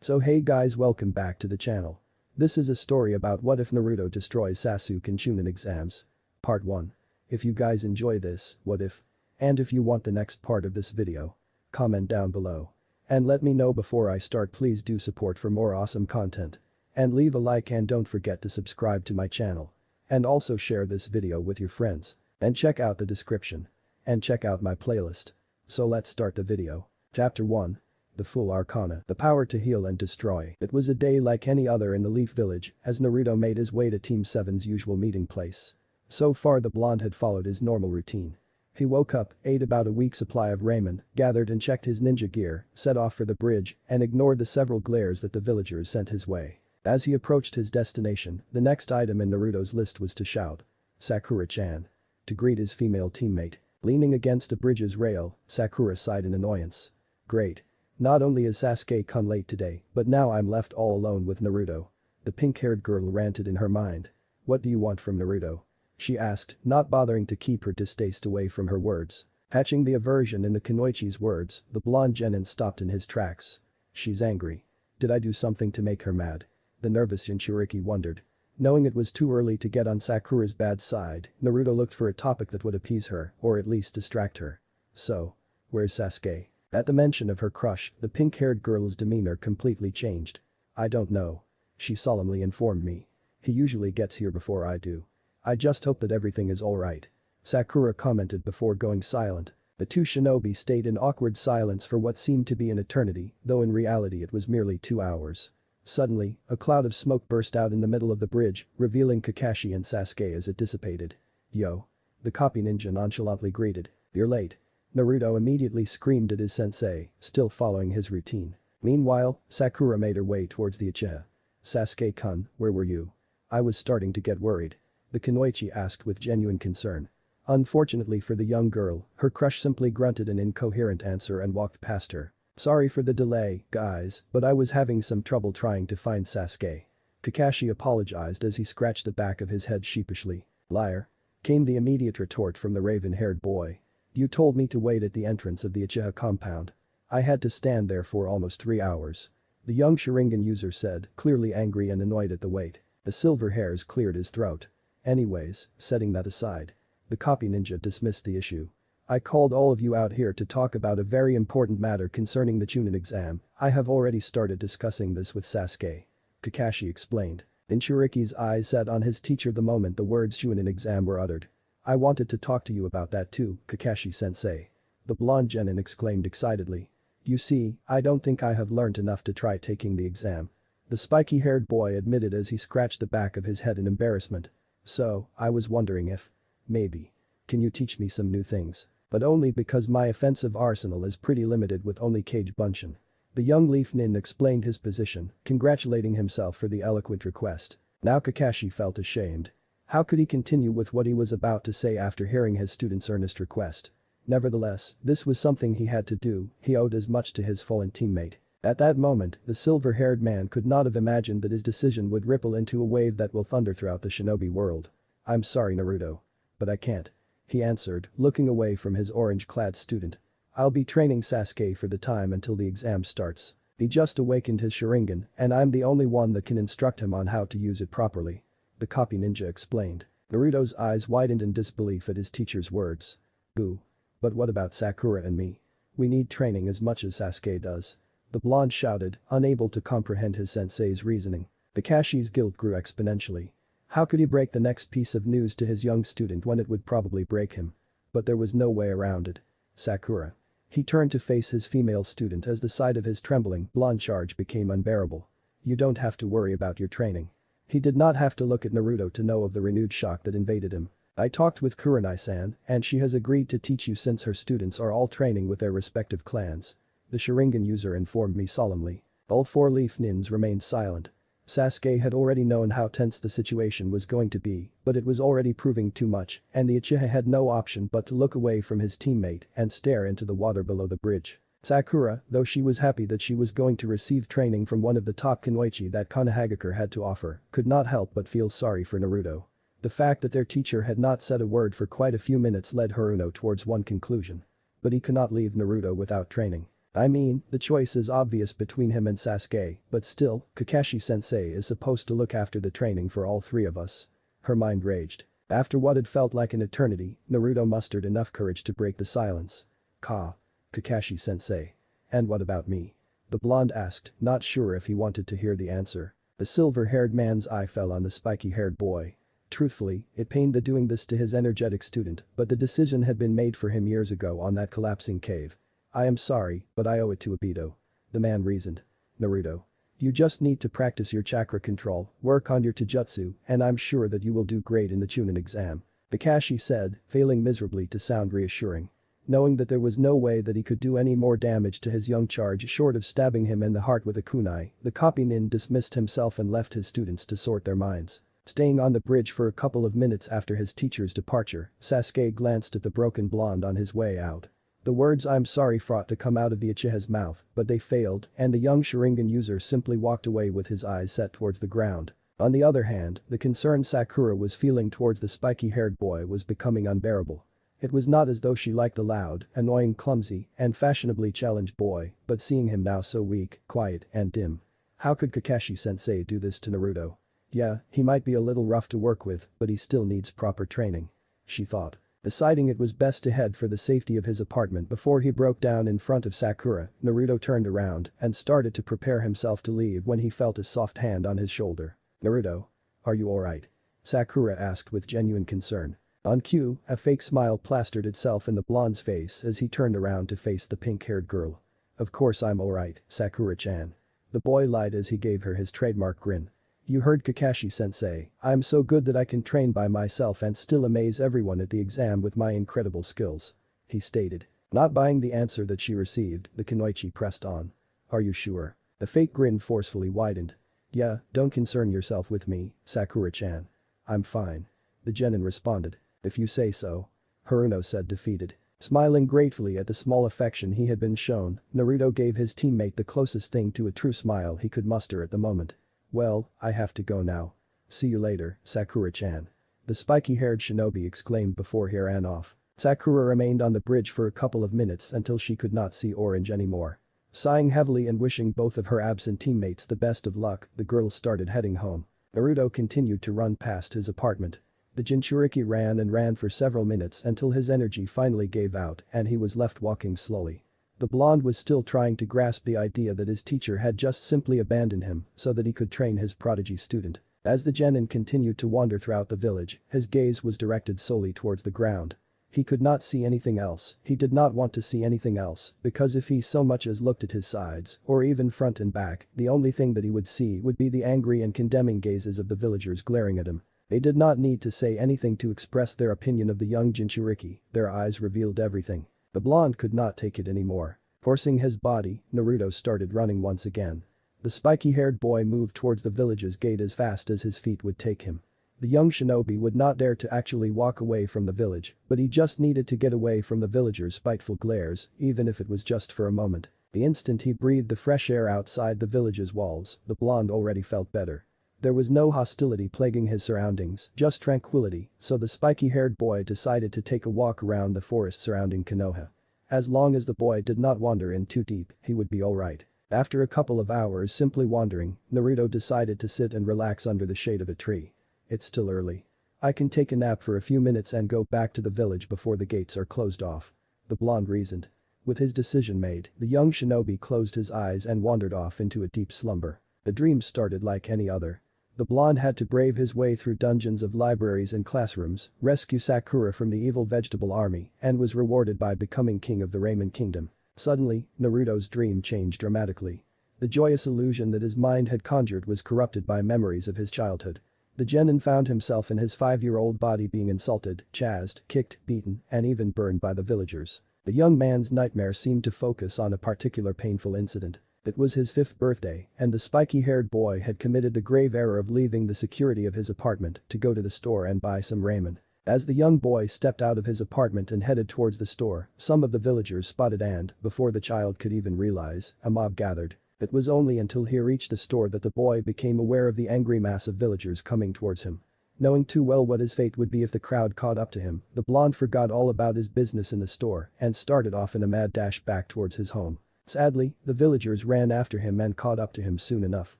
So hey guys, welcome back to the channel. This is a story about what if Naruto destroys Sasuke in Chunin exams. Part 1. If you guys enjoy this, what if? And if you want the next part of this video, comment down below. And let me know before I start. Please do support for more awesome content. And leave a like and don't forget to subscribe to my channel. And also share this video with your friends. And check out the description. And check out my playlist. So let's start the video. Chapter 1. The Full Arcana, the power to heal and destroy. It was a day like any other in the Leaf Village as Naruto made his way to Team 7's usual meeting place. So far the blonde had followed his normal routine. He woke up, ate about a week's supply of ramen, gathered and checked his ninja gear, set off for the bridge, and ignored the several glares that the villagers sent his way. As he approached his destination, the next item in Naruto's list was to shout, "Sakura-chan!" to greet his female teammate. Leaning against a bridge's rail, Sakura sighed in annoyance. Great. Not only is Sasuke-kun late today, but now I'm left all alone with Naruto. The pink-haired girl ranted in her mind. What do you want from Naruto? She asked, not bothering to keep her distaste away from her words. Hatching the aversion in the Kunoichi's words, the blonde genin stopped in his tracks. She's angry. Did I do something to make her mad? The nervous Jinchuriki wondered. Knowing it was too early to get on Sakura's bad side, Naruto looked for a topic that would appease her, or at least distract her. So, where's Sasuke? At the mention of her crush, the pink-haired girl's demeanor completely changed. I don't know. She solemnly informed me. He usually gets here before I do. I just hope that everything is alright. Sakura commented before going silent. The two shinobi stayed in awkward silence for what seemed to be an eternity, though in reality it was merely 2 hours. Suddenly, a cloud of smoke burst out in the middle of the bridge, revealing Kakashi and Sasuke as it dissipated. Yo. The copy ninja nonchalantly greeted. You're late. Naruto immediately screamed at his sensei, still following his routine. Meanwhile, Sakura made her way towards the Uchiha. Sasuke-kun, where were you? I was starting to get worried. The Kunoichi asked with genuine concern. Unfortunately for the young girl, her crush simply grunted an incoherent answer and walked past her. Sorry for the delay, guys, but I was having some trouble trying to find Sasuke. Kakashi apologized as he scratched the back of his head sheepishly. Liar. Came the immediate retort from the raven-haired boy. You told me to wait at the entrance of the Uchiha compound. I had to stand there for almost 3 hours. The young Sharingan user said, clearly angry and annoyed at the wait. The silver hairs cleared his throat. Anyways, setting that aside. The copy ninja dismissed the issue. I called all of you out here to talk about a very important matter concerning the Chunin exam. I have already started discussing this with Sasuke. Kakashi explained. Jinchuriki's eyes set on his teacher the moment the words Chunin exam were uttered. I wanted to talk to you about that too, Kakashi-sensei. The blonde genin exclaimed excitedly. You see, I don't think I have learned enough to try taking the exam. The spiky-haired boy admitted as he scratched the back of his head in embarrassment. So, I was wondering if, maybe, can you teach me some new things? But only because my offensive arsenal is pretty limited with only Kage Bunshin. The young Leaf Nin explained his position, congratulating himself for the eloquent request. Now Kakashi felt ashamed. How could he continue with what he was about to say after hearing his student's earnest request? Nevertheless, this was something he had to do, he owed as much to his fallen teammate. At that moment, the silver-haired man could not have imagined that his decision would ripple into a wave that will thunder throughout the shinobi world. I'm sorry Naruto. But I can't. He answered, looking away from his orange-clad student. I'll be training Sasuke for the time until the exam starts. He just awakened his Sharingan, and I'm the only one that can instruct him on how to use it properly. The copy ninja explained. Naruto's eyes widened in disbelief at his teacher's words. Boo. But what about Sakura and me? We need training as much as Sasuke does. The blonde shouted, unable to comprehend his sensei's reasoning. Kakashi's guilt grew exponentially. How could he break the next piece of news to his young student when it would probably break him? But there was no way around it. Sakura. He turned to face his female student as the sight of his trembling blonde charge became unbearable. You don't have to worry about your training. He did not have to look at Naruto to know of the renewed shock that invaded him. I talked with Kurenai-san, and she has agreed to teach you since her students are all training with their respective clans. The Sharingan user informed me solemnly. All 4 Leaf Nins remained silent. Sasuke had already known how tense the situation was going to be, but it was already proving too much, and the Uchiha had no option but to look away from his teammate and stare into the water below the bridge. Sakura, though she was happy that she was going to receive training from one of the top Kunoichi that Konohagakure had to offer, could not help but feel sorry for Naruto. The fact that their teacher had not said a word for quite a few minutes led Haruno towards one conclusion. But he could not leave Naruto without training. I mean, the choice is obvious between him and Sasuke, but still, Kakashi-sensei is supposed to look after the training for all three of us. Her mind raged. After what had felt like an eternity, Naruto mustered enough courage to break the silence. Kakashi-sensei. And what about me? The blonde asked, not sure if he wanted to hear the answer. The silver-haired man's eye fell on the spiky-haired boy. Truthfully, it pained the doing this to his energetic student, but the decision had been made for him years ago on that collapsing cave. I am sorry, but I owe it to Obito. The man reasoned. Naruto. You just need to practice your chakra control, work on your taijutsu, and I'm sure that you will do great in the Chunin exam. Kakashi said, failing miserably to sound reassuring. Knowing that there was no way that he could do any more damage to his young charge short of stabbing him in the heart with a kunai, the copy nin dismissed himself and left his students to sort their minds. Staying on the bridge for a couple of minutes after his teacher's departure, Sasuke glanced at the broken blonde on his way out. The words "I'm sorry" fought to come out of the Uchiha's mouth, but they failed, and the young Sharingan user simply walked away with his eyes set towards the ground. On the other hand, the concern Sakura was feeling towards the spiky-haired boy was becoming unbearable. It was not as though she liked the loud, annoying, clumsy, and fashionably challenged boy, but seeing him now so weak, quiet, and dim. How could Kakashi-sensei do this to Naruto? Yeah, he might be a little rough to work with, but he still needs proper training. She thought. Deciding it was best to head for the safety of his apartment before he broke down in front of Sakura, Naruto turned around and started to prepare himself to leave when he felt a soft hand on his shoulder. Naruto? Are you alright? Sakura asked with genuine concern. On cue, a fake smile plastered itself in the blonde's face as he turned around to face the pink-haired girl. Of course I'm alright, Sakura-chan. The boy lied as he gave her his trademark grin. You heard Kakashi-sensei, I'm so good that I can train by myself and still amaze everyone at the exam with my incredible skills. He stated. Not buying the answer that she received, the kunoichi pressed on. Are you sure? The fake grin forcefully widened. Yeah, don't concern yourself with me, Sakura-chan. I'm fine. The genin responded. If you say so. Haruno said defeated. Smiling gratefully at the small affection he had been shown, Naruto gave his teammate the closest thing to a true smile he could muster at the moment. Well, I have to go now. See you later, Sakura-chan. The spiky-haired shinobi exclaimed before he ran off. Sakura remained on the bridge for a couple of minutes until she could not see orange anymore. Sighing heavily and wishing both of her absent teammates the best of luck, the girl started heading home. Naruto continued to run past his apartment. The Jinchuriki ran and ran for several minutes until his energy finally gave out and he was left walking slowly. The blonde was still trying to grasp the idea that his teacher had just simply abandoned him so that he could train his prodigy student. As the genin continued to wander throughout the village, his gaze was directed solely towards the ground. He could not see anything else, he did not want to see anything else, because if he so much as looked at his sides, or even front and back, the only thing that he would see would be the angry and condemning gazes of the villagers glaring at him. They did not need to say anything to express their opinion of the young Jinchuriki, their eyes revealed everything. The blonde could not take it anymore. Forcing his body, Naruto started running once again. The spiky-haired boy moved towards the village's gate as fast as his feet would take him. The young shinobi would not dare to actually walk away from the village, but he just needed to get away from the villagers' spiteful glares, even if it was just for a moment. The instant he breathed the fresh air outside the village's walls, the blonde already felt better. There was no hostility plaguing his surroundings, just tranquility, so the spiky-haired boy decided to take a walk around the forest surrounding Konoha. As long as the boy did not wander in too deep, he would be alright. After a couple of hours simply wandering, Naruto decided to sit and relax under the shade of a tree. It's still early. I can take a nap for a few minutes and go back to the village before the gates are closed off. The blonde reasoned. With his decision made, the young shinobi closed his eyes and wandered off into a deep slumber. The dream started like any other. The blonde had to brave his way through dungeons of libraries and classrooms, rescue Sakura from the evil vegetable army, and was rewarded by becoming king of the Ramen Kingdom. Suddenly, Naruto's dream changed dramatically. The joyous illusion that his mind had conjured was corrupted by memories of his childhood. The genin found himself in his 5-year-old body being insulted, chased, kicked, beaten, and even burned by the villagers. The young man's nightmare seemed to focus on a particular painful incident. It was his 5th birthday, and the spiky-haired boy had committed the grave error of leaving the security of his apartment to go to the store and buy some ramen. As the young boy stepped out of his apartment and headed towards the store, some of the villagers spotted and, before the child could even realize, a mob gathered. It was only until he reached the store that the boy became aware of the angry mass of villagers coming towards him. Knowing too well what his fate would be if the crowd caught up to him, the blonde forgot all about his business in the store and started off in a mad dash back towards his home. Sadly, the villagers ran after him and caught up to him soon enough.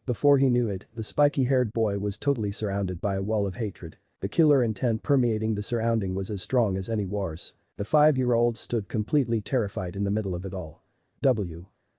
Before he knew it, the spiky-haired boy was totally surrounded by a wall of hatred. The killer intent permeating the surrounding was as strong as any wars. The 5-year-old stood completely terrified in the middle of it all.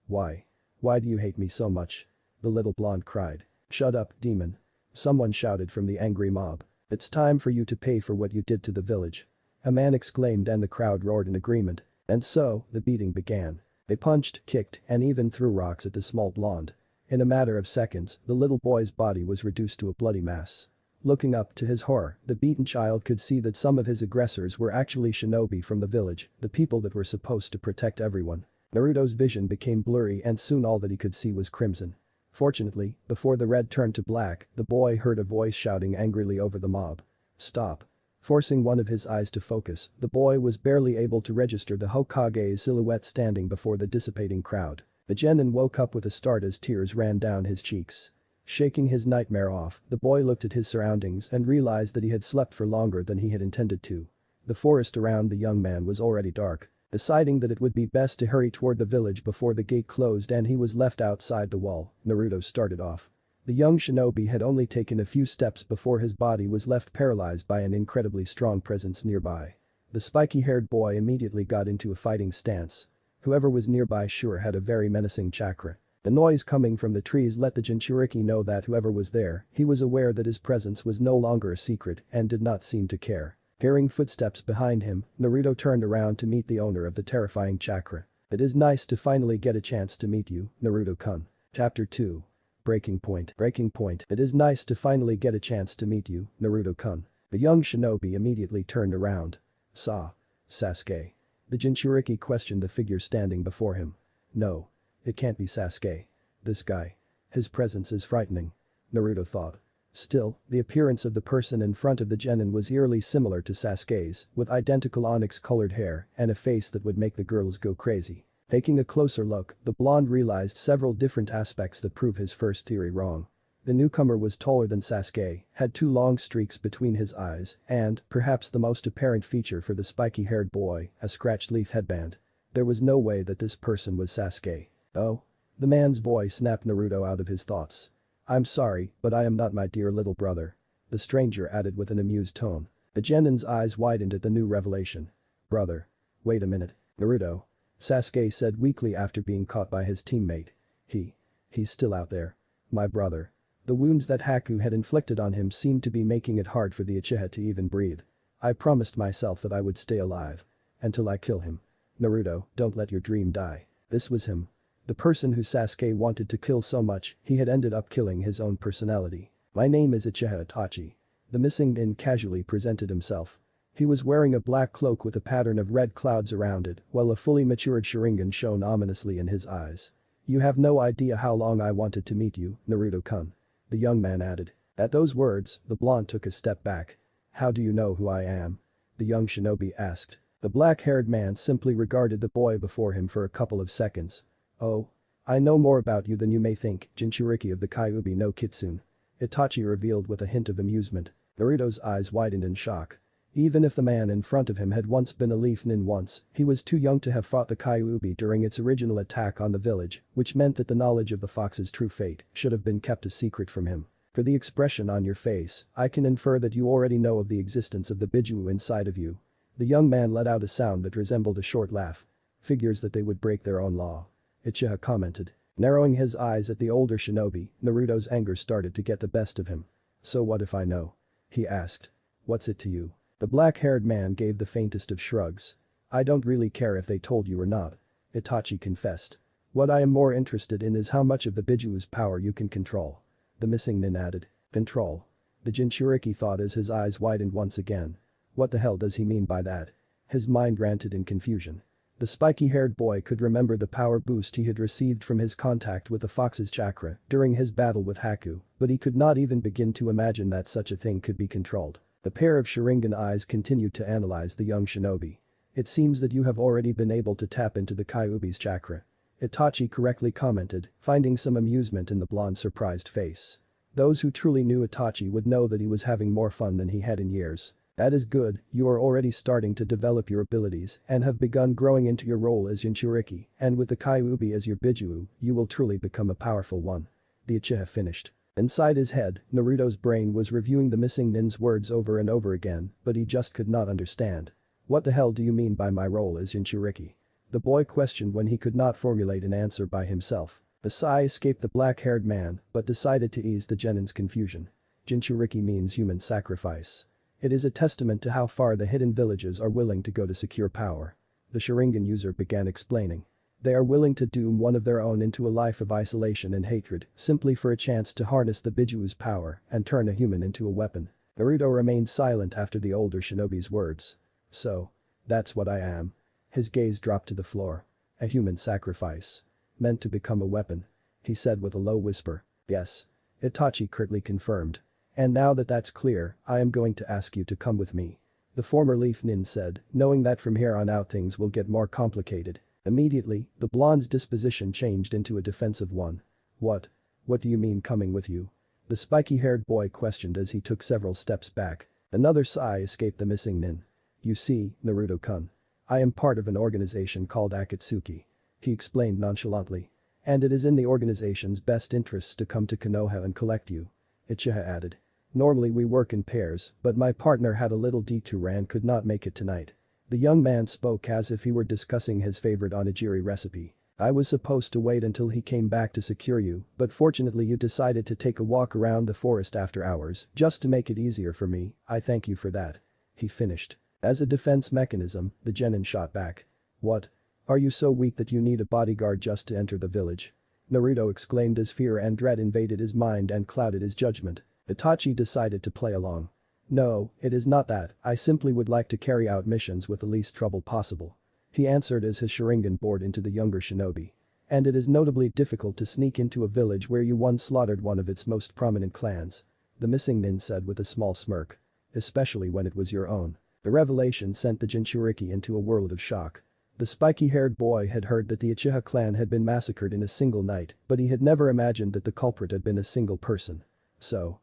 Why? Why do you hate me so much? The little blonde cried. Shut up, demon. Someone shouted from the angry mob. It's time for you to pay for what you did to the village. A man exclaimed and the crowd roared in agreement. And so, the beating began. They punched, kicked, and even threw rocks at the small blonde. In a matter of seconds, the little boy's body was reduced to a bloody mass. Looking up to his horror, the beaten child could see that some of his aggressors were actually shinobi from the village, the people that were supposed to protect everyone. Naruto's vision became blurry and soon all that he could see was crimson. Fortunately, before the red turned to black, the boy heard a voice shouting angrily over the mob. Stop. Forcing one of his eyes to focus, the boy was barely able to register the Hokage's silhouette standing before the dissipating crowd. The genin woke up with a start as tears ran down his cheeks. Shaking his nightmare off, the boy looked at his surroundings and realized that he had slept for longer than he had intended to. The forest around the young man was already dark. Deciding that it would be best to hurry toward the village before the gate closed and he was left outside the wall, Naruto started off. The young shinobi had only taken a few steps before his body was left paralyzed by an incredibly strong presence nearby. The spiky-haired boy immediately got into a fighting stance. Whoever was nearby sure had a very menacing chakra. The noise coming from the trees let the Jinchuriki know that whoever was there, he was aware that his presence was no longer a secret and did not seem to care. Hearing footsteps behind him, Naruto turned around to meet the owner of the terrifying chakra. It is nice to finally get a chance to meet you, Naruto-kun. Chapter 2. Breaking point. It is nice to finally get a chance to meet you, Naruto-kun. The young shinobi immediately turned around. Sasuke. The Jinchuriki questioned the figure standing before him. No. It can't be Sasuke. This guy. His presence is frightening. Naruto thought. Still, the appearance of the person in front of the genin was eerily similar to Sasuke's, with identical onyx-colored hair and a face that would make the girls go crazy. Taking a closer look, the blonde realized several different aspects that prove his first theory wrong. The newcomer was taller than Sasuke, had 2 long streaks between his eyes, and, perhaps the most apparent feature for the spiky-haired boy, a scratched leaf headband. There was no way that this person was Sasuke. Oh? The man's voice snapped Naruto out of his thoughts. I'm sorry, but I am not my dear little brother. The stranger added with an amused tone. The genin's eyes widened at the new revelation. Brother. Wait a minute. Naruto. Sasuke said weakly after being caught by his teammate. He's still out there. My brother. The wounds that Haku had inflicted on him seemed to be making it hard for the Uchiha to even breathe. I promised myself that I would stay alive. Until I kill him. Naruto, don't let your dream die. This was him. The person who Sasuke wanted to kill so much, he had ended up killing his own personality. My name is Uchiha Itachi. The missing nin casually presented himself. He was wearing a black cloak with a pattern of red clouds around it, while a fully matured Sharingan shone ominously in his eyes. You have no idea how long I wanted to meet you, Naruto-kun. The young man added. At those words, the blonde took a step back. How do you know who I am? The young shinobi asked. The black-haired man simply regarded the boy before him for a couple of seconds. Oh. I know more about you than you may think, Jinchuriki of the Kyuubi no Kitsune. Itachi revealed with a hint of amusement. Naruto's eyes widened in shock. Even if the man in front of him had once been a leaf nin once, he was too young to have fought the Kyuubi during its original attack on the village, which meant that the knowledge of the fox's true fate should have been kept a secret from him. For the expression on your face, I can infer that you already know of the existence of the Bijuu inside of you. The young man let out a sound that resembled a short laugh. Figures that they would break their own law. Uchiha commented. Narrowing his eyes at the older shinobi, Naruto's anger started to get the best of him. So what if I know? He asked. What's it to you? The black-haired man gave the faintest of shrugs. I don't really care if they told you or not. Itachi confessed. What I am more interested in is how much of the Bijuu's power you can control. The missing nin added. Control. The Jinchuriki thought as his eyes widened once again. What the hell does he mean by that? His mind ranted in confusion. The spiky-haired boy could remember the power boost he had received from his contact with the fox's chakra during his battle with Haku, but he could not even begin to imagine that such a thing could be controlled. The pair of Sharingan eyes continued to analyze the young shinobi. It seems that you have already been able to tap into the Kyuubi's chakra. Itachi correctly commented, finding some amusement in the blonde's surprised face. Those who truly knew Itachi would know that he was having more fun than he had in years. That is good, you are already starting to develop your abilities and have begun growing into your role as Jinchuriki, and with the Kyuubi as your Bijuu, you will truly become a powerful one. The Uchiha finished. Inside his head, Naruto's brain was reviewing the missing nin's words over and over again, but he just could not understand. What the hell do you mean by my role as Jinchuriki? The boy questioned when he could not formulate an answer by himself. A sigh escaped the black-haired man, but decided to ease the genin's confusion. Jinchuriki means human sacrifice. It is a testament to how far the hidden villages are willing to go to secure power. The Sharingan user began explaining. They are willing to doom one of their own into a life of isolation and hatred, simply for a chance to harness the Bijuu's power and turn a human into a weapon. Naruto remained silent after the older shinobi's words. So. That's what I am. His gaze dropped to the floor. A human sacrifice. Meant to become a weapon. He said with a low whisper. Yes. Itachi curtly confirmed. And now that that's clear, I am going to ask you to come with me. The former Leaf Nin said, knowing that from here on out things will get more complicated. Immediately, the blonde's disposition changed into a defensive one. What? What do you mean coming with you? The spiky-haired boy questioned as he took several steps back. Another sigh escaped the missing Nin. You see, Naruto-kun. I am part of an organization called Akatsuki. He explained nonchalantly. And it is in the organization's best interests to come to Konoha and collect you. Uchiha added. Normally we work in pairs, but my partner had a little detour and could not make it tonight. The young man spoke as if he were discussing his favorite onigiri recipe. I was supposed to wait until he came back to secure you, but fortunately you decided to take a walk around the forest after hours, just to make it easier for me. I thank you for that. He finished. As a defense mechanism, the genin shot back. What? Are you so weak that you need a bodyguard just to enter the village? Naruto exclaimed as fear and dread invaded his mind and clouded his judgment. Itachi decided to play along. No, it is not that, I simply would like to carry out missions with the least trouble possible. He answered as his Sharingan bored into the younger shinobi. And it is notably difficult to sneak into a village where you once slaughtered one of its most prominent clans. The missing nin said with a small smirk. Especially when it was your own. The revelation sent the Jinchuriki into a world of shock. The spiky-haired boy had heard that the Uchiha clan had been massacred in a single night, but he had never imagined that the culprit had been a single person. So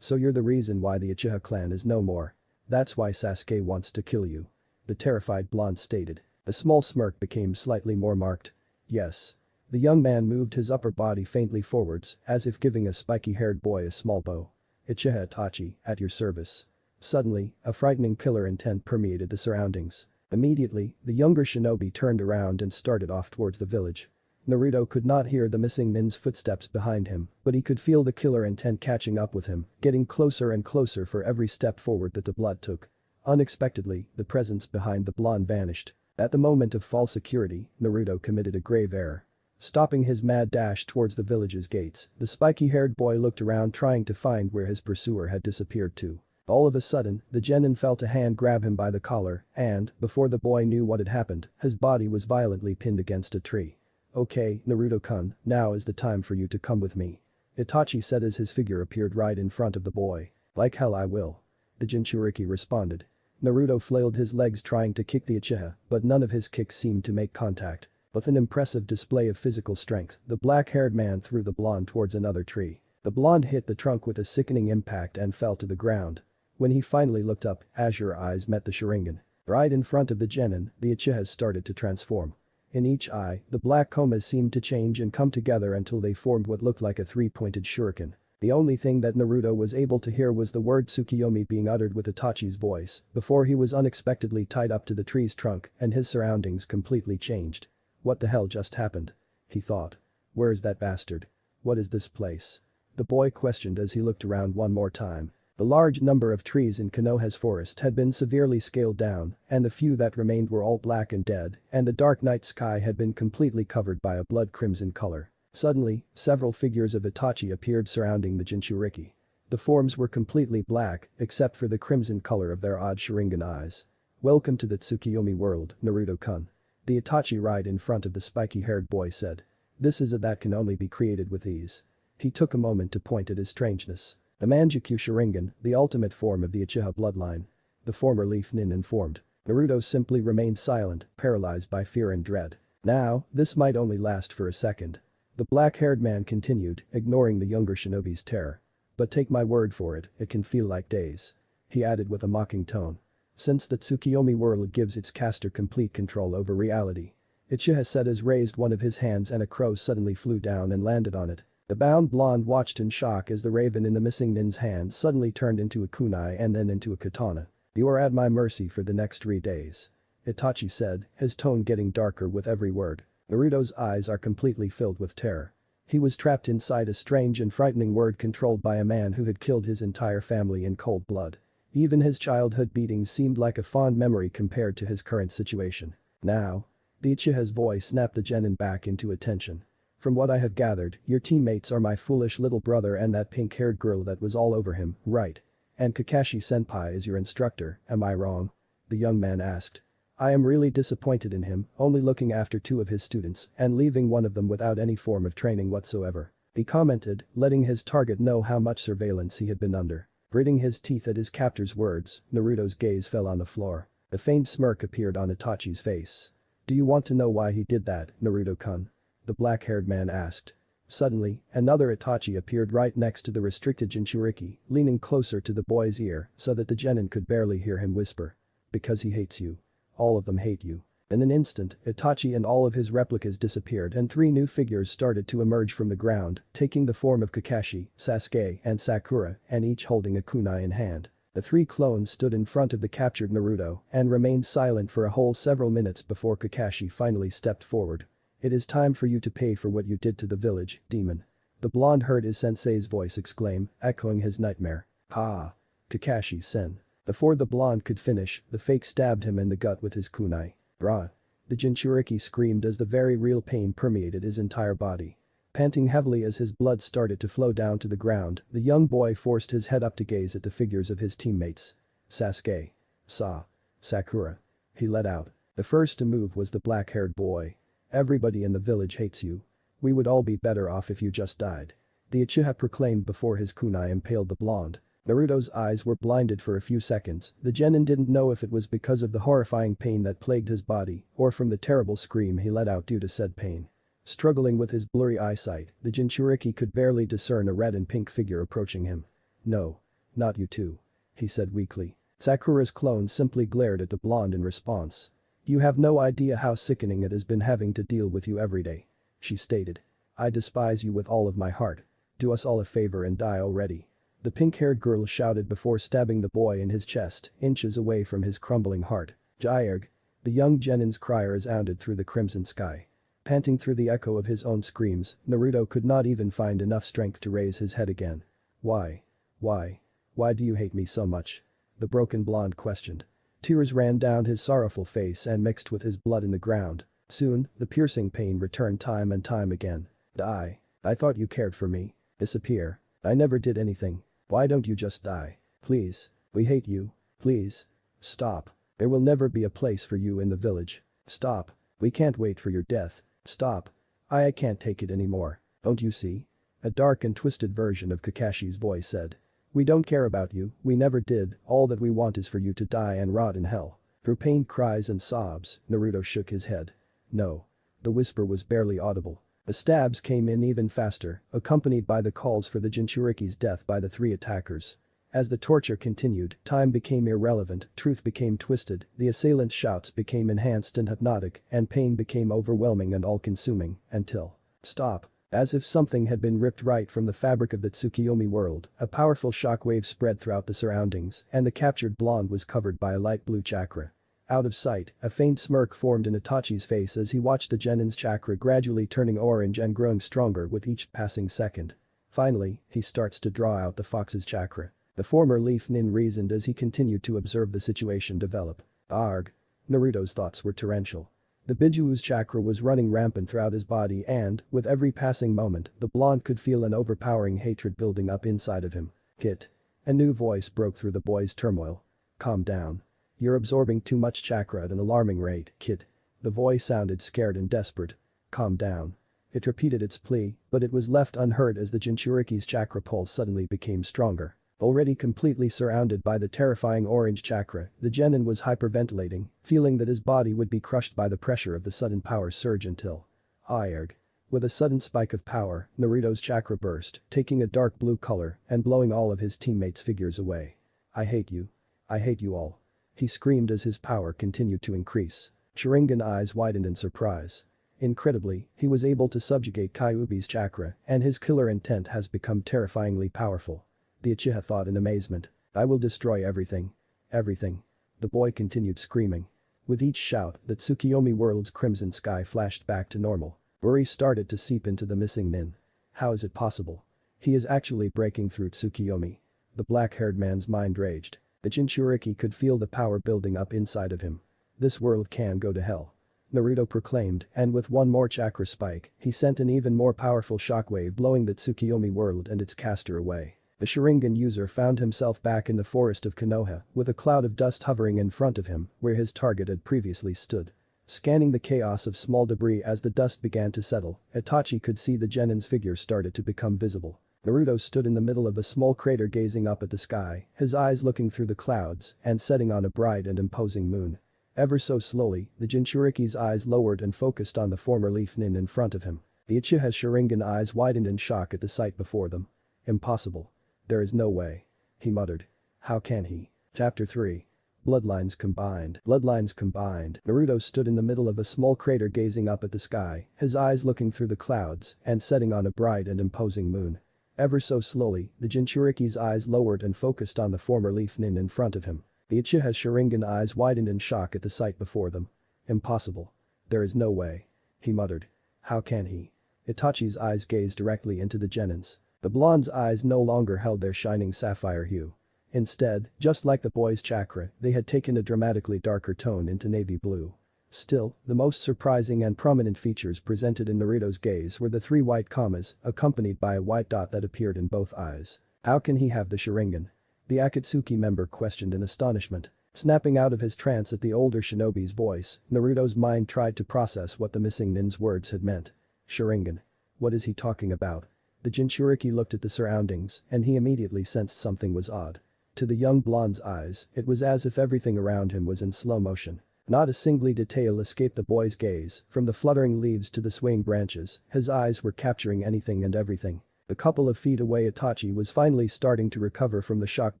you're the reason why the Uchiha clan is no more. That's why Sasuke wants to kill you. The terrified blonde stated. A small smirk became slightly more marked. Yes. The young man moved his upper body faintly forwards, as if giving a spiky-haired boy a small bow. Uchiha Itachi, at your service. Suddenly, a frightening killer intent permeated the surroundings. Immediately, the younger shinobi turned around and started off towards the village. Naruto could not hear the missing nin's footsteps behind him, but he could feel the killer intent catching up with him, getting closer and closer for every step forward that the blood took. Unexpectedly, the presence behind the blonde vanished. At the moment of false security, Naruto committed a grave error. Stopping his mad dash towards the village's gates, the spiky-haired boy looked around trying to find where his pursuer had disappeared to. All of a sudden, the genin felt a hand grab him by the collar and, before the boy knew what had happened, his body was violently pinned against a tree. Okay, Naruto-kun, now is the time for you to come with me. Itachi said as his figure appeared right in front of the boy. Like hell I will. The Jinchuriki responded. Naruto flailed his legs trying to kick the Uchiha, but none of his kicks seemed to make contact. With an impressive display of physical strength, the black-haired man threw the blonde towards another tree. The blonde hit the trunk with a sickening impact and fell to the ground. When he finally looked up, azure eyes met the Sharingan. Right in front of the genin, the Uchihas started to transform. In each eye, the black komas seemed to change and come together until they formed what looked like a three-pointed shuriken. The only thing that Naruto was able to hear was the word Tsukiyomi being uttered with Itachi's voice, before he was unexpectedly tied up to the tree's trunk and his surroundings completely changed. What the hell just happened? He thought. Where is that bastard? What is this place? The boy questioned as he looked around one more time. The large number of trees in Konoha's forest had been severely scaled down, and the few that remained were all black and dead, and the dark night sky had been completely covered by a blood-crimson color. Suddenly, several figures of Itachi appeared surrounding the Jinchuriki. The forms were completely black, except for the crimson color of their odd Sharingan eyes. Welcome to the Tsukiyomi world, Naruto-kun. The Itachi right in front of the spiky-haired boy said. This is a that can only be created with ease. He took a moment to point at his strangeness. The Manjikyu Sharingan, the ultimate form of the Uchiha bloodline. The former Leaf Nin informed. Naruto simply remained silent, paralyzed by fear and dread. Now, this might only last for a second. The black-haired man continued, ignoring the younger shinobi's terror. But take my word for it, it can feel like days. He added with a mocking tone. Since the Tsukiyomi world gives its caster complete control over reality. Uchiha said as raised one of his hands and a crow suddenly flew down and landed on it. The bound blonde watched in shock as the raven in the missing nin's hand suddenly turned into a kunai and then into a katana. You are at my mercy for the next 3 days. Itachi said, his tone getting darker with every word. Naruto's eyes are completely filled with terror. He was trapped inside a strange and frightening world controlled by a man who had killed his entire family in cold blood. Even his childhood beatings seemed like a fond memory compared to his current situation. Now. The Uchiha's voice snapped the genin back into attention. From what I have gathered, your teammates are my foolish little brother and that pink-haired girl that was all over him, right? And Kakashi-senpai is your instructor, am I wrong? The young man asked. I am really disappointed in him, only looking after 2 of his students and leaving one of them without any form of training whatsoever. He commented, letting his target know how much surveillance he had been under. Gritting his teeth at his captor's words, Naruto's gaze fell on the floor. A faint smirk appeared on Itachi's face. Do you want to know why he did that, Naruto-kun? The black-haired man asked. Suddenly, another Itachi appeared right next to the restricted Jinchuriki, leaning closer to the boy's ear so that the genin could barely hear him whisper. Because he hates you. All of them hate you. In an instant, Itachi and all of his replicas disappeared and 3 new figures started to emerge from the ground, taking the form of Kakashi, Sasuke, and Sakura, and each holding a kunai in hand. The 3 clones stood in front of the captured Naruto and remained silent for a whole several minutes before Kakashi finally stepped forward. It is time for you to pay for what you did to the village, demon. The blonde heard his sensei's voice exclaim, echoing his nightmare. Ha! Kakashi-sen. Before the blonde could finish, the fake stabbed him in the gut with his kunai. Rah! The Jinchuriki screamed as the very real pain permeated his entire body. Panting heavily as his blood started to flow down to the ground, the young boy forced his head up to gaze at the figures of his teammates. Sasuke. Sakura. He let out. The first to move was the black-haired boy. Everybody in the village hates you. We would all be better off if you just died. The Uchiha proclaimed before his kunai impaled the blonde. Naruto's eyes were blinded for a few seconds. The genin didn't know if it was because of the horrifying pain that plagued his body or from the terrible scream he let out due to said pain. Struggling with his blurry eyesight, the Jinchuriki could barely discern a red and pink figure approaching him. No. Not you two. He said weakly. Sakura's clone simply glared at the blonde in response. You have no idea how sickening it has been having to deal with you every day. She stated. I despise you with all of my heart. Do us all a favor and die already. The pink-haired girl shouted before stabbing the boy in his chest, inches away from his crumbling heart. Jairg. The young genin's cry resounded through the crimson sky. Panting through the echo of his own screams, Naruto could not even find enough strength to raise his head again. Why? Why? Why do you hate me so much? The broken blonde questioned. Tears ran down his sorrowful face and mixed with his blood in the ground. Soon, the piercing pain returned time and time again. Die. I thought you cared for me. Disappear. I never did anything. Why don't you just die? Please. We hate you. Please. Stop. There will never be a place for you in the village. Stop. We can't wait for your death. Stop. I can't take it anymore. Don't you see? A dark and twisted version of Kakashi's voice said. We don't care about you, we never did, all that we want is for you to die and rot in hell. Through pained cries and sobs, Naruto shook his head. No. The whisper was barely audible. The stabs came in even faster, accompanied by the calls for the Jinchuriki's death by the 3 attackers. As the torture continued, time became irrelevant, truth became twisted, the assailants' shouts became enhanced and hypnotic, and pain became overwhelming and all-consuming, until. Stop. As if something had been ripped right from the fabric of the Tsukiyomi world, a powerful shockwave spread throughout the surroundings, and the captured blonde was covered by a light blue chakra. Out of sight, a faint smirk formed in Itachi's face as he watched the genin's chakra gradually turning orange and growing stronger with each passing second. Finally, he starts to draw out the fox's chakra. The former Leaf Nin reasoned as he continued to observe the situation develop. Arg. Naruto's thoughts were torrential. The Bijuu's chakra was running rampant throughout his body and, with every passing moment, the blonde could feel an overpowering hatred building up inside of him. Kit. A new voice broke through the boy's turmoil. Calm down. You're absorbing too much chakra at an alarming rate, Kit. The voice sounded scared and desperate. Calm down. It repeated its plea, but it was left unheard as the Jinchuriki's chakra pulse suddenly became stronger. Already completely surrounded by the terrifying orange chakra, the genin was hyperventilating, feeling that his body would be crushed by the pressure of the sudden power surge until. Aerg. With a sudden spike of power, Naruto's chakra burst, taking a dark blue color and blowing all of his teammates' figures away. I hate you. I hate you all. he screamed as his power continued to increase. Sharingan eyes widened in surprise. Incredibly, he was able to subjugate Kyuubi's chakra, and his killer intent has become terrifyingly powerful. The Uchiha thought in amazement. I will destroy everything. Everything. The boy continued screaming. With each shout, the Tsukiyomi world's crimson sky flashed back to normal. Worry started to seep into the missing nin. How is it possible? He is actually breaking through Tsukiyomi. The black-haired man's mind raged. The Jinchuriki could feel the power building up inside of him. This world can go to hell. Naruto proclaimed, and with one more chakra spike, he sent an even more powerful shockwave blowing the Tsukiyomi world and its caster away. The Sharingan user found himself back in the forest of Konoha, with a cloud of dust hovering in front of him, where his target had previously stood. Scanning the chaos of small debris as the dust began to settle, Itachi could see the genin's figure started to become visible. Naruto stood in the middle of a small crater gazing up at the sky, his eyes looking through the clouds and setting on a bright and imposing moon. Ever so slowly, the Jinchuriki's eyes lowered and focused on the former leaf nin in front of him. The Uchiha's Sharingan eyes widened in shock at the sight before them. Impossible. There is no way. He muttered. How can he? Chapter 3. Bloodlines combined. Bloodlines combined. Naruto stood in the middle of a small crater gazing up at the sky, his eyes looking through the clouds and setting on a bright and imposing moon. Ever so slowly, the Jinchuriki's eyes lowered and focused on the former leaf nin in front of him. The Uchiha's Sharingan eyes widened in shock at the sight before them. Impossible. There is no way. He muttered. How can he? Itachi's eyes gazed directly into the genin's. The blonde's eyes no longer held their shining sapphire hue. Instead, just like the boy's chakra, they had taken a dramatically darker tone into navy blue. Still, the most surprising and prominent features presented in Naruto's gaze were the 3 white commas, accompanied by a white dot that appeared in both eyes. How can he have the Sharingan? The Akatsuki member questioned in astonishment. Snapping out of his trance at the older shinobi's voice, Naruto's mind tried to process what the missing nin's words had meant. Sharingan. What is he talking about? The Jinchuriki looked at the surroundings, and he immediately sensed something was odd. To the young blonde's eyes, it was as if everything around him was in slow motion. Not a single detail escaped the boy's gaze, from the fluttering leaves to the swaying branches, his eyes were capturing anything and everything. A couple of feet away Itachi was finally starting to recover from the shock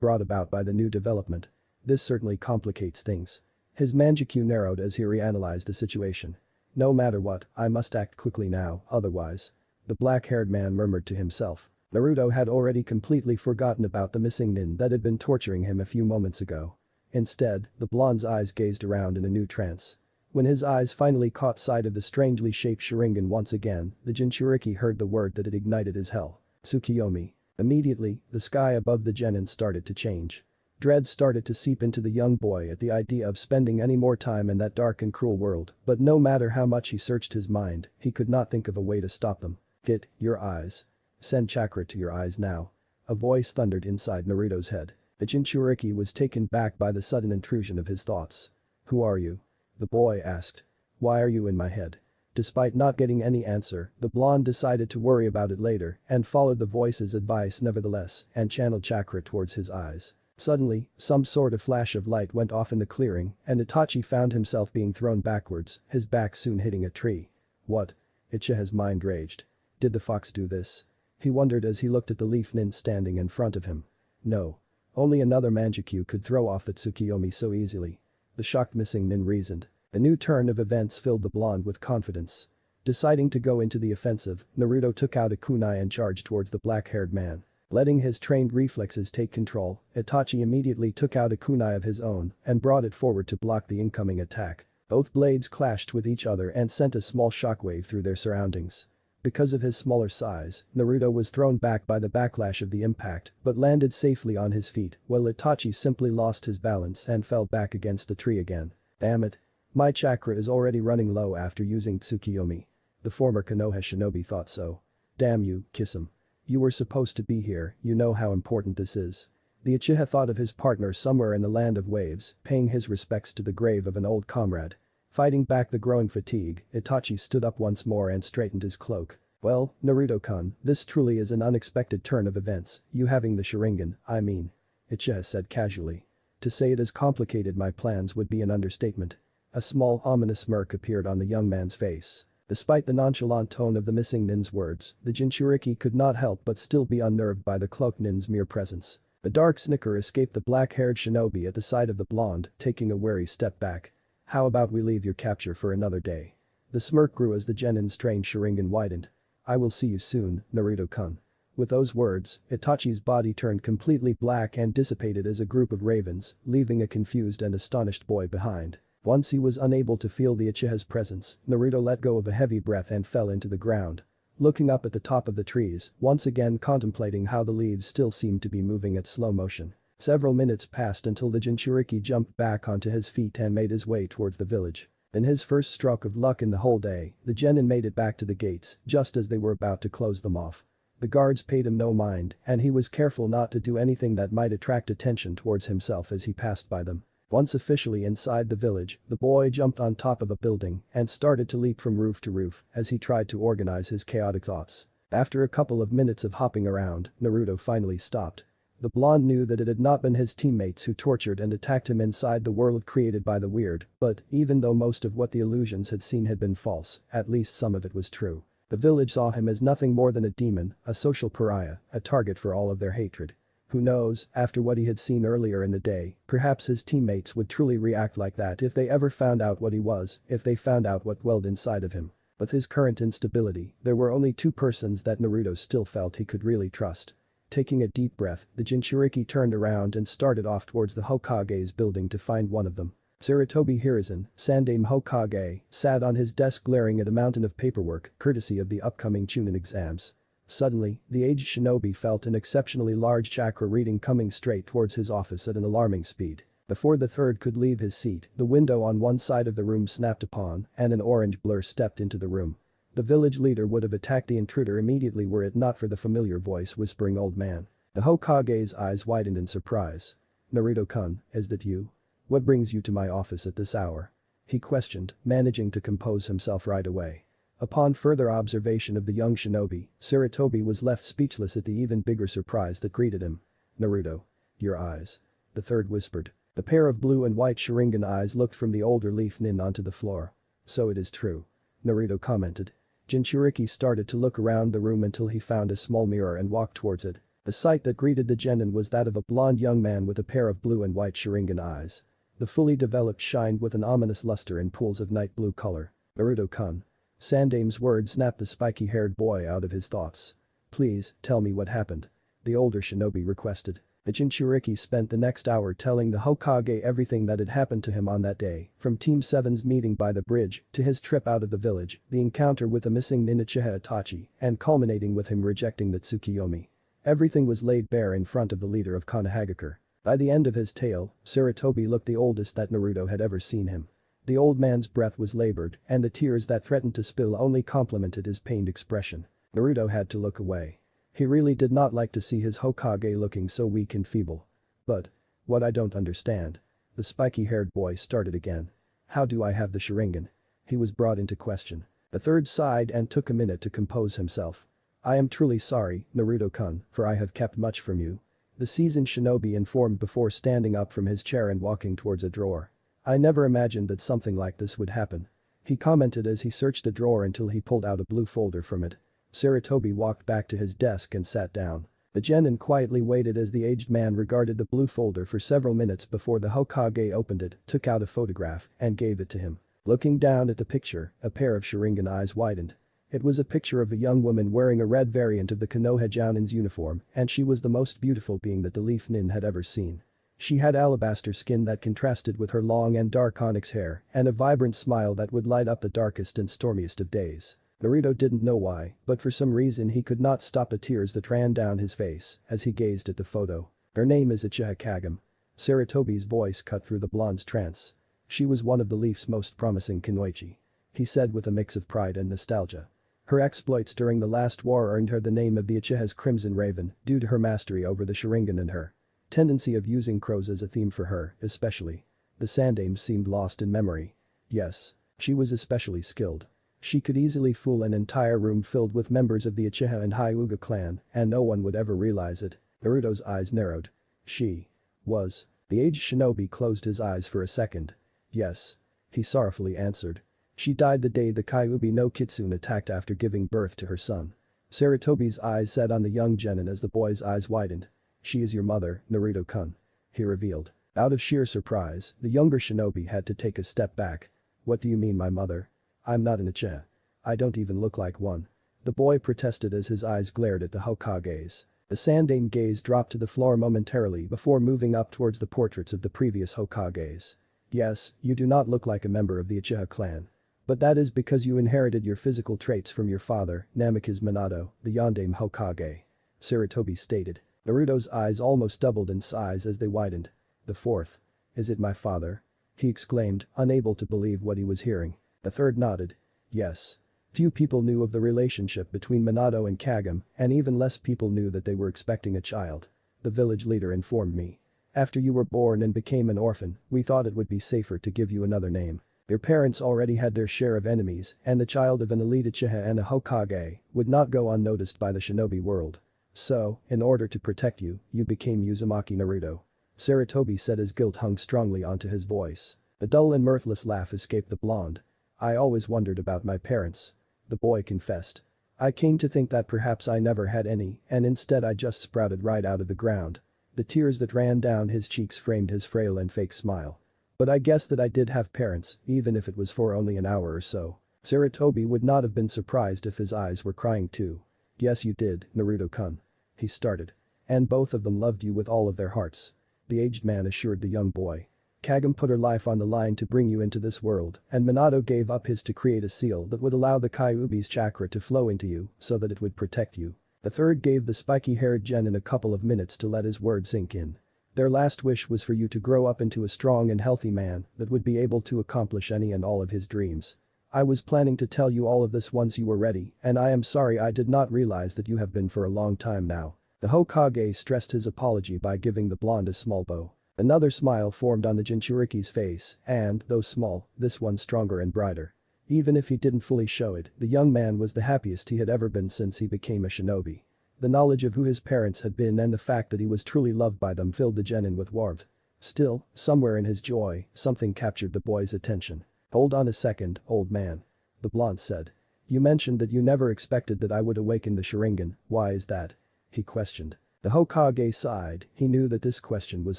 brought about by the new development. This certainly complicates things. His manjiku narrowed as he reanalyzed the situation. No matter what, I must act quickly now, otherwise. The black-haired man murmured to himself. Naruto had already completely forgotten about the missing nin that had been torturing him a few moments ago. Instead, the blonde's eyes gazed around in a new trance. When his eyes finally caught sight of the strangely shaped Sharingan once again, the Jinchuriki heard the word that had ignited his hell. Tsukiyomi. Immediately, the sky above the genin started to change. Dread started to seep into the young boy at the idea of spending any more time in that dark and cruel world, but no matter how much he searched his mind, he could not think of a way to stop them. Get your eyes. Send chakra to your eyes now. A voice thundered inside Naruto's head. The Jinchuriki was taken back by the sudden intrusion of his thoughts. Who are you? The boy asked. Why are you in my head? Despite not getting any answer, the blonde decided to worry about it later and followed the voice's advice nevertheless and channeled chakra towards his eyes. Suddenly, some sort of flash of light went off in the clearing and Itachi found himself being thrown backwards, his back soon hitting a tree. What? Uchiha's mind raged. Did the fox do this? He wondered as he looked at the leaf nin standing in front of him. No. Only another manjiku could throw off the Tsukiyomi so easily. The shocked missing nin reasoned. A new turn of events filled the blonde with confidence. Deciding to go into the offensive, Naruto took out a kunai and charged towards the black-haired man. Letting his trained reflexes take control, Itachi immediately took out a kunai of his own and brought it forward to block the incoming attack. Both blades clashed with each other and sent a small shockwave through their surroundings. Because of his smaller size, Naruto was thrown back by the backlash of the impact but landed safely on his feet while Itachi simply lost his balance and fell back against the tree again. Damn it. My chakra is already running low after using Tsukiyomi. The former Konoha shinobi thought so. Damn you, kiss him. You were supposed to be here, you know how important this is. The Uchiha thought of his partner somewhere in the land of waves, paying his respects to the grave of an old comrade. Fighting back the growing fatigue, Itachi stood up once more and straightened his cloak. Well, Naruto-kun, this truly is an unexpected turn of events, you having the Sharingan, I mean. Uchiha said casually. To say it has complicated my plans would be an understatement. A small ominous smirk appeared on the young man's face. Despite the nonchalant tone of the missing nin's words, the Jinchuriki could not help but still be unnerved by the cloaked nin's mere presence. A dark snicker escaped the black-haired shinobi at the sight of the blonde, taking a wary step back. How about we leave your capture for another day? The smirk grew as the genin's strange Sharingan widened. I will see you soon, Naruto-kun. With those words, Itachi's body turned completely black and dissipated as a group of ravens, leaving a confused and astonished boy behind. Once he was unable to feel the Uchiha's presence, Naruto let go of a heavy breath and fell into the ground. Looking up at the top of the trees, once again contemplating how the leaves still seemed to be moving at slow motion. Several minutes passed until the Jinchuriki jumped back onto his feet and made his way towards the village. In his first stroke of luck in the whole day, the genin made it back to the gates just as they were about to close them off. The guards paid him no mind, and he was careful not to do anything that might attract attention towards himself as he passed by them. Once officially inside the village, the boy jumped on top of a building and started to leap from roof to roof as he tried to organize his chaotic thoughts. After a couple of minutes of hopping around, Naruto finally stopped. The blonde knew that it had not been his teammates who tortured and attacked him inside the world created by the weird, but even though most of what the illusions had seen had been false, at least some of it was true. The village saw him as nothing more than a demon, a social pariah, a target for all of their hatred. Who knows, after what he had seen earlier in the day, perhaps his teammates would truly react like that if they ever found out what he was, if they found out what dwelled inside of him. With his current instability, there were only two persons that Naruto still felt he could really trust. Taking a deep breath, the Jinchuriki turned around and started off towards the Hokage's building to find one of them. Sarutobi Hiruzen, Sandaime Hokage, sat on his desk glaring at a mountain of paperwork, courtesy of the upcoming Chunin exams. Suddenly, the aged shinobi felt an exceptionally large chakra reading coming straight towards his office at an alarming speed. Before the third could leave his seat, the window on one side of the room snapped upon and an orange blur stepped into the room. The village leader would have attacked the intruder immediately were it not for the familiar voice whispering old man. The Hokage's eyes widened in surprise. Naruto-kun, is that you? What brings you to my office at this hour? He questioned, managing to compose himself right away. Upon further observation of the young shinobi, Sarutobi was left speechless at the even bigger surprise that greeted him. Naruto. Your eyes. The third whispered. The pair of blue and white Sharingan eyes looked from the older leaf nin onto the floor. So it is true. Naruto commented. Jinchuriki started to look around the room until he found a small mirror and walked towards it. The sight that greeted the genin was that of a blonde young man with a pair of blue and white Sharingan eyes. The fully developed shined with an ominous luster in pools of night blue color. Naruto-kun. Sandaime's words snapped the spiky-haired boy out of his thoughts. Please, tell me what happened. The older shinobi requested. The Jinchuriki spent the next hour telling the Hokage everything that had happened to him on that day, from Team 7's meeting by the bridge, to his trip out of the village, the encounter with the missing nin Uchiha Itachi, and culminating with him rejecting the Tsukiyomi. Everything was laid bare in front of the leader of Konohagakure. By the end of his tale, Sarutobi looked the oldest that Naruto had ever seen him. The old man's breath was labored, and the tears that threatened to spill only complemented his pained expression. Naruto had to look away. He really did not like to see his Hokage looking so weak and feeble. But, what I don't understand. The spiky-haired boy started again. How do I have the Sharingan? He was brought into question. The third sighed and took a minute to compose himself. I am truly sorry, Naruto-kun, for I have kept much from you. The seasoned shinobi informed before standing up from his chair and walking towards a drawer. I never imagined that something like this would happen. He commented as he searched the drawer until he pulled out a blue folder from it. Sarutobi walked back to his desk and sat down. The genin quietly waited as the aged man regarded the blue folder for several minutes before the Hokage opened it, took out a photograph, and gave it to him. Looking down at the picture, a pair of Sharingan eyes widened. It was a picture of a young woman wearing a red variant of the Konoha Jounin's uniform, and she was the most beautiful being that the Leaf Nin had ever seen. She had alabaster skin that contrasted with her long and dark onyx hair, and a vibrant smile that would light up the darkest and stormiest of days. Naruto didn't know why, but for some reason he could not stop the tears that ran down his face as he gazed at the photo. Her name is Uchiha Kagome. Sarutobi's voice cut through the blonde's trance. She was one of the Leaf's most promising kunoichi. He said with a mix of pride and nostalgia. Her exploits during the last war earned her the name of the Uchiha's Crimson Raven due to her mastery over the Sharingan and her tendency of using crows as a theme for her, especially. The Sandaime seemed lost in memory. Yes. She was especially skilled. She could easily fool an entire room filled with members of the Uchiha and Hyuga clan, and no one would ever realize it. Naruto's eyes narrowed. She was. The aged shinobi closed his eyes for a second. Yes. He sorrowfully answered. She died the day the Kyuubi no Kitsune attacked after giving birth to her son. Sarutobi's eyes set on the young genin as the boy's eyes widened. She is your mother, Naruto-kun. He revealed. Out of sheer surprise, the younger shinobi had to take a step back. What do you mean my mother? I'm not an Uchiha. I don't even look like one. The boy protested as his eyes glared at the Hokages. The Sandaime gaze dropped to the floor momentarily before moving up towards the portraits of the previous Hokages. Yes, you do not look like a member of the Uchiha clan. But that is because you inherited your physical traits from your father, Namikaze Minato, the Yondaime Hokage. Sarutobi stated. Naruto's eyes almost doubled in size as they widened. The fourth. Is it my father? He exclaimed, unable to believe what he was hearing. The third nodded. Yes. Few people knew of the relationship between Minato and Kagome, and even less people knew that they were expecting a child. The village leader informed me. After you were born and became an orphan, we thought it would be safer to give you another name. Your parents already had their share of enemies, and the child of an elite Uchiha and a Hokage would not go unnoticed by the shinobi world. So, in order to protect you, you became Uzumaki Naruto. Sarutobi said as guilt hung strongly onto his voice. A dull and mirthless laugh escaped the blonde. I always wondered about my parents. The boy confessed. I came to think that perhaps I never had any, and instead I just sprouted right out of the ground. The tears that ran down his cheeks framed his frail and fake smile. But I guess that I did have parents, even if it was for only an hour or so. Sarutobi would not have been surprised if his eyes were crying too. Yes you did, Naruto-kun. He started. And both of them loved you with all of their hearts. The aged man assured the young boy. Kagome put her life on the line to bring you into this world, and Minato gave up his to create a seal that would allow the Kyuubi's chakra to flow into you so that it would protect you. The third gave the spiky-haired genin a couple of minutes to let his words sink in. Their last wish was for you to grow up into a strong and healthy man that would be able to accomplish any and all of his dreams. I was planning to tell you all of this once you were ready, and I am sorry I did not realize that you have been for a long time now. The Hokage stressed his apology by giving the blonde a small bow. Another smile formed on the Jinchuriki's face, and, though small, this one stronger and brighter. Even if he didn't fully show it, the young man was the happiest he had ever been since he became a shinobi. The knowledge of who his parents had been and the fact that he was truly loved by them filled the genin with warmth. Still, somewhere in his joy, something captured the boy's attention. Hold on a second, old man. The blonde said. You mentioned that you never expected that I would awaken the Sharingan, why is that? He questioned. The Hokage sighed, he knew that this question was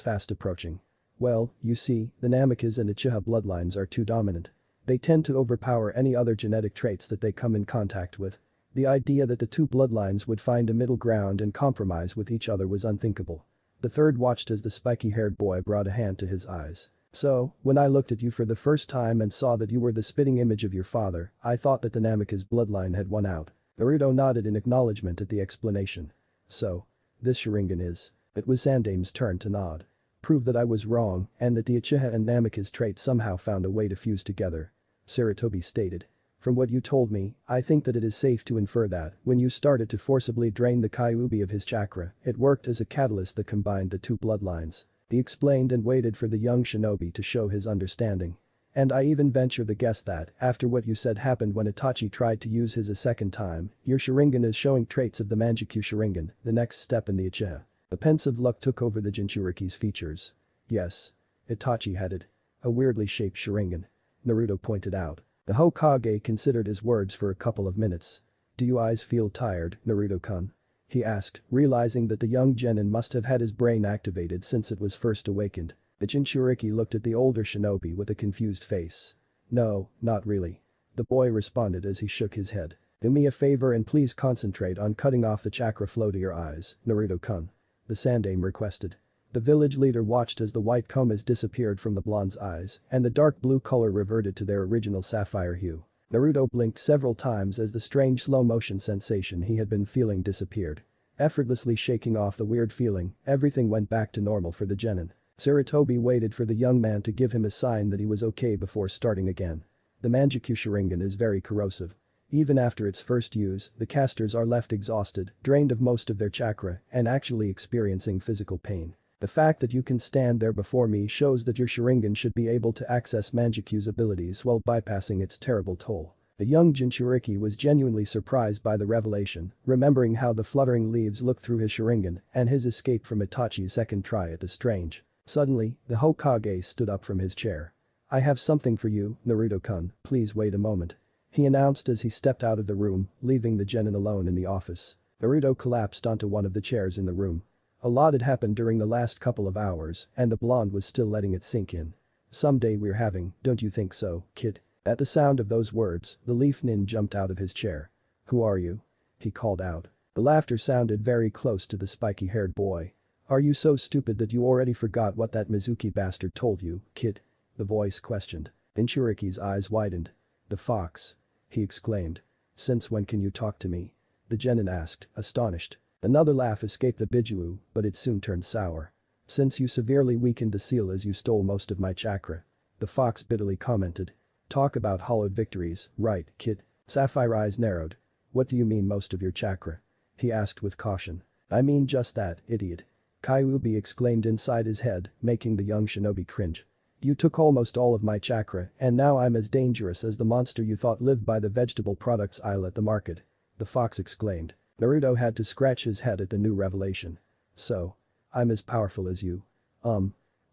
fast approaching. Well, you see, the Namikaze and Uchiha bloodlines are too dominant. They tend to overpower any other genetic traits that they come in contact with. The idea that the two bloodlines would find a middle ground and compromise with each other was unthinkable. The third watched as the spiky-haired boy brought a hand to his eyes. So, when I looked at you for the first time and saw that you were the spitting image of your father, I thought that the Namikaze bloodline had won out. Naruto nodded in acknowledgement at the explanation. So, this Sharingan is. It was Sandaime's turn to nod. Prove that I was wrong, and that the Uchiha and Namikaze traits somehow found a way to fuse together. Sarutobi stated. From what you told me, I think that it is safe to infer that, when you started to forcibly drain the Kyuubi of his chakra, it worked as a catalyst that combined the two bloodlines. He explained and waited for the young shinobi to show his understanding. And I even venture the guess that, after what you said happened when Itachi tried to use his a second time, your Sharingan is showing traits of the Manjikyu Sharingan, the next step in the Uchiha. The pensive look took over the Jinchuriki's features. Yes. Itachi had it. A weirdly shaped Sharingan. Naruto pointed out. The Hokage considered his words for a couple of minutes. Do you eyes feel tired, Naruto-kun? He asked, realizing that the young genin must have had his brain activated since it was first awakened. The Jinchuriki looked at the older shinobi with a confused face. No, not really. The boy responded as he shook his head. Do me a favor and please concentrate on cutting off the chakra flow to your eyes, Naruto-kun. The Sandaime requested. The village leader watched as the white combs disappeared from the blonde's eyes, and the dark blue color reverted to their original sapphire hue. Naruto blinked several times as the strange slow-motion sensation he had been feeling disappeared. Effortlessly shaking off the weird feeling, everything went back to normal for the genin. Sarutobi waited for the young man to give him a sign that he was okay before starting again. The Manjikyu Sharingan is very corrosive. Even after its first use, the casters are left exhausted, drained of most of their chakra, and actually experiencing physical pain. The fact that you can stand there before me shows that your Sharingan should be able to access Manjikyu's abilities while bypassing its terrible toll. The young Jinchuriki was genuinely surprised by the revelation, remembering how the fluttering leaves looked through his Sharingan and his escape from Itachi's second try at the strange. Suddenly, the Hokage stood up from his chair. I have something for you, Naruto-kun, please wait a moment. He announced as he stepped out of the room, leaving the genin alone in the office. Naruto collapsed onto one of the chairs in the room. A lot had happened during the last couple of hours, and the blonde was still letting it sink in. Someday we're having, don't you think so, kid? At the sound of those words, the leaf nin jumped out of his chair. Who are you? He called out. The laughter sounded very close to the spiky-haired boy. Are you so stupid that you already forgot what that Mizuki bastard told you, kid? The voice questioned. Jinchuriki's eyes widened. The fox. He exclaimed. Since when can you talk to me? The genin asked, astonished. Another laugh escaped the Bijuu, but it soon turned sour. Since you severely weakened the seal as you stole most of my chakra. The fox bitterly commented. Talk about hollowed victories, right, kid? Sapphire's eyes narrowed. What do you mean most of your chakra? He asked with caution. I mean just that, idiot. Kyuubi exclaimed inside his head, making the young shinobi cringe. You took almost all of my chakra and now I'm as dangerous as the monster you thought lived by the vegetable products aisle at the market. The fox exclaimed. Naruto had to scratch his head at the new revelation. So. I'm as powerful as you.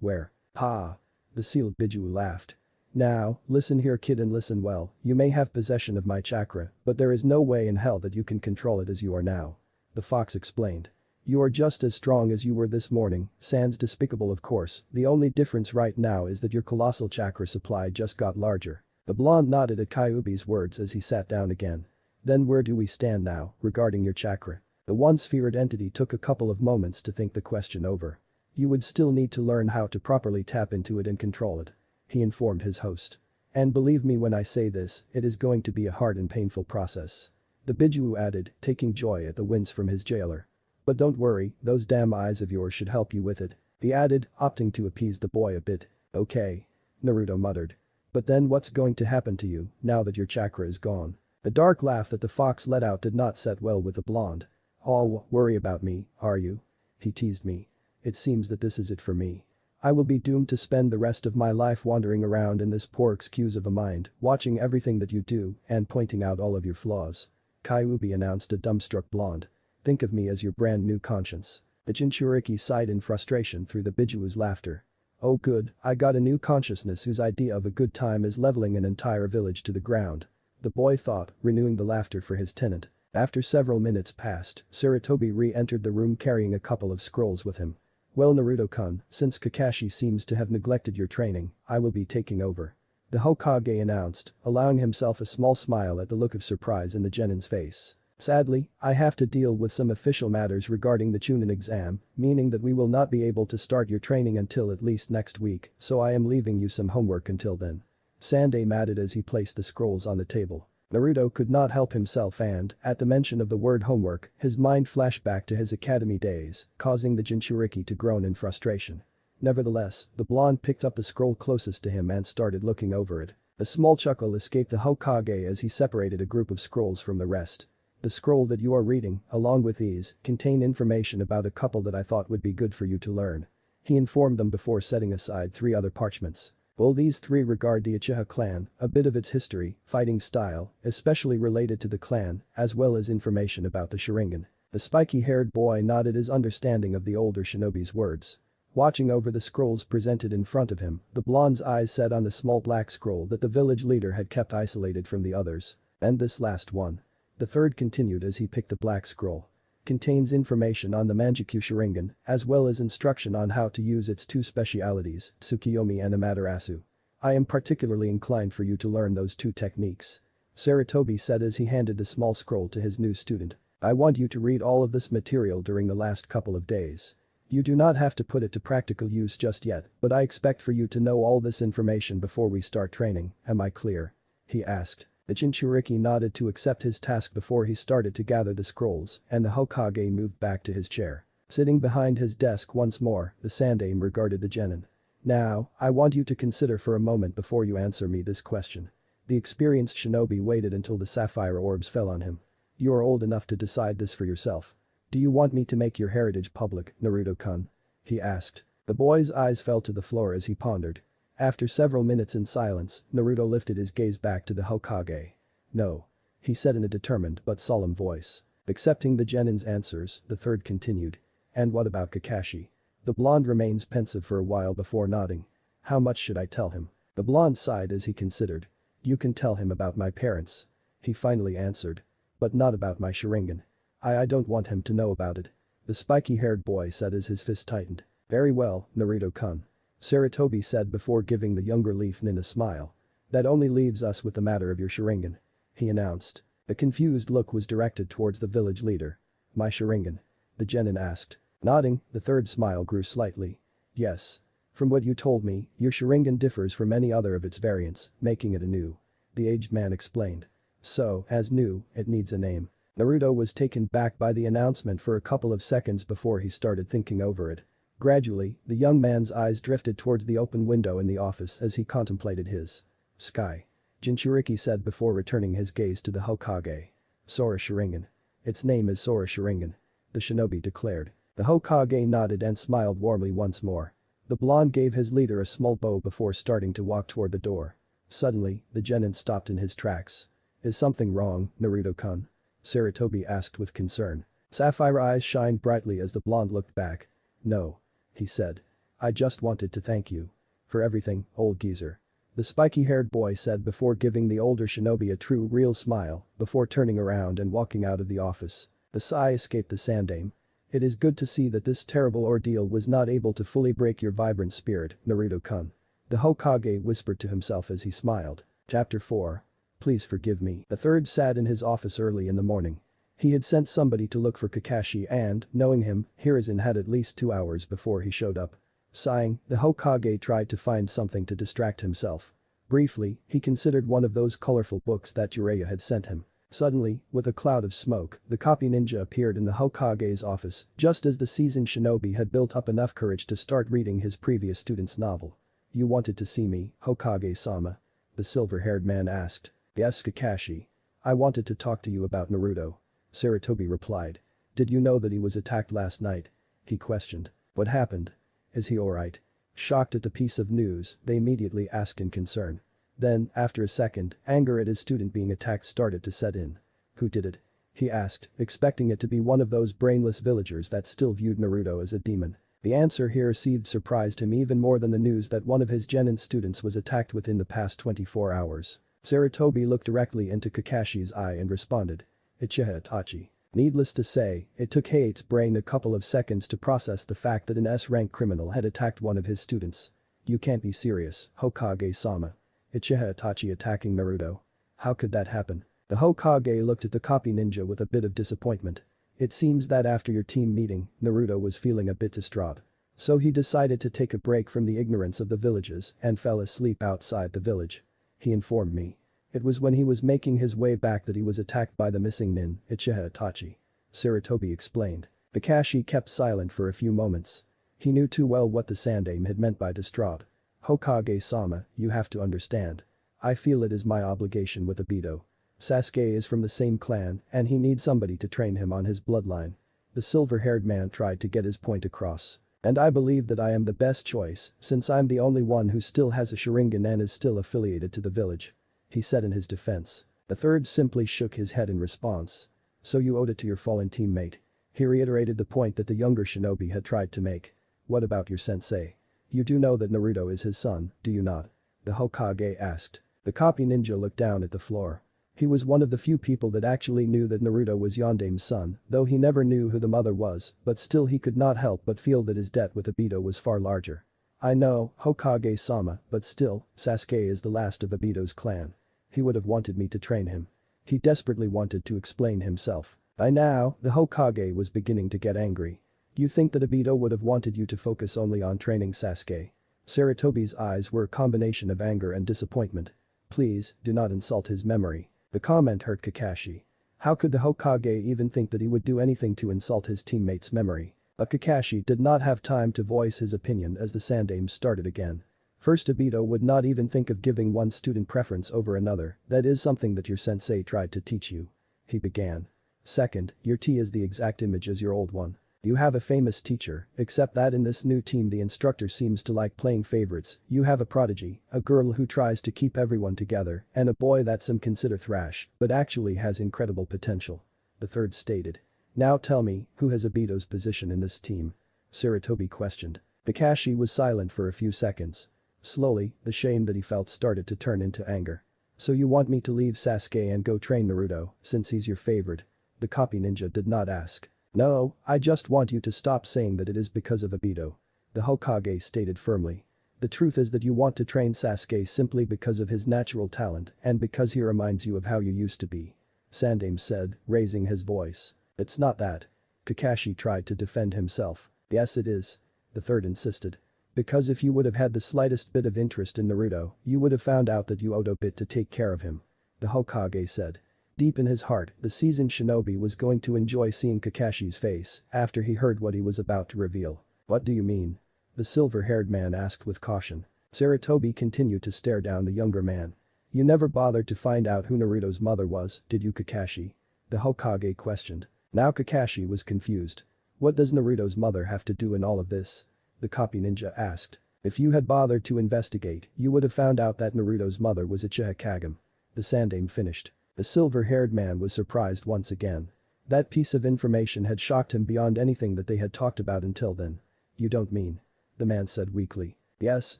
Where? Ha. The sealed Bijuu laughed. Now, listen here kid and listen well, you may have possession of my chakra, but there is no way in hell that you can control it as you are now. The fox explained. You are just as strong as you were this morning, sans despicable of course, the only difference right now is that your colossal chakra supply just got larger. The blonde nodded at Kyuubi's words as he sat down again. Then where do we stand now, regarding your chakra? The once-feared entity took a couple of moments to think the question over. You would still need to learn how to properly tap into it and control it. He informed his host. And believe me when I say this, it is going to be a hard and painful process. The Bijuu added, taking joy at the wince from his jailer. But don't worry, those damn eyes of yours should help you with it. He added, opting to appease the boy a bit. Okay. Naruto muttered. But then what's going to happen to you, now that your chakra is gone? The dark laugh that the fox let out did not set well with the blonde. Oh, worry about me, are you? He teased me. It seems that this is it for me. I will be doomed to spend the rest of my life wandering around in this poor excuse of a mind, watching everything that you do and pointing out all of your flaws. Kyuubi announced a dumbstruck blonde. Think of me as your brand new conscience. The Jinchuriki sighed in frustration through the Bijuu's laughter. Oh good, I got a new consciousness whose idea of a good time is leveling an entire village to the ground. The boy thought, renewing the laughter for his tenant. After several minutes passed, Sarutobi re-entered the room carrying a couple of scrolls with him. Well Naruto-kun, since Kakashi seems to have neglected your training, I will be taking over. The Hokage announced, allowing himself a small smile at the look of surprise in the genin's face. Sadly, I have to deal with some official matters regarding the Chunin exam, meaning that we will not be able to start your training until at least next week, so I am leaving you some homework until then. Sandame added as he placed the scrolls on the table. Naruto could not help himself and, at the mention of the word homework, his mind flashed back to his academy days, causing the Jinchuriki to groan in frustration. Nevertheless, the blonde picked up the scroll closest to him and started looking over it. A small chuckle escaped the Hokage as he separated a group of scrolls from the rest. The scroll that you are reading, along with these, contain information about a couple that I thought would be good for you to learn. He informed them before setting aside 3 other parchments. Well, these 3 regard the Uchiha clan, a bit of its history, fighting style, especially related to the clan, as well as information about the Sharingan. The spiky-haired boy nodded his understanding of the older shinobi's words. Watching over the scrolls presented in front of him, the blonde's eyes set on the small black scroll that the village leader had kept isolated from the others. And this last one. The third continued as he picked the black scroll. Contains information on the Manjikyu Sharingan, as well as instruction on how to use its 2 specialities, Tsukiyomi and Amaterasu. I am particularly inclined for you to learn those 2 techniques. Sarutobi said as he handed the small scroll to his new student. I want you to read all of this material during the last couple of days. You do not have to put it to practical use just yet, but I expect for you to know all this information before we start training, am I clear? He asked. The Jinchuriki nodded to accept his task before he started to gather the scrolls, and the Hokage moved back to his chair. Sitting behind his desk once more, the Sandame regarded the genin. Now, I want you to consider for a moment before you answer me this question. The experienced shinobi waited until the sapphire orbs fell on him. You are old enough to decide this for yourself. Do you want me to make your heritage public, Naruto-kun? He asked. The boy's eyes fell to the floor as he pondered. After several minutes in silence, Naruto lifted his gaze back to the Hokage. No. He said in a determined but solemn voice. Accepting the genin's answers, the third continued. And what about Kakashi? The blonde remains pensive for a while before nodding. How much should I tell him? The blonde sighed as he considered. You can tell him about my parents. He finally answered. But not about my Sharingan. I don't want him to know about it. The spiky-haired boy said as his fist tightened. Very well, Naruto-kun. Sarutobi said before giving the younger Leaf Nin a smile. That only leaves us with the matter of your Sharingan. He announced. A confused look was directed towards the village leader. My Sharingan? The genin asked. Nodding, the third smile grew slightly. Yes. From what you told me, your Sharingan differs from any other of its variants, making it a new. The aged man explained. So, as new, it needs a name. Naruto was taken back by the announcement for a couple of seconds before he started thinking over it. Gradually, the young man's eyes drifted towards the open window in the office as he contemplated his sky. Jinchuriki said before returning his gaze to the Hokage. Sora Sharingan. Its name is Sora Sharingan. The shinobi declared. The Hokage nodded and smiled warmly once more. The blonde gave his leader a small bow before starting to walk toward the door. Suddenly, the genin stopped in his tracks. Is something wrong, Naruto-kun? Sarutobi asked with concern. Sapphire eyes shined brightly as the blonde looked back. No. He said. I just wanted to thank you. For everything, old geezer. The spiky-haired boy said before giving the older shinobi a true real smile, before turning around and walking out of the office. The sigh escaped the sandaime. It is good to see that this terrible ordeal was not able to fully break your vibrant spirit, Naruto-kun. The Hokage whispered to himself as he smiled. Chapter 4. Please forgive me. The third sat in his office early in the morning. He had sent somebody to look for Kakashi and, knowing him, Hiruzen had at least 2 hours before he showed up. Sighing, the Hokage tried to find something to distract himself. Briefly, he considered one of those colorful books that Jiraiya had sent him. Suddenly, with a cloud of smoke, the copy ninja appeared in the Hokage's office, just as the seasoned shinobi had built up enough courage to start reading his previous student's novel. You wanted to see me, Hokage-sama? The silver-haired man asked. Yes, Kakashi. I wanted to talk to you about Naruto. Sarutobi replied. Did you know that he was attacked last night? He questioned. What happened? Is he alright? Shocked at the piece of news, they immediately asked in concern. Then, after a second, anger at his student being attacked started to set in. Who did it? He asked, expecting it to be one of those brainless villagers that still viewed Naruto as a demon. The answer he received surprised him even more than the news that one of his genin students was attacked within the past 24 hours. Sarutobi looked directly into Kakashi's eye and responded. Uchiha Itachi. Needless to say, it took Hei's brain a couple of seconds to process the fact that an S-rank criminal had attacked one of his students. You can't be serious, Hokage-sama. Uchiha Itachi attacking Naruto. How could that happen? The Hokage looked at the copy ninja with a bit of disappointment. It seems that after your team meeting, Naruto was feeling a bit distraught. So he decided to take a break from the ignorance of the villages and fell asleep outside the village. He informed me. It was when he was making his way back that he was attacked by the missing nin, Uchiha Itachi. Sarutobi explained. Kakashi kept silent for a few moments. He knew too well what the sandaime had meant by distraught. Hokage-sama, you have to understand. I feel it is my obligation with Obito. Sasuke is from the same clan and he needs somebody to train him on his bloodline. The silver-haired man tried to get his point across. And I believe that I am the best choice since I'm the only one who still has a Sharingan and is still affiliated to the village. He said in his defense. The third simply shook his head in response. So you owed it to your fallen teammate. He reiterated the point that the younger shinobi had tried to make. What about your sensei? You do know that Naruto is his son, do you not? The Hokage asked. The copy ninja looked down at the floor. He was one of the few people that actually knew that Naruto was Yondaime's son, though he never knew who the mother was, but still he could not help but feel that his debt with Obito was far larger. I know, Hokage-sama, but still, Sasuke is the last of Obito's clan. He would have wanted me to train him. He desperately wanted to explain himself. By now, the Hokage was beginning to get angry. You think that Obito would have wanted you to focus only on training Sasuke? Sarutobi's eyes were a combination of anger and disappointment. Please, do not insult his memory. The comment hurt Kakashi. How could the Hokage even think that he would do anything to insult his teammate's memory? But Kakashi did not have time to voice his opinion as the sandaime started again. First, Obito would not even think of giving one student preference over another, that is something that your sensei tried to teach you. He began. Second, your tea is the exact image as your old one. You have a famous teacher, except that in this new team the instructor seems to like playing favorites. You have a prodigy, a girl who tries to keep everyone together, and a boy that some consider thrash, but actually has incredible potential. The third stated. Now tell me, who has Obito's position in this team? Sarutobi questioned. Kakashi was silent for a few seconds. Slowly, the shame that he felt started to turn into anger. So you want me to leave Sasuke and go train Naruto, since he's your favorite? The copy ninja did not ask. No, I just want you to stop saying that it is because of Obito. The Hokage stated firmly. The truth is that you want to train Sasuke simply because of his natural talent and because he reminds you of how you used to be. Sandaime said, raising his voice. It's not that. Kakashi tried to defend himself. Yes it is. The third insisted. Because if you would have had the slightest bit of interest in Naruto, you would have found out that you owed a bit to take care of him. The Hokage said. Deep in his heart, the seasoned shinobi was going to enjoy seeing Kakashi's face after he heard what he was about to reveal. What do you mean? The silver-haired man asked with caution. Sarutobi continued to stare down the younger man. You never bothered to find out who Naruto's mother was, did you Kakashi? The Hokage questioned. Now Kakashi was confused. What does Naruto's mother have to do in all of this? The copy ninja asked. If you had bothered to investigate, you would have found out that Naruto's mother was Uchiha Kagome. The Sandaime finished. The silver-haired man was surprised once again. That piece of information had shocked him beyond anything that they had talked about until then. You don't mean? The man said weakly. Yes,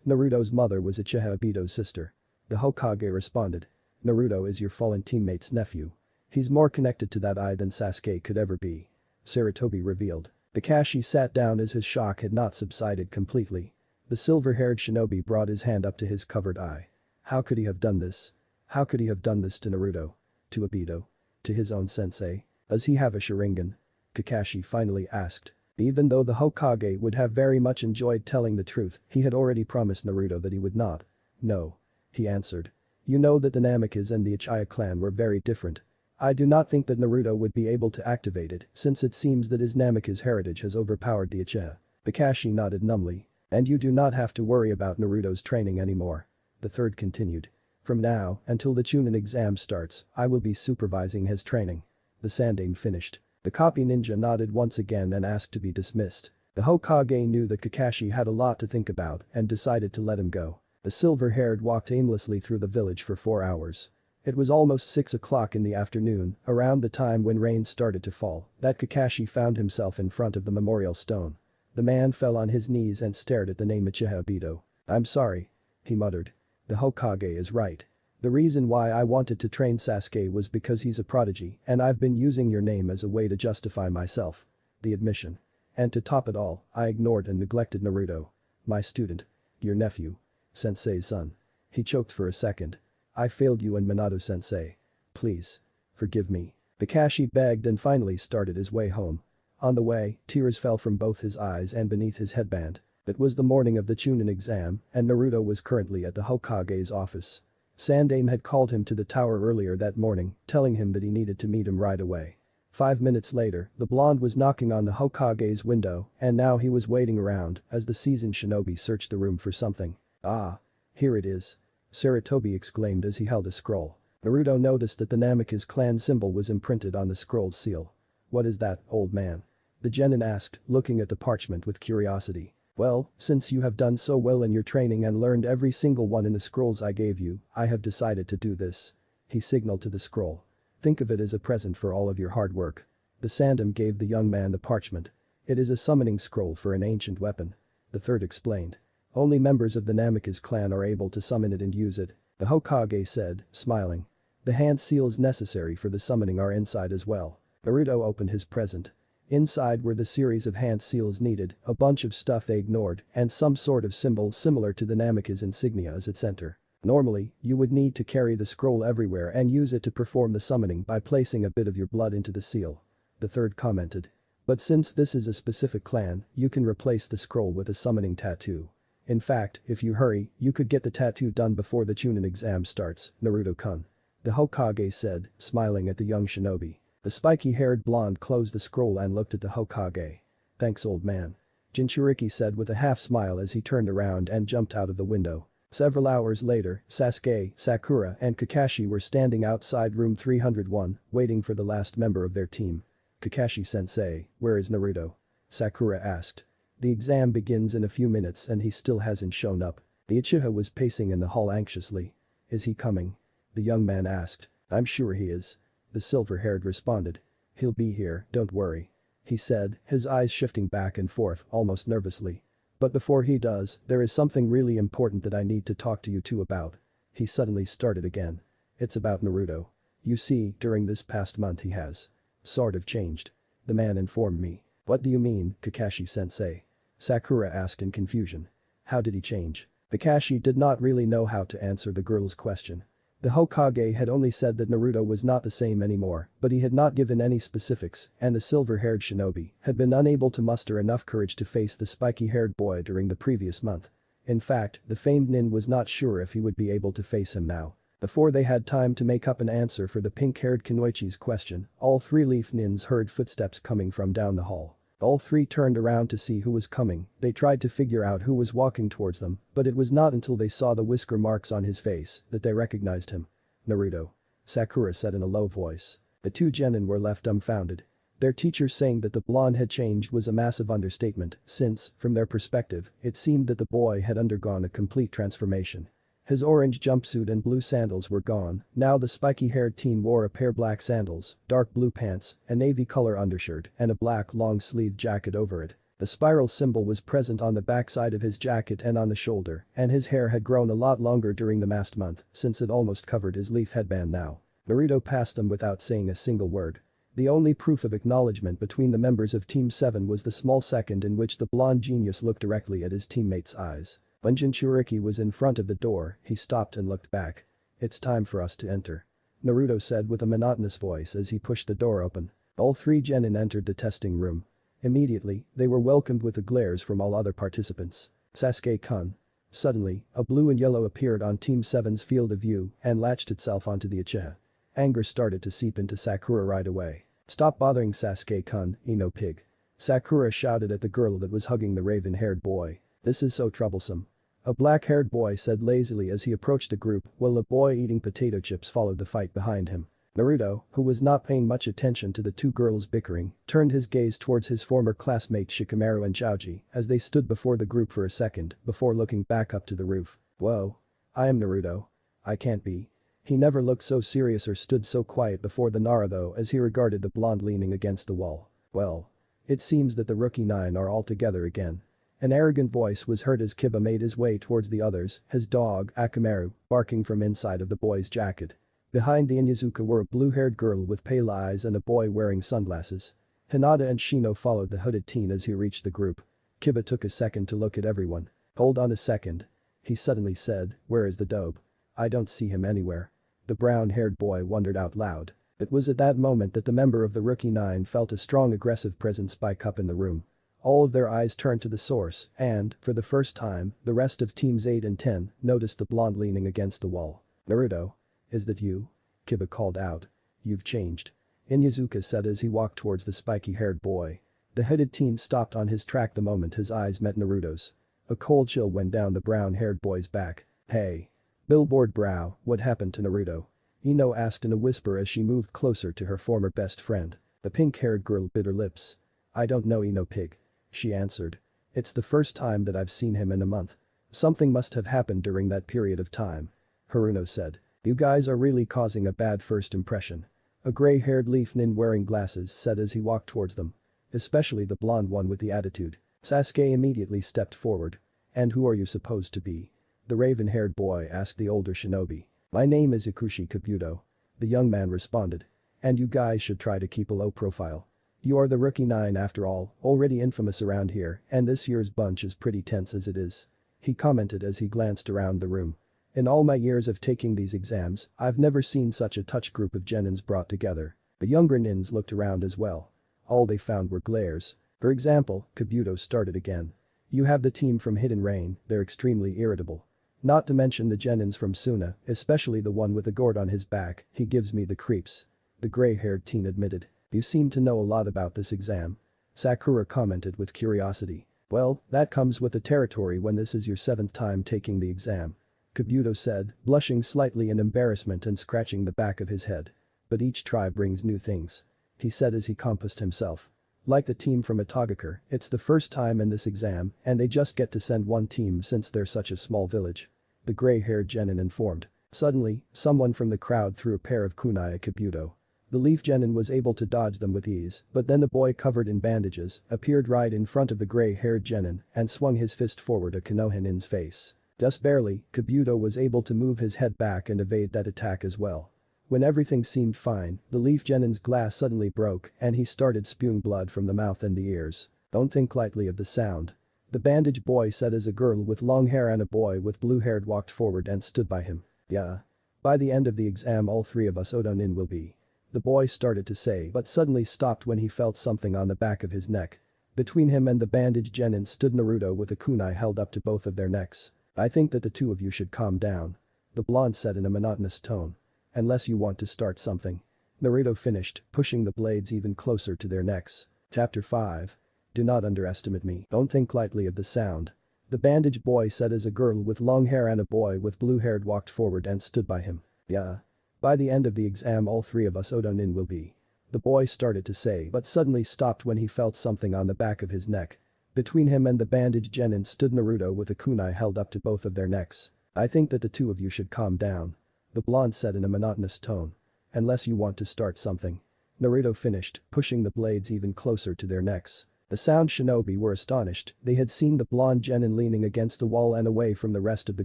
Naruto's mother was Uchiha Obito's sister. The Hokage responded. Naruto is your fallen teammate's nephew. He's more connected to that eye than Sasuke could ever be. Sarutobi revealed. Kakashi sat down as his shock had not subsided completely. The silver-haired shinobi brought his hand up to his covered eye. How could he have done this? How could he have done this to Naruto? To Obito? To his own sensei? Does he have a Sharingan? Kakashi finally asked. Even though the Hokage would have very much enjoyed telling the truth, he had already promised Naruto that he would not. No. He answered. You know that the Namikaze and the Uchiha clan were very different. I do not think that Naruto would be able to activate it since it seems that his Namikaze heritage has overpowered the Uchiha. Kakashi nodded numbly. And you do not have to worry about Naruto's training anymore. The third continued. From now until the Chunin exam starts, I will be supervising his training. The Sandaime finished. The copy ninja nodded once again and asked to be dismissed. The Hokage knew that Kakashi had a lot to think about and decided to let him go. The silver-haired walked aimlessly through the village for 4 hours. It was almost 6 o'clock in the afternoon, around the time when rain started to fall, that Kakashi found himself in front of the memorial stone. The man fell on his knees and stared at the name Uchiha Obito. I'm sorry. He muttered. The Hokage is right. The reason why I wanted to train Sasuke was because he's a prodigy and I've been using your name as a way to justify myself. The admission. And to top it all, I ignored and neglected Naruto. My student. Your nephew. Sensei's son. He choked for a second. I failed you and Minato-sensei. Please. Forgive me. Kakashi begged and finally started his way home. On the way, tears fell from both his eyes and beneath his headband. It was the morning of the Chunin exam and Naruto was currently at the Hokage's office. Sandaime had called him to the tower earlier that morning, telling him that he needed to meet him right away. 5 minutes later, the blonde was knocking on the Hokage's window and now he was waiting around as the seasoned shinobi searched the room for something. Ah. Here it is. Sarutobi exclaimed as he held a scroll. Naruto noticed that the Namikaze clan symbol was imprinted on the scroll's seal. What is that, old man? The genin asked, looking at the parchment with curiosity. Well, since you have done so well in your training and learned every single one in the scrolls I gave you, I have decided to do this. He signaled to the scroll. Think of it as a present for all of your hard work. The Sandaime gave the young man the parchment. It is a summoning scroll for an ancient weapon. The third explained. Only members of the Namikaze clan are able to summon it and use it. The Hokage said, smiling. The hand seals necessary for the summoning are inside as well. Naruto opened his present. Inside were the series of hand seals needed, a bunch of stuff they ignored, and some sort of symbol similar to the Namikaze insignia as its center. Normally, you would need to carry the scroll everywhere and use it to perform the summoning by placing a bit of your blood into the seal. The third commented. But since this is a specific clan, you can replace the scroll with a summoning tattoo. In fact, if you hurry, you could get the tattoo done before the Chunin exam starts, Naruto-kun. The Hokage said, smiling at the young shinobi. The spiky-haired blonde closed the scroll and looked at the Hokage. Thanks old man. Jinchuriki said with a half-smile as he turned around and jumped out of the window. Several hours later, Sasuke, Sakura and Kakashi were standing outside room 301, waiting for the last member of their team. Kakashi-sensei, where is Naruto? Sakura asked. The exam begins in a few minutes and he still hasn't shown up. The Uchiha was pacing in the hall anxiously. Is he coming? The young man asked. I'm sure he is. The silver-haired responded. He'll be here, don't worry. He said, his eyes shifting back and forth almost nervously. But before he does, there is something really important that I need to talk to you two about. He suddenly started again. It's about Naruto. You see, during this past month he has sort of changed. the man informed me. What do you mean, Kakashi-sensei? Sakura asked in confusion. How did he change? Kakashi did not really know how to answer the girl's question. The Hokage had only said that Naruto was not the same anymore, but he had not given any specifics, and the silver-haired shinobi had been unable to muster enough courage to face the spiky-haired boy during the previous month. In fact, the famed nin was not sure if he would be able to face him now. Before they had time to make up an answer for the pink-haired Kunoichi's question, all three leaf nins heard footsteps coming from down the hall. All three turned around to see who was coming. They tried to figure out who was walking towards them, but it was not until they saw the whisker marks on his face that they recognized him. Naruto. Sakura said in a low voice. The two genin were left dumbfounded. Their teacher saying that the blonde had changed was a massive understatement, since, from their perspective, it seemed that the boy had undergone a complete transformation. His orange jumpsuit and blue sandals were gone, now the spiky-haired teen wore a pair of black sandals, dark blue pants, a navy-color undershirt, and a black long-sleeved jacket over it. The spiral symbol was present on the backside of his jacket and on the shoulder, and his hair had grown a lot longer during the last month, since it almost covered his leaf headband now. Naruto passed them without saying a single word. The only proof of acknowledgement between the members of Team 7 was the small second in which the blonde genius looked directly at his teammate's eyes. When Jinchuriki was in front of the door, he stopped and looked back. It's time for us to enter. Naruto said with a monotonous voice as he pushed the door open. All three genin entered the testing room. Immediately, they were welcomed with the glares from all other participants. Sasuke-kun. Suddenly, a blue and yellow appeared on Team 7's field of view and latched itself onto the Uchiha. Anger started to seep into Sakura right away. Stop bothering Sasuke-kun, Ino pig. Sakura shouted at the girl that was hugging the raven-haired boy. This is so troublesome. A black-haired boy said lazily as he approached the group while a boy eating potato chips followed the fight behind him. Naruto, who was not paying much attention to the two girls bickering, turned his gaze towards his former classmates Shikamaru and Choji as they stood before the group for a second before looking back up to the roof. Whoa. I am Naruto. I can't be. He never looked so serious or stood so quiet before the Naruto as he regarded the blonde leaning against the wall. Well. It seems that the rookie nine are all together again. An arrogant voice was heard as Kiba made his way towards the others, his dog, Akamaru, barking from inside of the boy's jacket. Behind the Inyazuka were a blue-haired girl with pale eyes and a boy wearing sunglasses. Hinata and Shino followed the hooded teen as he reached the group. Kiba took a second to look at everyone. Hold on a second. He suddenly said, where is the dope? I don't see him anywhere. The brown-haired boy wondered out loud. It was at that moment that the member of the Rookie Nine felt a strong aggressive presence spike up in the room. All of their eyes turned to the source and, for the first time, the rest of teams 8 and 10 noticed the blonde leaning against the wall. Naruto. Is that you? Kiba called out. You've changed. Inyazuka said as he walked towards the spiky-haired boy. The hooded teen stopped on his track the moment his eyes met Naruto's. A cold chill went down the brown-haired boy's back. Hey. Billboard brow, what happened to Naruto? Ino asked in a whisper as she moved closer to her former best friend. The pink-haired girl bit her lips. I don't know, Ino pig. She answered. It's the first time that I've seen him in a month. Something must have happened during that period of time. Haruno said. You guys are really causing a bad first impression. A gray-haired leaf nin wearing glasses said as he walked towards them. Especially the blonde one with the attitude. Sasuke immediately stepped forward. And who are you supposed to be? The raven-haired boy asked the older shinobi. My name is Ikushi Kabuto. The young man responded. And you guys should try to keep a low profile. You are the Rookie Nine after all, already infamous around here, and this year's bunch is pretty tense as it is. He commented as he glanced around the room. In all my years of taking these exams, I've never seen such a touch group of genins brought together. The younger nins looked around as well. All they found were glares. For example, Kabuto started again. You have the team from Hidden Rain, they're extremely irritable. Not to mention the genins from Suna, especially the one with a gourd on his back, he gives me the creeps. The gray-haired teen admitted. You seem to know a lot about this exam. Sakura commented with curiosity. Well, that comes with the territory when this is your 7th time taking the exam. Kabuto said, blushing slightly in embarrassment and scratching the back of his head. But each try brings new things. He said as he composed himself. Like the team from Itagakure, it's the first time in this exam and they just get to send one team since they're such a small village. The gray-haired genin informed. Suddenly, someone from the crowd threw a pair of kunai at Kabuto. The leaf genin was able to dodge them with ease, but then the boy covered in bandages appeared right in front of the gray-haired genin and swung his fist forward at Konohanin's face. Just barely, Kabuto was able to move his head back and evade that attack as well. When everything seemed fine, the Leaf Genin's glass suddenly broke and he started spewing blood from the mouth and the ears. Don't think lightly of the sound. The bandage boy said as a girl with long hair and a boy with blue hair walked forward and stood by him. Yeah. By the end of the exam all three of us Odonin will be. The boy started to say but suddenly stopped when he felt something on the back of his neck. Between him and the bandage Genin stood Naruto with a kunai held up to both of their necks. I think that the two of you should calm down. The blonde said in a monotonous tone. Unless you want to start something. Naruto finished, pushing the blades even closer to their necks. Chapter 5. Do not underestimate me. Don't think lightly of the sound. The bandage boy said as a girl with long hair and a boy with blue hair walked forward and stood by him. Yeah. By the end of the exam all three of us Odonin will be. The boy started to say but suddenly stopped when he felt something on the back of his neck. Between him and the bandage Genin stood Naruto with a kunai held up to both of their necks. I think that the two of you should calm down. The blonde said in a monotonous tone. Unless you want to start something. Naruto finished, pushing the blades even closer to their necks. The sound shinobi were astonished, they had seen the blonde Genin leaning against the wall and away from the rest of the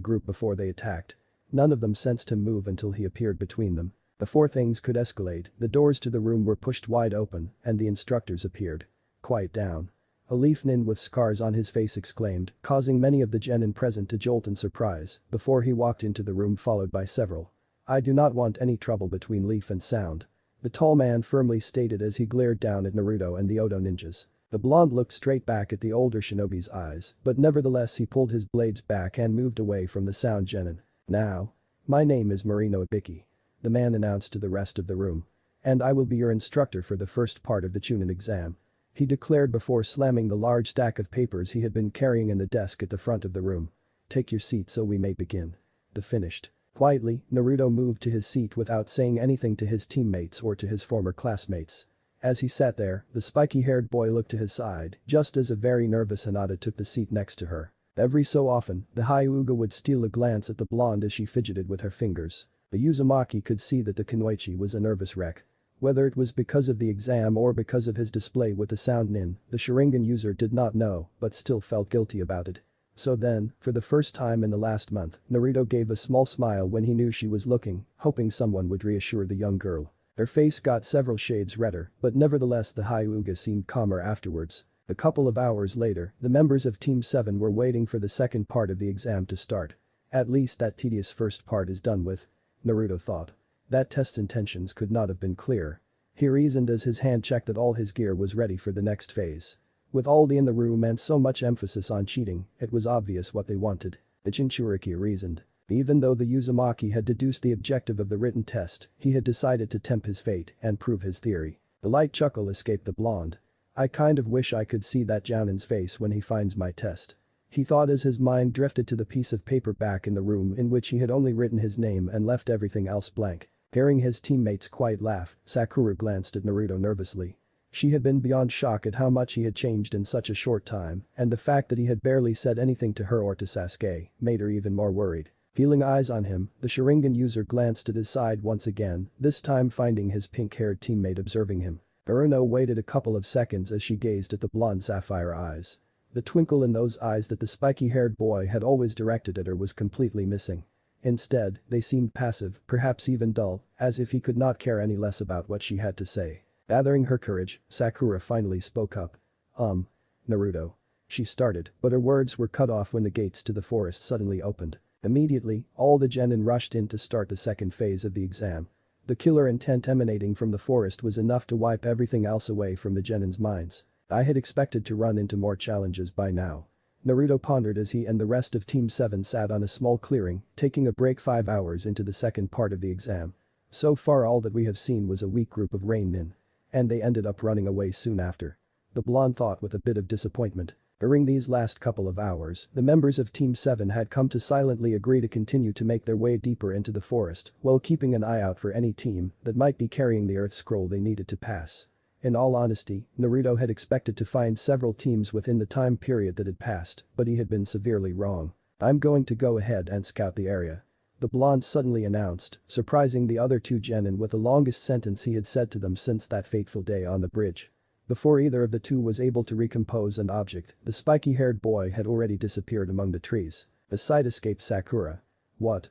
group before they attacked. None of them sensed him move until he appeared between them. Before things could escalate, the doors to the room were pushed wide open and the instructors appeared. Quiet down. A Leaf Nin with scars on his face exclaimed, causing many of the Genin present to jolt in surprise before he walked into the room followed by several. I do not want any trouble between Leaf and Sound. The tall man firmly stated as he glared down at Naruto and the Odo ninjas. The blonde looked straight back at the older shinobi's eyes, but nevertheless he pulled his blades back and moved away from the Sound Genin. Now. My name is Marino Ibiki. The man announced to the rest of the room. And I will be your instructor for the first part of the Chunin exam. He declared before slamming the large stack of papers he had been carrying in the desk at the front of the room. Take your seat so we may begin. The finished. Quietly, Naruto moved to his seat without saying anything to his teammates or to his former classmates. As he sat there, the spiky-haired boy looked to his side, just as a very nervous Hinata took the seat next to her. Every so often, the Hyuga would steal a glance at the blonde as she fidgeted with her fingers. The Uzumaki could see that the Kunoichi was a nervous wreck. Whether it was because of the exam or because of his display with the Sound Nin, the Sharingan user did not know, but still felt guilty about it. So then, for the first time in the last month, Naruto gave a small smile when he knew she was looking, hoping someone would reassure the young girl. Her face got several shades redder, but nevertheless the Hyuga seemed calmer afterwards. A couple of hours later, the members of Team 7 were waiting for the second part of the exam to start. At least that tedious first part is done with. Naruto thought. That test's intentions could not have been clearer. He reasoned as his hand checked that all his gear was ready for the next phase. With Aldi in the room and so much emphasis on cheating, it was obvious what they wanted. The Jinchuriki reasoned. Even though the Uzumaki had deduced the objective of the written test, he had decided to tempt his fate and prove his theory. A light chuckle escaped the blonde. I kind of wish I could see that Jounin's face when he finds my test. He thought as his mind drifted to the piece of paper back in the room in which he had only written his name and left everything else blank. Hearing his teammates' quiet laugh, Sakura glanced at Naruto nervously. She had been beyond shock at how much he had changed in such a short time, and the fact that he had barely said anything to her or to Sasuke made her even more worried. Feeling eyes on him, the Sharingan user glanced at his side once again, this time finding his pink-haired teammate observing him. Uruno waited a couple of seconds as she gazed at the blonde sapphire eyes. The twinkle in those eyes that the spiky-haired boy had always directed at her was completely missing. Instead, they seemed passive, perhaps even dull, as if he could not care any less about what she had to say. Gathering her courage, Sakura finally spoke up. Naruto. She started, but her words were cut off when the gates to the forest suddenly opened. Immediately, all the genin rushed in to start the second phase of the exam. The killer intent emanating from the forest was enough to wipe everything else away from the genin's minds. I had expected to run into more challenges by now. Naruto pondered as he and the rest of Team 7 sat on a small clearing, taking a break 5 hours into the second part of the exam. So far all that we have seen was a weak group of Rain Nin. And they ended up running away soon after. The blonde thought with a bit of disappointment. During these last couple of hours, the members of Team 7 had come to silently agree to continue to make their way deeper into the forest while keeping an eye out for any team that might be carrying the Earth Scroll they needed to pass. In all honesty, Naruto had expected to find several teams within the time period that had passed, but he had been severely wrong. I'm going to go ahead and scout the area. The blonde suddenly announced, surprising the other two genin with the longest sentence he had said to them since that fateful day on the bridge. Before either of the two was able to recompose an object, the spiky-haired boy had already disappeared among the trees. A sight escaped Sakura. What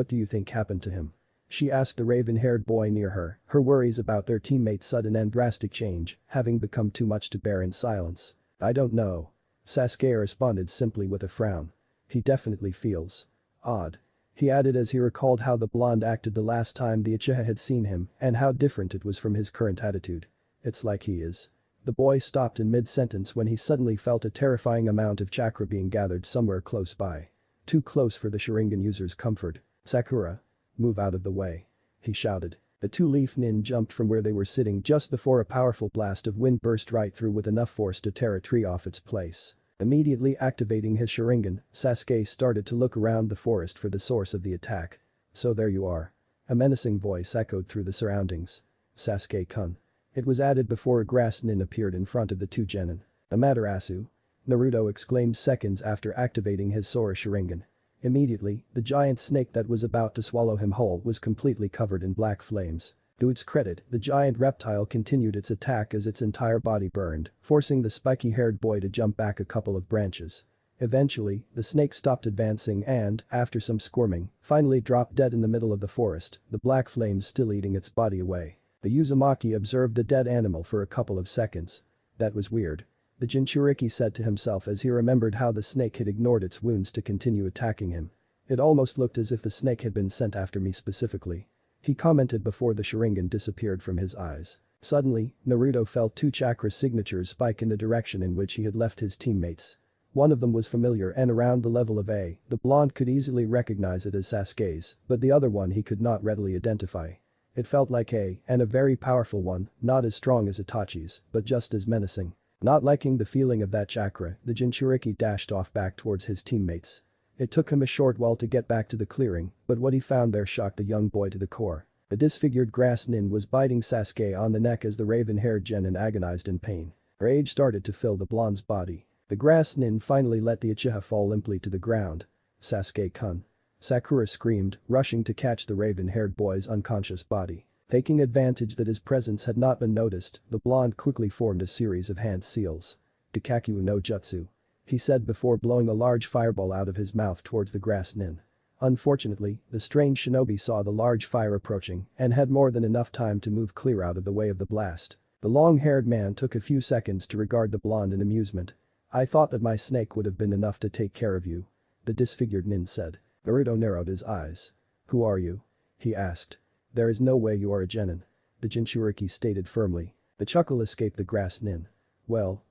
do you think happened to him? She asked the raven-haired boy near her worries about their teammate's sudden and drastic change having become too much to bear in silence. I don't know. Sasuke responded simply with a frown. He definitely feels odd. He added as he recalled how the blonde acted the last time the Uchiha had seen him and how different it was from his current attitude. It's like he is. The boy stopped in mid-sentence when he suddenly felt a terrifying amount of chakra being gathered somewhere close by. Too close for the Sharingan user's comfort. Sakura. Move out of the way. He shouted. The two-leaf nin jumped from where they were sitting just before a powerful blast of wind burst right through with enough force to tear a tree off its place. Immediately activating his Sharingan, Sasuke started to look around the forest for the source of the attack. So there you are. A menacing voice echoed through the surroundings. Sasuke-kun. It was added before a grass nin appeared in front of the two genin. Amaterasu. Naruto exclaimed seconds after activating his Sora Sharingan. Immediately, the giant snake that was about to swallow him whole was completely covered in black flames. To its credit, the giant reptile continued its attack as its entire body burned, forcing the spiky-haired boy to jump back a couple of branches. Eventually, the snake stopped advancing and, after some squirming, finally dropped dead in the middle of the forest, the black flames still eating its body away. The Uzumaki observed the dead animal for a couple of seconds. That was weird. The Jinchuriki said to himself as he remembered how the snake had ignored its wounds to continue attacking him. It almost looked as if the snake had been sent after me specifically. He commented before the Sharingan disappeared from his eyes. Suddenly, Naruto felt two chakra signatures spike in the direction in which he had left his teammates. One of them was familiar and around the level of A, the blonde could easily recognize it as Sasuke's, but the other one he could not readily identify. It felt like A, and a very powerful one, not as strong as Itachi's, but just as menacing. Not liking the feeling of that chakra, the Jinchuriki dashed off back towards his teammates. It took him a short while to get back to the clearing, but what he found there shocked the young boy to the core. The disfigured grass nin was biting Sasuke on the neck as the raven-haired genin agonized in pain. Rage started to fill the blonde's body. The grass nin finally let the Uchiha fall limply to the ground. Sasuke-kun. Sakura screamed, rushing to catch the raven-haired boy's unconscious body. Taking advantage that his presence had not been noticed, the blonde quickly formed a series of hand seals. Gakakyu no Jutsu. He said before blowing a large fireball out of his mouth towards the grass nin. Unfortunately, the strange shinobi saw the large fire approaching and had more than enough time to move clear out of the way of the blast. The long-haired man took a few seconds to regard the blonde in amusement. I thought that my snake would have been enough to take care of you. The disfigured nin said. Naruto narrowed his eyes. Who are you? He asked. There is no way you are a genin. The Jinchuriki stated firmly. The chuckle escaped the grass nin. Well.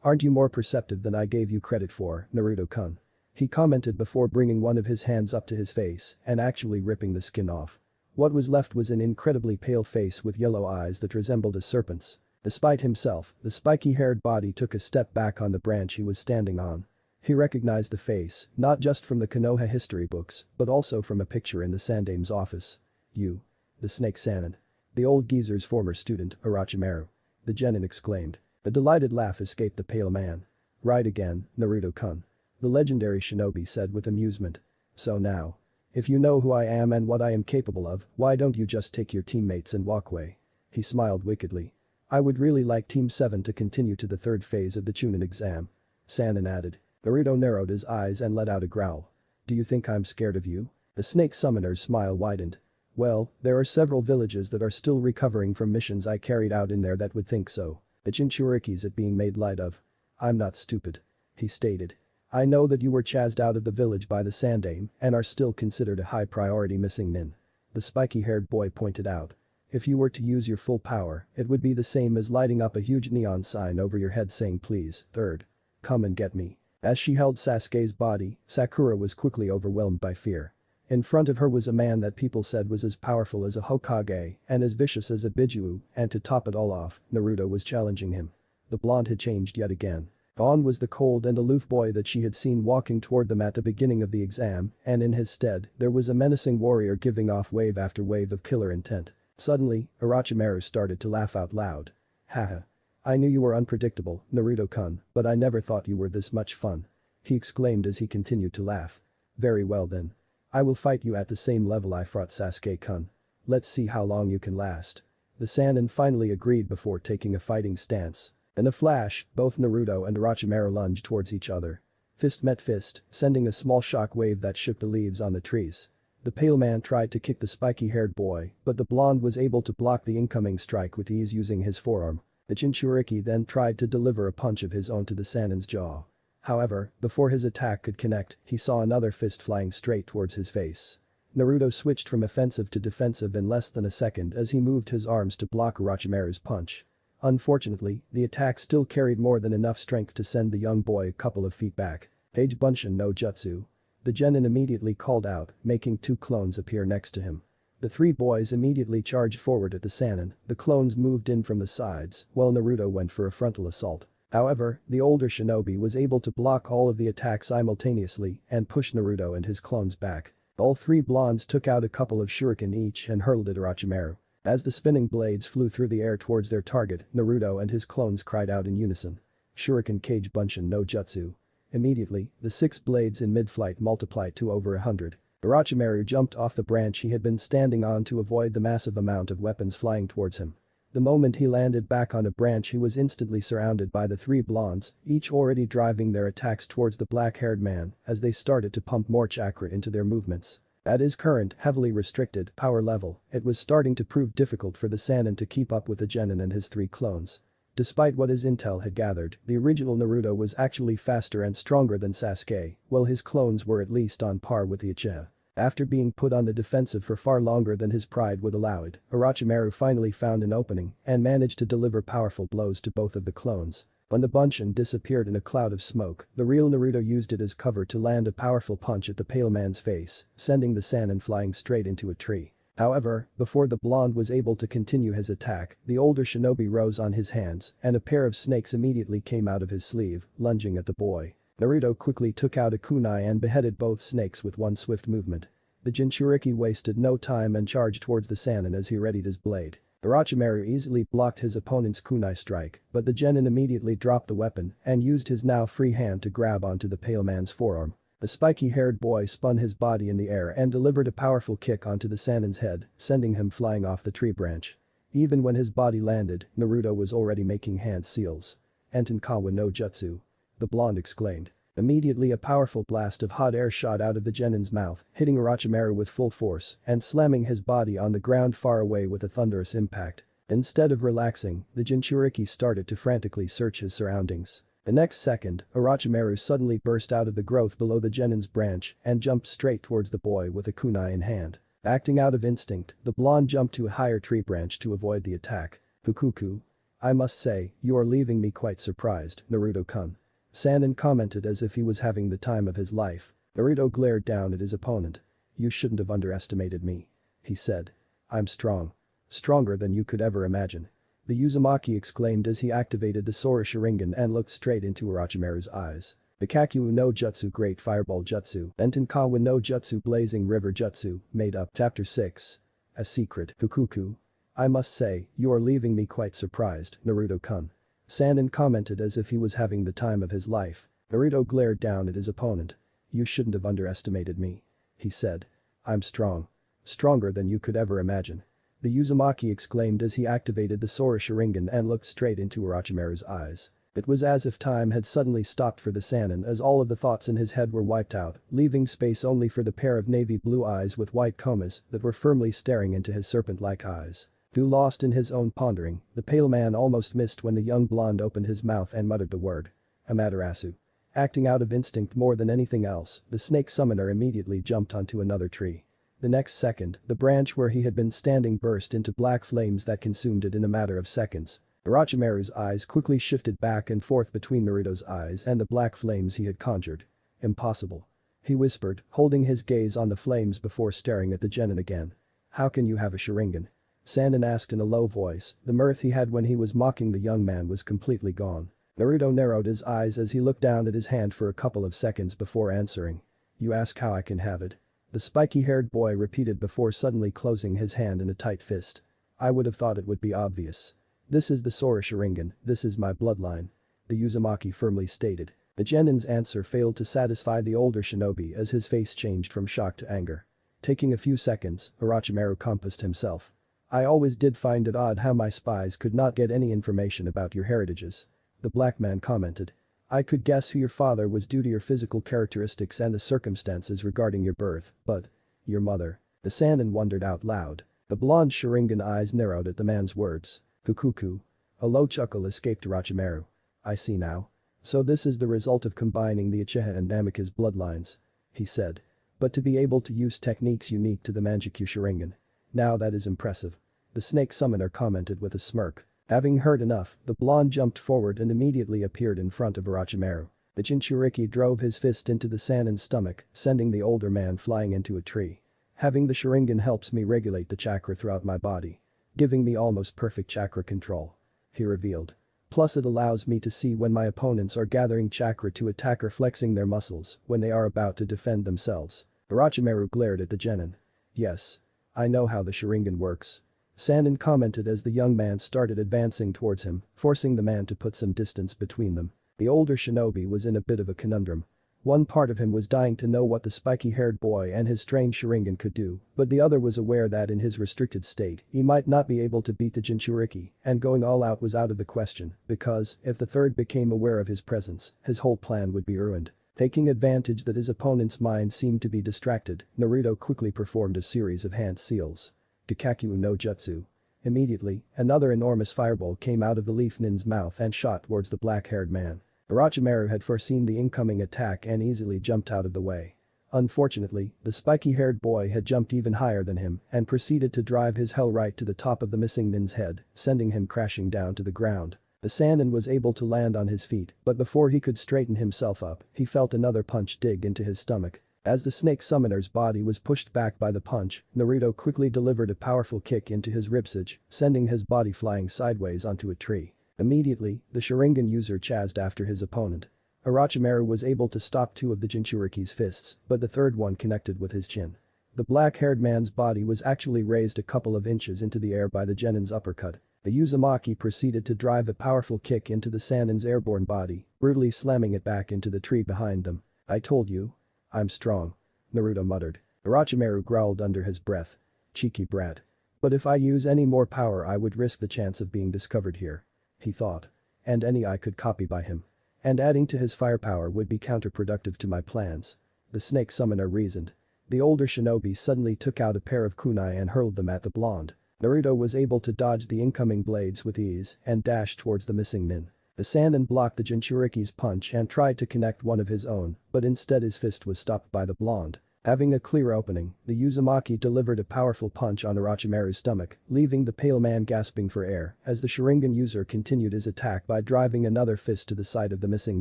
Aren't you more perceptive than I gave you credit for, Naruto-kun? He commented before bringing one of his hands up to his face and actually ripping the skin off. What was left was an incredibly pale face with yellow eyes that resembled a serpent's. Despite himself, the spiky-haired body took a step back on the branch he was standing on. He recognized the face, not just from the Konoha history books, but also from a picture in the Sandame's office. You. The snake Sanin. The old geezer's former student, Orochimaru. The genin exclaimed. A delighted laugh escaped the pale man. Right again, Naruto-kun. The legendary shinobi said with amusement. So now. If you know who I am and what I am capable of, why don't you just take your teammates and walk away? He smiled wickedly. I would really like Team 7 to continue to the third phase of the Chunin exam. Sanin added. Naruto narrowed his eyes and let out a growl. Do you think I'm scared of you? The snake summoner's smile widened. Well, there are several villages that are still recovering from missions I carried out in there that would think so. The Jinchuriki's at being made light of. I'm not stupid. He stated. I know that you were chased out of the village by the Sandame and are still considered a high priority missing nin. The spiky-haired boy pointed out. If you were to use your full power, it would be the same as lighting up a huge neon sign over your head saying please, third. Come and get me. As she held Sasuke's body, Sakura was quickly overwhelmed by fear. In front of her was a man that people said was as powerful as a Hokage and as vicious as a Bijuu, and to top it all off, Naruto was challenging him. The blonde had changed yet again. Gone was the cold and aloof boy that she had seen walking toward them at the beginning of the exam, and in his stead, there was a menacing warrior giving off wave after wave of killer intent. Suddenly, Orochimaru started to laugh out loud. Haha. I knew you were unpredictable, Naruto-kun, but I never thought you were this much fun. He exclaimed as he continued to laugh. Very well then. I will fight you at the same level I fought Sasuke-kun. Let's see how long you can last. The Sannin finally agreed before taking a fighting stance. In a flash, both Naruto and Orochimaru lunged towards each other. Fist met fist, sending a small shock wave that shook the leaves on the trees. The pale man tried to kick the spiky-haired boy, but the blonde was able to block the incoming strike with ease using his forearm. The Jinchuriki then tried to deliver a punch of his own to the Sannin's jaw. However, before his attack could connect, he saw another fist flying straight towards his face. Naruto switched from offensive to defensive in less than a second as he moved his arms to block Orochimaru's punch. Unfortunately, the attack still carried more than enough strength to send the young boy a couple of feet back. Age Bunshin no Jutsu. The genin immediately called out, making 2 clones appear next to him. The 3 boys immediately charged forward at the Sannin, the clones moved in from the sides, while Naruto went for a frontal assault. However, the older shinobi was able to block all of the attacks simultaneously and push Naruto and his clones back. All 3 blondes took out a couple of shuriken each and hurled at Orochimaru. As the spinning blades flew through the air towards their target, Naruto and his clones cried out in unison. Shuriken Kage Bunshin no Jutsu. Immediately, the 6 blades in mid-flight multiplied to over 100. Orochimaru jumped off the branch he had been standing on to avoid the massive amount of weapons flying towards him. The moment he landed back on a branch he was instantly surrounded by the 3 blondes, each already driving their attacks towards the black-haired man as they started to pump more chakra into their movements. At his current, heavily restricted, power level, it was starting to prove difficult for the Sannin to keep up with the genin and his 3 clones. Despite what his intel had gathered, the original Naruto was actually faster and stronger than Sasuke, while his clones were at least on par with the Uchiha. After being put on the defensive for far longer than his pride would allow it, Orochimaru finally found an opening and managed to deliver powerful blows to both of the clones. When the Bunshin disappeared in a cloud of smoke, the real Naruto used it as cover to land a powerful punch at the pale man's face, sending the Sannin flying straight into a tree. However, before the blonde was able to continue his attack, the older shinobi rose on his hands and a pair of snakes immediately came out of his sleeve, lunging at the boy. Naruto quickly took out a kunai and beheaded both snakes with one swift movement. The Jinchuriki wasted no time and charged towards the Sannin as he readied his blade. Orochimaru easily blocked his opponent's kunai strike, but the genin immediately dropped the weapon and used his now free hand to grab onto the pale man's forearm. The spiky-haired boy spun his body in the air and delivered a powerful kick onto the Sannin's head, sending him flying off the tree branch. Even when his body landed, Naruto was already making hand seals. Entenkawa no Jutsu. The blonde exclaimed. Immediately a powerful blast of hot air shot out of the genin's mouth, hitting Orochimaru with full force and slamming his body on the ground far away with a thunderous impact. Instead of relaxing, the Jinchuriki started to frantically search his surroundings. The next second, Orochimaru suddenly burst out of the growth below the genin's branch and jumped straight towards the boy with a kunai in hand. Acting out of instinct, the blonde jumped to a higher tree branch to avoid the attack. Fukuku. I must say, you are leaving me quite surprised, Naruto-kun. Sannin commented as if he was having the time of his life. Naruto glared down at his opponent. You shouldn't have underestimated me. He said. I'm strong. Stronger than you could ever imagine. The Uzumaki exclaimed as he activated the Sora Sharingan and looked straight into Orochimaru's eyes. The Kakyu no Jutsu Great Fireball Jutsu and Tenkawa no Jutsu Blazing River Jutsu made up Chapter 6. A Secret. Fukuku. I must say, you are leaving me quite surprised, Naruto-kun. Sannin commented as if he was having the time of his life. Naruto glared down at his opponent. You shouldn't have underestimated me. He said. I'm strong. Stronger than you could ever imagine. The Uzumaki exclaimed as he activated the Sora Sharingan and looked straight into Orochimaru's eyes. It was as if time had suddenly stopped for the Sannin as all of the thoughts in his head were wiped out, leaving space only for the pair of navy blue eyes with white comas that were firmly staring into his serpent-like eyes. Too lost in his own pondering, the pale man almost missed when the young blonde opened his mouth and muttered the word. Amaterasu. Acting out of instinct more than anything else, the snake summoner immediately jumped onto another tree. The next second, the branch where he had been standing burst into black flames that consumed it in a matter of seconds. Orochimaru's eyes quickly shifted back and forth between Naruto's eyes and the black flames he had conjured. Impossible. He whispered, holding his gaze on the flames before staring at the genin again. How can you have a Sharingan? Sannin asked in a low voice. The mirth he had when he was mocking the young man was completely gone. Naruto narrowed his eyes as he looked down at his hand for a couple of seconds before answering. You ask how I can have it? The spiky-haired boy repeated before suddenly closing his hand in a tight fist. I would have thought it would be obvious. This is the Sora Sharingan, this is my bloodline. The Uzumaki firmly stated. The genin's answer failed to satisfy the older shinobi as his face changed from shock to anger. Taking a few seconds, Orochimaru compassed himself. I always did find it odd how my spies could not get any information about your heritages. The black man commented. I could guess who your father was due to your physical characteristics and the circumstances regarding your birth, but Your mother. The Sannin wondered out loud. The blonde Sharingan eyes narrowed at the man's words. Kukuku. A low chuckle escaped Orochimaru. I see now. So this is the result of combining the Uchiha and Namikaze bloodlines. He said. But to be able to use techniques unique to the Manjikyu Sharingan. Now that is impressive. The snake summoner commented with a smirk. Having heard enough, the blonde jumped forward and immediately appeared in front of Orochimaru. The Jinchuriki drove his fist into the Sannin's stomach, sending the older man flying into a tree. Having the Sharingan helps me regulate the chakra throughout my body. Giving me almost perfect chakra control. He revealed. Plus it allows me to see when my opponents are gathering chakra to attack or flexing their muscles when they are about to defend themselves. Orochimaru glared at the genin. Yes. I know how the Sharingan works. Sannin commented as the young man started advancing towards him, forcing the man to put some distance between them. The older shinobi was in a bit of a conundrum. One part of him was dying to know what the spiky-haired boy and his strange Sharingan could do, but the other was aware that in his restricted state, he might not be able to beat the Jinchuriki, and going all out was out of the question, because, if the third became aware of his presence, his whole plan would be ruined. Taking advantage that his opponent's mind seemed to be distracted, Naruto quickly performed a series of hand seals. Kikakyu no Jutsu. Immediately, another enormous fireball came out of the Leaf Nin's mouth and shot towards the black-haired man. Orochimaru had foreseen the incoming attack and easily jumped out of the way. Unfortunately, the spiky-haired boy had jumped even higher than him and proceeded to drive his hell right to the top of the missing Nin's head, sending him crashing down to the ground. The Sannin was able to land on his feet, but before he could straighten himself up, he felt another punch dig into his stomach. As the snake summoner's body was pushed back by the punch, Naruto quickly delivered a powerful kick into his ribcage, sending his body flying sideways onto a tree. Immediately, the Sharingan user chased after his opponent. Orochimaru was able to stop two of the Jinchuriki's fists, but the third one connected with his chin. The black-haired man's body was actually raised a couple of inches into the air by the genin's uppercut. The Uzumaki proceeded to drive a powerful kick into the Sannin's airborne body, brutally slamming it back into the tree behind them. I told you. I'm strong. Naruto muttered. Orochimaru growled under his breath. Cheeky brat. But if I use any more power I would risk the chance of being discovered here. He thought. And any I could copy by him. And adding to his firepower would be counterproductive to my plans. The snake summoner reasoned. The older shinobi suddenly took out a pair of kunai and hurled them at the blonde. Naruto was able to dodge the incoming blades with ease and dashed towards the missing Nin. The Sannin blocked the Jinchuriki's punch and tried to connect one of his own, but instead his fist was stopped by the blonde. Having a clear opening, the Uzumaki delivered a powerful punch on Orochimaru's stomach, leaving the pale man gasping for air as the Sharingan user continued his attack by driving another fist to the side of the missing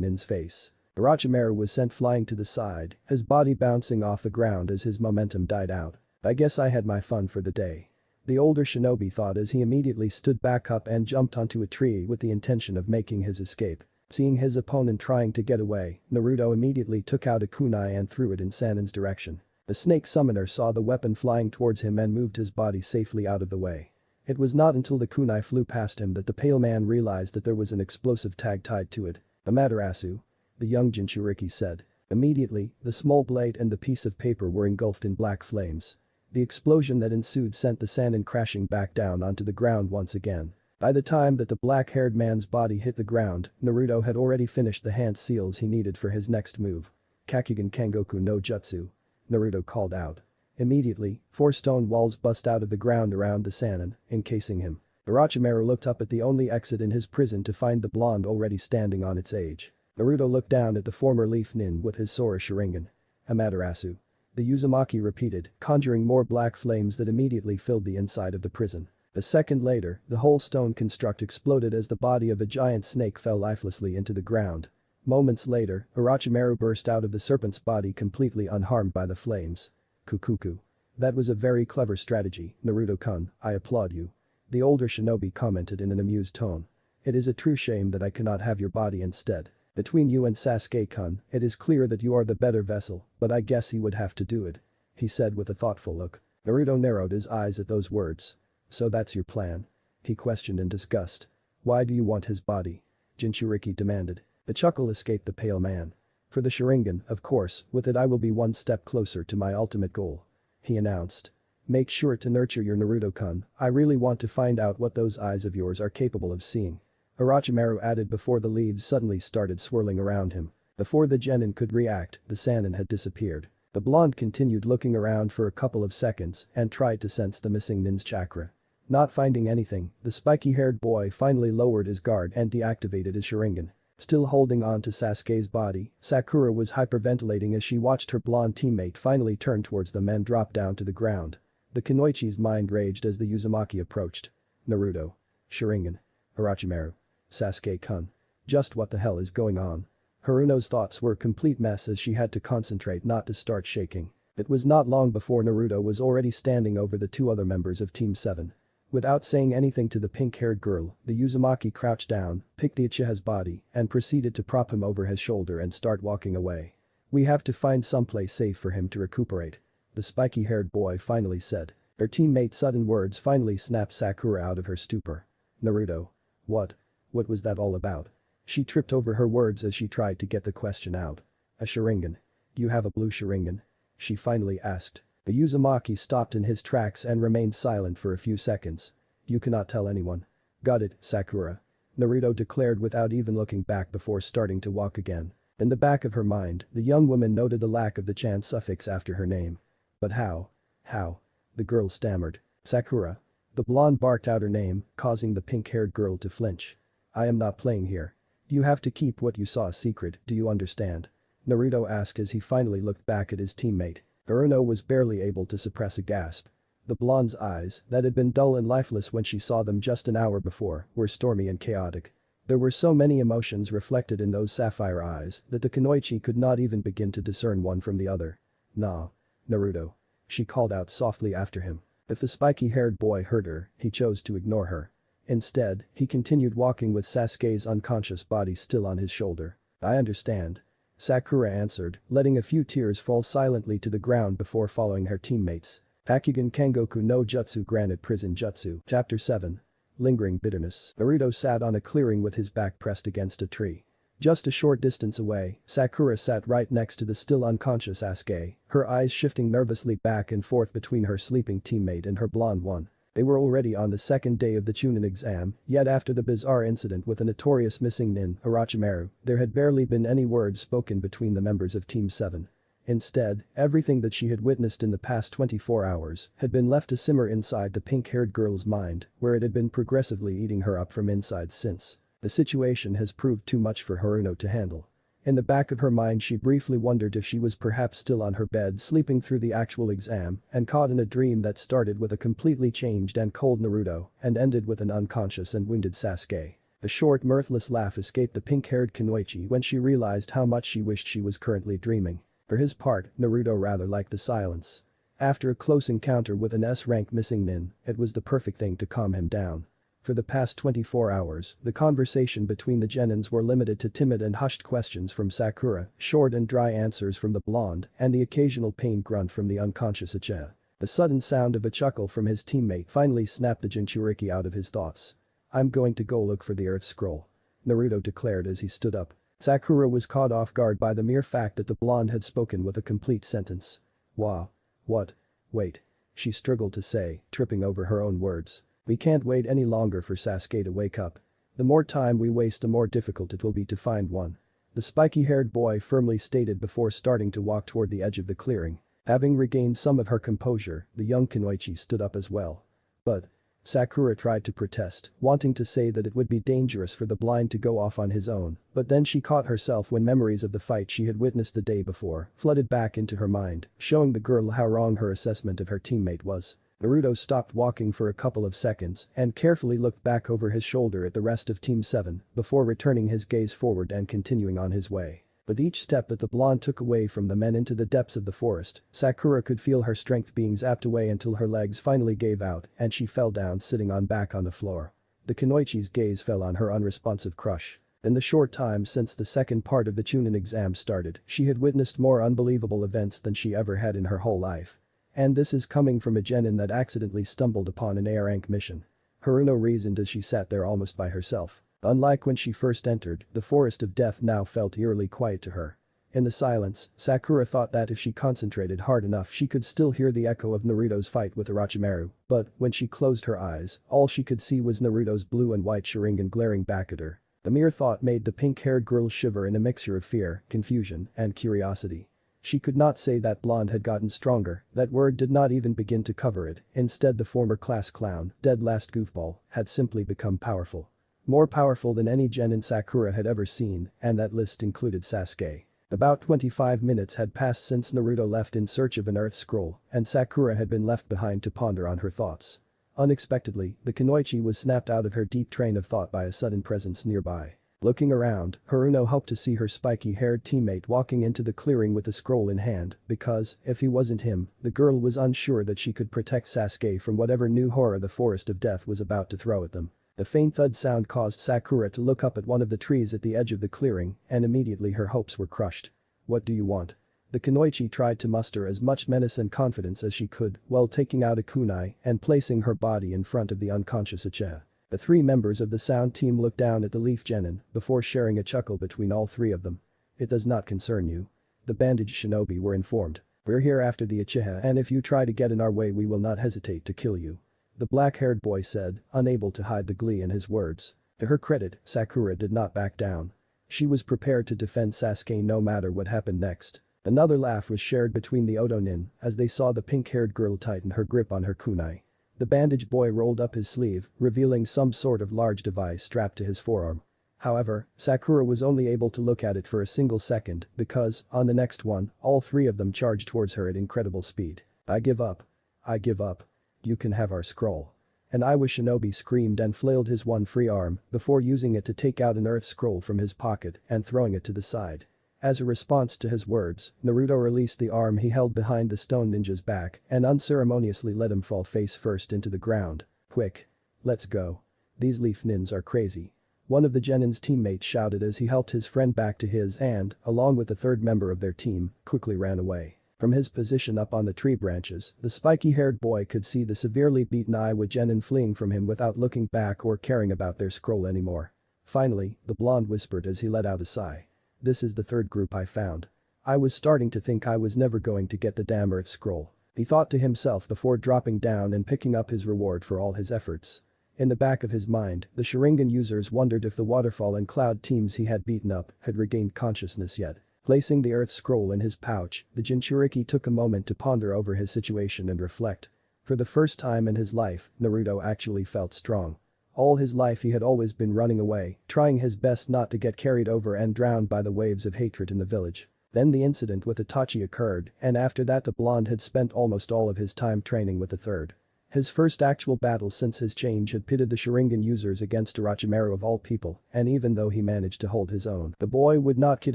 Nin's face. Orochimaru was sent flying to the side, his body bouncing off the ground as his momentum died out. I guess I had my fun for the day. The older shinobi thought as he immediately stood back up and jumped onto a tree with the intention of making his escape. Seeing his opponent trying to get away, Naruto immediately took out a kunai and threw it in Sannin's direction. The snake summoner saw the weapon flying towards him and moved his body safely out of the way. It was not until the kunai flew past him that the pale man realized that there was an explosive tag tied to it. Amaterasu. The young Jinchuriki said. Immediately, the small blade and the piece of paper were engulfed in black flames. The explosion that ensued sent the Sannin crashing back down onto the ground once again. By the time that the black-haired man's body hit the ground, Naruto had already finished the hand seals he needed for his next move. Kakugen Kengoku no Jutsu. Naruto called out. Immediately, 4 stone walls bust out of the ground around the Sannin, encasing him. Orochimaru looked up at the only exit in his prison to find the blonde already standing on its edge. Naruto looked down at the former Leaf Nin with his Sora Sharingan. Amaterasu. The Uzumaki repeated, conjuring more black flames that immediately filled the inside of the prison. A second later, the whole stone construct exploded as the body of a giant snake fell lifelessly into the ground. Moments later, Orochimaru burst out of the serpent's body completely unharmed by the flames. Kukuku. That was a very clever strategy, Naruto-kun, I applaud you. The older shinobi commented in an amused tone. It is a true shame that I cannot have your body instead. Between you and Sasuke-kun, it is clear that you are the better vessel, but I guess he would have to do it. He said with a thoughtful look. Naruto narrowed his eyes at those words. So that's your plan? He questioned in disgust. Why do you want his body? Jinchuriki demanded. A chuckle escaped the pale man. For the Sharingan, of course, with it I will be one step closer to my ultimate goal. He announced. Make sure to nurture your Naruto-kun, I really want to find out what those eyes of yours are capable of seeing. Orochimaru added before the leaves suddenly started swirling around him. Before the genin could react, the Sannin had disappeared. The blonde continued looking around for a couple of seconds and tried to sense the missing nin's chakra. Not finding anything, the spiky-haired boy finally lowered his guard and deactivated his Sharingan. Still holding on to Sasuke's body, Sakura was hyperventilating as she watched her blonde teammate finally turn towards them and drop down to the ground. The Kunoichi's mind raged as the Uzumaki approached. Naruto. Sharingan. Orochimaru. Sasuke-kun. Just what the hell is going on? Haruno's thoughts were a complete mess as she had to concentrate not to start shaking. It was not long before Naruto was already standing over the two other members of Team 7. Without saying anything to the pink-haired girl, the Uzumaki crouched down, picked the Uchiha's body, and proceeded to prop him over his shoulder and start walking away. "We have to find someplace safe for him to recuperate," the spiky-haired boy finally said. Her teammate's sudden words finally snapped Sakura out of her stupor. "Naruto. What was that all about?" She tripped over her words as she tried to get the question out. "A Sharingan. Do you have a blue Sharingan?" she finally asked. The Uzumaki stopped in his tracks and remained silent for a few seconds. "You cannot tell anyone." "Got it, Sakura," Naruto declared without even looking back before starting to walk again. In the back of her mind, the young woman noted the lack of the chan suffix after her name. "But how? How?" the girl stammered. "Sakura." The blonde barked out her name, causing the pink-haired girl to flinch. "I am not playing here. You have to keep what you saw a secret, do you understand?" Naruto asked as he finally looked back at his teammate. Haruno was barely able to suppress a gasp. The blonde's eyes, that had been dull and lifeless when she saw them just an hour before, were stormy and chaotic. There were so many emotions reflected in those sapphire eyes that the Kunoichi could not even begin to discern one from the other. "Nah. Naruto," she called out softly after him. If the spiky-haired boy heard her, he chose to ignore her. Instead, he continued walking with Sasuke's unconscious body still on his shoulder. "I understand," Sakura answered, letting a few tears fall silently to the ground before following her teammates. Hakugen Kengoku no Jutsu Granite Prison Jutsu Chapter 7. Lingering Bitterness. Naruto sat on a clearing with his back pressed against a tree. Just a short distance away, Sakura sat right next to the still unconscious Sasuke, her eyes shifting nervously back and forth between her sleeping teammate and her blonde one. They were already on the second day of the Chunin exam, yet after the bizarre incident with the notorious missing nin, Orochimaru, there had barely been any words spoken between the members of Team 7. Instead, everything that she had witnessed in the past 24 hours had been left to simmer inside the pink-haired girl's mind, where it had been progressively eating her up from inside since. The situation has proved too much for Haruno to handle. In the back of her mind she briefly wondered if she was perhaps still on her bed sleeping through the actual exam and caught in a dream that started with a completely changed and cold Naruto and ended with an unconscious and wounded Sasuke. A short mirthless laugh escaped the pink-haired Kunoichi when she realized how much she wished she was currently dreaming. For his part, Naruto rather liked the silence. After a close encounter with an S-rank missing nin, it was the perfect thing to calm him down. For the past 24 hours, the conversation between the genins were limited to timid and hushed questions from Sakura, short and dry answers from the blonde, and the occasional pain grunt from the unconscious Uchiha. The sudden sound of a chuckle from his teammate finally snapped the Jinchuriki out of his thoughts. "I'm going to go look for the Earth Scroll," Naruto declared as he stood up. Sakura was caught off guard by the mere fact that the blonde had spoken with a complete sentence. "Wow. What? Wait," she struggled to say, tripping over her own words. "We can't wait any longer for Sasuke to wake up. The more time we waste the more difficult it will be to find one," the spiky-haired boy firmly stated before starting to walk toward the edge of the clearing. Having regained some of her composure, the young Kunoichi stood up as well. "But," Sakura tried to protest, wanting to say that it would be dangerous for the blind to go off on his own, but then she caught herself when memories of the fight she had witnessed the day before flooded back into her mind, showing the girl how wrong her assessment of her teammate was. Naruto stopped walking for a couple of seconds and carefully looked back over his shoulder at the rest of Team 7 before returning his gaze forward and continuing on his way. With each step that the blonde took away from the men into the depths of the forest, Sakura could feel her strength being zapped away until her legs finally gave out and she fell down sitting back on the floor. The Kunoichi's gaze fell on her unresponsive crush. In the short time since the second part of the Chunin exam started, she had witnessed more unbelievable events than she ever had in her whole life. And this is coming from a genin that accidentally stumbled upon an A-rank mission. Haruno reasoned as she sat there almost by herself. Unlike when she first entered, the forest of death now felt eerily quiet to her. In the silence, Sakura thought that if she concentrated hard enough she could still hear the echo of Naruto's fight with Orochimaru, but when she closed her eyes, all she could see was Naruto's blue and white Sharingan glaring back at her. The mere thought made the pink-haired girl shiver in a mixture of fear, confusion, and curiosity. She could not say that blonde had gotten stronger, that word did not even begin to cover it, instead the former class clown, dead last goofball, had simply become powerful. More powerful than any genin Sakura had ever seen, and that list included Sasuke. About 25 minutes had passed since Naruto left in search of an earth scroll, and Sakura had been left behind to ponder on her thoughts. Unexpectedly, the kunoichi was snapped out of her deep train of thought by a sudden presence nearby. Looking around, Haruno hoped to see her spiky-haired teammate walking into the clearing with a scroll in hand because, if he wasn't him, the girl was unsure that she could protect Sasuke from whatever new horror the Forest of Death was about to throw at them. The faint thud sound caused Sakura to look up at one of the trees at the edge of the clearing, and immediately her hopes were crushed. "What do you want?" The kunoichi tried to muster as much menace and confidence as she could while taking out a kunai and placing her body in front of the unconscious Uchiha. The 3 members of the sound team looked down at the leaf genin before sharing a chuckle between all 3 of them. "It does not concern you." The bandaged shinobi were informed. "We're here after the Uchiha and if you try to get in our way we will not hesitate to kill you." The black-haired boy said, unable to hide the glee in his words. To her credit, Sakura did not back down. She was prepared to defend Sasuke no matter what happened next. Another laugh was shared between the Odonin as they saw the pink-haired girl tighten her grip on her kunai. The bandaged boy rolled up his sleeve, revealing some sort of large device strapped to his forearm. However, Sakura was only able to look at it for a single second because, on the next one, all 3 of them charged towards her at incredible speed. "I give up. I give up. You can have our scroll." An Iwa shinobi screamed and flailed his one free arm before using it to take out an earth scroll from his pocket and throwing it to the side. As a response to his words, Naruto released the arm he held behind the stone ninja's back and unceremoniously let him fall face first into the ground. "Quick. Let's go. These leaf nins are crazy." One of the genin's teammates shouted as he helped his friend back to his and, along with the 3rd member of their team, quickly ran away. From his position up on the tree branches, the spiky-haired boy could see the severely beaten Iowa genin fleeing from him without looking back or caring about their scroll anymore. Finally, the blonde whispered as he let out a sigh. "This is the 3rd group I found. I was starting to think I was never going to get the damn earth scroll," he thought to himself before dropping down and picking up his reward for all his efforts. In the back of his mind, the Sharingan users wondered if the waterfall and cloud teams he had beaten up had regained consciousness yet. Placing the earth scroll in his pouch, the Jinchuriki took a moment to ponder over his situation and reflect. For the first time in his life, Naruto actually felt strong. All his life he had always been running away, trying his best not to get carried over and drowned by the waves of hatred in the village. Then the incident with Itachi occurred, and after that the blonde had spent almost all of his time training with the 3rd. His first actual battle since his change had pitted the Sharingan users against Orochimaru of all people, and even though he managed to hold his own, the boy would not kid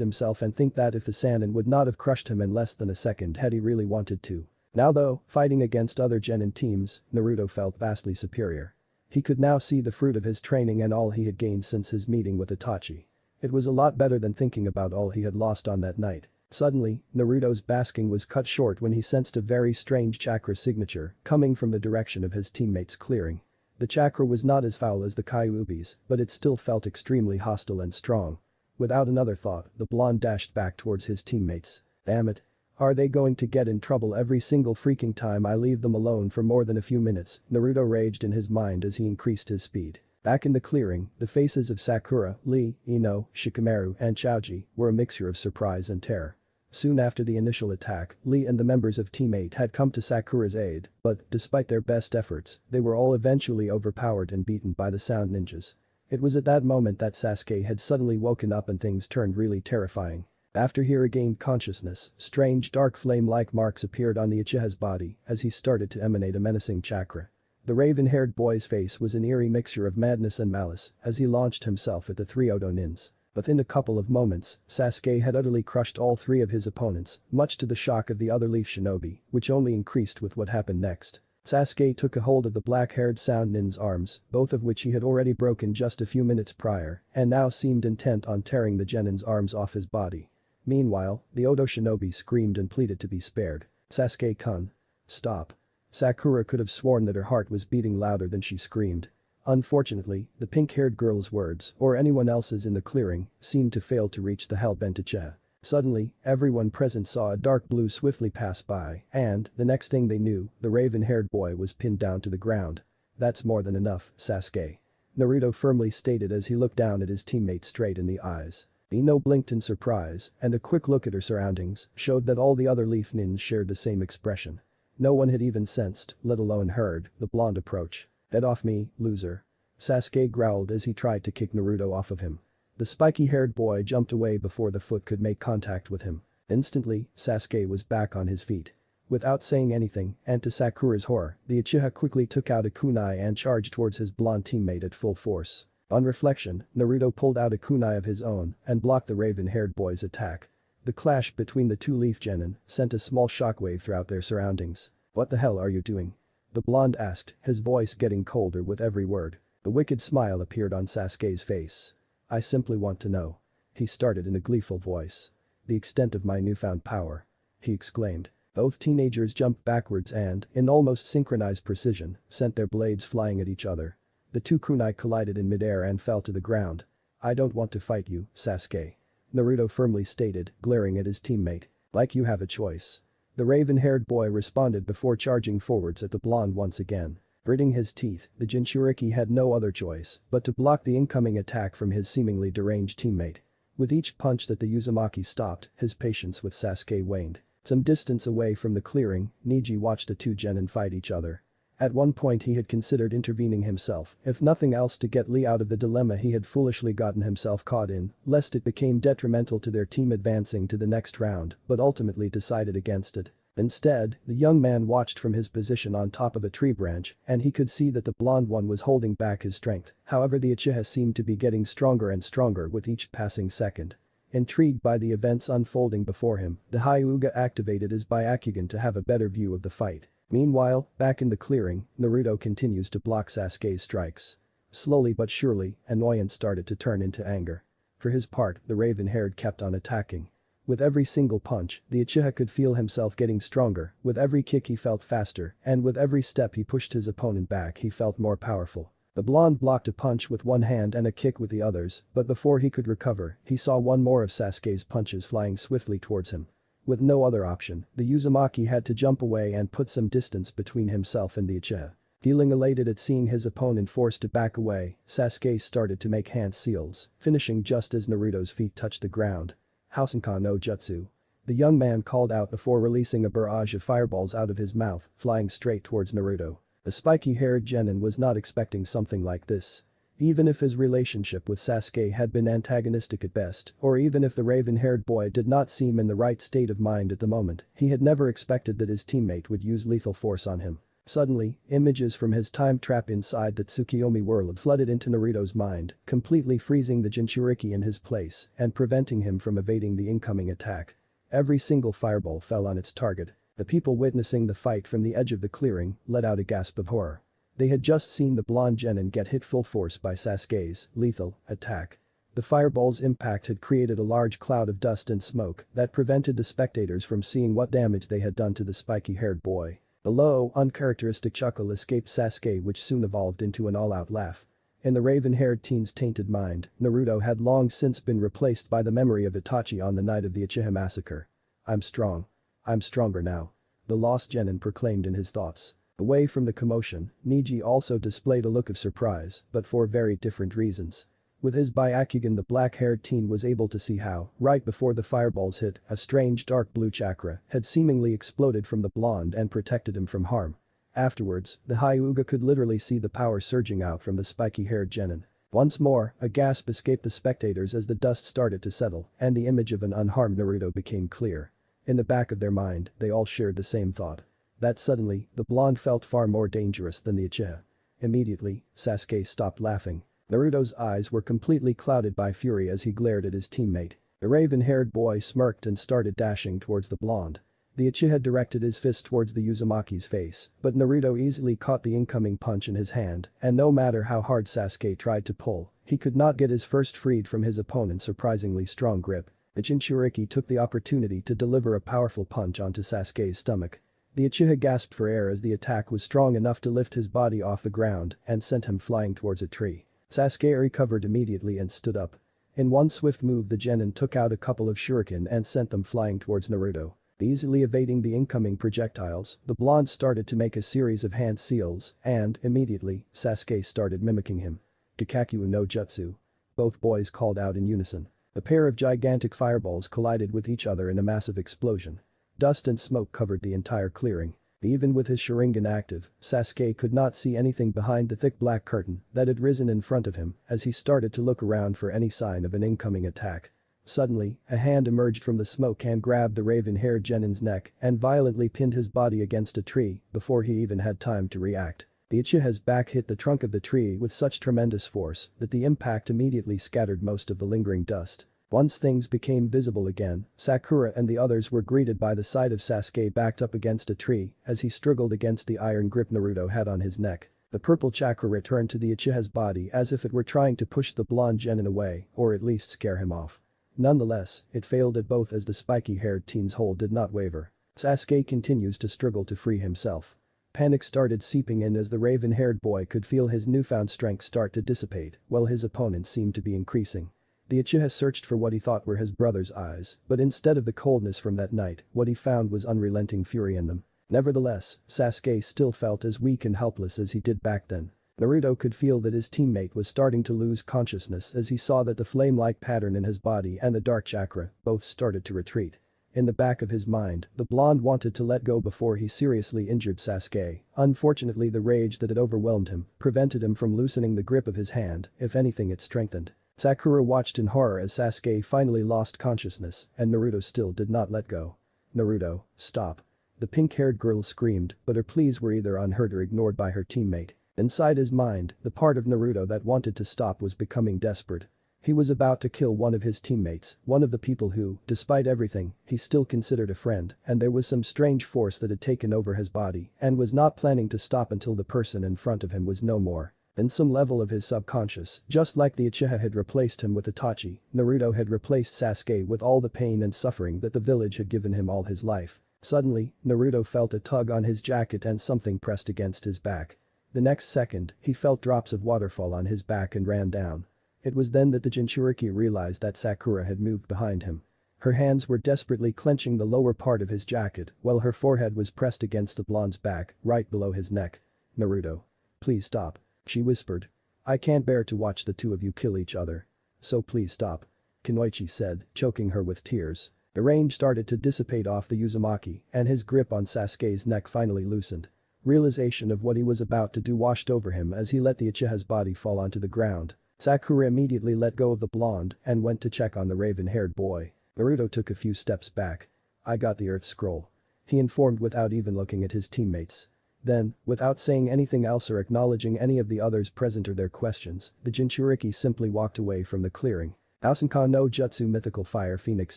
himself and think that if the Sannin would not have crushed him in less than a second had he really wanted to. Now though, fighting against other genin teams, Naruto felt vastly superior. He could now see the fruit of his training and all he had gained since his meeting with Itachi. It was a lot better than thinking about all he had lost on that night. Suddenly, Naruto's basking was cut short when he sensed a very strange chakra signature coming from the direction of his teammates' clearing. The chakra was not as foul as the Kyuubi's, but it still felt extremely hostile and strong. Without another thought, the blonde dashed back towards his teammates. "Damn it. Are they going to get in trouble every single freaking time I leave them alone for more than a few minutes?" Naruto raged in his mind as he increased his speed. Back in the clearing, the faces of Sakura, Lee, Ino, Shikamaru, and Choji were a mixture of surprise and terror. Soon after the initial attack, Lee and the members of Team 8 had come to Sakura's aid, but, despite their best efforts, they were all eventually overpowered and beaten by the sound ninjas. It was at that moment that Sasuke had suddenly woken up and things turned really terrifying. After he regained consciousness, strange dark flame-like marks appeared on the Uchiha's body as he started to emanate a menacing chakra. The raven-haired boy's face was an eerie mixture of madness and malice as he launched himself at the 3 Odo-nins. Within a couple of moments, Sasuke had utterly crushed all 3 of his opponents, much to the shock of the other leaf shinobi, which only increased with what happened next. Sasuke took a hold of the black-haired sound nin's arms, both of which he had already broken just a few minutes prior, and now seemed intent on tearing the genin's arms off his body. Meanwhile, the Odo shinobi screamed and pleaded to be spared. "Sasuke-kun. Stop." Sakura could have sworn that her heart was beating louder than she screamed. Unfortunately, the pink-haired girl's words, or anyone else's in the clearing, seemed to fail to reach the hell-bent Uchiha. Suddenly, everyone present saw a dark blue swiftly pass by, and, the next thing they knew, the raven-haired boy was pinned down to the ground. "That's more than enough, Sasuke," Naruto firmly stated as he looked down at his teammate straight in the eyes. Ino blinked in surprise, and a quick look at her surroundings showed that all the other leaf nins shared the same expression. No one had even sensed, let alone heard, the blonde approach. "Get off me, loser." Sasuke growled as he tried to kick Naruto off of him. The spiky-haired boy jumped away before the foot could make contact with him. Instantly, Sasuke was back on his feet. Without saying anything, and to Sakura's horror, the Uchiha quickly took out a kunai and charged towards his blonde teammate at full force. On reflection, Naruto pulled out a kunai of his own and blocked the raven-haired boy's attack. The clash between the two leaf genin sent a small shockwave throughout their surroundings. "What the hell are you doing?" the blonde asked, his voice getting colder with every word. A wicked smile appeared on Sasuke's face. "I simply want to know." He started in a gleeful voice. "The extent of my newfound power," he exclaimed. Both teenagers jumped backwards and, in almost synchronized precision, sent their blades flying at each other. The two kunai collided in midair and fell to the ground. "I don't want to fight you, Sasuke," Naruto firmly stated, glaring at his teammate. "Like you have a choice." The raven-haired boy responded before charging forwards at the blonde once again. Gritting his teeth, the Jinchuriki had no other choice but to block the incoming attack from his seemingly deranged teammate. With each punch that the Uzumaki stopped, his patience with Sasuke waned. Some distance away from the clearing, Neji watched the two genin fight each other. At one point he had considered intervening himself, if nothing else to get Lee out of the dilemma he had foolishly gotten himself caught in, lest it became detrimental to their team advancing to the next round, but ultimately decided against it. Instead, the young man watched from his position on top of a tree branch, and he could see that the blonde one was holding back his strength. However, the Uchiha seemed to be getting stronger and stronger with each passing second. Intrigued by the events unfolding before him, the Hyuga activated his Byakugan to have a better view of the fight. Meanwhile, back in the clearing, Naruto continues to block Sasuke's strikes. Slowly but surely, annoyance started to turn into anger. For his part, the raven-haired kept on attacking. With every single punch, the Uchiha could feel himself getting stronger, with every kick he felt faster, and with every step he pushed his opponent back he felt more powerful. The blonde blocked a punch with one hand and a kick with the others, but before he could recover, he saw one more of Sasuke's punches flying swiftly towards him. With no other option, the Uzumaki had to jump away and put some distance between himself and the Uchiha. Feeling elated at seeing his opponent forced to back away, Sasuke started to make hand seals, finishing just as Naruto's feet touched the ground. "Housenkan no Jutsu," the young man called out before releasing a barrage of fireballs out of his mouth, flying straight towards Naruto. The spiky-haired genin was not expecting something like this. Even if his relationship with Sasuke had been antagonistic at best, or even if the raven-haired boy did not seem in the right state of mind at the moment, he had never expected that his teammate would use lethal force on him. Suddenly, images from his time trap inside the Tsukiyomi world flooded into Naruto's mind, completely freezing the Jinchuriki in his place and preventing him from evading the incoming attack. Every single fireball fell on its target. The people witnessing the fight from the edge of the clearing let out a gasp of horror. They had just seen the blonde genin get hit full force by Sasuke's lethal attack. The fireball's impact had created a large cloud of dust and smoke that prevented the spectators from seeing what damage they had done to the spiky-haired boy. A low, uncharacteristic chuckle escaped Sasuke which soon evolved into an all-out laugh. In the raven-haired teen's tainted mind, Naruto had long since been replaced by the memory of Itachi on the night of the Uchiha massacre. "I'm strong. I'm stronger now," the lost genin proclaimed in his thoughts. Away from the commotion, Neji also displayed a look of surprise, but for very different reasons. With his Byakugan, the black-haired teen was able to see how, right before the fireballs hit, a strange dark blue chakra had seemingly exploded from the blonde and protected him from harm. Afterwards, the Hyuga could literally see the power surging out from the spiky-haired genin. Once more, a gasp escaped the spectators as the dust started to settle and the image of an unharmed Naruto became clear. In the back of their mind, they all shared the same thought. That suddenly, the blonde felt far more dangerous than the Uchiha. Immediately, Sasuke stopped laughing. Naruto's eyes were completely clouded by fury as he glared at his teammate. The raven-haired boy smirked and started dashing towards the blonde. The Uchiha directed his fist towards the Uzumaki's face, but Naruto easily caught the incoming punch in his hand, and no matter how hard Sasuke tried to pull, he could not get his first freed from his opponent's surprisingly strong grip. The Jinchuriki took the opportunity to deliver a powerful punch onto Sasuke's stomach. The Uchiha gasped for air as the attack was strong enough to lift his body off the ground and sent him flying towards a tree. Sasuke recovered immediately and stood up. In one swift move, the genin took out a couple of shuriken and sent them flying towards Naruto. Easily evading the incoming projectiles, the blonde started to make a series of hand seals and, immediately, Sasuke started mimicking him. "Kikaku no Jutsu," both boys called out in unison. A pair of gigantic fireballs collided with each other in a massive explosion. Dust and smoke covered the entire clearing. Even with his Sharingan active, Sasuke could not see anything behind the thick black curtain that had risen in front of him as he started to look around for any sign of an incoming attack. Suddenly, a hand emerged from the smoke and grabbed the raven-haired genin's neck and violently pinned his body against a tree before he even had time to react. The Uchiha's back hit the trunk of the tree with such tremendous force that the impact immediately scattered most of the lingering dust. Once things became visible again, Sakura and the others were greeted by the sight of Sasuke backed up against a tree as he struggled against the iron grip Naruto had on his neck. The purple chakra returned to the Uchiha's body as if it were trying to push the blonde genin away or at least scare him off. Nonetheless, it failed at both as the spiky-haired teen's hold did not waver. Sasuke continues to struggle to free himself. Panic started seeping in as the raven-haired boy could feel his newfound strength start to dissipate while his opponent seemed to be increasing. The Uchiha searched for what he thought were his brother's eyes, but instead of the coldness from that night, what he found was unrelenting fury in them. Nevertheless, Sasuke still felt as weak and helpless as he did back then. Naruto could feel that his teammate was starting to lose consciousness as he saw that the flame-like pattern in his body and the dark chakra both started to retreat. In the back of his mind, the blonde wanted to let go before he seriously injured Sasuke. Unfortunately, the rage that had overwhelmed him prevented him from loosening the grip of his hand, if anything it strengthened. Sakura watched in horror as Sasuke finally lost consciousness and Naruto still did not let go. "Naruto, stop." The pink-haired girl screamed, but her pleas were either unheard or ignored by her teammate. Inside his mind, the part of Naruto that wanted to stop was becoming desperate. He was about to kill one of his teammates, one of the people who, despite everything, he still considered a friend, and there was some strange force that had taken over his body and was not planning to stop until the person in front of him was no more. In some level of his subconscious, just like the Uchiha had replaced him with Itachi, Naruto had replaced Sasuke with all the pain and suffering that the village had given him all his life. Suddenly, Naruto felt a tug on his jacket and something pressed against his back. The next second, he felt drops of water fall on his back and ran down. It was then that the Jinchuriki realized that Sakura had moved behind him. Her hands were desperately clenching the lower part of his jacket while her forehead was pressed against the blonde's back, right below his neck. "Naruto. Please stop," she whispered. "I can't bear to watch the two of you kill each other. So please stop," Kunoichi said, choking her with tears. The rage started to dissipate off the Uzumaki and his grip on Sasuke's neck finally loosened. Realization of what he was about to do washed over him as he let the Uchiha's body fall onto the ground. Sakura immediately let go of the blonde and went to check on the raven-haired boy. Naruto took a few steps back. "I got the Earth Scroll," he informed without even looking at his teammates. Then, without saying anything else or acknowledging any of the others present or their questions, the Jinchuriki simply walked away from the clearing. Ausenkan no Jutsu Mythical Fire Phoenix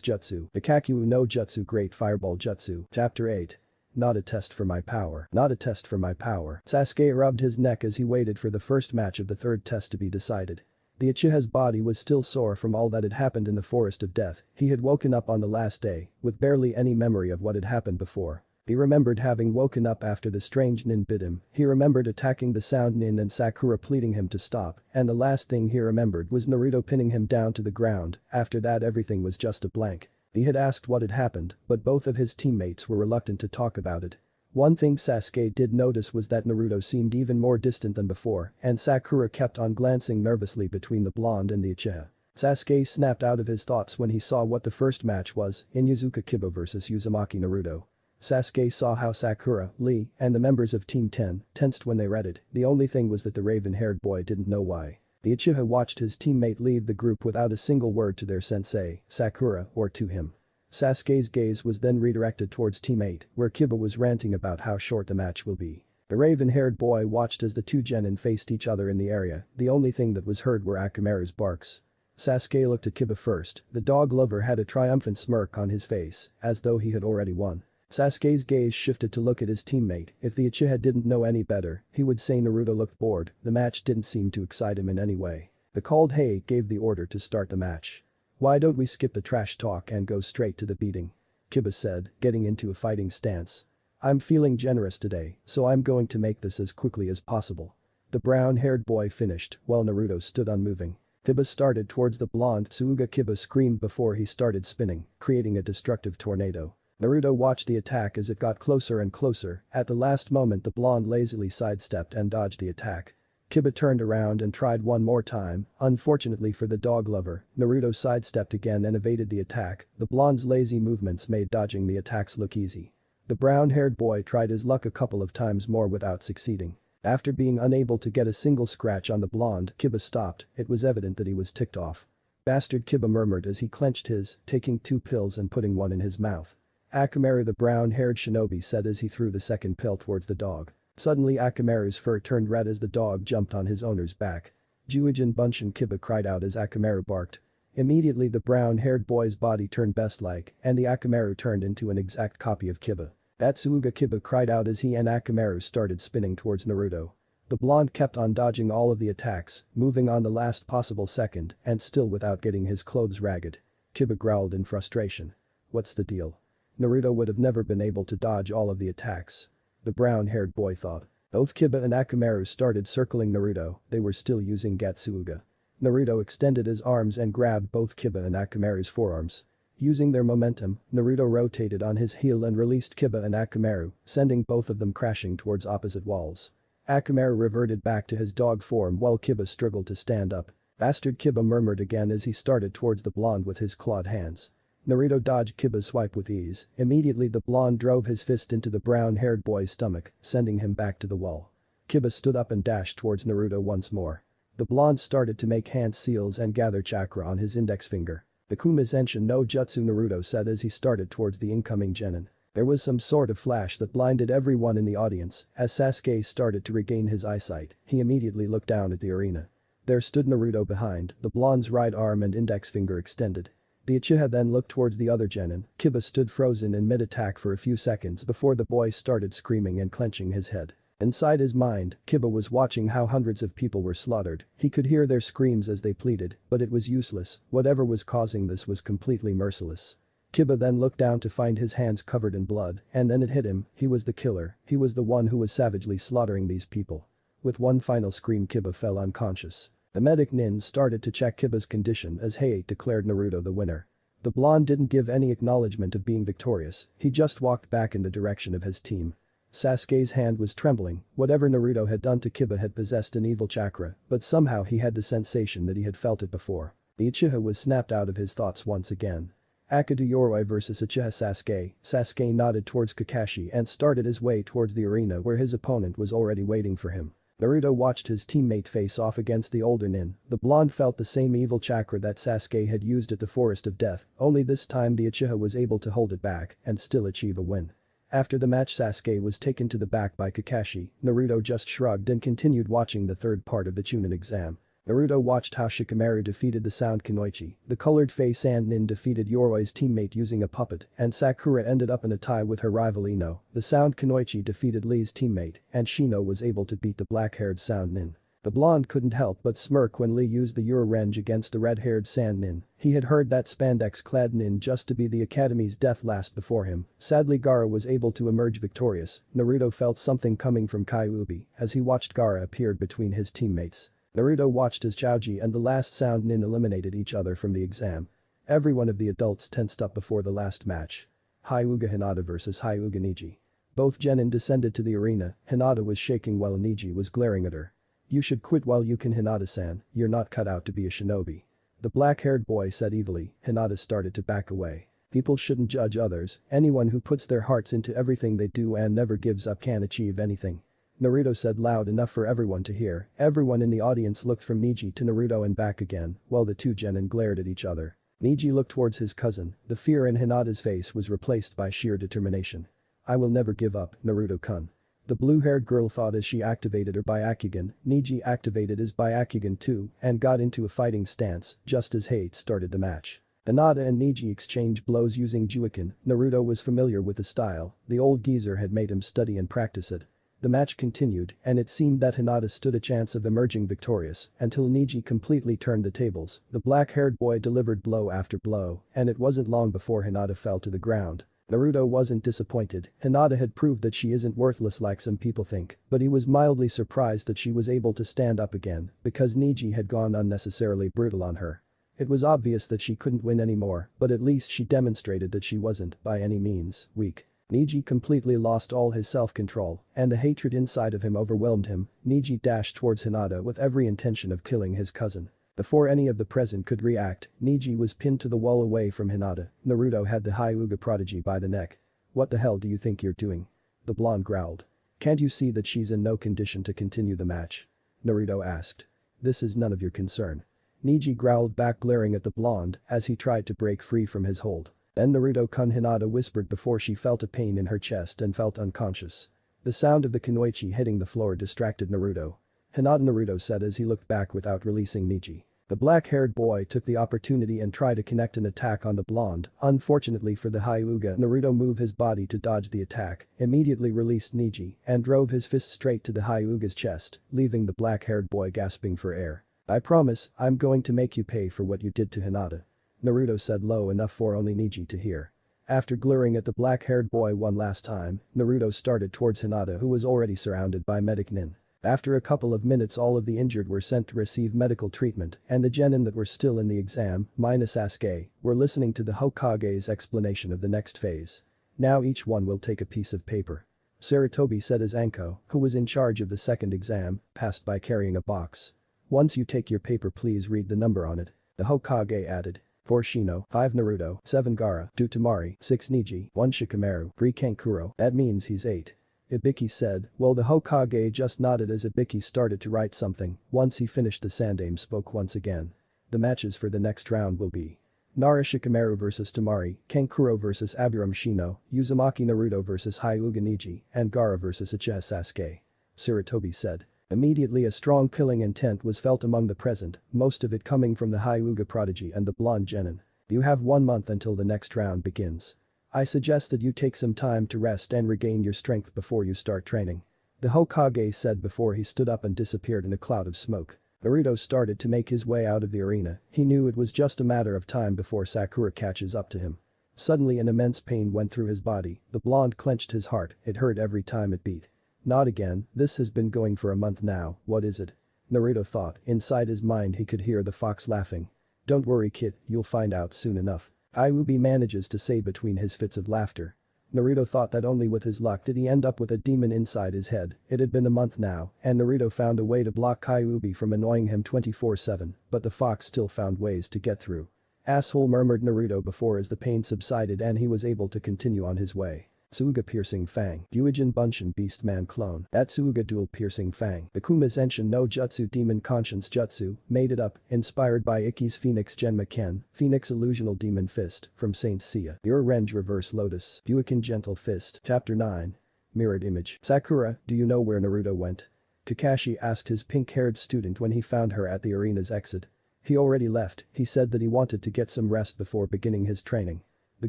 Jutsu Ikakyu no Jutsu Great Fireball Jutsu Chapter 8. Not a test for my power. Not a test for my power. Sasuke rubbed his neck as he waited for the first match of the third test to be decided. The Uchiha's body was still sore from all that had happened in the Forest of Death. He had woken up on the last day, with barely any memory of what had happened before. He remembered having woken up after the strange nin bit him, he remembered attacking the sound nin and Sakura pleading him to stop, and the last thing he remembered was Naruto pinning him down to the ground. After that everything was just a blank. He had asked what had happened, but both of his teammates were reluctant to talk about it. One thing Sasuke did notice was that Naruto seemed even more distant than before, and Sakura kept on glancing nervously between the blonde and the Uchiha. Sasuke snapped out of his thoughts when he saw what the first match was, Inuzuka Kiba vs Uzumaki Naruto. Sasuke saw how Sakura, Lee, and the members of Team 10 tensed when they read it. The only thing was that the raven-haired boy didn't know why. The Uchiha watched his teammate leave the group without a single word to their sensei, Sakura, or to him. Sasuke's gaze was then redirected towards Team 8, where Kiba was ranting about how short the match will be. The raven-haired boy watched as the two genin faced each other in the area. The only thing that was heard were Akamaru's barks. Sasuke looked at Kiba first. The dog lover had a triumphant smirk on his face, as though he had already won. Sasuke's gaze shifted to look at his teammate. If the Uchiha didn't know any better, he would say Naruto looked bored. The match didn't seem to excite him in any way. The called Hey gave the order to start the match. "Why don't we skip the trash talk and go straight to the beating?" Kiba said, getting into a fighting stance. "I'm feeling generous today, so I'm going to make this as quickly as possible." The brown-haired boy finished, while Naruto stood unmoving. Kiba started towards the blonde. Tsuuga Kiba screamed before he started spinning, creating a destructive tornado. Naruto watched the attack as it got closer and closer. At the last moment the blonde lazily sidestepped and dodged the attack. Kiba turned around and tried one more time. Unfortunately for the dog lover, Naruto sidestepped again and evaded the attack. The blonde's lazy movements made dodging the attacks look easy. The brown-haired boy tried his luck a couple of times more without succeeding. After being unable to get a single scratch on the blonde, Kiba stopped. It was evident that he was ticked off. "Bastard," Kiba murmured as he clenched his, taking 2 pills and putting one in his mouth. "Akamaru," the brown-haired shinobi said as he threw the second pill towards the dog. Suddenly Akamaru's fur turned red as the dog jumped on his owner's back. "Juijin Bunshin," Kiba cried out as Akamaru barked. Immediately the brown-haired boy's body turned beast-like and the Akamaru turned into an exact copy of Kiba. "Atsuuga," Kiba cried out as he and Akamaru started spinning towards Naruto. The blonde kept on dodging all of the attacks, moving on the last possible second and still without getting his clothes ragged. Kiba growled in frustration. "What's the deal? Naruto would have never been able to dodge all of the attacks." The brown-haired boy thought. Both Kiba and Akamaru started circling Naruto, they were still using Gatsuga. Naruto extended his arms and grabbed both Kiba and Akamaru's forearms. Using their momentum, Naruto rotated on his heel and released Kiba and Akamaru, sending both of them crashing towards opposite walls. Akamaru reverted back to his dog form while Kiba struggled to stand up. "Bastard," Kiba murmured again as he started towards the blonde with his clawed hands. Naruto dodged Kiba's swipe with ease. Immediately the blonde drove his fist into the brown-haired boy's stomach, sending him back to the wall. Kiba stood up and dashed towards Naruto once more. The blonde started to make hand seals and gather chakra on his index finger. "The Kumizenshin no Jutsu," Naruto said as he started towards the incoming genin. There was some sort of flash that blinded everyone in the audience. As Sasuke started to regain his eyesight, he immediately looked down at the arena. There stood Naruto behind, the blonde's right arm and index finger extended. The Uchiha then looked towards the other genin. Kiba stood frozen in mid-attack for a few seconds before the boy started screaming and clenching his head. Inside his mind, Kiba was watching how hundreds of people were slaughtered. He could hear their screams as they pleaded, but it was useless, whatever was causing this was completely merciless. Kiba then looked down to find his hands covered in blood, and then it hit him, he was the killer, he was the one who was savagely slaughtering these people. With one final scream Kiba fell unconscious. The medic Nin started to check Kiba's condition as Heiei declared Naruto the winner. The blonde didn't give any acknowledgement of being victorious, he just walked back in the direction of his team. Sasuke's hand was trembling, whatever Naruto had done to Kiba had possessed an evil chakra, but somehow he had the sensation that he had felt it before. The Uchiha was snapped out of his thoughts once again. Akadu Yoroi vs Uchiha Sasuke. Sasuke nodded towards Kakashi and started his way towards the arena where his opponent was already waiting for him. Naruto watched his teammate face off against the older Nin. The blonde felt the same evil chakra that Sasuke had used at the Forest of Death, only this time the Uchiha was able to hold it back and still achieve a win. After the match Sasuke was taken to the back by Kakashi, Naruto just shrugged and continued watching the third part of the Chunin exam. Naruto watched how Shikamaru defeated the Sound Kunoichi, the colored face and Nin defeated Yoroi's teammate using a puppet, and Sakura ended up in a tie with her rival Ino. The Sound Kunoichi defeated Lee's teammate, and Shino was able to beat the black-haired Sound Nin. The blonde couldn't help but smirk when Lee used the Ura-Renge against the red-haired Sand Nin. He had heard that spandex-clad Nin just to be the Academy's death last before him. Sadly Gaara was able to emerge victorious. Naruto felt something coming from Kyuubi as he watched Gaara appeared between his teammates. Naruto watched as Chaoji and the last Sound Nin eliminated each other from the exam. Every one of the adults tensed up before the last match. Hyuga Hinata vs Hyuga Neji. Both genin descended to the arena. Hinata was shaking while Neji was glaring at her. "You should quit while you can, Hinata-san, you're not cut out to be a shinobi." The black-haired boy said evilly. Hinata started to back away. "People shouldn't judge others, anyone who puts their hearts into everything they do and never gives up can achieve anything." Naruto said loud enough for everyone to hear. Everyone in the audience looked from Neji to Naruto and back again, while the two genin glared at each other. Neji looked towards his cousin. The fear in Hinata's face was replaced by sheer determination. "I will never give up, Naruto-kun." The blue-haired girl thought as she activated her Byakugan. Neji activated his Byakugan too and got into a fighting stance just as Heiei started the match. Hinata and Neji exchanged blows using Juiken. Naruto was familiar with the style, the old geezer had made him study and practice it. The match continued, and it seemed that Hinata stood a chance of emerging victorious until Neji completely turned the tables. The black-haired boy delivered blow after blow, and it wasn't long before Hinata fell to the ground. Naruto wasn't disappointed. Hinata had proved that she isn't worthless like some people think, but he was mildly surprised that she was able to stand up again because Neji had gone unnecessarily brutal on her. It was obvious that she couldn't win anymore, but at least she demonstrated that she wasn't, by any means, weak. Neji completely lost all his self-control, and the hatred inside of him overwhelmed him. Neji dashed towards Hinata with every intention of killing his cousin. Before any of the present could react, Neji was pinned to the wall away from Hinata. Naruto had the Hyuga prodigy by the neck. "What the hell do you think you're doing?" The blonde growled. "Can't you see that she's in no condition to continue the match?" Naruto asked. "This is none of your concern." Neji growled back, glaring at the blonde as he tried to break free from his hold. Then Naruto-kun, Hinata whispered before she felt a pain in her chest and felt unconscious. The sound of the kunoichi hitting the floor distracted Naruto. "Hinata," Naruto said as he looked back without releasing Neji. The black-haired boy took the opportunity and tried to connect an attack on the blonde. Unfortunately for the Hyuga, Naruto moved his body to dodge the attack, immediately released Neji, and drove his fist straight to the Hyuga's chest, leaving the black-haired boy gasping for air. "I promise, I'm going to make you pay for what you did to Hinata," Naruto said low enough for only Neji to hear. After glaring at the black-haired boy one last time, Naruto started towards Hinata, who was already surrounded by medic nin. After a couple of minutes, all of the injured were sent to receive medical treatment, and the genin that were still in the exam, minus Sasuke, were listening to the Hokage's explanation of the next phase. "Now each one will take a piece of paper," Sarutobi said as Anko, who was in charge of the second exam, passed by carrying a box. "Once you take your paper, please read the number on it," the Hokage added. 4 Shino, 5 Naruto, 7 Gaara, 2 Temari, 6 Neji, 1 Shikamaru, 3 Kankuro, that means he's 8. Ibiki said, while the Hokage just nodded as Ibiki started to write something. Once he finished, the Sandaime spoke once again. "The matches for the next round will be Nara Shikamaru vs Temari, Kankuro vs Aburame Shino, Uzumaki Naruto vs Hyuga Neji, and Gaara vs Uchiha Sasuke," Sarutobi said. Immediately a strong killing intent was felt among the present, most of it coming from the Hyuga prodigy and the blonde genin. "You have 1 month until the next round begins. I suggest that you take some time to rest and regain your strength before you start training," the Hokage said before he stood up and disappeared in a cloud of smoke. Naruto started to make his way out of the arena. He knew it was just a matter of time before Sakura catches up to him. Suddenly an immense pain went through his body. The blonde clenched his heart. It hurt every time it beat. "Not again, this has been going for a month now, what is it?" Naruto thought. Inside his mind he could hear the fox laughing. "Don't worry, kid, you'll find out soon enough," Kyuubi manages to say between his fits of laughter. Naruto thought that only with his luck did he end up with a demon inside his head. It had been a month now, and Naruto found a way to block Kyuubi from annoying him 24/7, but the fox still found ways to get through. "Asshole," murmured Naruto before as the pain subsided and he was able to continue on his way. Tsuga Piercing Fang, Gyuijin Bunshin Beastman Clone, that Tsuga Dual Piercing Fang, the Kuma Zenshin no Jutsu Demon Conscience Jutsu, made it up, inspired by Ikki's Phoenix Genma Ken, Phoenix Illusional Demon Fist, from Saint Seiya, Pure Renge Reverse Lotus, Buikin Gentle Fist, Chapter 9. Mirrored Image. "Sakura, do you know where Naruto went?" Kakashi asked his pink-haired student when he found her at the arena's exit. "He already left, he said that he wanted to get some rest before beginning his training," the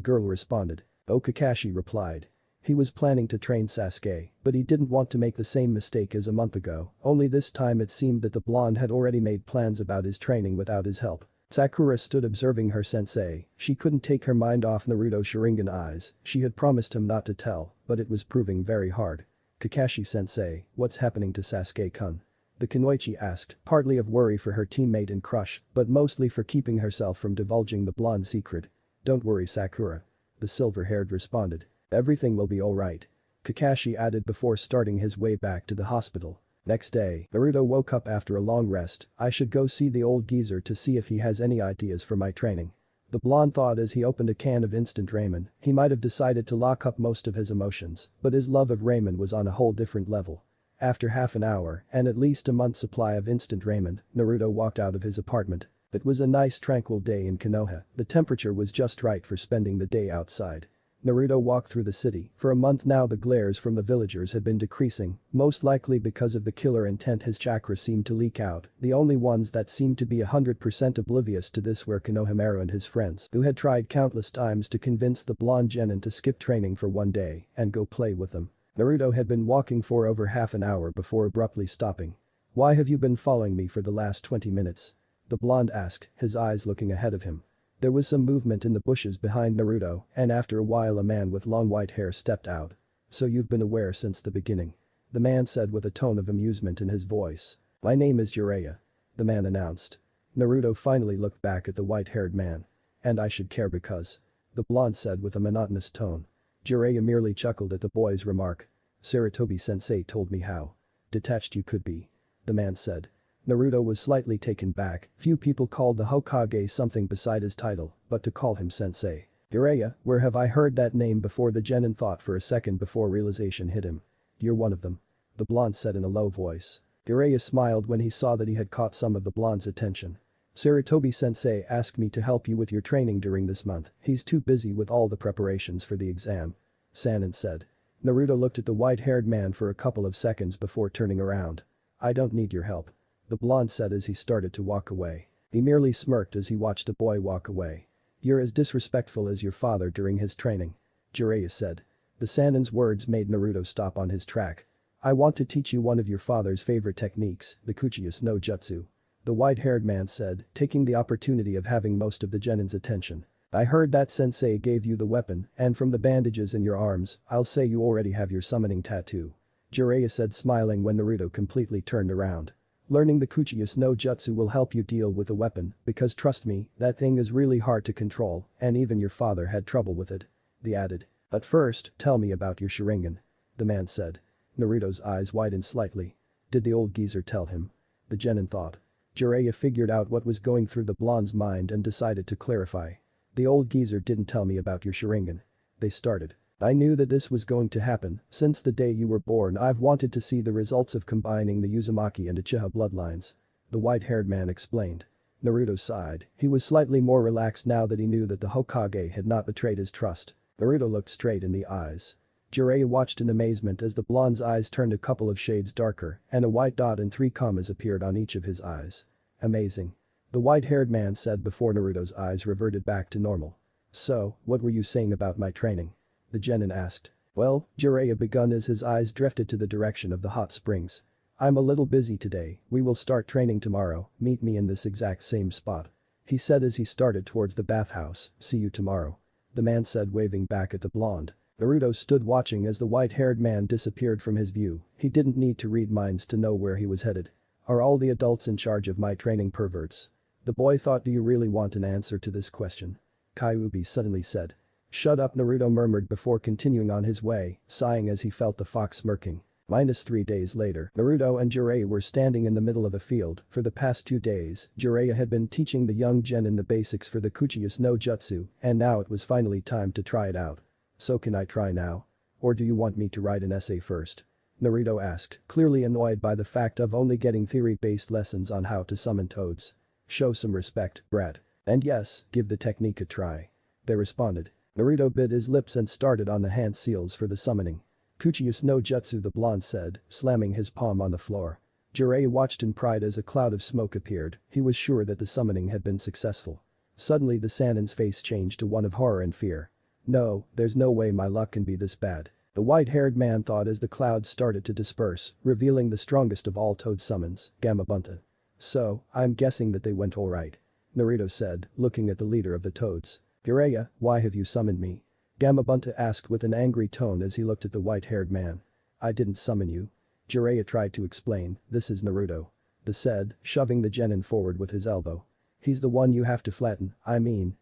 girl responded. "Oh," Kakashi replied. He was planning to train Sasuke, but he didn't want to make the same mistake as a month ago, only this time it seemed that the blonde had already made plans about his training without his help. Sakura stood observing her sensei. She couldn't take her mind off Naruto's Sharingan eyes. She had promised him not to tell, but it was proving very hard. "Kakashi-sensei, what's happening to Sasuke-kun?" the kunoichi asked, partly of worry for her teammate and crush, but mostly for keeping herself from divulging the blonde's secret. "Don't worry, Sakura," the silver-haired responded. "Everything will be alright," Kakashi added before starting his way back to the hospital. Next day, Naruto woke up after a long rest. "I should go see the old geezer to see if he has any ideas for my training," the blonde thought as he opened a can of instant ramen. He might have decided to lock up most of his emotions, but his love of ramen was on a whole different level. After half an hour and at least a month's supply of instant ramen, Naruto walked out of his apartment. It was a nice tranquil day in Konoha. The temperature was just right for spending the day outside. Naruto walked through the city. For a month now the glares from the villagers had been decreasing, most likely because of the killer intent. His chakra seemed to leak out. The only ones that seemed to be 100% oblivious to this were Konohamaru and his friends, who had tried countless times to convince the blonde genin to skip training for one day and go play with them. Naruto had been walking for over half an hour before abruptly stopping. "Why have you been following me for the last 20 minutes? the blonde asked, his eyes looking ahead of him. There was some movement in the bushes behind Naruto, and after a while a man with long white hair stepped out. "So you've been aware since the beginning," the man said with a tone of amusement in his voice. "My name is Jiraiya," the man announced. Naruto finally looked back at the white-haired man. "And I should care because," the blonde said with a monotonous tone. Jiraiya merely chuckled at the boy's remark. Sarutobi-sensei told me how detached you could be. The man said. Naruto was slightly taken back, few people called the Hokage something beside his title, but to call him sensei. Jiraiya, where have I heard that name before? The genin thought for a second before realization hit him. You're one of them. The blonde said in a low voice. Jiraiya smiled when he saw that he had caught some of the blonde's attention. Sarutobi-sensei asked me to help you with your training during this month, he's too busy with all the preparations for the exam. Sannin said. Naruto looked at the white-haired man for a couple of seconds before turning around. I don't need your help. The blonde said as he started to walk away. He merely smirked as he watched the boy walk away. You're as disrespectful as your father during his training. Jiraiya said. The Sannin's words made Naruto stop on his track. I want to teach you one of your father's favorite techniques, the Kuchiyus no Jutsu. The white-haired man said, taking the opportunity of having most of the genin's attention. I heard that sensei gave you the weapon, and from the bandages in your arms, I'll say you already have your summoning tattoo. Jiraiya said, smiling when Naruto completely turned around. Learning the Kuchiyus no Jutsu will help you deal with the weapon, because trust me, that thing is really hard to control, and even your father had trouble with it. He added. But first, tell me about your Sharingan. The man said. Naruto's eyes widened slightly. Did the old geezer tell him? The genin thought. Jiraiya figured out what was going through the blonde's mind and decided to clarify. The old geezer didn't tell me about your Sharingan. They started. I knew that this was going to happen, since the day you were born I've wanted to see the results of combining the Uzumaki and Uchiha bloodlines. The white-haired man explained. Naruto sighed, he was slightly more relaxed now that he knew that the Hokage had not betrayed his trust. Naruto looked straight in the eyes. Jiraiya watched in amazement as the blonde's eyes turned a couple of shades darker and a white dot and 3 commas appeared on each of his eyes. Amazing. The white-haired man said before Naruto's eyes reverted back to normal. So, what were you saying about my training? The genin asked. Well, Jiraiya begun as his eyes drifted to the direction of the hot springs. I'm a little busy today, we will start training tomorrow, meet me in this exact same spot. He said as he started towards the bathhouse, see you tomorrow. The man said waving back at the blonde. Naruto stood watching as the white-haired man disappeared from his view, he didn't need to read minds to know where he was headed. Are all the adults in charge of my training perverts? The boy thought, do you really want an answer to this question? Kyuubi suddenly said. Shut up, Naruto murmured before continuing on his way, sighing as he felt the fox smirking. -3 days later, Naruto and Jiraiya were standing in the middle of a field. For the past 2 days, Jiraiya had been teaching the young genin the basics for the Kuchiyus no Jutsu, and now it was finally time to try it out. So can I try now? Or do you want me to write an essay first? Naruto asked, clearly annoyed by the fact of only getting theory-based lessons on how to summon toads. Show some respect, brat. And yes, give the technique a try. They responded. Naruto bit his lips and started on the hand seals for the summoning. Kuchiyus no Jutsu, the blonde said, slamming his palm on the floor. Jiraiya watched in pride as a cloud of smoke appeared, he was sure that the summoning had been successful. Suddenly the Sannin's face changed to one of horror and fear. No, there's no way my luck can be this bad. The white-haired man thought as the clouds started to disperse, revealing the strongest of all toad summons, Gamabunta. So, I'm guessing that they went alright. Naruto said, looking at the leader of the toads. Jiraiya, why have you summoned me? Gamabunta asked with an angry tone as he looked at the white-haired man. I didn't summon you. Jiraiya tried to explain, this is Naruto. The said, shoving the genin forward with his elbow. He's the one you have to flatten,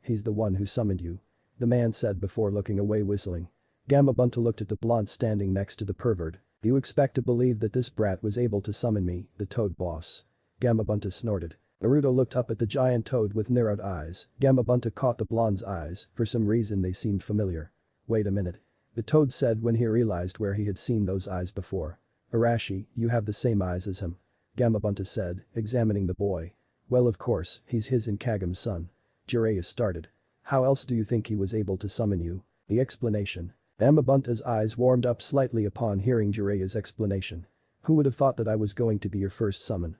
he's the one who summoned you. The man said before looking away whistling. Gamabunta looked at the blonde standing next to the pervert. You expect to believe that this brat was able to summon me, the toad boss? Gamabunta snorted. Naruto looked up at the giant toad with narrowed eyes. Gamabunta caught the blonde's eyes, for some reason they seemed familiar. Wait a minute. The toad said when he realized where he had seen those eyes before. Arashi, you have the same eyes as him. Gamabunta said, examining the boy. Well, of course, he's his and Kage's son. Jiraiya started. How else do you think he was able to summon you? The explanation. Gamabunta's eyes warmed up slightly upon hearing Jiraiya's explanation. Who would have thought that I was going to be your first summon?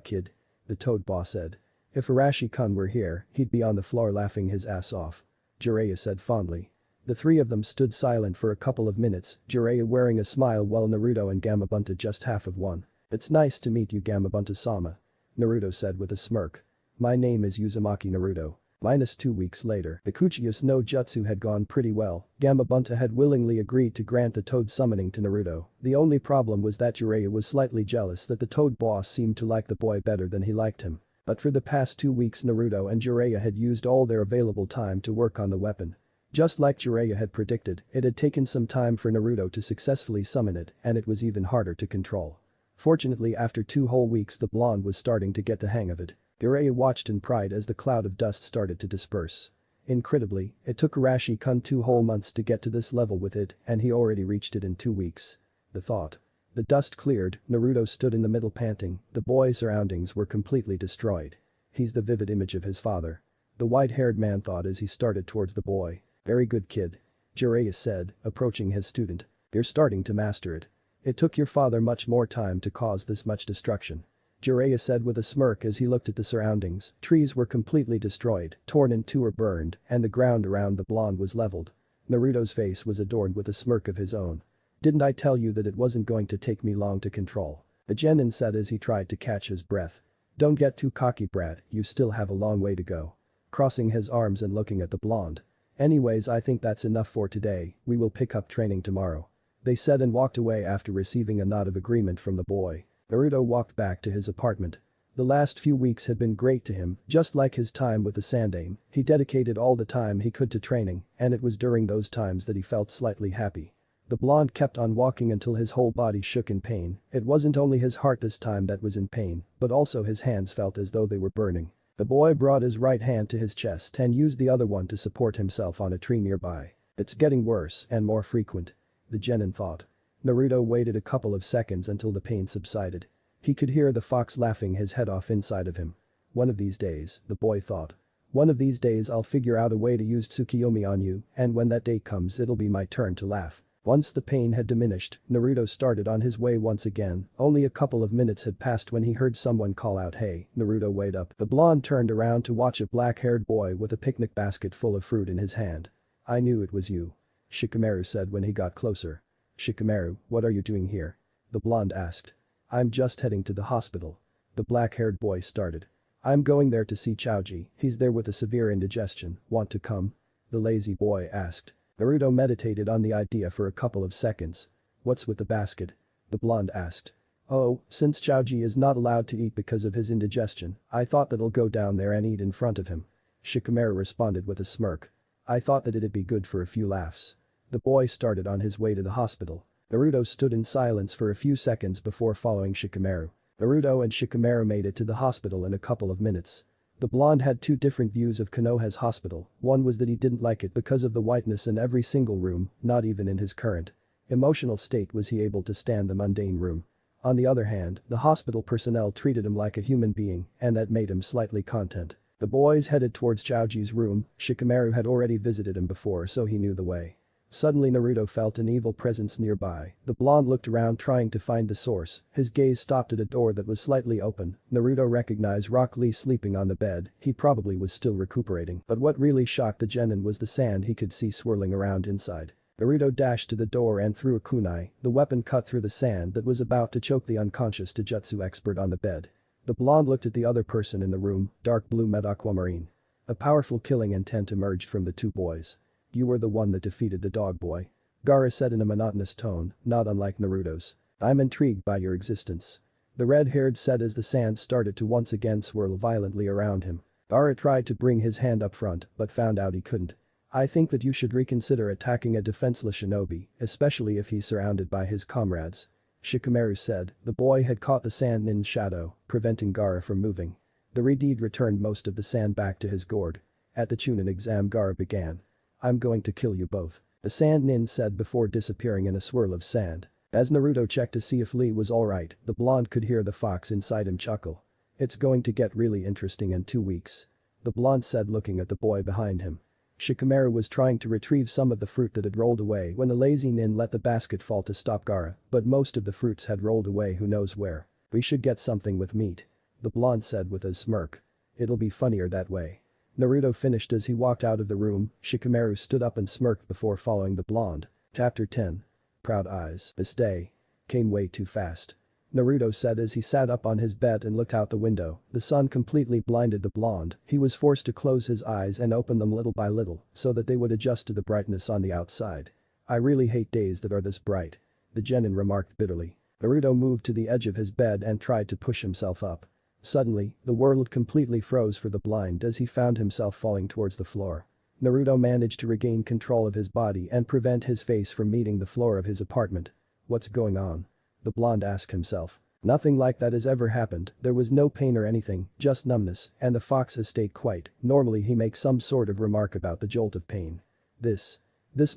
Kid. The toad boss said. If Arashi-kun were here, he'd be on the floor laughing his ass off. Jiraiya said fondly. The 3 of them stood silent for a couple of minutes, Jiraiya wearing a smile while Naruto and Gamabunta just half of one. It's nice to meet you, Gamabunta-sama. Naruto said with a smirk. My name is Uzumaki Naruto. -2 weeks later, the Kuchiyus no Jutsu had gone pretty well, Gamabunta had willingly agreed to grant the toad summoning to Naruto. The only problem was that Jiraiya was slightly jealous that the toad boss seemed to like the boy better than he liked him. But for the past 2 weeks Naruto and Jiraiya had used all their available time to work on the weapon. Just like Jiraiya had predicted, it had taken some time for Naruto to successfully summon it and it was even harder to control. Fortunately after 2 whole weeks the blonde was starting to get the hang of it. Jiraiya watched in pride as the cloud of dust started to disperse. Incredibly, it took Arashi-kun 2 whole months to get to this level with it and he already reached it in 2 weeks. The thought. The dust cleared, Naruto stood in the middle panting, the boy's surroundings were completely destroyed. He's the vivid image of his father. The white-haired man thought as he started towards the boy. Very good kid. Jiraiya said, approaching his student. You're starting to master it. It took your father much more time to cause this much destruction. Jiraiya said with a smirk as he looked at the surroundings, trees were completely destroyed, torn in two or burned, and the ground around the blonde was leveled. Naruto's face was adorned with a smirk of his own. Didn't I tell you that it wasn't going to take me long to control? The genin said as he tried to catch his breath. Don't get too cocky brat, you still have a long way to go. Crossing his arms and looking at the blonde. Anyways I think that's enough for today, we will pick up training tomorrow. They said and walked away after receiving a nod of agreement from the boy. Naruto walked back to his apartment. The last few weeks had been great to him, just like his time with the Sandaime, he dedicated all the time he could to training, and it was during those times that he felt slightly happy. The blonde kept on walking until his whole body shook in pain, it wasn't only his heart this time that was in pain, but also his hands felt as though they were burning. The boy brought his right hand to his chest and used the other one to support himself on a tree nearby. It's getting worse and more frequent. The genin thought. Naruto waited a couple of seconds until the pain subsided. He could hear the fox laughing his head off inside of him. One of these days, the boy thought. One of these days I'll figure out a way to use Tsukiyomi on you, and when that day comes it'll be my turn to laugh. Once the pain had diminished, Naruto started on his way once again, only a couple of minutes had passed when he heard someone call out hey, Naruto wait up. The blonde turned around to watch a black-haired boy with a picnic basket full of fruit in his hand. I knew it was you. Shikamaru said when he got closer. Shikamaru, what are you doing here? The blonde asked. I'm just heading to the hospital. The black-haired boy started. I'm going there to see Chaoji, he's there with a severe indigestion, want to come? The lazy boy asked. Naruto meditated on the idea for a couple of seconds. What's with the basket? The blonde asked. Oh, since Chaoji is not allowed to eat because of his indigestion, I thought that I'll go down there and eat in front of him. Shikamaru responded with a smirk. I thought that it'd be good for a few laughs. The boy started on his way to the hospital. Naruto stood in silence for a few seconds before following Shikamaru. Naruto and Shikamaru made it to the hospital in a couple of minutes. The blonde had two different views of Konoha's hospital, one was that he didn't like it because of the whiteness in every single room, not even in his current emotional state was he able to stand the mundane room. On the other hand, the hospital personnel treated him like a human being, and that made him slightly content. The boys headed towards Chaoji's room, Shikamaru had already visited him before so he knew the way. Suddenly Naruto felt an evil presence nearby, the blonde looked around trying to find the source, his gaze stopped at a door that was slightly open, Naruto recognized Rock Lee sleeping on the bed, he probably was still recuperating, but what really shocked the genin was the sand he could see swirling around inside. Naruto dashed to the door and threw a kunai, the weapon cut through the sand that was about to choke the unconscious Taijutsu expert on the bed. The blonde looked at the other person in the room, dark blue aquamarine. A powerful killing intent emerged from the two boys. You were the one that defeated the dog boy. Gaara said in a monotonous tone, not unlike Naruto's. I'm intrigued by your existence. The red-haired said as the sand started to once again swirl violently around him. Gaara tried to bring his hand up front, but found out he couldn't. I think that you should reconsider attacking a defenseless shinobi, especially if he's surrounded by his comrades. Shikamaru said, the boy had caught the sand nin's shadow, preventing Gaara from moving. The Redeed returned most of the sand back to his gourd. At the Chunin exam Gaara began. I'm going to kill you both. The sand nin said before disappearing in a swirl of sand. As Naruto checked to see if Lee was alright, the blonde could hear the fox inside him chuckle. It's going to get really interesting in 2 weeks. The blonde said looking at the boy behind him. Shikamaru was trying to retrieve some of the fruit that had rolled away when the lazy nin let the basket fall to stop Gaara, but most of the fruits had rolled away who knows where. We should get something with meat. The blonde said with a smirk. It'll be funnier that way. Naruto finished as he walked out of the room, Shikamaru stood up and smirked before following the blonde. Chapter 10. Proud eyes. This day came way too fast. Naruto said as he sat up on his bed and looked out the window, the sun completely blinded the blonde, he was forced to close his eyes and open them little by little so that they would adjust to the brightness on the outside. I really hate days that are this bright. The genin remarked bitterly. Naruto moved to the edge of his bed and tried to push himself up. Suddenly, the world completely froze for the blind as he found himself falling towards the floor. Naruto managed to regain control of his body and prevent his face from meeting the floor of his apartment. What's going on? The blonde asked himself. Nothing like that has ever happened, there was no pain or anything, just numbness, and the fox has stayed quiet. Normally he makes some sort of remark about the jolt of pain. This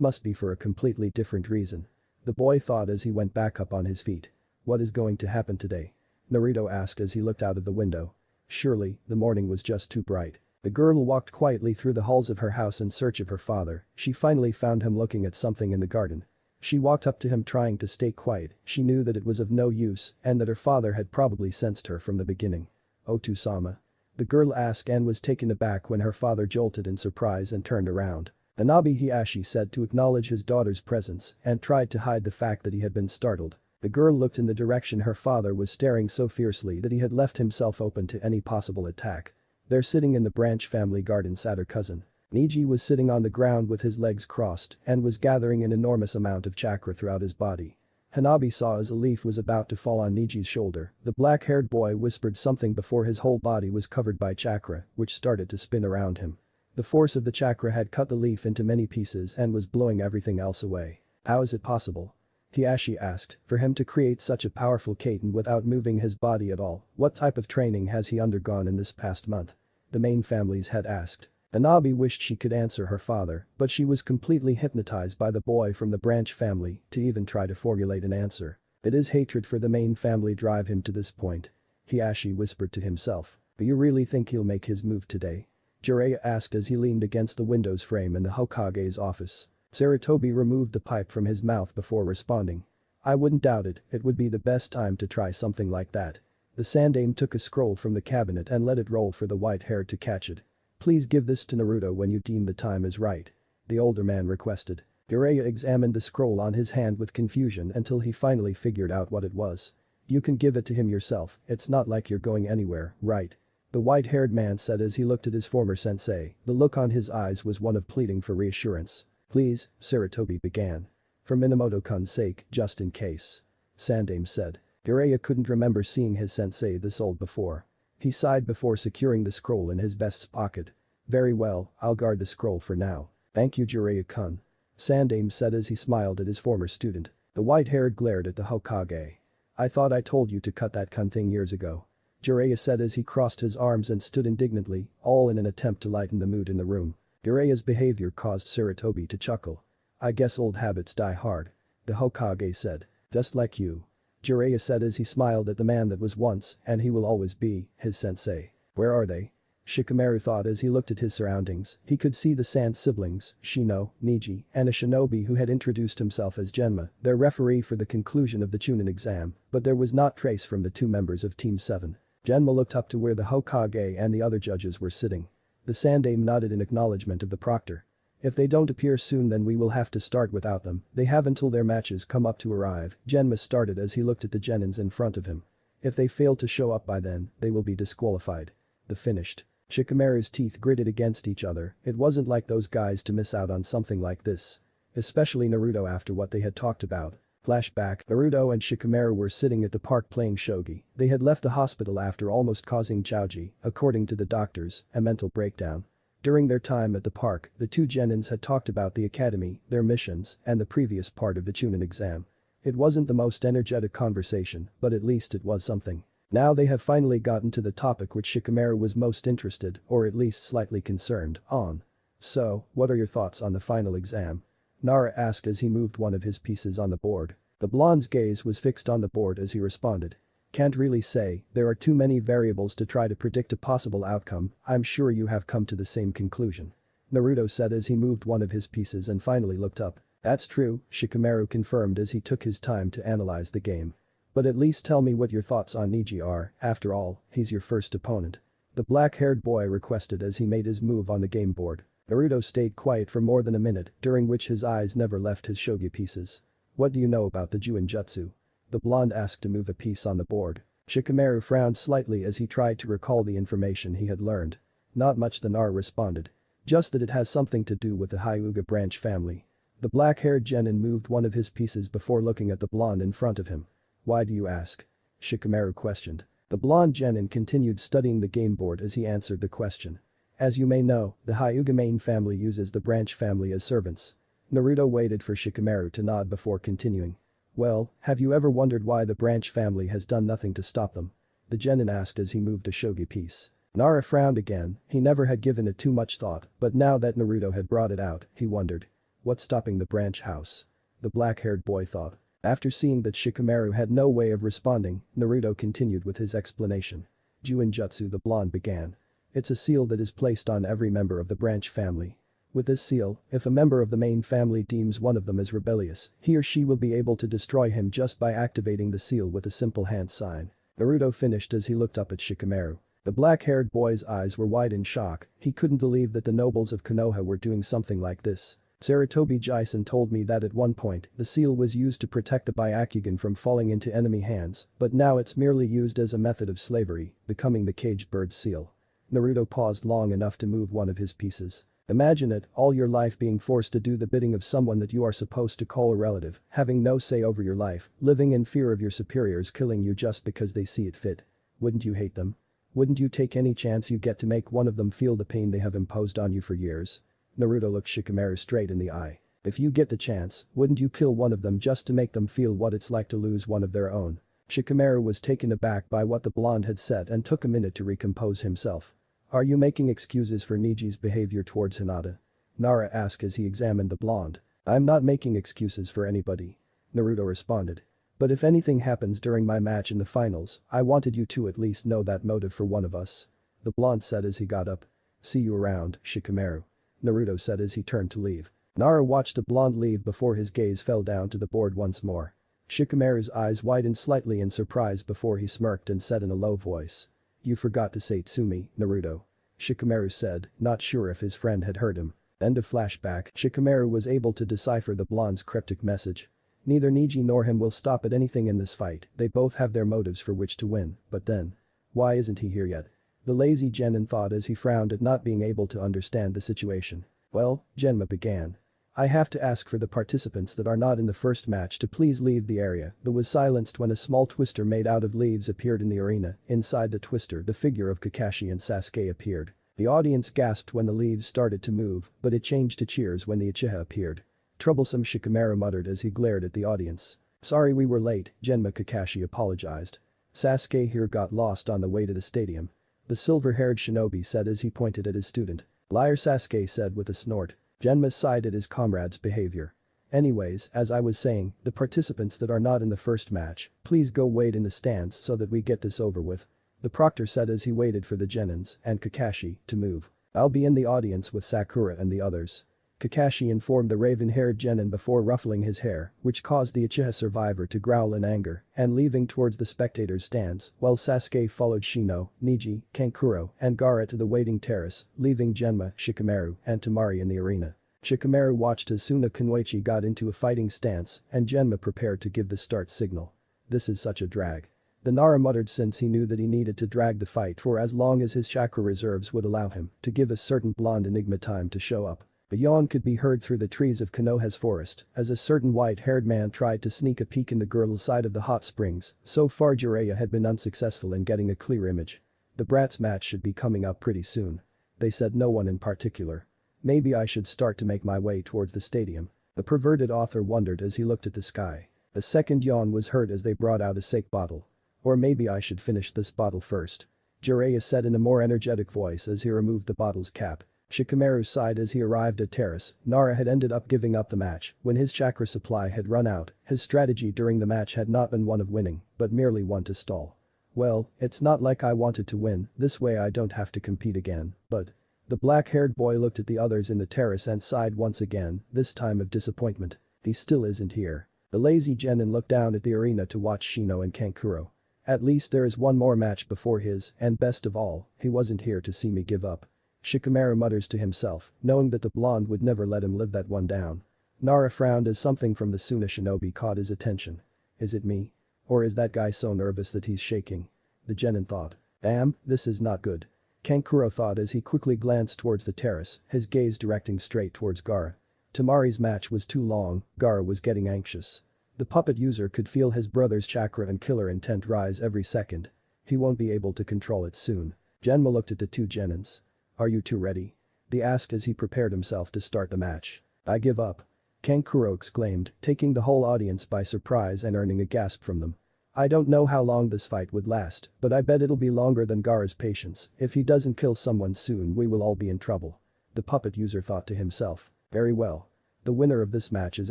must be for a completely different reason. The boy thought as he went back up on his feet. What is going to happen today? Naruto asked as he looked out of the window. Surely, the morning was just too bright. The girl walked quietly through the halls of her house in search of her father. She finally found him looking at something in the garden. She walked up to him trying to stay quiet. She knew that it was of no use and that her father had probably sensed her from the beginning. "Otu-sama?" The girl asked and was taken aback when her father jolted in surprise and turned around. "Anabi," Hiashi said to acknowledge his daughter's presence and tried to hide the fact that he had been startled. The girl looked in the direction her father was staring so fiercely that he had left himself open to any possible attack. There, sitting in the branch family garden, sat her cousin. Niji was sitting on the ground with his legs crossed and was gathering an enormous amount of chakra throughout his body. Hanabi saw as a leaf was about to fall on Niji's shoulder. The black-haired boy whispered something before his whole body was covered by chakra, which started to spin around him. The force of the chakra had cut the leaf into many pieces and was blowing everything else away. How is it possible? Hiashi asked, for him to create such a powerful Kaiten without moving his body at all, what type of training has he undergone in this past month? The main family's head asked. Anabi wished she could answer her father, but she was completely hypnotized by the boy from the branch family to even try to formulate an answer. Did his hatred for the main family drive him to this point? Hiashi whispered to himself. Do you really think he'll make his move today? Jiraiya asked as he leaned against the window's frame in the Hokage's office. Sarutobi removed the pipe from his mouth before responding. I wouldn't doubt it, it would be the best time to try something like that. The Sandaime took a scroll from the cabinet and let it roll for the white-haired to catch it. Please give this to Naruto when you deem the time is right. The older man requested. Jiraiya examined the scroll on his hand with confusion until he finally figured out what it was. You can give it to him yourself, it's not like you're going anywhere, right? The white-haired man said as he looked at his former sensei. The look on his eyes was one of pleading for reassurance. Please, Sarutobi began. For Minamoto-kun's sake, just in case. Sandaime said. Jiraiya couldn't remember seeing his sensei this old before. He sighed before securing the scroll in his vest's pocket. Very well, I'll guard the scroll for now. Thank you, Jiraiya-kun. Sandaime said as he smiled at his former student. The white-haired glared at the Hokage. I thought I told you to cut that kun thing years ago. Jiraiya said as he crossed his arms and stood indignantly, all in an attempt to lighten the mood in the room. Jiraiya's behavior caused Sarutobi to chuckle. I guess old habits die hard. The Hokage said. Just like you. Jiraiya said as he smiled at the man that was once, and he will always be, his sensei. Where are they? Shikamaru thought as he looked at his surroundings. He could see the Sand siblings, Shino, Niji, and a shinobi who had introduced himself as Genma, their referee for the conclusion of the Chunin exam, but there was not trace from the two members of Team 7. Genma looked up to where the Hokage and the other judges were sitting. The Sandaime nodded in acknowledgement of the proctor. If they don't appear soon then we will have to start without them, they have until their matches come up to arrive, Genma started as he looked at the genins in front of him. If they fail to show up by then, they will be disqualified. The finished. Shikamaru's teeth gritted against each other, it wasn't like those guys to miss out on something like this. Especially Naruto after what they had talked about. Flashback, Naruto and Shikamaru were sitting at the park playing shogi. They had left the hospital after almost causing Chaoji, according to the doctors, a mental breakdown. During their time at the park, the two genins had talked about the academy, their missions, and the previous part of the Chunin exam. It wasn't the most energetic conversation, but at least it was something. Now they have finally gotten to the topic which Shikamaru was most interested, or at least slightly concerned, on. So, what are your thoughts on the final exam? Nara asked as he moved one of his pieces on the board. The blonde's gaze was fixed on the board as he responded. Can't really say, there are too many variables to try to predict a possible outcome, I'm sure you have come to the same conclusion. Naruto said as he moved one of his pieces and finally looked up. That's true, Shikamaru confirmed as he took his time to analyze the game. But at least tell me what your thoughts on Niji are, after all, he's your first opponent. The black-haired boy requested as he made his move on the game board. Naruto stayed quiet for more than a minute, during which his eyes never left his shogi pieces. What do you know about the Juinjutsu? The blonde asked to move a piece on the board. Shikamaru frowned slightly as he tried to recall the information he had learned. Not much, the Nar responded. Just that it has something to do with the Hyuga branch family. The black-haired genin moved one of his pieces before looking at the blonde in front of him. Why do you ask? Shikamaru questioned. The blonde genin continued studying the game board as he answered the question. As you may know, the Hyuga main family uses the branch family as servants. Naruto waited for Shikamaru to nod before continuing. Well, have you ever wondered why the branch family has done nothing to stop them? The genin asked as he moved a shogi piece. Nara frowned again, he never had given it too much thought, but now that Naruto had brought it out, he wondered. What's stopping the branch house? The black-haired boy thought. After seeing that Shikamaru had no way of responding, Naruto continued with his explanation. Juinjutsu, the blonde began. It's a seal that is placed on every member of the branch family. With this seal, if a member of the main family deems one of them as rebellious, he or she will be able to destroy him just by activating the seal with a simple hand sign. Naruto finished as he looked up at Shikamaru. The black-haired boy's eyes were wide in shock, he couldn't believe that the nobles of Konoha were doing something like this. Sarutobi Jisen told me that at one point, the seal was used to protect the Byakugan from falling into enemy hands, but now it's merely used as a method of slavery, becoming the caged bird seal. Naruto paused long enough to move one of his pieces. Imagine it, all your life being forced to do the bidding of someone that you are supposed to call a relative, having no say over your life, living in fear of your superiors killing you just because they see it fit. Wouldn't you hate them? Wouldn't you take any chance you get to make one of them feel the pain they have imposed on you for years? Naruto looked Shikamaru straight in the eye. If you get the chance, wouldn't you kill one of them just to make them feel what it's like to lose one of their own? Shikamaru was taken aback by what the blonde had said and took a minute to recompose himself. Are you making excuses for Niji's behavior towards Hinata? Nara asked as he examined the blonde. I'm not making excuses for anybody. Naruto responded. But if anything happens during my match in the finals, I wanted you to at least know that motive for one of us. The blonde said as he got up. See you around, Shikamaru. Naruto said as he turned to leave. Nara watched the blonde leave before his gaze fell down to the board once more. Shikamaru's eyes widened slightly in surprise before he smirked and said in a low voice. You forgot to say Tsumi, Naruto. Shikamaru said, not sure if his friend had heard him. End of flashback. Shikamaru was able to decipher the blonde's cryptic message. Neither Niji nor him will stop at anything in this fight, they both have their motives for which to win, but then. Why isn't he here yet? The lazy genin thought as he frowned at not being able to understand the situation. Well, Genma began. I have to ask for the participants that are not in the first match to please leave the area. That was silenced when a small twister made out of leaves appeared in the arena. Inside the twister, the figure of Kakashi and Sasuke appeared. The audience gasped when the leaves started to move, but it changed to cheers when the Uchiha appeared. Troublesome, Shikamaru muttered as he glared at the audience. Sorry we were late, Genma. Kakashi apologized. Sasuke here got lost on the way to the stadium. The silver-haired shinobi said as he pointed at his student. Liar, Sasuke said with a snort. Genma sighed at his comrade's behavior. Anyways, as I was saying, the participants that are not in the first match, please go wait in the stands so that we get this over with. The proctor said as he waited for the genins and Kakashi to move. I'll be in the audience with Sakura and the others. Kakashi informed the raven-haired genin before ruffling his hair, which caused the Uchiha survivor to growl in anger and leaving towards the spectators' stands, while Sasuke followed Shino, Niji, Kankuro, and Gaara to the waiting terrace, leaving Genma, Shikamaru, and Temari in the arena. Shikamaru watched as Suna Kunoichi got into a fighting stance and Genma prepared to give the start signal. This is such a drag. The Nara muttered since he knew that he needed to drag the fight for as long as his chakra reserves would allow him to give a certain blonde enigma time to show up. A yawn could be heard through the trees of Konoha's forest as a certain white-haired man tried to sneak a peek in the girl's side of the hot springs. So far Jiraiya had been unsuccessful in getting a clear image. The brats match should be coming up pretty soon. They said no one in particular. Maybe I should start to make my way towards the stadium. The perverted author wondered as he looked at the sky. A second yawn was heard as they brought out a sake bottle. Or maybe I should finish this bottle first. Jiraiya said in a more energetic voice as he removed the bottle's cap. Shikamaru sighed as he arrived at terrace. Nara had ended up giving up the match when his chakra supply had run out. His strategy during the match had not been one of winning, but merely one to stall. Well, it's not like I wanted to win, this way I don't have to compete again, but. The black-haired boy looked at the others in the terrace and sighed once again, this time of disappointment. He still isn't here. The lazy genin looked down at the arena to watch Shino and Kankuro. At least there is one more match before his, and best of all, he wasn't here to see me give up. Shikamaru mutters to himself, knowing that the blonde would never let him live that one down. Nara frowned as something from the Suna shinobi caught his attention. Is it me? Or is that guy so nervous that he's shaking? The genin thought. Damn, this is not good. Kankuro thought as he quickly glanced towards the terrace, his gaze directing straight towards Gaara. Temari's match was too long, Gaara was getting anxious. The puppet user could feel his brother's chakra and killer intent rise every second. He won't be able to control it soon. Genma looked at the two genins. "Are you two ready?" He asked as he prepared himself to start the match. "I give up." Kankuro exclaimed, taking the whole audience by surprise and earning a gasp from them. "I don't know how long this fight would last, but I bet it'll be longer than Gaara's patience. If he doesn't kill someone soon we will all be in trouble." The puppet user thought to himself. "Very well. The winner of this match is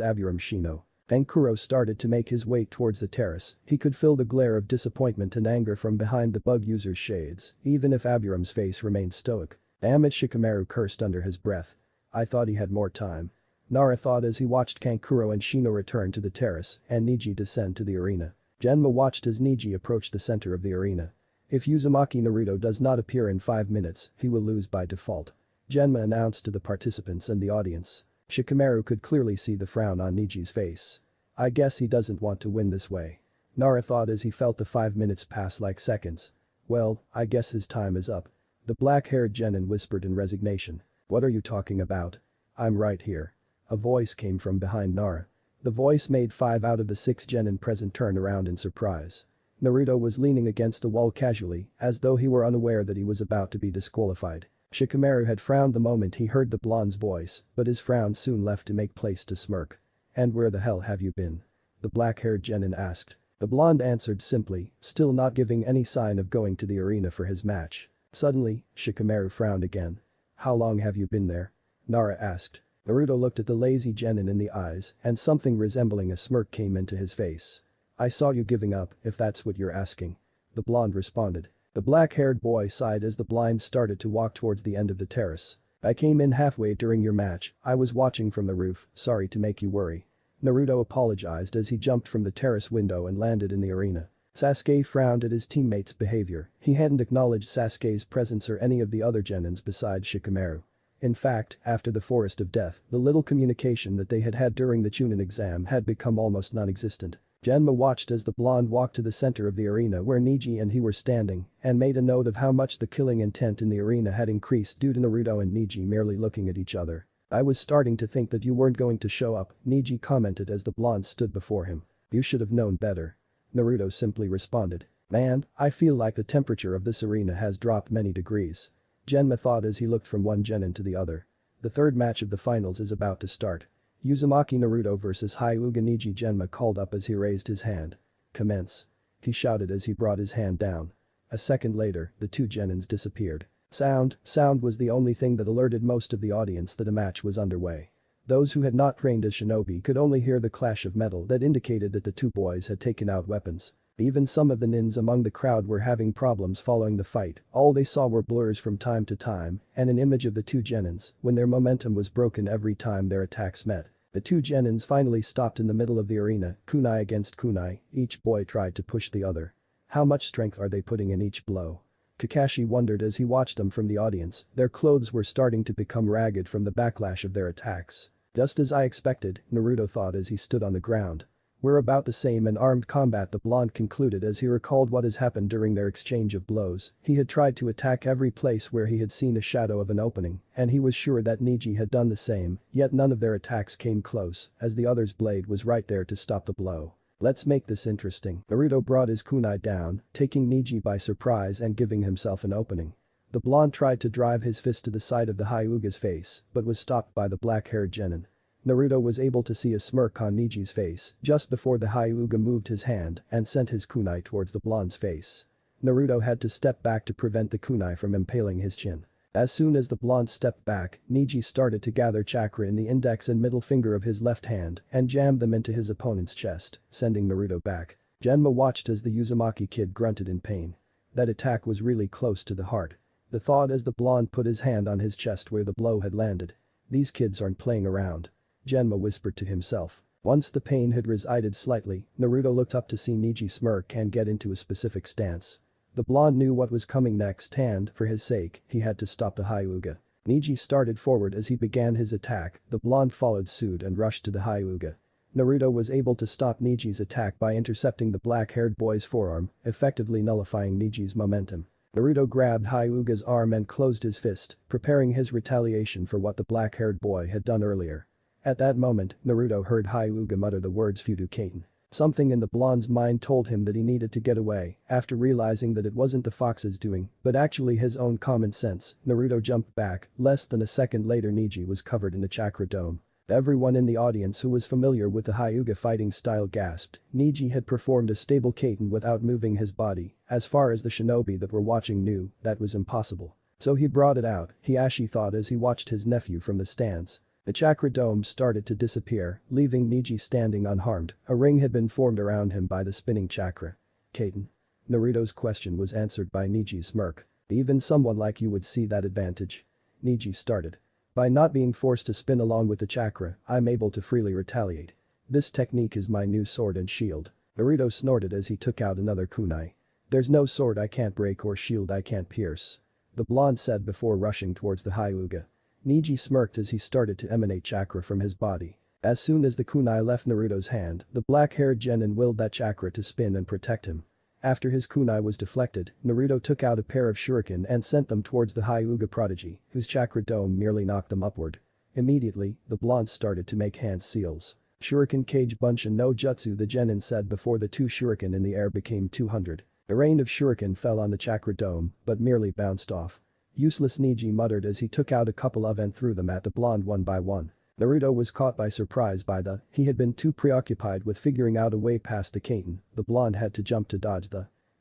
Aburam Shino." Kankuro started to make his way towards the terrace. He could feel the glare of disappointment and anger from behind the bug user's shades, even if Aburam's face remained stoic. "Damn it," Shikamaru cursed under his breath. "I thought he had more time." Nara thought as he watched Kankuro and Shino return to the terrace and Niji descend to the arena. Genma watched as Niji approached the center of the arena. If Uzumaki Naruto does not appear in 5 minutes, he will lose by default. Genma announced to the participants and the audience. Shikamaru could clearly see the frown on Niji's face. "I guess he doesn't want to win this way." Nara thought as he felt the 5 minutes pass like seconds. "Well, I guess his time is up." The black-haired genin whispered in resignation. "What are you talking about?" "I'm right here." A voice came from behind Nara. The voice made 5 out of the 6 genin present turn around in surprise. Naruto was leaning against the wall casually, as though he were unaware that he was about to be disqualified. Shikamaru had frowned the moment he heard the blonde's voice, but his frown soon left to make place to smirk. "And where the hell have you been?" the black-haired genin asked. The blonde answered simply, still not giving any sign of going to the arena for his match. Suddenly, Shikamaru frowned again. "How long have you been there?" Nara asked. Naruto looked at the lazy genin in the eyes, and something resembling a smirk came into his face. "I saw you giving up, if that's what you're asking." The blonde responded. The black-haired boy sighed as the blind started to walk towards the end of the terrace. "I came in halfway during your match, I was watching from the roof, sorry to make you worry." Naruto apologized as he jumped from the terrace window and landed in the arena. Sasuke frowned at his teammates' behavior. He hadn't acknowledged Sasuke's presence or any of the other genins besides Shikamaru. In fact, after the Forest of Death, the little communication that they had had during the Chunin exam had become almost non-existent. Genma watched as the blonde walked to the center of the arena where Niji and he were standing and made a note of how much the killing intent in the arena had increased due to Naruto and Niji merely looking at each other. "I was starting to think that you weren't going to show up," Niji commented as the blonde stood before him. "You should have known better." Naruto simply responded. "Man, I feel like the temperature of this arena has dropped many degrees." Genma thought as he looked from one genin to the other. The third match of the finals is about to start. Uzumaki Naruto vs Hyuga Niji, Genma called up as he raised his hand. "Commence." He shouted as he brought his hand down. A second later, the 2 genins disappeared. Sound was the only thing that alerted most of the audience that a match was underway. Those who had not trained as shinobi could only hear the clash of metal that indicated that the 2 boys had taken out weapons. Even some of the nins among the crowd were having problems following the fight. All they saw were blurs from time to time and an image of the 2 genins when their momentum was broken every time their attacks met. The 2 genins finally stopped in the middle of the arena, kunai against kunai, each boy tried to push the other. How much strength are they putting in each blow? Kakashi wondered as he watched them from the audience. Their clothes were starting to become ragged from the backlash of their attacks. "Just as I expected," Naruto thought as he stood on the ground. "We're about the same in armed combat," the blonde concluded as he recalled what has happened during their exchange of blows. He had tried to attack every place where he had seen a shadow of an opening, and he was sure that Niji had done the same, yet none of their attacks came close, as the other's blade was right there to stop the blow. "Let's make this interesting." Naruto brought his kunai down, taking Niji by surprise and giving himself an opening. The blonde tried to drive his fist to the side of the Hyuga's face, but was stopped by the black-haired genin. Naruto was able to see a smirk on Niji's face just before the Hyuga moved his hand and sent his kunai towards the blonde's face. Naruto had to step back to prevent the kunai from impaling his chin. As soon as the blonde stepped back, Niji started to gather chakra in the index and middle finger of his left hand and jammed them into his opponent's chest, sending Naruto back. Genma watched as the Uzumaki kid grunted in pain. That attack was really close to the heart. The thought as the blonde put his hand on his chest where the blow had landed. "These kids aren't playing around," Genma whispered to himself. Once the pain had receded slightly, Naruto looked up to see Niji smirk and get into a specific stance. The blonde knew what was coming next and, for his sake, he had to stop the Hyuga. Niji started forward as he began his attack, the blonde followed suit and rushed to the Hyuga. Naruto was able to stop Niji's attack by intercepting the black-haired boy's forearm, effectively nullifying Niji's momentum. Naruto grabbed Hyuga's arm and closed his fist, preparing his retaliation for what the black-haired boy had done earlier. At that moment, Naruto heard Hyuga mutter the words Fudokaten. Something in the blonde's mind told him that he needed to get away after realizing that it wasn't the fox's doing but actually his own common sense. Naruto jumped back. Less than a second later Neji was covered in a chakra dome. Everyone in the audience who was familiar with the Hyuga fighting style gasped. Neji had performed a stable Kaiten without moving his body. As far as the shinobi that were watching knew, that was impossible. So he brought it out, Hiashi thought as he watched his nephew from the stands. The chakra dome started to disappear, leaving Neji standing unharmed. A ring had been formed around him by the spinning chakra. Kaiten? Naruto's question was answered by Neji's smirk. Even someone like you would see that advantage. Neji started. By not being forced to spin along with the chakra, I'm able to freely retaliate. This technique is my new sword and shield. Naruto snorted as he took out another kunai. There's no sword I can't break or shield I can't pierce. The blonde said before rushing towards the Hyuga. Neji smirked as he started to emanate chakra from his body. As soon as the kunai left Naruto's hand, the black-haired genin willed that chakra to spin and protect him. After his kunai was deflected, Naruto took out a pair of shuriken and sent them towards the Hyuga prodigy, whose chakra dome merely knocked them upward. Immediately, the blonde started to make hand seals. Shuriken Kage Bunshin no Jutsu, the genin said before the two shuriken in the air became 200. A rain of shuriken fell on the chakra dome, but merely bounced off. Useless, Neji muttered as he took out a couple of and threw them at the blonde one by one. Naruto was caught by surprise by he had been too preoccupied with figuring out a way past the Kaiten. The blonde had to jump to dodge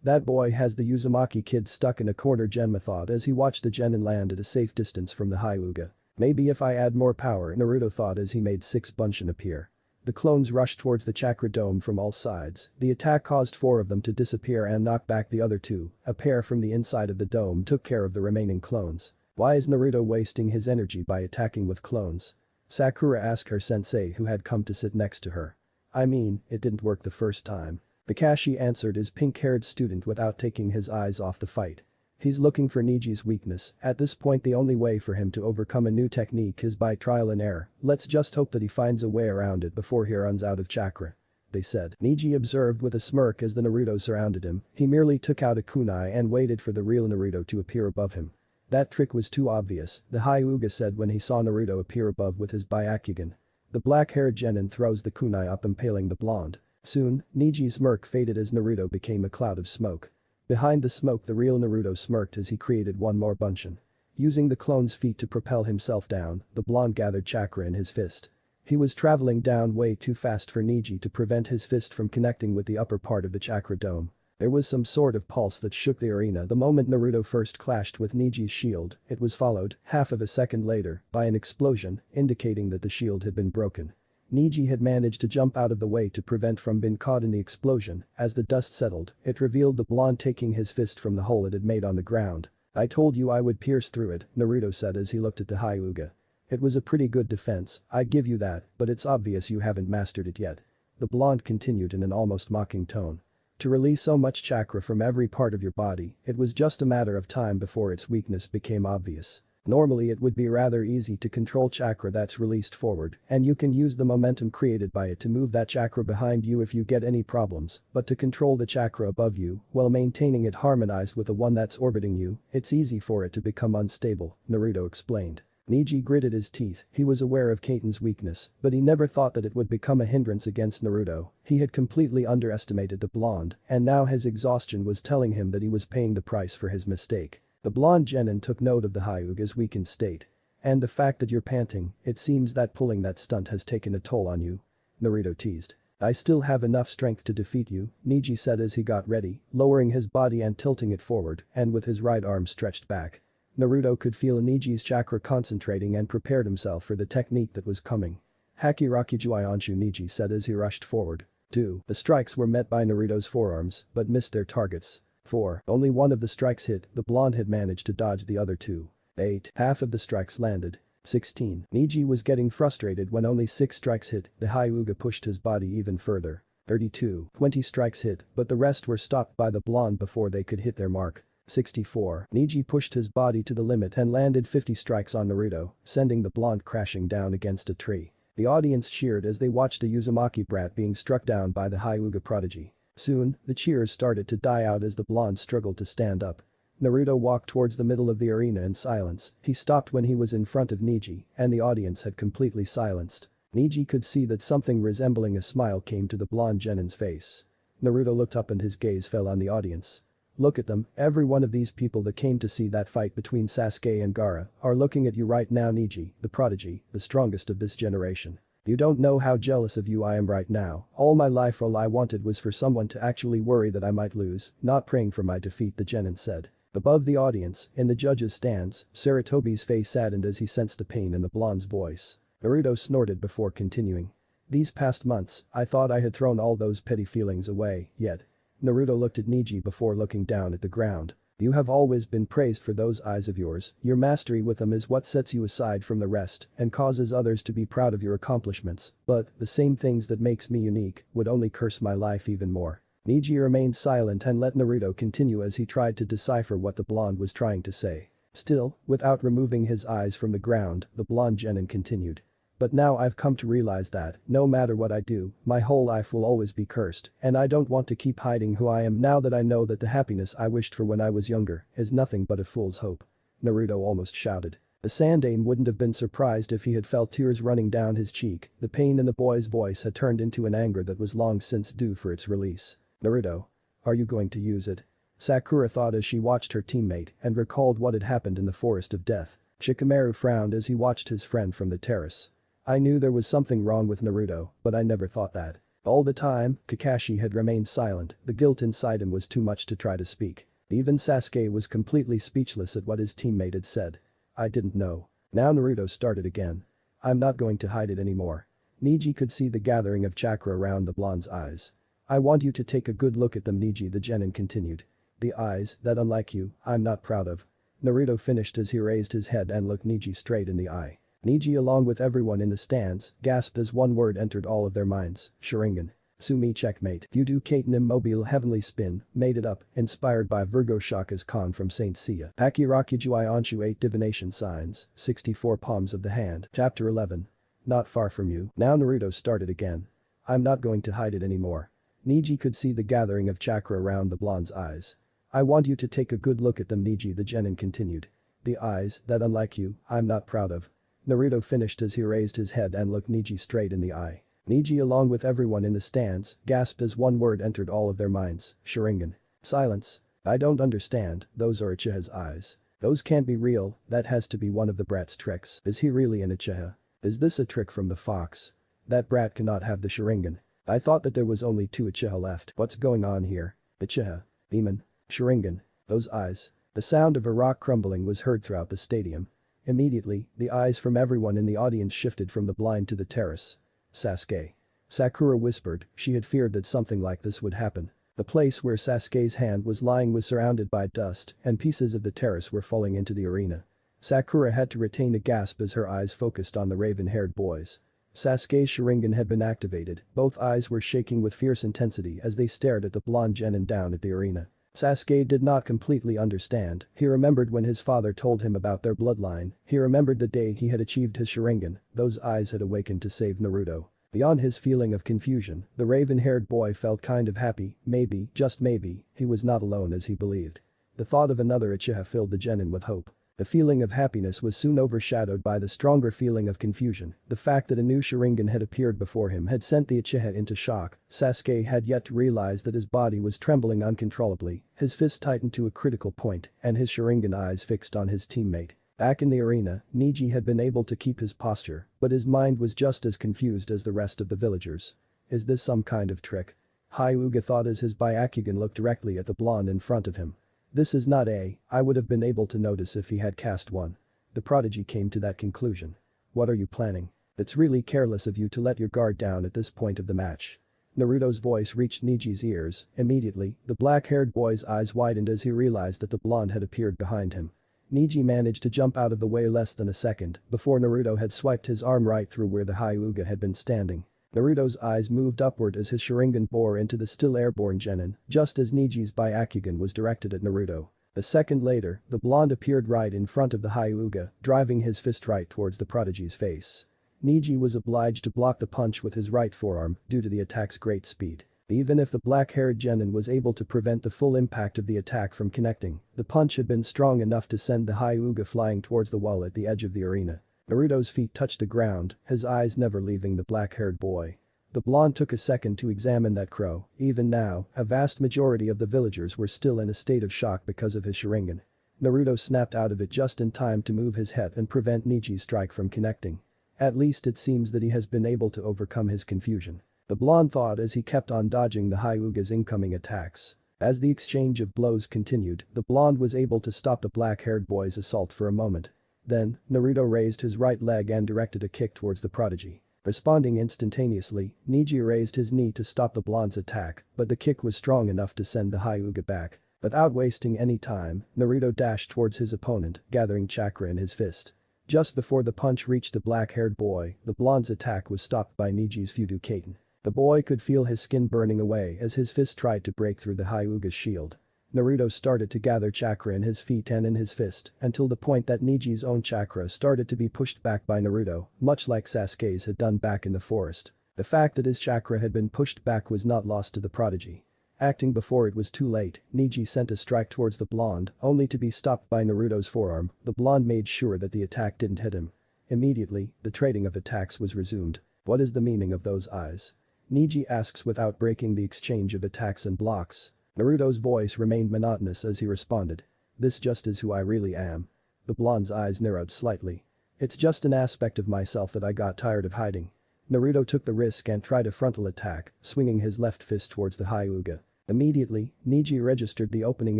That boy has the Uzumaki kid stuck in a corner, Genma thought as he watched the genin land at a safe distance from the Hyuga. Maybe if I add more power, Naruto thought as he made 6 Bunshin appear. The clones rushed towards the chakra dome from all sides. The attack caused 4 of them to disappear and knock back the other 2. A pair from the inside of the dome took care of the remaining clones. Why is Naruto wasting his energy by attacking with clones? Sakura asked her sensei who had come to sit next to her. I mean, it didn't work the first time. Kakashi answered his pink-haired student without taking his eyes off the fight. He's looking for Neji's weakness. At this point the only way for him to overcome a new technique is by trial and error. Let's just hope that he finds a way around it before he runs out of chakra. They said. Neji observed with a smirk as the Naruto surrounded him. He merely took out a kunai and waited for the real Naruto to appear above him. That trick was too obvious, the Hyuga said when he saw Naruto appear above with his Byakugan. The black-haired genin throws the kunai up, impaling the blonde. Soon, Neji's smirk faded as Naruto became a cloud of smoke. Behind the smoke the real Naruto smirked as he created one more Bunshin. Using the clone's feet to propel himself down, the blonde gathered chakra in his fist. He was traveling down way too fast for Neji to prevent his fist from connecting with the upper part of the chakra dome. There was some sort of pulse that shook the arena the moment Naruto first clashed with Neji's shield. It was followed, half of a second later, by an explosion, indicating that the shield had been broken. Neji had managed to jump out of the way to prevent from being caught in the explosion. As the dust settled, it revealed the blonde taking his fist from the hole it had made on the ground. I told you I would pierce through it, Naruto said as he looked at the Hyuga. It was a pretty good defense, I give you that, but it's obvious you haven't mastered it yet. The blonde continued in an almost mocking tone. To release so much chakra from every part of your body, it was just a matter of time before its weakness became obvious. Normally it would be rather easy to control chakra that's released forward, and you can use the momentum created by it to move that chakra behind you if you get any problems, but to control the chakra above you, while maintaining it harmonized with the one that's orbiting you, it's easy for it to become unstable, Naruto explained. Neji gritted his teeth, he was aware of Kaiten's weakness, but he never thought that it would become a hindrance against Naruto. He had completely underestimated the blonde, and now his exhaustion was telling him that he was paying the price for his mistake. The blonde genin took note of the Hyuga's weakened state. And the fact that you're panting, it seems that pulling that stunt has taken a toll on you. Naruto teased. I still have enough strength to defeat you, Neji said as he got ready, lowering his body and tilting it forward, and with his right arm stretched back. Naruto could feel Neji's chakra concentrating and prepared himself for the technique that was coming. Haki Rakujuai Onshu, Neji said as he rushed forward. 2. The strikes were met by Naruto's forearms, but missed their targets. 4. Only one of the strikes hit, the blonde had managed to dodge the other 2. 8. Half of the strikes landed. 16. Neji was getting frustrated when only 6 strikes hit, the Hyuga pushed his body even further. 32. 20 strikes hit, but the rest were stopped by the blonde before they could hit their mark. 64. Neji pushed his body to the limit and landed 50 strikes on Naruto, sending the blonde crashing down against a tree. The audience cheered as they watched a Uzumaki brat being struck down by the Hyuga prodigy. Soon, the cheers started to die out as the blonde struggled to stand up. Naruto walked towards the middle of the arena in silence. He stopped when he was in front of Neji, and the audience had completely silenced. Niji could see that something resembling a smile came to the blonde genin's face. Naruto looked up and his gaze fell on the audience. Look at them, every one of these people that came to see that fight between Sasuke and Gaara are looking at you right now, Niji, the prodigy, the strongest of this generation. You don't know how jealous of you I am right now. All my life all I wanted was for someone to actually worry that I might lose, not praying for my defeat, the genin said. Above the audience, in the judges' stands, Saratobi's face saddened as he sensed the pain in the blonde's voice. Naruto snorted before continuing. These past months, I thought I had thrown all those petty feelings away, yet. Naruto looked at Niji before looking down at the ground. You have always been praised for those eyes of yours, your mastery with them is what sets you aside from the rest and causes others to be proud of your accomplishments, but the same things that makes me unique would only curse my life even more. Niji remained silent and let Naruto continue as he tried to decipher what the blonde was trying to say. Still, without removing his eyes from the ground, the blonde genin continued. But now I've come to realize that, no matter what I do, my whole life will always be cursed, and I don't want to keep hiding who I am now that I know that the happiness I wished for when I was younger is nothing but a fool's hope. Naruto almost shouted. The Sandaime wouldn't have been surprised if he had felt tears running down his cheek, the pain in the boy's voice had turned into an anger that was long since due for its release. Naruto. Are you going to use it? Sakura thought as she watched her teammate and recalled what had happened in the Forest of Death. Shikamaru frowned as he watched his friend from the terrace. I knew there was something wrong with Naruto, but I never thought that. All the time, Kakashi had remained silent, the guilt inside him was too much to try to speak. Even Sasuke was completely speechless at what his teammate had said. I didn't know. Now Naruto started again. I'm not going to hide it anymore. Niji could see the gathering of chakra around the blonde's eyes. I want you to take a good look at them, Niji, the genin continued. The eyes that unlike you, I'm not proud of. Naruto finished as he raised his head and looked Niji straight in the eye. Niji along with everyone in the stands gasped as one word entered all of their minds, Sharingan. Sumi checkmate. Yudu Katen immobile heavenly spin, made it up, inspired by Virgo Shaka's Khan from Saint Seiya. Akirakujuai Anshu 8 divination signs, 64 palms of the hand. Chapter 11. Not far from you. Now Naruto started again. I'm not going to hide it anymore. Niji could see the gathering of chakra around the blonde's eyes. I want you to take a good look at them, Niji, the genin continued. The eyes that unlike you, I'm not proud of. Naruto finished as he raised his head and looked Niji straight in the eye. Niji along with everyone in the stands gasped as one word entered all of their minds, Sharingan. Silence. I don't understand, those are Uchiha's eyes. Those can't be real, that has to be one of the brat's tricks. Is he really an Uchiha? Is this a trick from the fox? That brat cannot have the Sharingan. I thought that there was only 2 Uchiha left. What's going on here? Uchiha. Demon. Sharingan. Those eyes. The sound of a rock crumbling was heard throughout the stadium. Immediately, the eyes from everyone in the audience shifted from the blind to the terrace. Sasuke. Sakura whispered, she had feared that something like this would happen. The place where Sasuke's hand was lying was surrounded by dust and pieces of the terrace were falling into the arena. Sakura had to retain a gasp as her eyes focused on the raven-haired boys. Sasuke's Sharingan had been activated, both eyes were shaking with fierce intensity as they stared at the blonde genin down at the arena. Sasuke did not completely understand, he remembered when his father told him about their bloodline, he remembered the day he had achieved his Sharingan, those eyes had awakened to save Naruto. Beyond his feeling of confusion, the raven-haired boy felt kind of happy, maybe, just maybe, he was not alone as he believed. The thought of another Uchiha filled the genin with hope. The feeling of happiness was soon overshadowed by the stronger feeling of confusion, the fact that a new Sharingan had appeared before him had sent the Uchiha into shock, Sasuke had yet to realize that his body was trembling uncontrollably, his fist tightened to a critical point, and his Sharingan eyes fixed on his teammate. Back in the arena, Niji had been able to keep his posture, but his mind was just as confused as the rest of the villagers. Is this some kind of trick? Hyuga thought as his Byakugan looked directly at the blonde in front of him. This is not I would have been able to notice if he had cast one. The prodigy came to that conclusion. What are you planning? It's really careless of you to let your guard down at this point of the match. Naruto's voice reached Niji's ears, immediately, the black-haired boy's eyes widened as he realized that the blonde had appeared behind him. Niji managed to jump out of the way less than a second before Naruto had swiped his arm right through where the Hyuga had been standing. Naruto's eyes moved upward as his Sharingan bore into the still airborne genin, just as Niji's Byakugan was directed at Naruto. A second later, the blonde appeared right in front of the Hyuga, driving his fist right towards the prodigy's face. Niji was obliged to block the punch with his right forearm due to the attack's great speed. Even if the black-haired genin was able to prevent the full impact of the attack from connecting, the punch had been strong enough to send the Hyuga flying towards the wall at the edge of the arena. Naruto's feet touched the ground, his eyes never leaving the black-haired boy. The blonde took a second to examine that crow. Even now, a vast majority of the villagers were still in a state of shock because of his Sharingan. Naruto snapped out of it just in time to move his head and prevent Niji's strike from connecting. At least it seems that he has been able to overcome his confusion. The blonde thought as he kept on dodging the Hyuga's incoming attacks. As the exchange of blows continued, the blonde was able to stop the black-haired boy's assault for a moment. Then, Naruto raised his right leg and directed a kick towards the prodigy. Responding instantaneously, Niji raised his knee to stop the blonde's attack, but the kick was strong enough to send the Hyuga back. Without wasting any time, Naruto dashed towards his opponent, gathering chakra in his fist. Just before the punch reached the black-haired boy, the blonde's attack was stopped by Niji's Fudokaten. The boy could feel his skin burning away as his fist tried to break through the Hyuga's shield. Naruto started to gather chakra in his feet and in his fist until the point that Niji's own chakra started to be pushed back by Naruto, much like Sasuke's had done back in the forest. The fact that his chakra had been pushed back was not lost to the prodigy. Acting before it was too late, Niji sent a strike towards the blonde, only to be stopped by Naruto's forearm. The blonde made sure that the attack didn't hit him. Immediately, the trading of attacks was resumed. What is the meaning of those eyes? Niji asks without breaking the exchange of attacks and blocks. Naruto's voice remained monotonous as he responded. This just is who I really am. The blonde's eyes narrowed slightly. It's just an aspect of myself that I got tired of hiding. Naruto took the risk and tried a frontal attack, swinging his left fist towards the Hyuga. Immediately, Niji registered the opening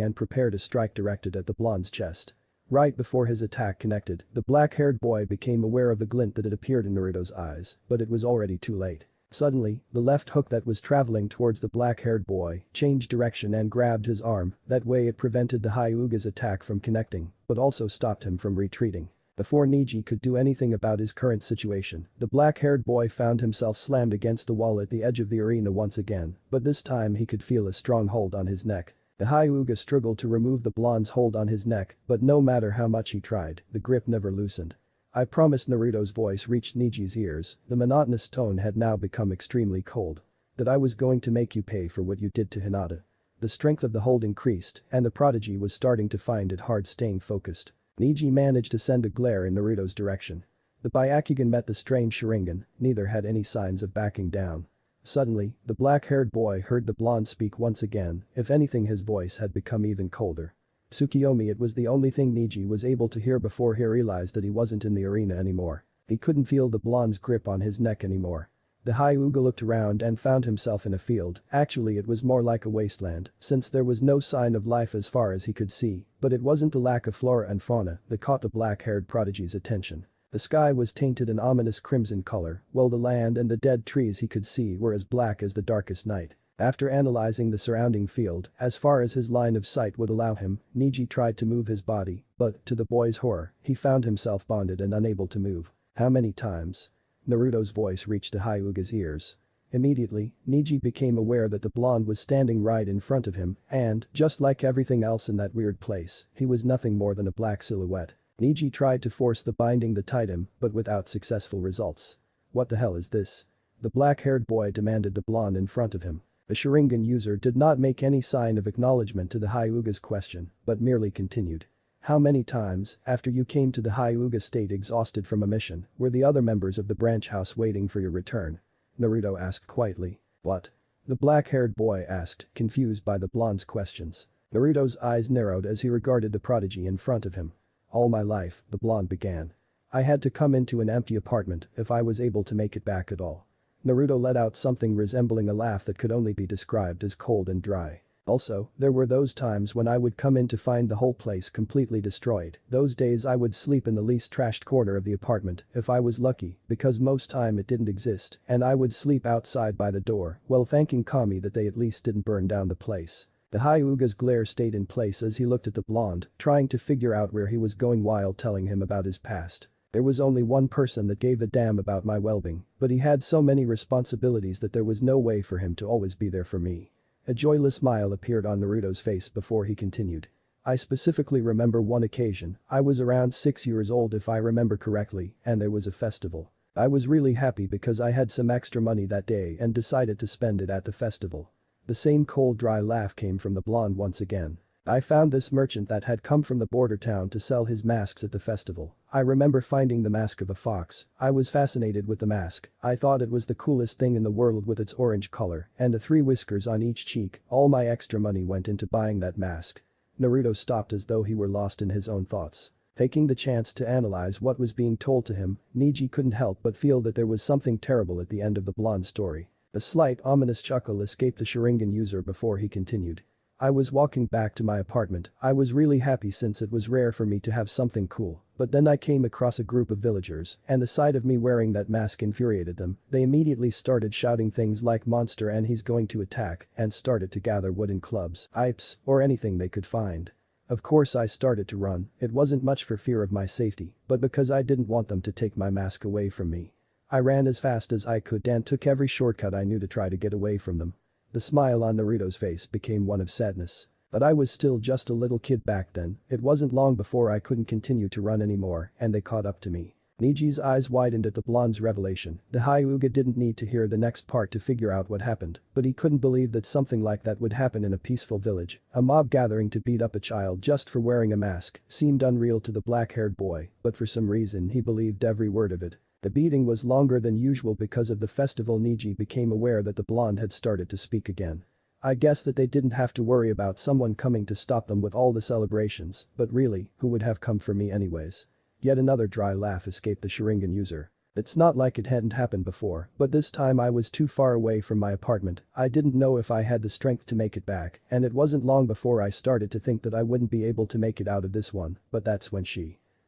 and prepared a strike directed at the blonde's chest. Right before his attack connected, the black-haired boy became aware of the glint that had appeared in Naruto's eyes, but it was already too late. Suddenly, the left hook that was traveling towards the black-haired boy changed direction and grabbed his arm. That way it prevented the Hyuga's attack from connecting, but also stopped him from retreating. Before Niji could do anything about his current situation, the black-haired boy found himself slammed against the wall at the edge of the arena once again, but this time he could feel a strong hold on his neck. The Hyuga struggled to remove the blonde's hold on his neck, but no matter how much he tried, the grip never loosened. I promise. Naruto's voice reached Niji's ears. The monotonous tone had now become extremely cold. That I was going to make you pay for what you did to Hinata. The strength of the hold increased, and the prodigy was starting to find it hard staying focused. Niji managed to send a glare in Naruto's direction. The Byakugan met the strange Sharingan, neither had any signs of backing down. Suddenly, the black-haired boy heard the blonde speak once again. If anything, his voice had become even colder. Tsukiyomi. It was the only thing Niji was able to hear before he realized that he wasn't in the arena anymore. He couldn't feel the blonde's grip on his neck anymore. The Hyuga looked around and found himself in a field. Actually, it was more like a wasteland, since there was no sign of life as far as he could see, but it wasn't the lack of flora and fauna that caught the black-haired prodigy's attention. The sky was tainted an ominous crimson color, while the land and the dead trees he could see were as black as the darkest night. After analyzing the surrounding field, as far as his line of sight would allow him, Niji tried to move his body, but, to the boy's horror, he found himself bonded and unable to move. How many times? Naruto's voice reached the Hyuga's ears. Immediately, Niji became aware that the blonde was standing right in front of him, and, just like everything else in that weird place, he was nothing more than a black silhouette. Niji tried to force the binding that tied him, but without successful results. What the hell is this? The black-haired boy demanded the blonde in front of him. The Sharingan user did not make any sign of acknowledgement to the Hyuga's question, but merely continued. How many times, after you came to the Hyuga state exhausted from a mission, were the other members of the branch house waiting for your return? Naruto asked quietly. What? The black-haired boy asked, confused by the blonde's questions. Naruto's eyes narrowed as he regarded the prodigy in front of him. All my life, the blonde began. I had to come into an empty apartment if I was able to make it back at all. Naruto let out something resembling a laugh that could only be described as cold and dry. Also, there were those times when I would come in to find the whole place completely destroyed. Those days I would sleep in the least trashed corner of the apartment, if I was lucky, because most time it didn't exist, and I would sleep outside by the door, while thanking Kami that they at least didn't burn down the place. The Hyuga's glare stayed in place as he looked at the blonde, trying to figure out where he was going while telling him about his past. There was only one person that gave a damn about my well-being, but he had so many responsibilities that there was no way for him to always be there for me. A joyless smile appeared on Naruto's face before he continued. I specifically remember one occasion. I was around 6 years old if I remember correctly, and there was a festival. I was really happy because I had some extra money that day and decided to spend it at the festival. The same cold dry laugh came from the blonde once again. I found this merchant that had come from the border town to sell his masks at the festival. I remember finding the mask of a fox. I was fascinated with the mask. I thought it was the coolest thing in the world with its orange color and the 3 whiskers on each cheek. All my extra money went into buying that mask. Naruto stopped as though he were lost in his own thoughts. Taking the chance to analyze what was being told to him, Neji couldn't help but feel that there was something terrible at the end of the blonde's story. A slight ominous chuckle escaped the Sharingan user before he continued. I was walking back to my apartment. I was really happy since it was rare for me to have something cool, but then I came across a group of villagers, and the sight of me wearing that mask infuriated them. They immediately started shouting things like monster and he's going to attack, and started to gather wooden clubs, pipes, or anything they could find. Of course I started to run. It wasn't much for fear of my safety, but because I didn't want them to take my mask away from me. I ran as fast as I could and took every shortcut I knew to try to get away from them. The smile on Naruto's face became one of sadness. But I was still just a little kid back then. It wasn't long before I couldn't continue to run anymore and they caught up to me. Neji's eyes widened at the blonde's revelation. The Hyuga didn't need to hear the next part to figure out what happened, but he couldn't believe that something like that would happen in a peaceful village. A mob gathering to beat up a child just for wearing a mask seemed unreal to the black-haired boy, but for some reason he believed every word of it. The beating was longer than usual because of the festival. Neji became aware that the blonde had started to speak again. I guess that they didn't have to worry about someone coming to stop them with all the celebrations, but really, who would have come for me anyways? Yet another dry laugh escaped the Sharingan user. It's not like it hadn't happened before, but this time I was too far away from my apartment. I didn't know if I had the strength to make it back, and it wasn't long before I started to think that I wouldn't be able to make it out of this one, but that's when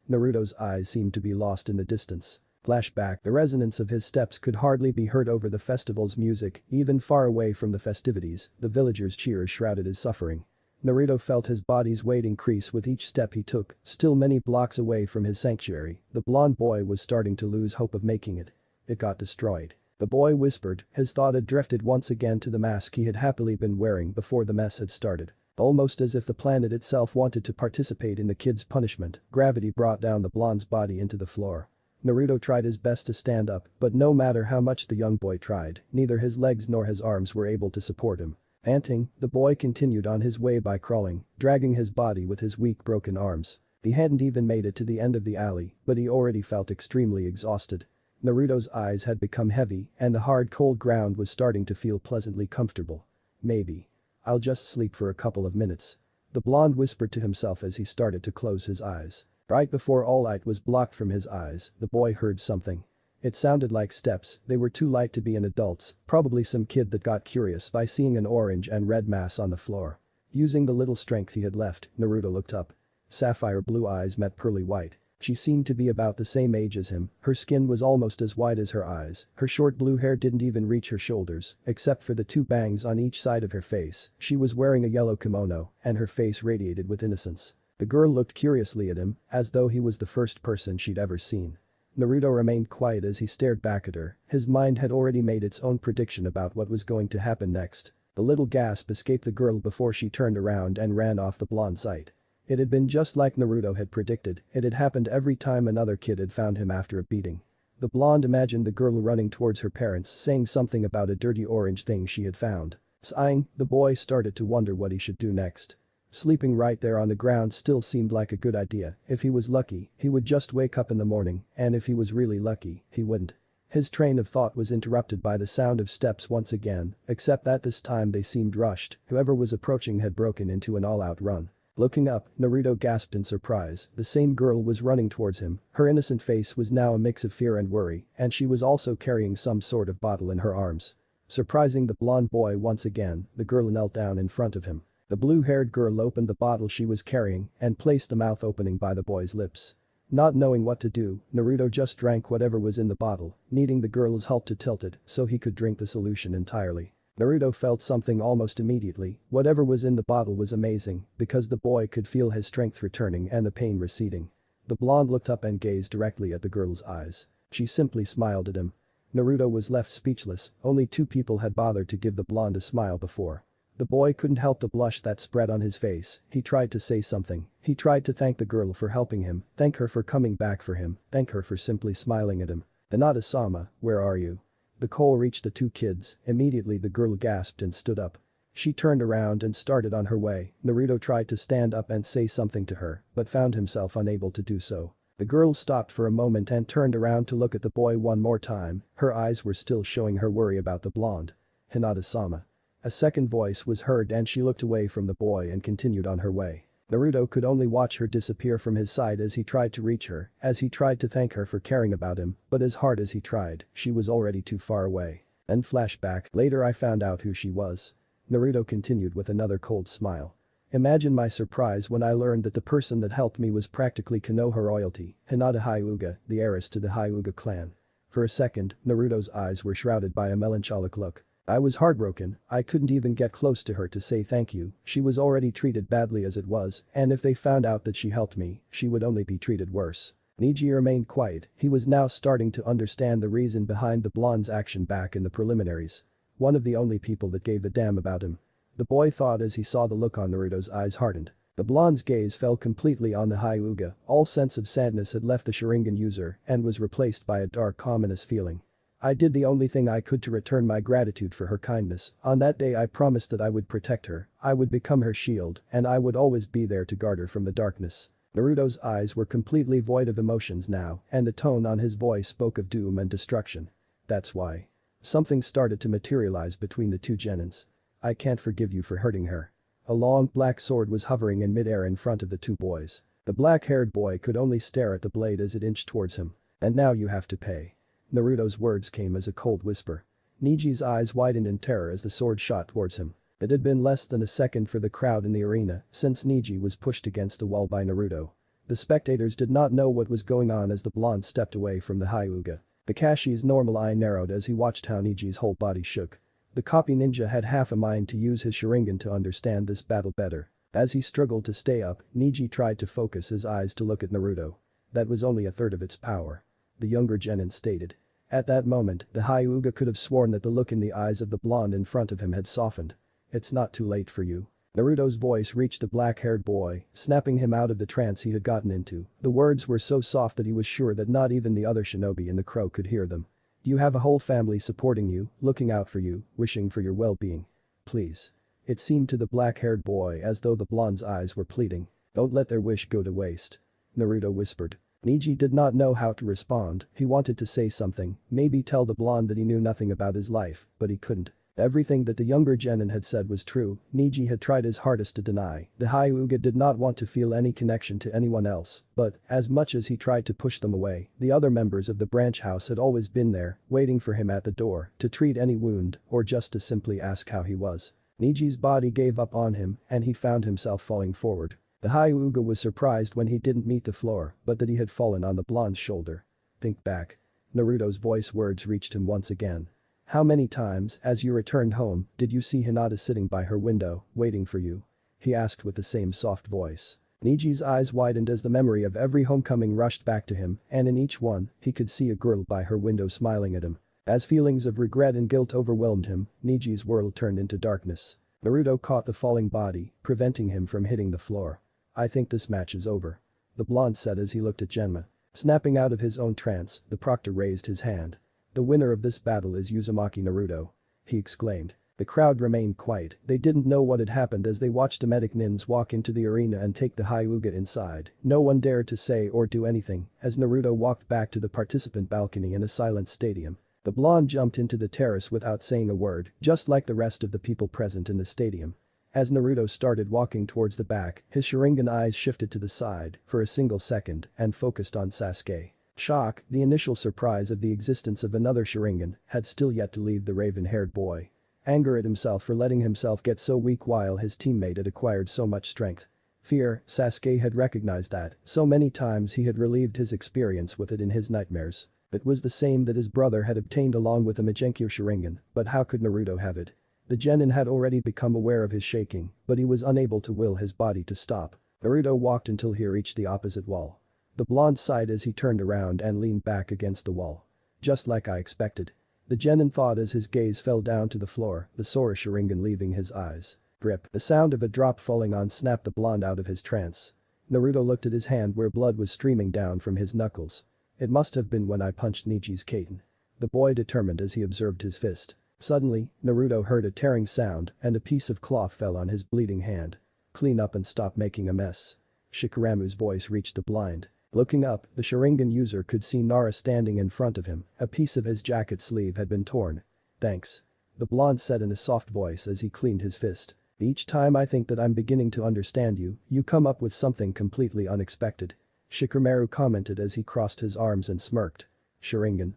Naruto's eyes seemed to be lost in the distance. Flashback. The resonance of his steps could hardly be heard over the festival's music. Even far away from the festivities, the villagers' cheers shrouded his suffering. Naruto felt his body's weight increase with each step he took. Still many blocks away from his sanctuary, the blonde boy was starting to lose hope of making it. It got destroyed. The boy whispered. His thought had drifted once again to the mask he had happily been wearing before the mess had started. Almost as if the planet itself wanted to participate in the kid's punishment, gravity brought down the blonde's body into the floor. Naruto tried his best to stand up, but no matter how much the young boy tried, neither his legs nor his arms were able to support him. Panting, the boy continued on his way by crawling, dragging his body with his weak broken arms. He hadn't even made it to the end of the alley, but he already felt extremely exhausted. Naruto's eyes had become heavy, and the hard cold ground was starting to feel pleasantly comfortable. Maybe I'll just sleep for a couple of minutes. The blonde whispered to himself as he started to close his eyes. Right before all light was blocked from his eyes, the boy heard something. It sounded like steps. They were too light to be an adult's, probably some kid that got curious by seeing an orange and red mass on the floor. Using the little strength he had left, Naruto looked up. Sapphire blue eyes met pearly white. She seemed to be about the same age as him. Her skin was almost as white as her eyes. Her short blue hair didn't even reach her shoulders, except for the 2 bangs on each side of her face. She was wearing a yellow kimono, and her face radiated with innocence. The girl looked curiously at him, as though he was the first person she'd ever seen. Naruto remained quiet as he stared back at her. His mind had already made its own prediction about what was going to happen next. The little gasp escaped the girl before she turned around and ran off the blonde's sight. It had been just like Naruto had predicted. It had happened every time another kid had found him after a beating. The blonde imagined the girl running towards her parents saying something about a dirty orange thing she had found. Sighing, the boy started to wonder what he should do next. Sleeping right there on the ground still seemed like a good idea. If he was lucky, he would just wake up in the morning, and if he was really lucky, he wouldn't. His train of thought was interrupted by the sound of steps once again, except that this time they seemed rushed. Whoever was approaching had broken into an all-out run. Looking up, Naruto gasped in surprise. The same girl was running towards him. Her innocent face was now a mix of fear and worry, and she was also carrying some sort of bottle in her arms. Surprising the blonde boy once again, the girl knelt down in front of him. The blue-haired girl opened the bottle she was carrying and placed the mouth opening by the boy's lips. Not knowing what to do, Naruto just drank whatever was in the bottle, needing the girl's help to tilt it so he could drink the solution entirely. Naruto felt something almost immediately. Whatever was in the bottle was amazing, because the boy could feel his strength returning and the pain receding. The blonde looked up and gazed directly at the girl's eyes. She simply smiled at him. Naruto was left speechless. Only 2 people had bothered to give the blonde a smile before. The boy couldn't help the blush that spread on his face. He tried to say something. He tried to thank the girl for helping him, thank her for coming back for him, thank her for simply smiling at him. "Hinata-sama, where are you?" The call reached the 2 kids. Immediately the girl gasped and stood up. She turned around and started on her way. Naruto tried to stand up and say something to her, but found himself unable to do so. The girl stopped for a moment and turned around to look at the boy one more time, her eyes were still showing her worry about the blonde. Hinata-sama. A second voice was heard and she looked away from the boy and continued on her way. Naruto could only watch her disappear from his side as he tried to reach her, as he tried to thank her for caring about him, but as hard as he tried, she was already too far away. Then flashback, later I found out who she was. Naruto continued with another cold smile. Imagine my surprise when I learned that the person that helped me was practically Konoha royalty, Hinata Hyuga, the heiress to the Hyuga clan. For a second, Naruto's eyes were shrouded by a melancholic look. I was heartbroken, I couldn't even get close to her to say thank you, she was already treated badly as it was, and if they found out that she helped me, she would only be treated worse. Neji remained quiet, he was now starting to understand the reason behind the blonde's action back in the preliminaries. One of the only people that gave a damn about him. The boy thought as he saw the look on Naruto's eyes hardened. The blonde's gaze fell completely on the Hyuga, all sense of sadness had left the Sharingan user and was replaced by a dark ominous feeling. I did the only thing I could to return my gratitude for her kindness, on that day I promised that I would protect her, I would become her shield, and I would always be there to guard her from the darkness. Naruto's eyes were completely void of emotions now, and the tone on his voice spoke of doom and destruction. That's why. Something started to materialize between the two genins. I can't forgive you for hurting her. A long black sword was hovering in midair in front of the two boys. The black-haired boy could only stare at the blade as it inched towards him. And now you have to pay. Naruto's words came as a cold whisper. Niji's eyes widened in terror as the sword shot towards him. It had been less than a second for the crowd in the arena since Niji was pushed against the wall by Naruto. The spectators did not know what was going on as the blonde stepped away from the Hyuga. Kakashi's normal eye narrowed as he watched how Niji's whole body shook. The copy ninja had half a mind to use his Sharingan to understand this battle better. As he struggled to stay up, Niji tried to focus his eyes to look at Naruto. That was only a third of its power. The younger genin stated. At that moment, the Hyuga could have sworn that the look in the eyes of the blonde in front of him had softened. It's not too late for you. Naruto's voice reached the black-haired boy, snapping him out of the trance he had gotten into. The words were so soft that he was sure that not even the other shinobi in the crow could hear them. You have a whole family supporting you, looking out for you, wishing for your well-being. Please. It seemed to the black-haired boy as though the blonde's eyes were pleading. Don't let their wish go to waste. Naruto whispered. Niji did not know how to respond, he wanted to say something, maybe tell the blonde that he knew nothing about his life, but he couldn't. Everything that the younger genin had said was true, Niji had tried his hardest to deny. The Hyuga did not want to feel any connection to anyone else, but, as much as he tried to push them away, the other members of the branch house had always been there, waiting for him at the door, to treat any wound, or just to simply ask how he was. Niji's body gave up on him, and he found himself falling forward. The Hyuga was surprised when he didn't meet the floor, but that he had fallen on the blonde's shoulder. Think back. Naruto's voice words reached him once again. How many times, as you returned home, did you see Hinata sitting by her window, waiting for you? He asked with the same soft voice. Niji's eyes widened as the memory of every homecoming rushed back to him, and in each one, he could see a girl by her window smiling at him. As feelings of regret and guilt overwhelmed him, Niji's world turned into darkness. Naruto caught the falling body, preventing him from hitting the floor. I think this match is over. The blonde said as he looked at Genma. Snapping out of his own trance, the proctor raised his hand. The winner of this battle is Uzumaki Naruto. He exclaimed. The crowd remained quiet, they didn't know what had happened as they watched the medic nins walk into the arena and take the Hyuga inside. No one dared to say or do anything as Naruto walked back to the participant balcony in a silent stadium. The blonde jumped into the terrace without saying a word, just like the rest of the people present in the stadium. As Naruto started walking towards the back, his Sharingan eyes shifted to the side for a single second and focused on Sasuke. Shock, the initial surprise of the existence of another Sharingan, had still yet to leave the raven-haired boy. Anger at himself for letting himself get so weak while his teammate had acquired so much strength. Fear, Sasuke had recognized that, so many times he had relieved his experience with it in his nightmares. It was the same that his brother had obtained along with the Magenkyo Sharingan, but how could Naruto have it? The genin had already become aware of his shaking, but he was unable to will his body to stop. Naruto walked until he reached the opposite wall. The blonde sighed as he turned around and leaned back against the wall. Just like I expected. The genin thought as his gaze fell down to the floor, the Sora Sharingan leaving his eyes. Grip. The sound of a drop falling on snapped the blonde out of his trance. Naruto looked at his hand where blood was streaming down from his knuckles. It must have been when I punched Niji's Kaiten. The boy determined as he observed his fist. Suddenly, Naruto heard a tearing sound and a piece of cloth fell on his bleeding hand. Clean up and stop making a mess. Shikaramu's voice reached the blind. Looking up, the Sharingan user could see Nara standing in front of him, a piece of his jacket sleeve had been torn. "Thanks." The blonde said in a soft voice as he cleaned his fist. "Each time I think that I'm beginning to understand you, you come up with something completely unexpected." Shikamaru commented as he crossed his arms and smirked. "Sharingan,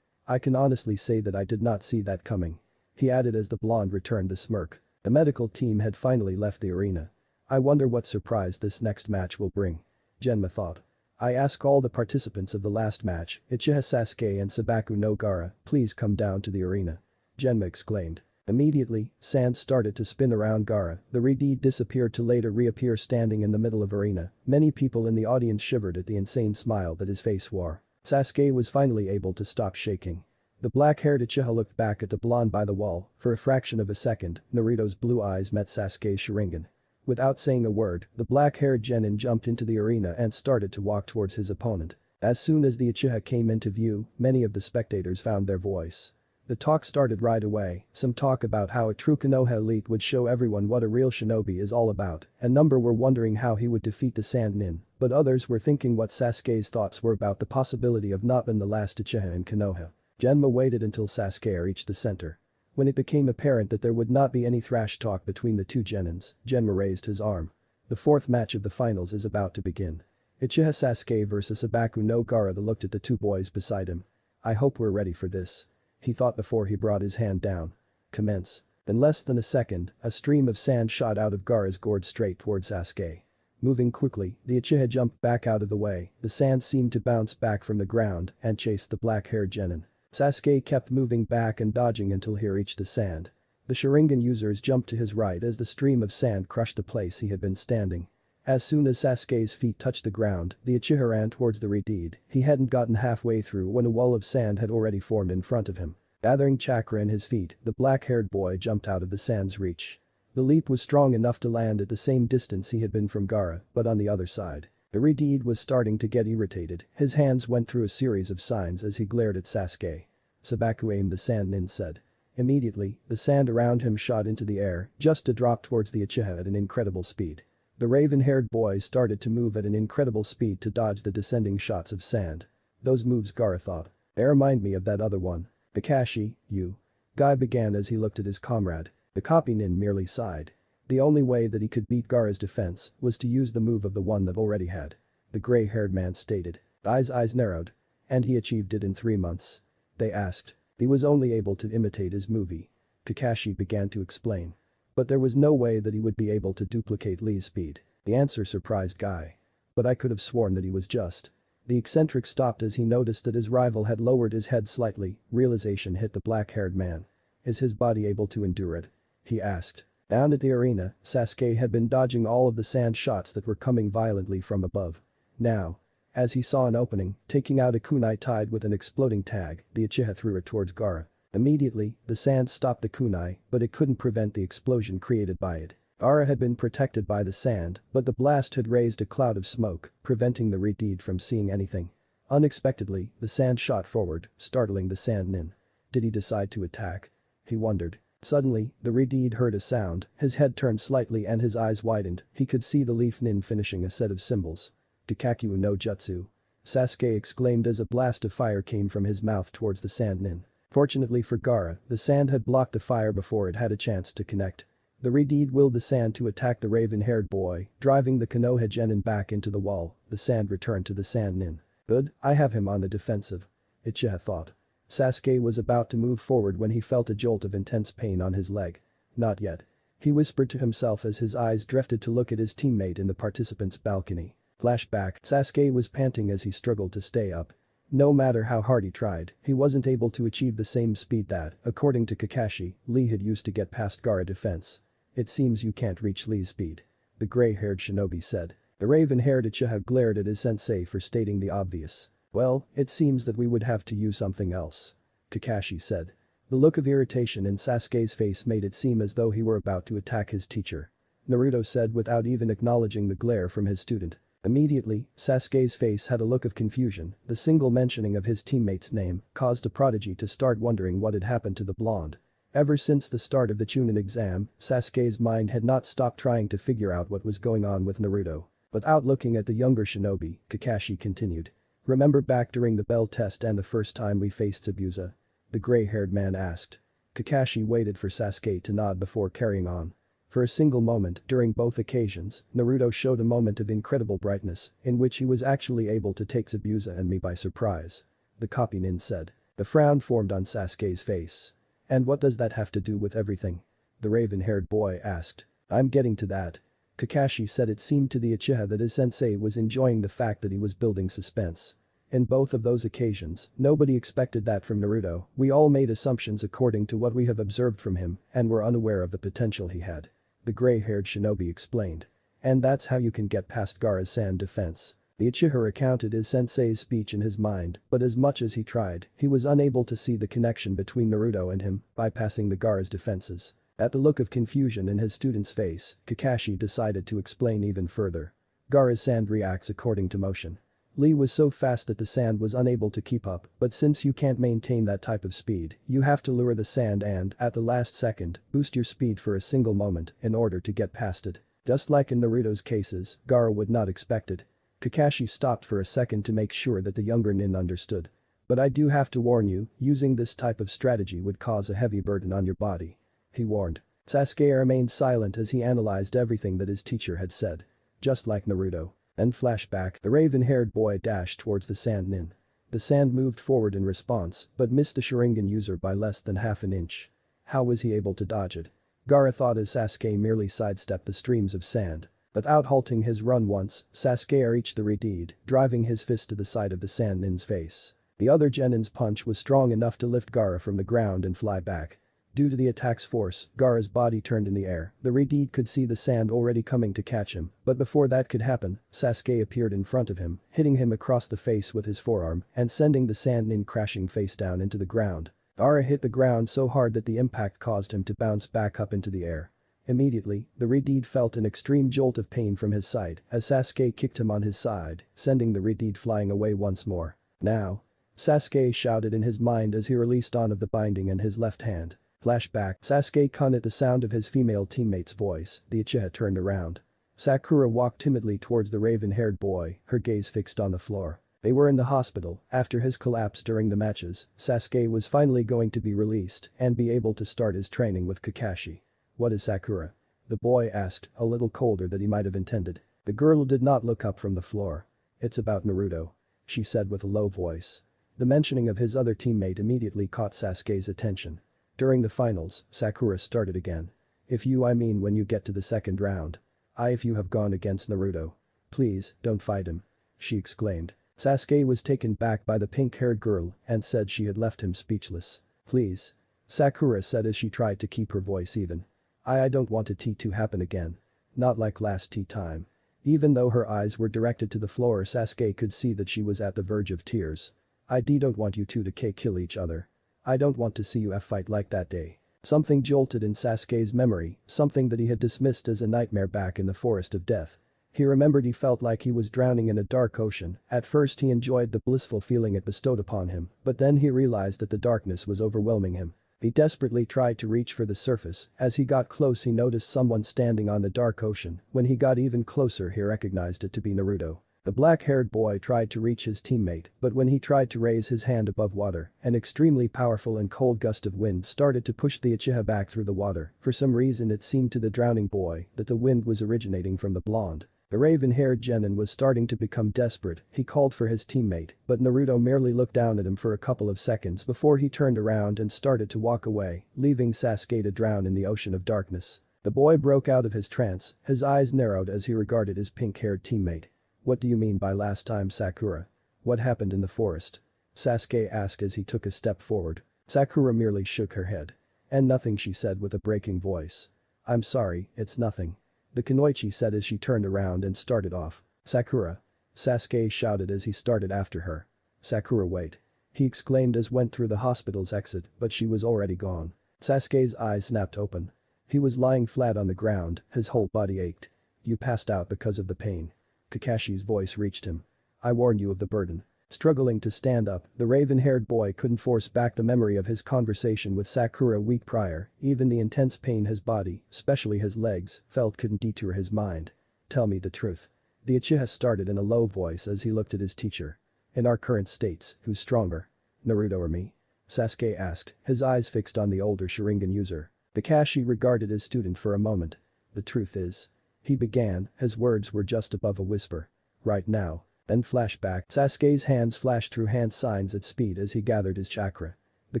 I can honestly say that I did not see that coming." He added as the blonde returned the smirk. The medical team had finally left the arena. "I wonder what surprise this next match will bring." Genma thought. "I ask all the participants of the last match, Uchiha Sasuke and Sabaku no Gaara, please come down to the arena." Genma exclaimed. Immediately, sand started to spin around Gaara, the Redeed disappeared to later reappear standing in the middle of arena. Many people in the audience shivered at the insane smile that his face wore. Sasuke was finally able to stop shaking. The black-haired Uchiha looked back at the blonde by the wall. For a fraction of a second, Naruto's blue eyes met Sasuke's Sharingan. Without saying a word, the black-haired genin jumped into the arena and started to walk towards his opponent. As soon as the Uchiha came into view, many of the spectators found their voice. The talk started right away, some talk about how a true Konoha elite would show everyone what a real shinobi is all about, a number were wondering how he would defeat the Sand Nin, but others were thinking what Sasuke's thoughts were about the possibility of not being the last Uchiha in Konoha. Genma waited until Sasuke reached the center. When it became apparent that there would not be any thrash talk between the two genins, Genma raised his arm. The fourth match of the finals is about to begin. Uchiha Sasuke vs Sabaku no Gaara looked at the two boys beside him. "I hope we're ready for this," he thought before he brought his hand down. "Commence." In less than a second, a stream of sand shot out of Gaara's gourd straight towards Sasuke. Moving quickly, the Uchiha jumped back out of the way, the sand seemed to bounce back from the ground and chased the black-haired genin. Sasuke kept moving back and dodging until he reached the sand. The Sharingan users jumped to his right as the stream of sand crushed the place he had been standing. As soon as Sasuke's feet touched the ground, the Uchiha ran towards the Redeed. He hadn't gotten halfway through when a wall of sand had already formed in front of him. Gathering chakra in his feet, the black-haired boy jumped out of the sand's reach. The leap was strong enough to land at the same distance he had been from Gaara, but on the other side. The Redeed was starting to get irritated, his hands went through a series of signs as he glared at Sasuke. "Sabaku aim," the Sand Nin said. Immediately, the sand around him shot into the air, just to drop towards the Uchiha at an incredible speed. The raven-haired boy started to move at an incredible speed to dodge the descending shots of sand. "Those moves," Gaara thought. "They remind me of that other one." "Kakashi, you." Guy began as he looked at his comrade. The copy nin merely sighed. The only way that he could beat Gaara's defense was to use the move of the one that already had. The gray-haired man stated. Guy's eyes narrowed. "And he achieved it in 3 months?" They asked. "He was only able to imitate his movie." Kakashi began to explain. "But there was no way that he would be able to duplicate Lee's speed." The answer surprised Guy. "But I could have sworn that he was just." The eccentric stopped as he noticed that his rival had lowered his head slightly. Realization hit the black-haired man. "Is his body able to endure it?" he asked. Down at the arena, Sasuke had been dodging all of the sand shots that were coming violently from above. Now, as he saw an opening, taking out a kunai tied with an exploding tag, the Uchiha threw it towards Gaara. Immediately, the sand stopped the kunai, but it couldn't prevent the explosion created by it. Gaara had been protected by the sand, but the blast had raised a cloud of smoke, preventing the Redeed from seeing anything. Unexpectedly, the sand shot forward, startling the Sand Nin. Did he decide to attack? He wondered. Suddenly, the Redeed heard a sound, his head turned slightly and his eyes widened, he could see the Leaf Nin finishing a set of symbols. "Dikakyu no Jutsu." Sasuke exclaimed as a blast of fire came from his mouth towards the Sand Nin. Fortunately for Gaara, the sand had blocked the fire before it had a chance to connect. The Redeed willed the sand to attack the raven-haired boy, driving the Konoha genin back into the wall. The sand returned to the Sand Nin. "Good, I have him on the defensive," Uchiha thought. Sasuke was about to move forward when he felt a jolt of intense pain on his leg. "Not yet," he whispered to himself as his eyes drifted to look at his teammate in the participants' balcony. Flashback. Sasuke was panting as he struggled to stay up. No matter how hard he tried, he wasn't able to achieve the same speed that, according to Kakashi, Lee had used to get past Gaara defense. "It seems you can't reach Lee's speed," the gray-haired shinobi said. The raven-haired Uchiha glared at his sensei for stating the obvious. "Well, it seems that we would have to use something else," Kakashi said. The look of irritation in Sasuke's face made it seem as though he were about to attack his teacher. Naruto said without even acknowledging the glare from his student. Immediately, Sasuke's face had a look of confusion. The single mentioning of his teammate's name caused a prodigy to start wondering what had happened to the blonde. Ever since the start of the Chunin exam, Sasuke's mind had not stopped trying to figure out what was going on with Naruto. Without looking at the younger shinobi, Kakashi continued. Remember back during the bell test and the first time we faced Zabuza? The gray-haired man asked. Kakashi waited for Sasuke to nod before carrying on. For a single moment during both occasions, Naruto showed a moment of incredible brightness in which he was actually able to take Zabuza and me by surprise. The copy nin said. The frown formed on Sasuke's face. And what does that have to do with everything? The raven-haired boy asked. I'm getting to that. Kakashi said it seemed to the Uchiha that his sensei was enjoying the fact that he was building suspense. In both of those occasions, nobody expected that from Naruto. We all made assumptions according to what we have observed from him and were unaware of the potential he had. The gray-haired shinobi explained. And that's how you can get past Gaara's defense. The Uchiha recounted his sensei's speech in his mind, but as much as he tried, he was unable to see the connection between Naruto and him, bypassing the Gaara's defenses. At the look of confusion in his student's face, Kakashi decided to explain even further. Gaara's sand reacts according to motion. Lee was so fast that the sand was unable to keep up, but since you can't maintain that type of speed, you have to lure the sand and, at the last second, boost your speed for a single moment in order to get past it. Just like in Naruto's cases, Gaara would not expect it. Kakashi stopped for a second to make sure that the younger nin understood. But I do have to warn you, using this type of strategy would cause a heavy burden on your body. He warned. Sasuke remained silent as he analyzed everything that his teacher had said. Just like Naruto. Then flashback, the raven-haired boy dashed towards the sand nin. The sand moved forward in response, but missed the Sharingan user by less than half an inch. How was he able to dodge it? Gaara thought as Sasuke merely sidestepped the streams of sand. Without halting his run once, Sasuke reached the redeed, driving his fist to the side of the sand nin's face. The other genin's punch was strong enough to lift Gaara from the ground and fly back. Due to the attack's force, Gaara's body turned in the air. The redeed could see the sand already coming to catch him, but before that could happen, Sasuke appeared in front of him, hitting him across the face with his forearm and sending the sand nin crashing face down into the ground. Gaara hit the ground so hard that the impact caused him to bounce back up into the air. Immediately, the redeed felt an extreme jolt of pain from his side as Sasuke kicked him on his side, sending the redeed flying away once more. Now. Sasuke shouted in his mind as he released on of the binding in his left hand. Flashback, Sasuke-kun at the sound of his female teammate's voice, the Uchiha turned around. Sakura walked timidly towards the raven-haired boy, her gaze fixed on the floor. They were in the hospital. After his collapse during the matches, Sasuke was finally going to be released and be able to start his training with Kakashi. What is Sakura? The boy asked, a little colder than he might have intended. The girl did not look up from the floor. It's about Naruto. She said with a low voice. The mentioning of his other teammate immediately caught Sasuke's attention. During the finals, Sakura started again. I mean when you get to the second round. If you have gone against Naruto. Please, don't fight him. She exclaimed. Sasuke was taken back by the pink-haired girl and said she had left him speechless. Please. Sakura said as she tried to keep her voice even. I don't want a tea to happen again. Not like last tea time. Even though her eyes were directed to the floor, Sasuke could see that she was at the verge of tears. I don't want you two to kill each other. I don't want to see you fight like that day. Something jolted in Sasuke's memory, something that he had dismissed as a nightmare back in the forest of death. He remembered he felt like he was drowning in a dark ocean. At first he enjoyed the blissful feeling it bestowed upon him, but then he realized that the darkness was overwhelming him. He desperately tried to reach for the surface. As he got close he noticed someone standing on the dark ocean. When he got even closer he recognized it to be Naruto. The black-haired boy tried to reach his teammate, but when he tried to raise his hand above water, an extremely powerful and cold gust of wind started to push the Uchiha back through the water. For some reason it seemed to the drowning boy that the wind was originating from the blonde. The raven-haired genin was starting to become desperate. He called for his teammate, but Naruto merely looked down at him for a couple of seconds before he turned around and started to walk away, leaving Sasuke to drown in the ocean of darkness. The boy broke out of his trance, his eyes narrowed as he regarded his pink-haired teammate. What do you mean by last time, Sakura? What happened in the forest? Sasuke asked as he took a step forward. Sakura merely shook her head. And nothing, she said with a breaking voice. I'm sorry, it's nothing. The kunoichi said as she turned around and started off. Sakura. Sasuke shouted as he started after her. Sakura, wait. He exclaimed as went through the hospital's exit, but she was already gone. Sasuke's eyes snapped open. He was lying flat on the ground, his whole body ached. You passed out because of the pain. Kakashi's voice reached him. I warned you of the burden. Struggling to stand up, the raven-haired boy couldn't force back the memory of his conversation with Sakura a week prior. Even the intense pain his body, especially his legs, felt couldn't detour his mind. Tell me the truth. The Uchiha started in a low voice as he looked at his teacher. In our current states, who's stronger? Naruto or me? Sasuke asked, his eyes fixed on the older Sharingan user. Kakashi regarded his student for a moment. The truth is. He began, his words were just above a whisper. Right now. Then flashback. Sasuke's hands flashed through hand signs at speed as he gathered his chakra. The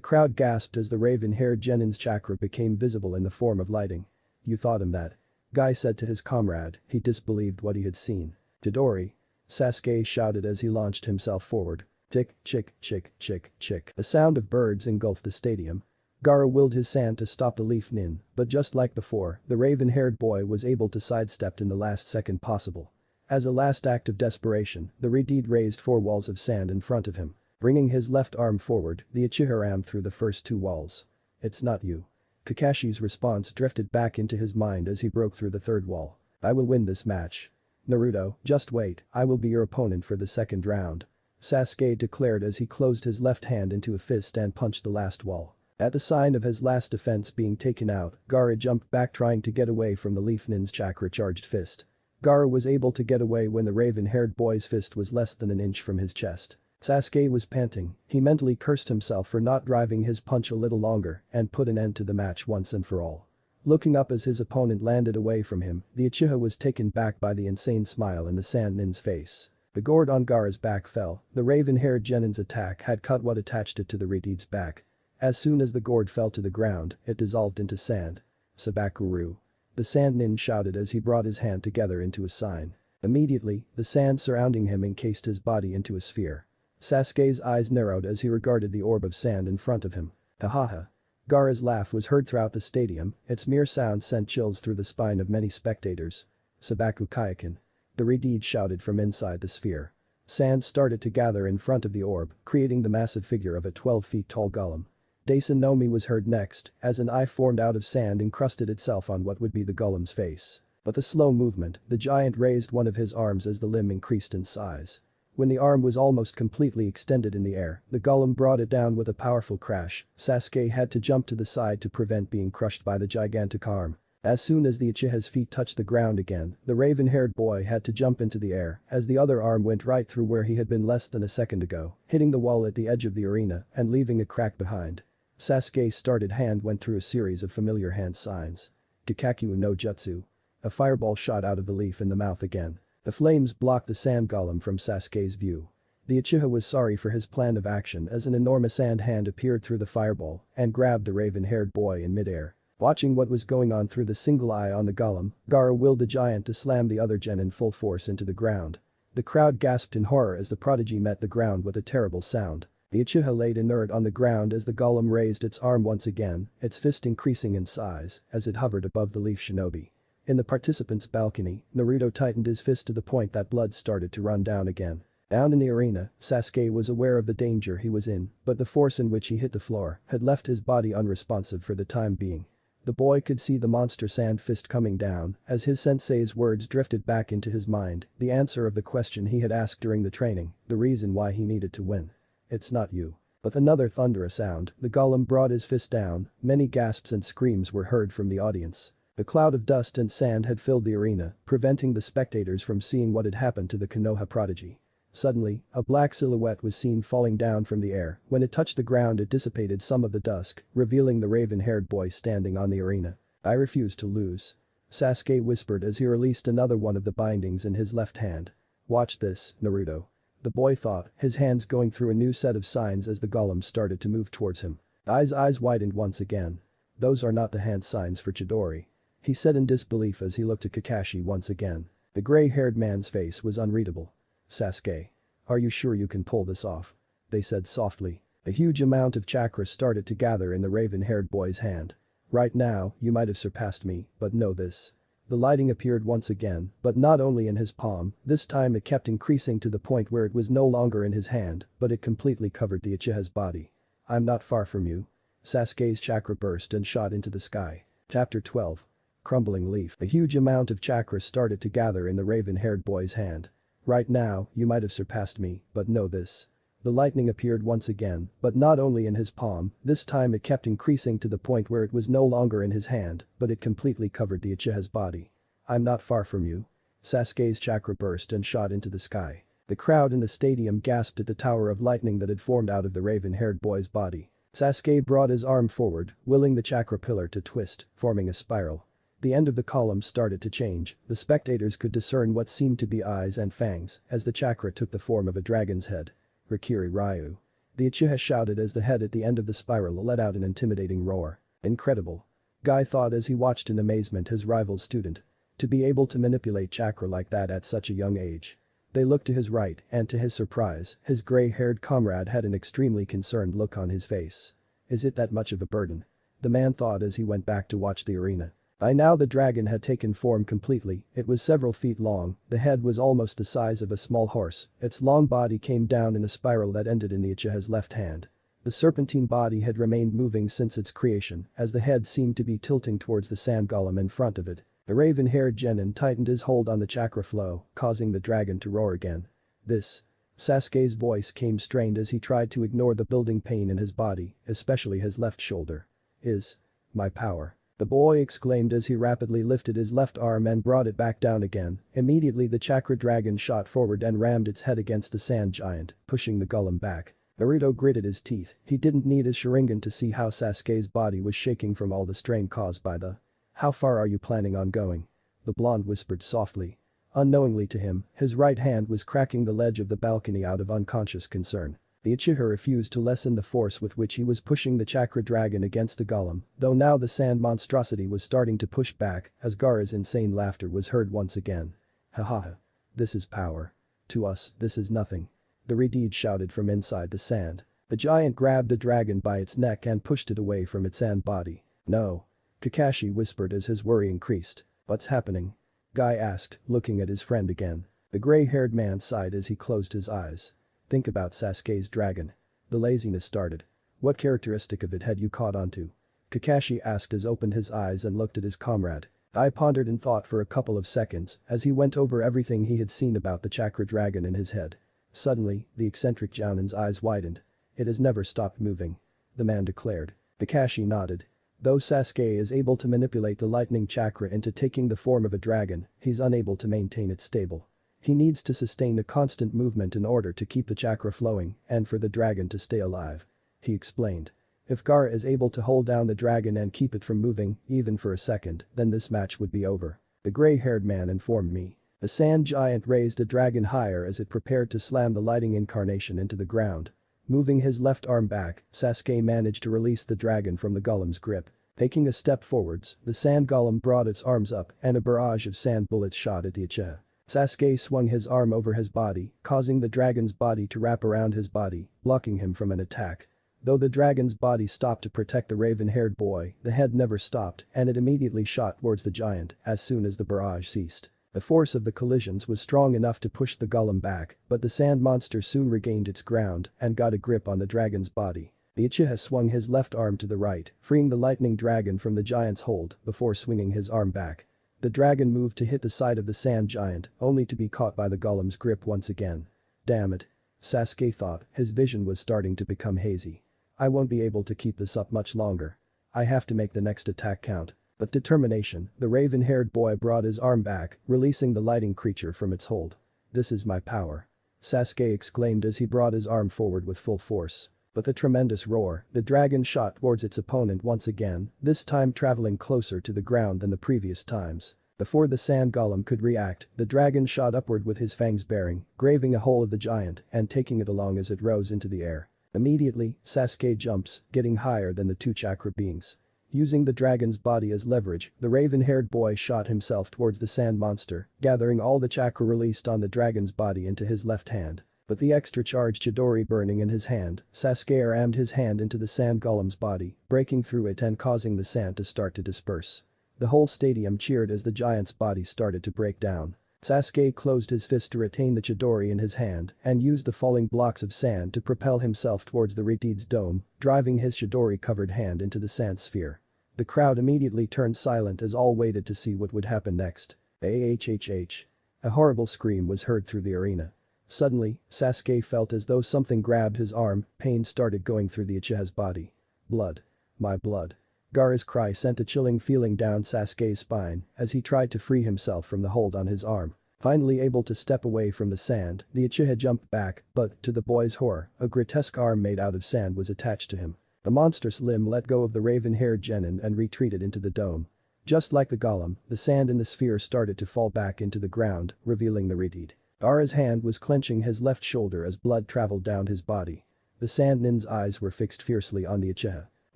crowd gasped as the raven-haired genin's chakra became visible in the form of lighting. You thought him that? Guy said to his comrade, he disbelieved what he had seen. Chidori. Sasuke shouted as he launched himself forward. Tick, chick, chick, chick, chick. A sound of birds engulfed the stadium. Gaara willed his sand to stop the leaf nin, but just like before, the raven-haired boy was able to sidestep in the last second possible. As a last act of desperation, the Redeed raised 4 walls of sand in front of him. Bringing his left arm forward, the Uchiha rammed through the first 2 walls. It's not you. Kakashi's response drifted back into his mind as he broke through the 3rd wall. I will win this match. Naruto, just wait, I will be your opponent for the 2nd round. Sasuke declared as he closed his left hand into a fist and punched the last wall. At the sign of his last defense being taken out, Gaara jumped back trying to get away from the Leaf Nin's chakra-charged fist. Gaara was able to get away when the raven-haired boy's fist was less than an inch from his chest. Sasuke was panting, he mentally cursed himself for not driving his punch a little longer and put an end to the match once and for all. Looking up as his opponent landed away from him, the Uchiha was taken back by the insane smile in the Sand Nin's face. The gourd on Gaara's back fell, the raven-haired genin's attack had cut what attached it to the Redeed's back. As soon as the gourd fell to the ground, it dissolved into sand. Sabakuru. The Sand Nin shouted as he brought his hand together into a sign. Immediately, the sand surrounding him encased his body into a sphere. Sasuke's eyes narrowed as he regarded the orb of sand in front of him. Ha. Gaara's laugh was heard throughout the stadium, its mere sound sent chills through the spine of many spectators. Sabaku Kaioken. The Redeed shouted from inside the sphere. Sand started to gather in front of the orb, creating the massive figure of a 12 feet tall golem. Daisanomi was heard next, as an eye formed out of sand encrusted itself on what would be the golem's face. With a slow movement, the giant raised one of his arms as the limb increased in size. When the arm was almost completely extended in the air, the golem brought it down with a powerful crash. Sasuke had to jump to the side to prevent being crushed by the gigantic arm. As soon as the Uchiha's feet touched the ground again, the raven-haired boy had to jump into the air as the other arm went right through where he had been less than a second ago, hitting the wall at the edge of the arena and leaving a crack behind. Sasuke's started hand went through a series of familiar hand signs. Kikaku no Jutsu. A fireball shot out of the leaf in the mouth again. The flames blocked the sand golem from Sasuke's view. The Uchiha was sorry for his plan of action as an enormous sand hand appeared through the fireball and grabbed the raven-haired boy in midair. Watching what was going on through the single eye on the golem, Gaara willed the giant to slam the other genin full force into the ground. The crowd gasped in horror as the prodigy met the ground with a terrible sound. The Uchiha laid inert on the ground as the golem raised its arm once again, its fist increasing in size as it hovered above the leaf shinobi. In the participants' balcony, Naruto tightened his fist to the point that blood started to run down again. Down in the arena, Sasuke was aware of the danger he was in, but the force in which he hit the floor had left his body unresponsive for the time being. The boy could see the monster sand fist coming down as his sensei's words drifted back into his mind, the answer of the question he had asked during the training, the reason why he needed to win. It's not you. With another thunderous sound, the golem brought his fist down, many gasps and screams were heard from the audience. The cloud of dust and sand had filled the arena, preventing the spectators from seeing what had happened to the Konoha prodigy. Suddenly, a black silhouette was seen falling down from the air. When it touched the ground it dissipated some of the dusk, revealing the raven-haired boy standing on the arena. I refuse to lose. Sasuke whispered as he released another one of the bindings in his left hand. Watch this, Naruto. The boy thought, his hands going through a new set of signs as the golem started to move towards him. Eyes widened once again. Those are not the hand signs for Chidori. He said in disbelief as he looked at Kakashi once again. The gray-haired man's face was unreadable. Sasuke. Are you sure you can pull this off? They said softly. A huge amount of chakra started to gather in the raven-haired boy's hand. Right now, you might have surpassed me, but know this. The lighting appeared once again, but not only in his palm, this time it kept increasing to the point where it was no longer in his hand, but it completely covered the Uchiha's body. I'm not far from you. Sasuke's chakra burst and shot into the sky. Chapter 12. Crumbling leaf. A huge amount of chakra started to gather in the raven-haired boy's hand. Right now, you might have surpassed me, but know this. The lightning appeared once again, but not only in his palm, this time it kept increasing to the point where it was no longer in his hand, but it completely covered the Uchiha's body. I'm not far from you. Sasuke's chakra burst and shot into the sky. The crowd in the stadium gasped at the tower of lightning that had formed out of the raven-haired boy's body. Sasuke brought his arm forward, willing the chakra pillar to twist, forming a spiral. The end of the column started to change. The spectators could discern what seemed to be eyes and fangs as the chakra took the form of a dragon's head. Rikiri Ryu. The Uchiha shouted as the head at the end of the spiral let out an intimidating roar. Incredible. Guy thought as he watched in amazement his rival's student. To be able to manipulate chakra like that at such a young age. They looked to his right, and to his surprise, his gray-haired comrade had an extremely concerned look on his face. Is it that much of a burden? The man thought as he went back to watch the arena. By now the dragon had taken form completely. It was several feet long, the head was almost the size of a small horse, its long body came down in a spiral that ended in the Uchiha's left hand. The serpentine body had remained moving since its creation, as the head seemed to be tilting towards the sand golem in front of it. The raven-haired genin tightened his hold on the chakra flow, causing the dragon to roar again. This. Sasuke's voice came strained as he tried to ignore the building pain in his body, especially his left shoulder. Is my power. The boy exclaimed as he rapidly lifted his left arm and brought it back down again. Immediately the chakra dragon shot forward and rammed its head against the sand giant, pushing the golem back. Naruto gritted his teeth. He didn't need his Sharingan to see how Sasuke's body was shaking from all the strain caused by the. How far are you planning on going? The blonde whispered softly. Unknowingly to him, his right hand was cracking the ledge of the balcony out of unconscious concern. The Uchiha refused to lessen the force with which he was pushing the chakra dragon against the golem, though now the sand monstrosity was starting to push back as Gaara's insane laughter was heard once again. Ha ha ha. This is power. To us, this is nothing. The Redeed shouted from inside the sand. The giant grabbed the dragon by its neck and pushed it away from its sand body. No. Kakashi whispered as his worry increased. What's happening? Guy asked, looking at his friend again. The gray-haired man sighed as he closed his eyes. Think about Sasuke's dragon. The laziness started. What characteristic of it had you caught onto? Kakashi asked as opened his eyes and looked at his comrade. Guy pondered and thought for a couple of seconds as he went over everything he had seen about the chakra dragon in his head. Suddenly, the eccentric Jounin's eyes widened. It has never stopped moving. The man declared. Kakashi nodded. Though Sasuke is able to manipulate the lightning chakra into taking the form of a dragon, he's unable to maintain it stable. He needs to sustain a constant movement in order to keep the chakra flowing and for the dragon to stay alive. He explained. If Gaara is able to hold down the dragon and keep it from moving, even for a second, then this match would be over. The gray-haired man informed me. The sand giant raised a dragon higher as it prepared to slam the lighting incarnation into the ground. Moving his left arm back, Sasuke managed to release the dragon from the golem's grip. Taking a step forwards, the sand golem brought its arms up and a barrage of sand bullets shot at the Uchiha. Sasuke swung his arm over his body, causing the dragon's body to wrap around his body, blocking him from an attack. Though the dragon's body stopped to protect the raven-haired boy, the head never stopped and it immediately shot towards the giant as soon as the barrage ceased. The force of the collisions was strong enough to push the golem back, but the sand monster soon regained its ground and got a grip on the dragon's body. The Uchiha swung his left arm to the right, freeing the lightning dragon from the giant's hold before swinging his arm back. The dragon moved to hit the side of the sand giant, only to be caught by the golem's grip once again. Damn it. Sasuke thought, his vision was starting to become hazy. I won't be able to keep this up much longer. I have to make the next attack count. With determination, the raven-haired boy brought his arm back, releasing the lighting creature from its hold. This is my power. Sasuke exclaimed as he brought his arm forward with full force. With a tremendous roar, the dragon shot towards its opponent once again, this time traveling closer to the ground than the previous times. Before the sand golem could react, the dragon shot upward with his fangs baring, grazing a hole of the giant and taking it along as it rose into the air. Immediately, Sasuke jumps, getting higher than the two chakra beings. Using the dragon's body as leverage, the raven-haired boy shot himself towards the sand monster, gathering all the chakra released on the dragon's body into his left hand. With the extra charged Chidori burning in his hand, Sasuke rammed his hand into the sand golem's body, breaking through it and causing the sand to start to disperse. The whole stadium cheered as the giant's body started to break down. Sasuke closed his fist to retain the Chidori in his hand and used the falling blocks of sand to propel himself towards the Redeed's dome, driving his Chidori-covered hand into the sand sphere. The crowd immediately turned silent as all waited to see what would happen next. Ahhh. A horrible scream was heard through the arena. Suddenly, Sasuke felt as though something grabbed his arm, pain started going through the Uchiha's body. Blood. My blood. Gaara's cry sent a chilling feeling down Sasuke's spine as he tried to free himself from the hold on his arm. Finally able to step away from the sand, the Uchiha jumped back, but, to the boy's horror, a grotesque arm made out of sand was attached to him. The monstrous limb let go of the raven-haired genin and retreated into the dome. Just like the golem, the sand in the sphere started to fall back into the ground, revealing the redeed. Gaara's hand was clenching his left shoulder as blood traveled down his body. The sand nin's eyes were fixed fiercely on the Uchiha.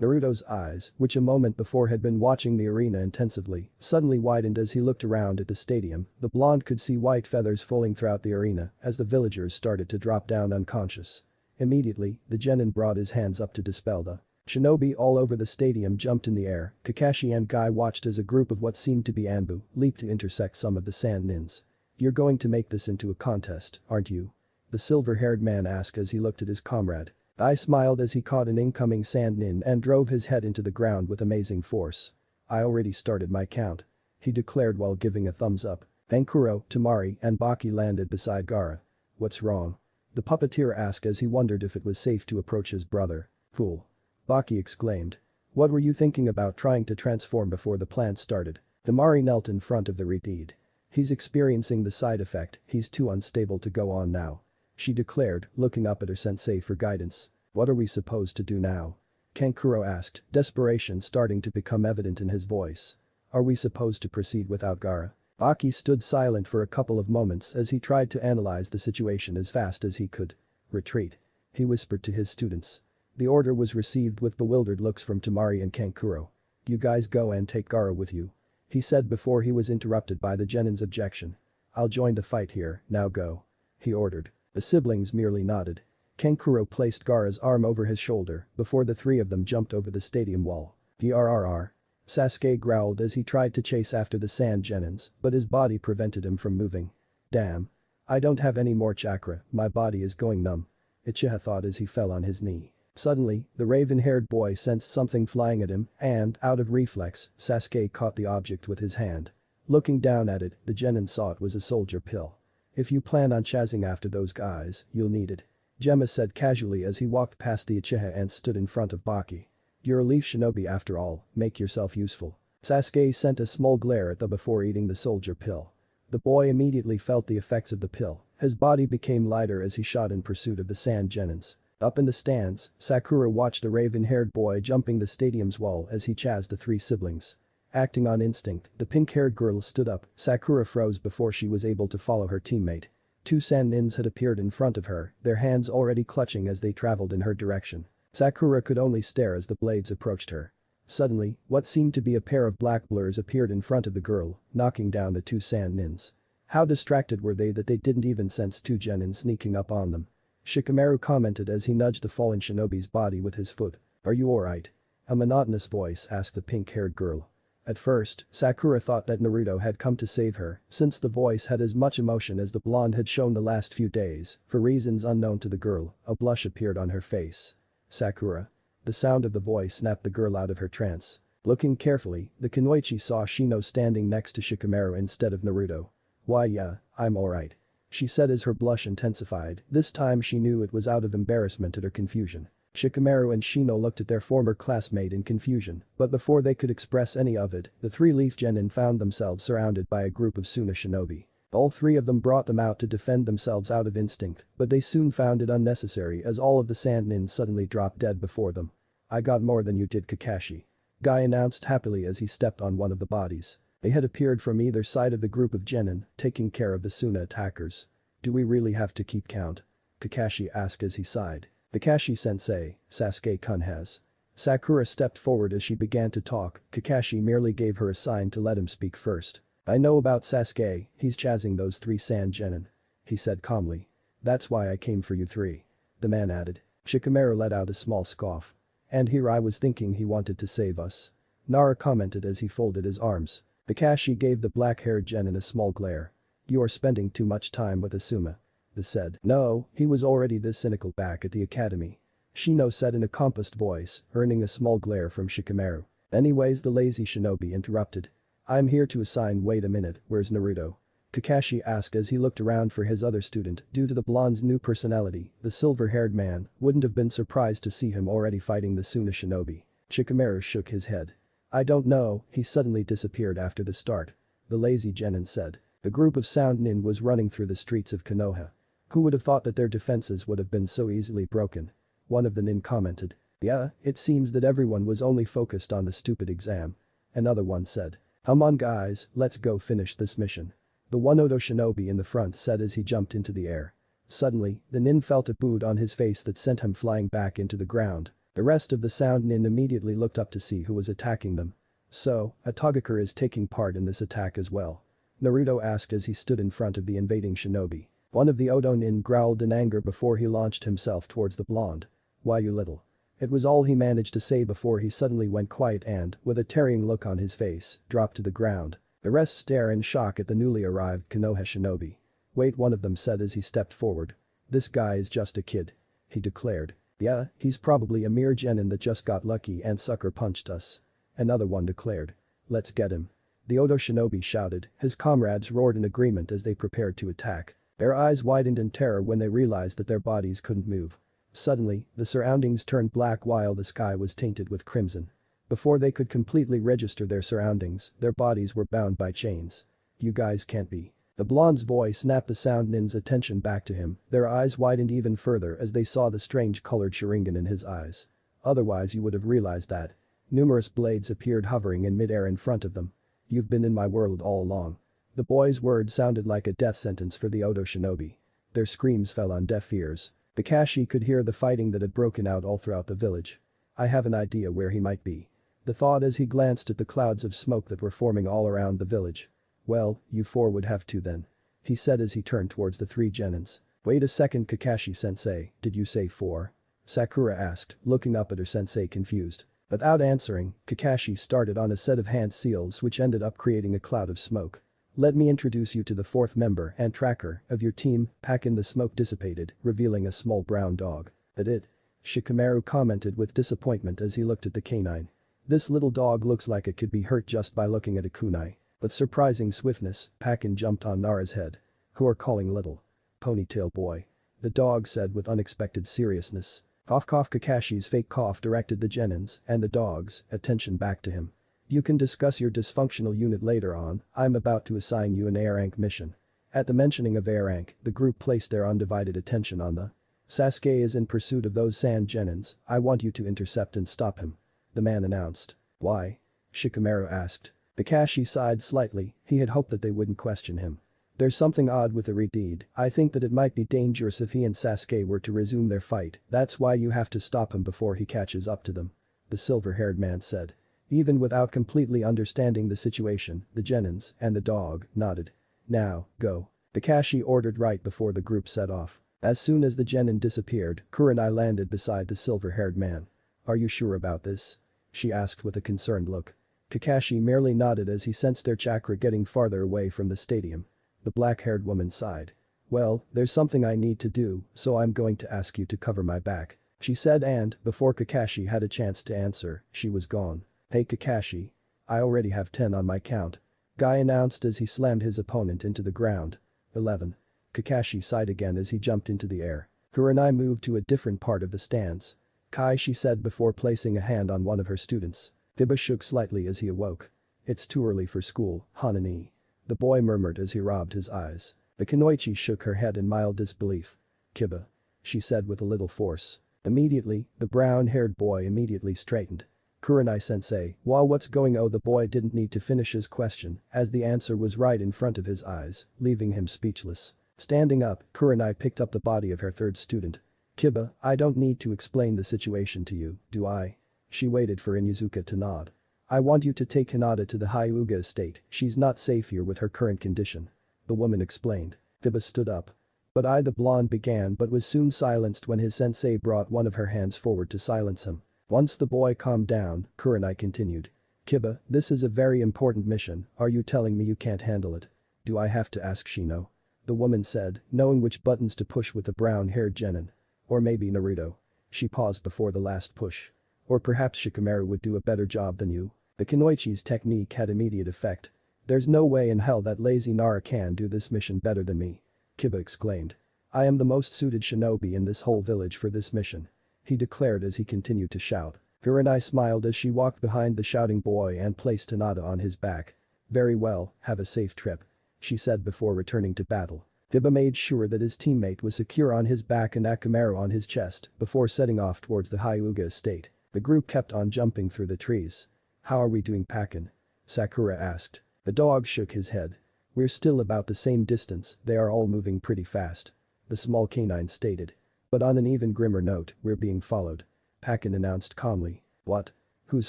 Naruto's eyes, which a moment before had been watching the arena intensively, suddenly widened as he looked around at the stadium. The blonde could see white feathers falling throughout the arena as the villagers started to drop down unconscious. Immediately, the genin brought his hands up to dispel the shinobi all over the stadium jumped in the air. Kakashi and Guy watched as a group of what seemed to be Anbu leaped to intersect some of the sand nins. "You're going to make this into a contest, aren't you?" the silver-haired man asked as he looked at his comrade. Guy smiled as he caught an incoming sand nin and drove his head into the ground with amazing force. "I already started my count," he declared while giving a thumbs up. Kankuro, Temari, and Baki landed beside Gaara. "What's wrong?" the puppeteer asked as he wondered if it was safe to approach his brother. "Fool!" Baki exclaimed. "What were you thinking about trying to transform before the plant started?" Temari knelt in front of the redeed. "He's experiencing the side effect, he's too unstable to go on now," she declared, looking up at her sensei for guidance. "What are we supposed to do now?" Kankuro asked, desperation starting to become evident in his voice. "Are we supposed to proceed without Gaara?" Baki stood silent for a couple of moments as he tried to analyze the situation as fast as he could. "Retreat," he whispered to his students. The order was received with bewildered looks from Temari and Kankuro. "You guys go and take Gaara with you," he said before he was interrupted by the genin's objection. "I'll join the fight here, now go," he ordered. The siblings merely nodded. Kankuro placed Gaara's arm over his shoulder before the three of them jumped over the stadium wall. "Grrr." Sasuke growled as he tried to chase after the sand genins, but his body prevented him from moving. "Damn. I don't have any more chakra, my body is going numb," Uchiha thought as he fell on his knee. Suddenly, the raven-haired boy sensed something flying at him and, out of reflex, Sasuke caught the object with his hand. Looking down at it, the genin saw it was a soldier pill. "If you plan on chasing after those guys, you'll need it," Gemma said casually as he walked past the Uchiha and stood in front of Baki. "You're a leaf shinobi after all, make yourself useful." Sasuke sent a small glare at them before eating the soldier pill. The boy immediately felt the effects of the pill. His body became lighter as he shot in pursuit of the sand genins. Up in the stands, Sakura watched the raven-haired boy jumping the stadium's wall as he chased the three siblings. Acting on instinct, the pink-haired girl stood up. Sakura froze before she was able to follow her teammate. Two sand nins had appeared in front of her, their hands already clutching as they traveled in her direction. Sakura could only stare as the blades approached her. Suddenly, what seemed to be a pair of black blurs appeared in front of the girl, knocking down the two sand nins. How distracted were they that they didn't even sense two genin sneaking up on them. Shikamaru commented as he nudged the fallen shinobi's body with his foot. "Are you alright?" a monotonous voice asked the pink-haired girl. At first, Sakura thought that Naruto had come to save her, since the voice had as much emotion as the blonde had shown the last few days. For reasons unknown to the girl, a blush appeared on her face. "Sakura." The sound of the voice snapped the girl out of her trance. Looking carefully, the Kunoichi saw Shino standing next to Shikamaru instead of Naruto. "Why yeah, I'm alright," she said as her blush intensified. This time she knew it was out of embarrassment at her confusion. Shikamaru and Shino looked at their former classmate in confusion, but before they could express any of it, the three leaf genin found themselves surrounded by a group of Suna shinobi. All three of them brought them out to defend themselves out of instinct, but they soon found it unnecessary as all of the sand nins suddenly dropped dead before them. "I got more than you did, Kakashi," Guy announced happily as he stepped on one of the bodies. They had appeared from either side of the group of genin, taking care of the Suna attackers. "Do we really have to keep count?" Kakashi asked as he sighed. "Kakashi-sensei, Sasuke-kun has." Sakura stepped forward as she began to talk. Kakashi merely gave her a sign to let him speak first. "I know about Sasuke, he's chasing those three sand genin," he said calmly. "That's why I came for you three," the man added. Shikamaru let out a small scoff. "And here I was thinking he wanted to save us," Nara commented as he folded his arms. Kakashi gave the black-haired genin a small glare. "You are spending too much time with Asuma," they said. "No, he was already this cynical back at the academy," Shino said in a composed voice, earning a small glare from Shikamaru. Anyways, the lazy shinobi interrupted. "I'm here to assign. Wait a minute, where's Naruto?" Kakashi asked as he looked around for his other student. Due to the blonde's new personality, the silver-haired man wouldn't have been surprised to see him already fighting the Suna shinobi. Shikamaru shook his head. "I don't know, he suddenly disappeared after the start," the lazy genin said. A group of sound nin was running through the streets of Konoha. Who would have thought that their defenses would have been so easily broken? One of the nin commented. Yeah, it seems that everyone was only focused on the stupid exam. Another one said. Come on guys, let's go finish this mission. The one Odo shinobi in the front said as he jumped into the air. Suddenly, the nin felt a boot on his face that sent him flying back into the ground. The rest of the sound nin immediately looked up to see who was attacking them. So, a Togakure is taking part in this attack as well. Naruto asked as he stood in front of the invading shinobi. One of the Odo nin growled in anger before he launched himself towards the blonde. Why you little? It was all he managed to say before he suddenly went quiet and, with a tearing look on his face, dropped to the ground. The rest stare in shock at the newly arrived Konoha shinobi. Wait, one of them said as he stepped forward. This guy is just a kid. He declared. Yeah, he's probably a mere genin that just got lucky and sucker punched us. Another one declared. Let's get him. The Odo shinobi shouted, his comrades roared in agreement as they prepared to attack. Their eyes widened in terror when they realized that their bodies couldn't move. Suddenly, the surroundings turned black while the sky was tainted with crimson. Before they could completely register their surroundings, their bodies were bound by chains. You guys can't be. The blonde's voice snapped the sound nin's attention back to him, their eyes widened even further as they saw the strange colored Sharingan in his eyes. Otherwise you would have realized that. Numerous blades appeared hovering in midair in front of them. You've been in my world all along. The boy's words sounded like a death sentence for the Odo shinobi. Their screams fell on deaf ears. Kakashi could hear the fighting that had broken out all throughout the village. I have an idea where he might be. The thought as he glanced at the clouds of smoke that were forming all around the village. Well, you four would have to then. He said as he turned towards the three genins. Wait a second Kakashi-sensei, did you say four? Sakura asked, looking up at her sensei confused. Without answering, Kakashi started on a set of hand seals which ended up creating a cloud of smoke. Let me introduce you to the fourth member and tracker of your team. Pakin. The smoke dissipated, revealing a small brown dog. That it? Shikamaru commented with disappointment as he looked at the canine. This little dog looks like it could be hurt just by looking at a kunai. With surprising swiftness, Pakin jumped on Nara's head. Who are calling little? Ponytail boy. The dog said with unexpected seriousness. Cough cough. Kakashi's fake cough directed the genins and the dog's attention back to him. You can discuss your dysfunctional unit later on, I'm about to assign you an A rank mission. At the mentioning of A rank, the group placed their undivided attention on the Sasuke is in pursuit of those sand genins, I want you to intercept and stop him. The man announced. Why? Shikamaru asked. Kakashi sighed slightly, he had hoped that they wouldn't question him. There's something odd with the redeed, I think that it might be dangerous if he and Sasuke were to resume their fight, that's why you have to stop him before he catches up to them. The silver-haired man said. Even without completely understanding the situation, the genins and the dog nodded. Now, go. Kakashi ordered right before the group set off. As soon as the genin disappeared, Kurenai landed beside the silver-haired man. Are you sure about this? She asked with a concerned look. Kakashi merely nodded as he sensed their chakra getting farther away from the stadium. The black-haired woman sighed. Well, there's something I need to do, so I'm going to ask you to cover my back. She said and, before Kakashi had a chance to answer, she was gone. Hey Kakashi. I already have 10 on my count. Guy announced as he slammed his opponent into the ground. 11. Kakashi sighed again as he jumped into the air. Kurenai moved to a different part of the stands. Kai, she said before placing a hand on one of her students. Kiba shook slightly as he awoke. It's too early for school, Hanani. The boy murmured as he rubbed his eyes. The Kunoichi shook her head in mild disbelief. Kiba. She said with a little force. Immediately, the brown-haired boy immediately straightened. Kurenai-sensei, while what's going on? The boy didn't need to finish his question, as the answer was right in front of his eyes, leaving him speechless. Standing up, Kurenai picked up the body of her third student. Kiba, I don't need to explain the situation to you, do I? She waited for Inuzuka to nod. I want you to take Hinata to the Hyuga estate, she's not safe here with her current condition. The woman explained. Kiba stood up. But the blonde began but was soon silenced when his sensei brought one of her hands forward to silence him. Once the boy calmed down, Kurenai continued. Kiba, this is a very important mission, are you telling me you can't handle it? Do I have to ask Shino? The woman said, knowing which buttons to push with the brown-haired genin. Or maybe Naruto. She paused before the last push. Or perhaps Shikamaru would do a better job than you. The Kunoichi's technique had immediate effect. There's no way in hell that lazy Nara can do this mission better than me. Kiba exclaimed. I am the most suited shinobi in this whole village for this mission. He declared as he continued to shout. Kurenai smiled as she walked behind the shouting boy and placed Hinata on his back. Very well, have a safe trip. she said before returning to battle. Kiba made sure that his teammate was secure on his back and Akamaru on his chest before setting off towards the Hyuga estate. The group kept on jumping through the trees. "How are we doing, Pakin?" Sakura asked. The dog shook his head. "We're still about the same distance, they are all moving pretty fast," the small canine stated. "But on an even grimmer note, we're being followed," Pakin announced calmly. "What? Who's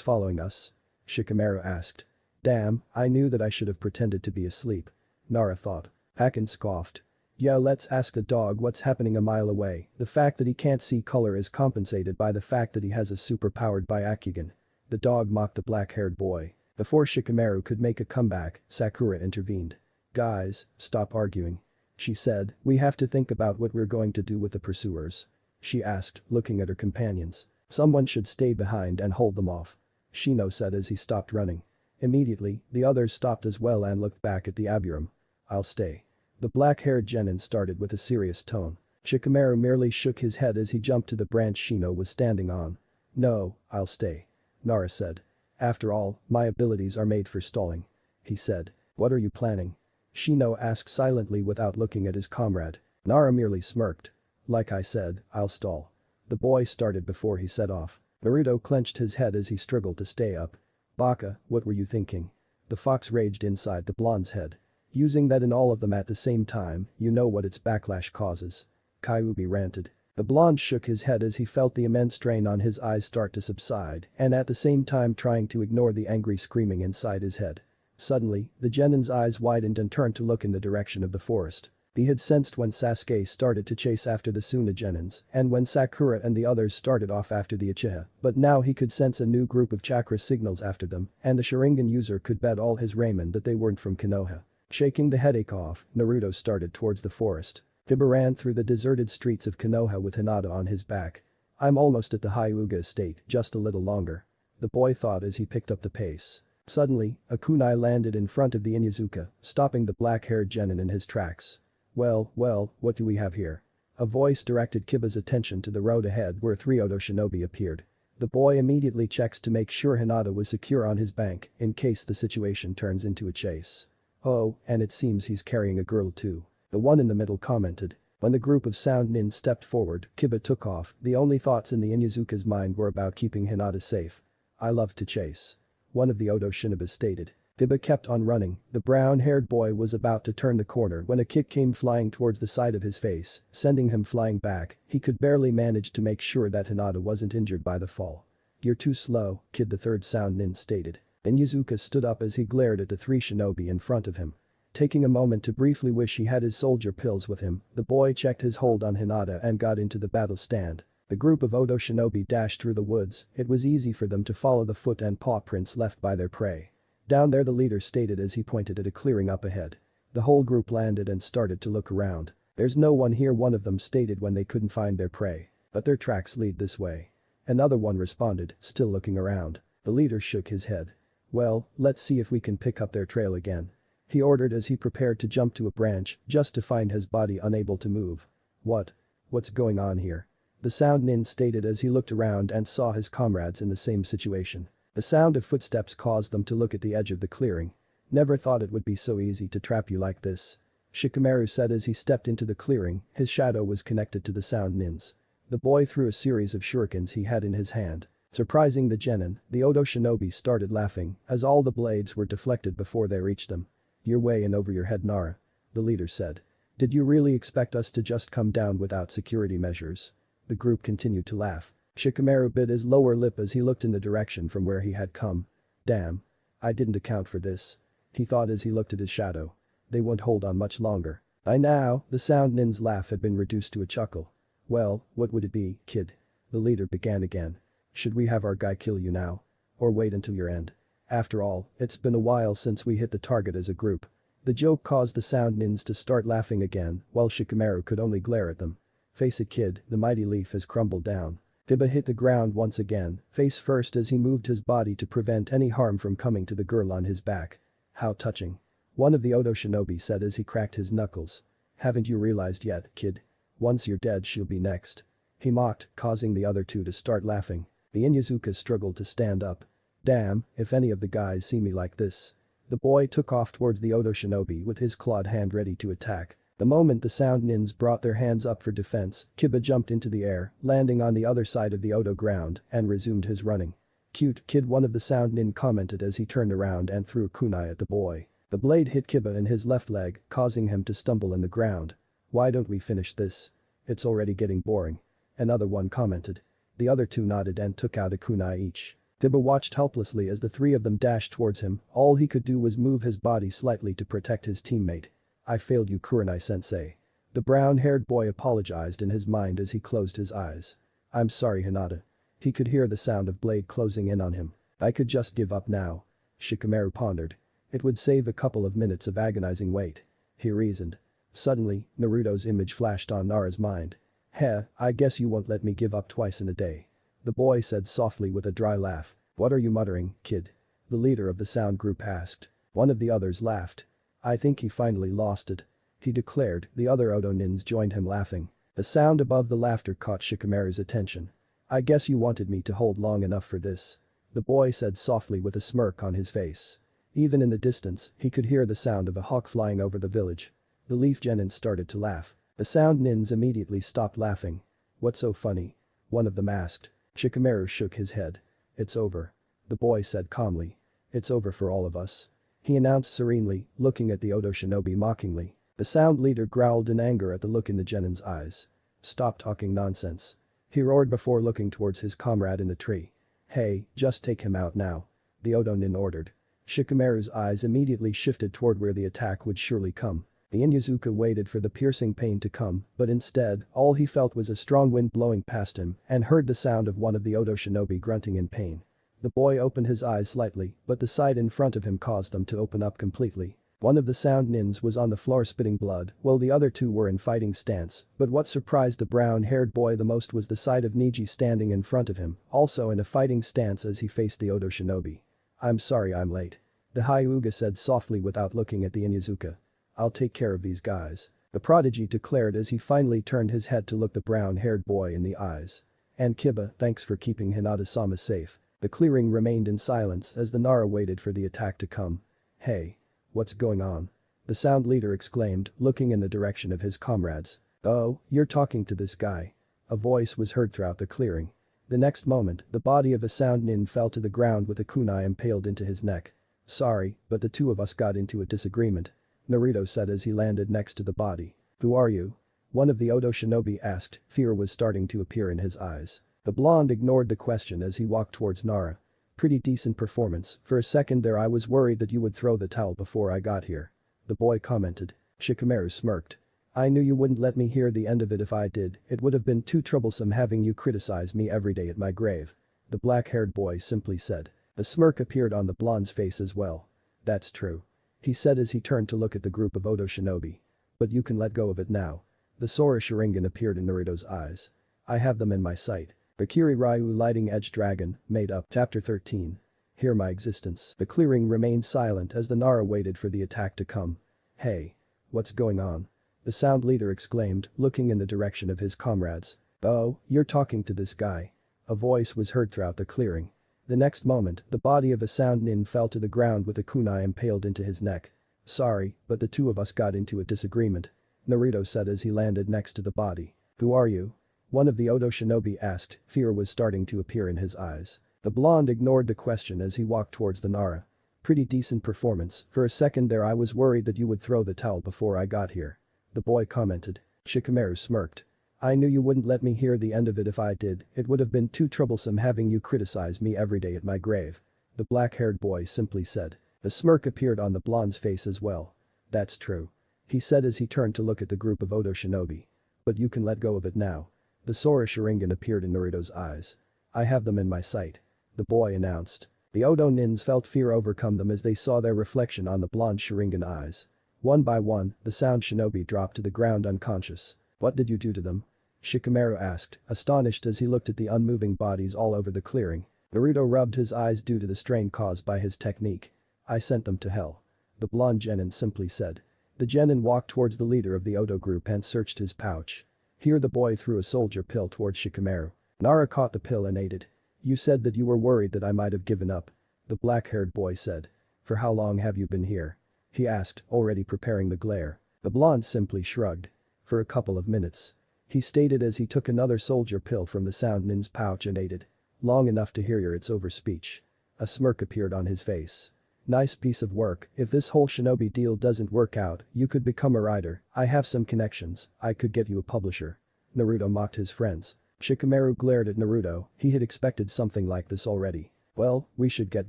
following us?" Shikamaru asked. "Damn, I knew that I should have pretended to be asleep," Nara thought. Pakin scoffed. "Yeah, let's ask the dog what's happening a mile away. The fact that he can't see color is compensated by the fact that he has a super-powered Byakugan." The dog mocked the black-haired boy. Before Shikamaru could make a comeback, Sakura intervened. "Guys, stop arguing," she said. "We have to think about what we're going to do with the pursuers," she asked, looking at her companions. "Someone should stay behind and hold them off," Shino said as he stopped running. Immediately, the others stopped as well and looked back at the Aburum. "I'll stay," the black-haired genin started with a serious tone. Shikamaru merely shook his head as he jumped to the branch Shino was standing on. "No, I'll stay," Nara said. "After all, my abilities are made for stalling," he said. "What are you planning?" Shino asked silently without looking at his comrade. Nara merely smirked. "Like I said, I'll stall," the boy started before he set off. Naruto clenched his head as he struggled to stay up. "Baka, what were you thinking?" The fox raged inside the blonde's head. "Using that in all of them at the same time, you know what its backlash causes," Kyuubi ranted. The blonde shook his head as he felt the immense strain on his eyes start to subside and at the same time trying to ignore the angry screaming inside his head. Suddenly, the genin's eyes widened and turned to look in the direction of the forest. He had sensed when Sasuke started to chase after the Suna genins and when Sakura and the others started off after the Uchiha, but now he could sense a new group of chakra signals after them and the Sharingan user could bet all his ramen that they weren't from Konoha. Shaking the headache off, Naruto started towards the forest. Kiba ran through the deserted streets of Konoha with Hinata on his back. "I'm almost at the Hyuga estate, just a little longer," the boy thought as he picked up the pace. Suddenly, a kunai landed in front of the Inyazuka, stopping the black-haired genin in his tracks. Well, what do we have here?" A voice directed Kiba's attention to the road ahead where 3 Odo shinobi appeared. The boy immediately checks to make sure Hinata was secure on his bank in case the situation turns into a chase. "Oh, and it seems he's carrying a girl too," the one in the middle commented. When the group of sound nin stepped forward, Kiba took off. The only thoughts in the Inyazuka's mind were about keeping Hinata safe. "I love to chase," one of the Odo shinobi stated. Kiba kept on running. The brown-haired boy was about to turn the corner when a kick came flying towards the side of his face, sending him flying back. He could barely manage to make sure that Hinata wasn't injured by the fall. "You're too slow, kid," the third sound nin stated. Inyazuka stood up as he glared at the 3 shinobi in front of him. Taking a moment to briefly wish he had his soldier pills with him, the boy checked his hold on Hinata and got into the battle stand. The group of Odo shinobi dashed through the woods. It was easy for them to follow the foot and paw prints left by their prey. "Down there," the leader stated as he pointed at a clearing up ahead. The whole group landed and started to look around. "There's no one here," one of them stated when they couldn't find their prey. "But their tracks lead this way." Another one responded, still looking around. The leader shook his head. "Well, let's see if we can pick up their trail again," he ordered as he prepared to jump to a branch just to find his body unable to move. What's going on here?" the sound nin stated as he looked around and saw his comrades in the same situation. The sound of footsteps caused them to look at the edge of the clearing. "Never thought it would be so easy to trap you like this," Shikamaru said as he stepped into the clearing. His shadow was connected to the sound nins. The boy threw a series of shurikens he had in his hand. Surprising the genin, the Odo shinobi started laughing as all the blades were deflected before they reached them. "You're way in over your head, Nara," the leader said. "Did you really expect us to just come down without security measures?" The group continued to laugh. Shikamaru bit his lower lip as he looked in the direction from where he had come. "Damn. I didn't account for this," he thought as he looked at his shadow. "They won't hold on much longer." By now, the sound nin's laugh had been reduced to a chuckle. "Well, what would it be, kid?" the leader began again. "Should we have our guy kill you now? Or wait until your end? After all, it's been a while since we hit the target as a group." The joke caused the sound nins to start laughing again while Shikamaru could only glare at them. "Face it, kid, the mighty leaf has crumbled down." Kiba hit the ground once again, face first as he moved his body to prevent any harm from coming to the girl on his back. "How touching," one of the Odo shinobi said as he cracked his knuckles. "Haven't you realized yet, kid? Once you're dead she'll be next," he mocked, causing the other two to start laughing. The Inyazuka struggled to stand up. "Damn, if any of the guys see me like this," The boy took off towards the Odo shinobi with his clawed hand ready to attack. The moment the sound nins brought their hands up for defense, Kiba jumped into the air, landing on the other side of the Odo ground, and resumed his running. "Cute kid," one of the sound nin commented as he turned around and threw a kunai at the boy. The blade hit Kiba in his left leg, causing him to stumble in the ground. "Why don't we finish this? It's already getting boring." Another one commented. The other two nodded and took out a kunai each. Kiba watched helplessly as the three of them dashed towards him. All he could do was move his body slightly to protect his teammate. "I failed you, Kurenai-sensei." The brown-haired boy apologized in his mind as he closed his eyes. "I'm sorry, Hinata." He could hear the sound of blade closing in on him. "I could just give up now." Shikamaru pondered. It would save a couple of minutes of agonizing wait. He reasoned. Suddenly, Naruto's image flashed on Nara's mind. "Heh, I guess you won't let me give up twice in a day." The boy said softly with a dry laugh. "What are you muttering, kid?" The leader of the sound group asked. One of the others laughed. "I think he finally lost it," he declared. The other Odo nins joined him laughing. The sound above the laughter caught Shikamaru's attention. "I guess you wanted me to hold long enough for this," the boy said softly with a smirk on his face. Even in the distance, he could hear the sound of a hawk flying over the village. The leaf genin started to laugh. The sound nins immediately stopped laughing. "What's so funny?" one of them asked. Shikamaru shook his head. "It's over," the boy said calmly. "It's over for all of us," he announced serenely, looking at the Odo shinobi mockingly. The sound leader growled in anger at the look in the genin's eyes. "Stop talking nonsense," he roared before looking towards his comrade in the tree. "Hey, just take him out now," the Odo nin ordered. Shikamaru's eyes immediately shifted toward where the attack would surely come. The Inyazuka waited for the piercing pain to come, but instead, all he felt was a strong wind blowing past him and heard the sound of one of the Odo shinobi grunting in pain. The boy opened his eyes slightly, but the sight in front of him caused them to open up completely. One of the sound nins was on the floor spitting blood, while the other two were in fighting stance, but what surprised the brown-haired boy the most was the sight of Niji standing in front of him, also in a fighting stance as he faced the Odo shinobi. "I'm sorry I'm late," the Hyuga said softly without looking at the Inyazuka. "I'll take care of these guys," the prodigy declared as he finally turned his head to look the brown-haired boy in the eyes. "And Kiba, thanks for keeping Hinata-sama safe." The clearing remained in silence as the Nara waited for the attack to come. "Hey. What's going on?" the sound leader exclaimed, looking in the direction of his comrades. "Oh, you're talking to this guy," a voice was heard throughout the clearing. The next moment, the body of a sound nin fell to the ground with a kunai impaled into his neck. "Sorry, but the two of us got into a disagreement," Naruto said as he landed next to the body. "Who are you?" one of the Odo shinobi asked. Fear was starting to appear in his eyes. The blonde ignored the question as he walked towards Nara. "Pretty decent performance. For a second there I was worried that you would throw the towel before I got here," the boy commented. Shikamaru smirked. "I knew you wouldn't let me hear the end of it if I did. It would have been too troublesome having you criticize me every day at my grave," the black-haired boy simply said. The smirk appeared on the blonde's face as well. "That's true," he said as he turned to look at the group of Odo shinobi. "But you can let go of it now." The Sora Sharingan appeared in Naruto's eyes. "I have them in my sight." Bakiri Ryu Lighting Edge Dragon, made up. Chapter 13. Hear my existence. The clearing remained silent as the Nara waited for the attack to come. "Hey. What's going on?" the sound leader exclaimed, looking in the direction of his comrades. "Oh, you're talking to this guy," a voice was heard throughout the clearing. The next moment, the body of a sound nin fell to the ground with a kunai impaled into his neck. "Sorry, but the two of us got into a disagreement," Naruto said as he landed next to the body. "Who are you?" one of the Odo shinobi asked. Fear was starting to appear in his eyes. The blonde ignored the question as he walked towards the Nara. "Pretty decent performance. For a second there I was worried that you would throw the towel before I got here," the boy commented. Shikamaru smirked. "I knew you wouldn't let me hear the end of it if I did. It would have been too troublesome having you criticize me every day at my grave," the black-haired boy simply said. The smirk appeared on the blonde's face as well. "That's true," he said as he turned to look at the group of Odo shinobi. "But you can let go of it now." The Sora Sharingan appeared in Naruto's eyes. "I have them in my sight," the boy announced. The Odo nins felt fear overcome them as they saw their reflection on the blonde Sharingan eyes. One by one, the sound shinobi dropped to the ground unconscious. "What did you do to them?" Shikamaru asked, astonished as he looked at the unmoving bodies all over the clearing. Naruto rubbed his eyes due to the strain caused by his technique. "I sent them to hell," the blonde genin simply said. The genin walked towards the leader of the Odo group and searched his pouch. Here the boy threw a soldier pill towards Shikamaru. Nara caught the pill and ate it. "You said that you were worried that I might have given up," the black-haired boy said. For how long have you been here? He asked, already preparing the glare. The blonde simply shrugged. For a couple of minutes. He stated as he took another soldier pill from the Sound Nin's pouch and ate it. Long enough to hear your it's over speech. A smirk appeared on his face. Nice piece of work, if this whole shinobi deal doesn't work out, you could become a writer, I have some connections, I could get you a publisher. Naruto mocked his friends. Shikamaru glared at Naruto, he had expected something like this already. Well, we should get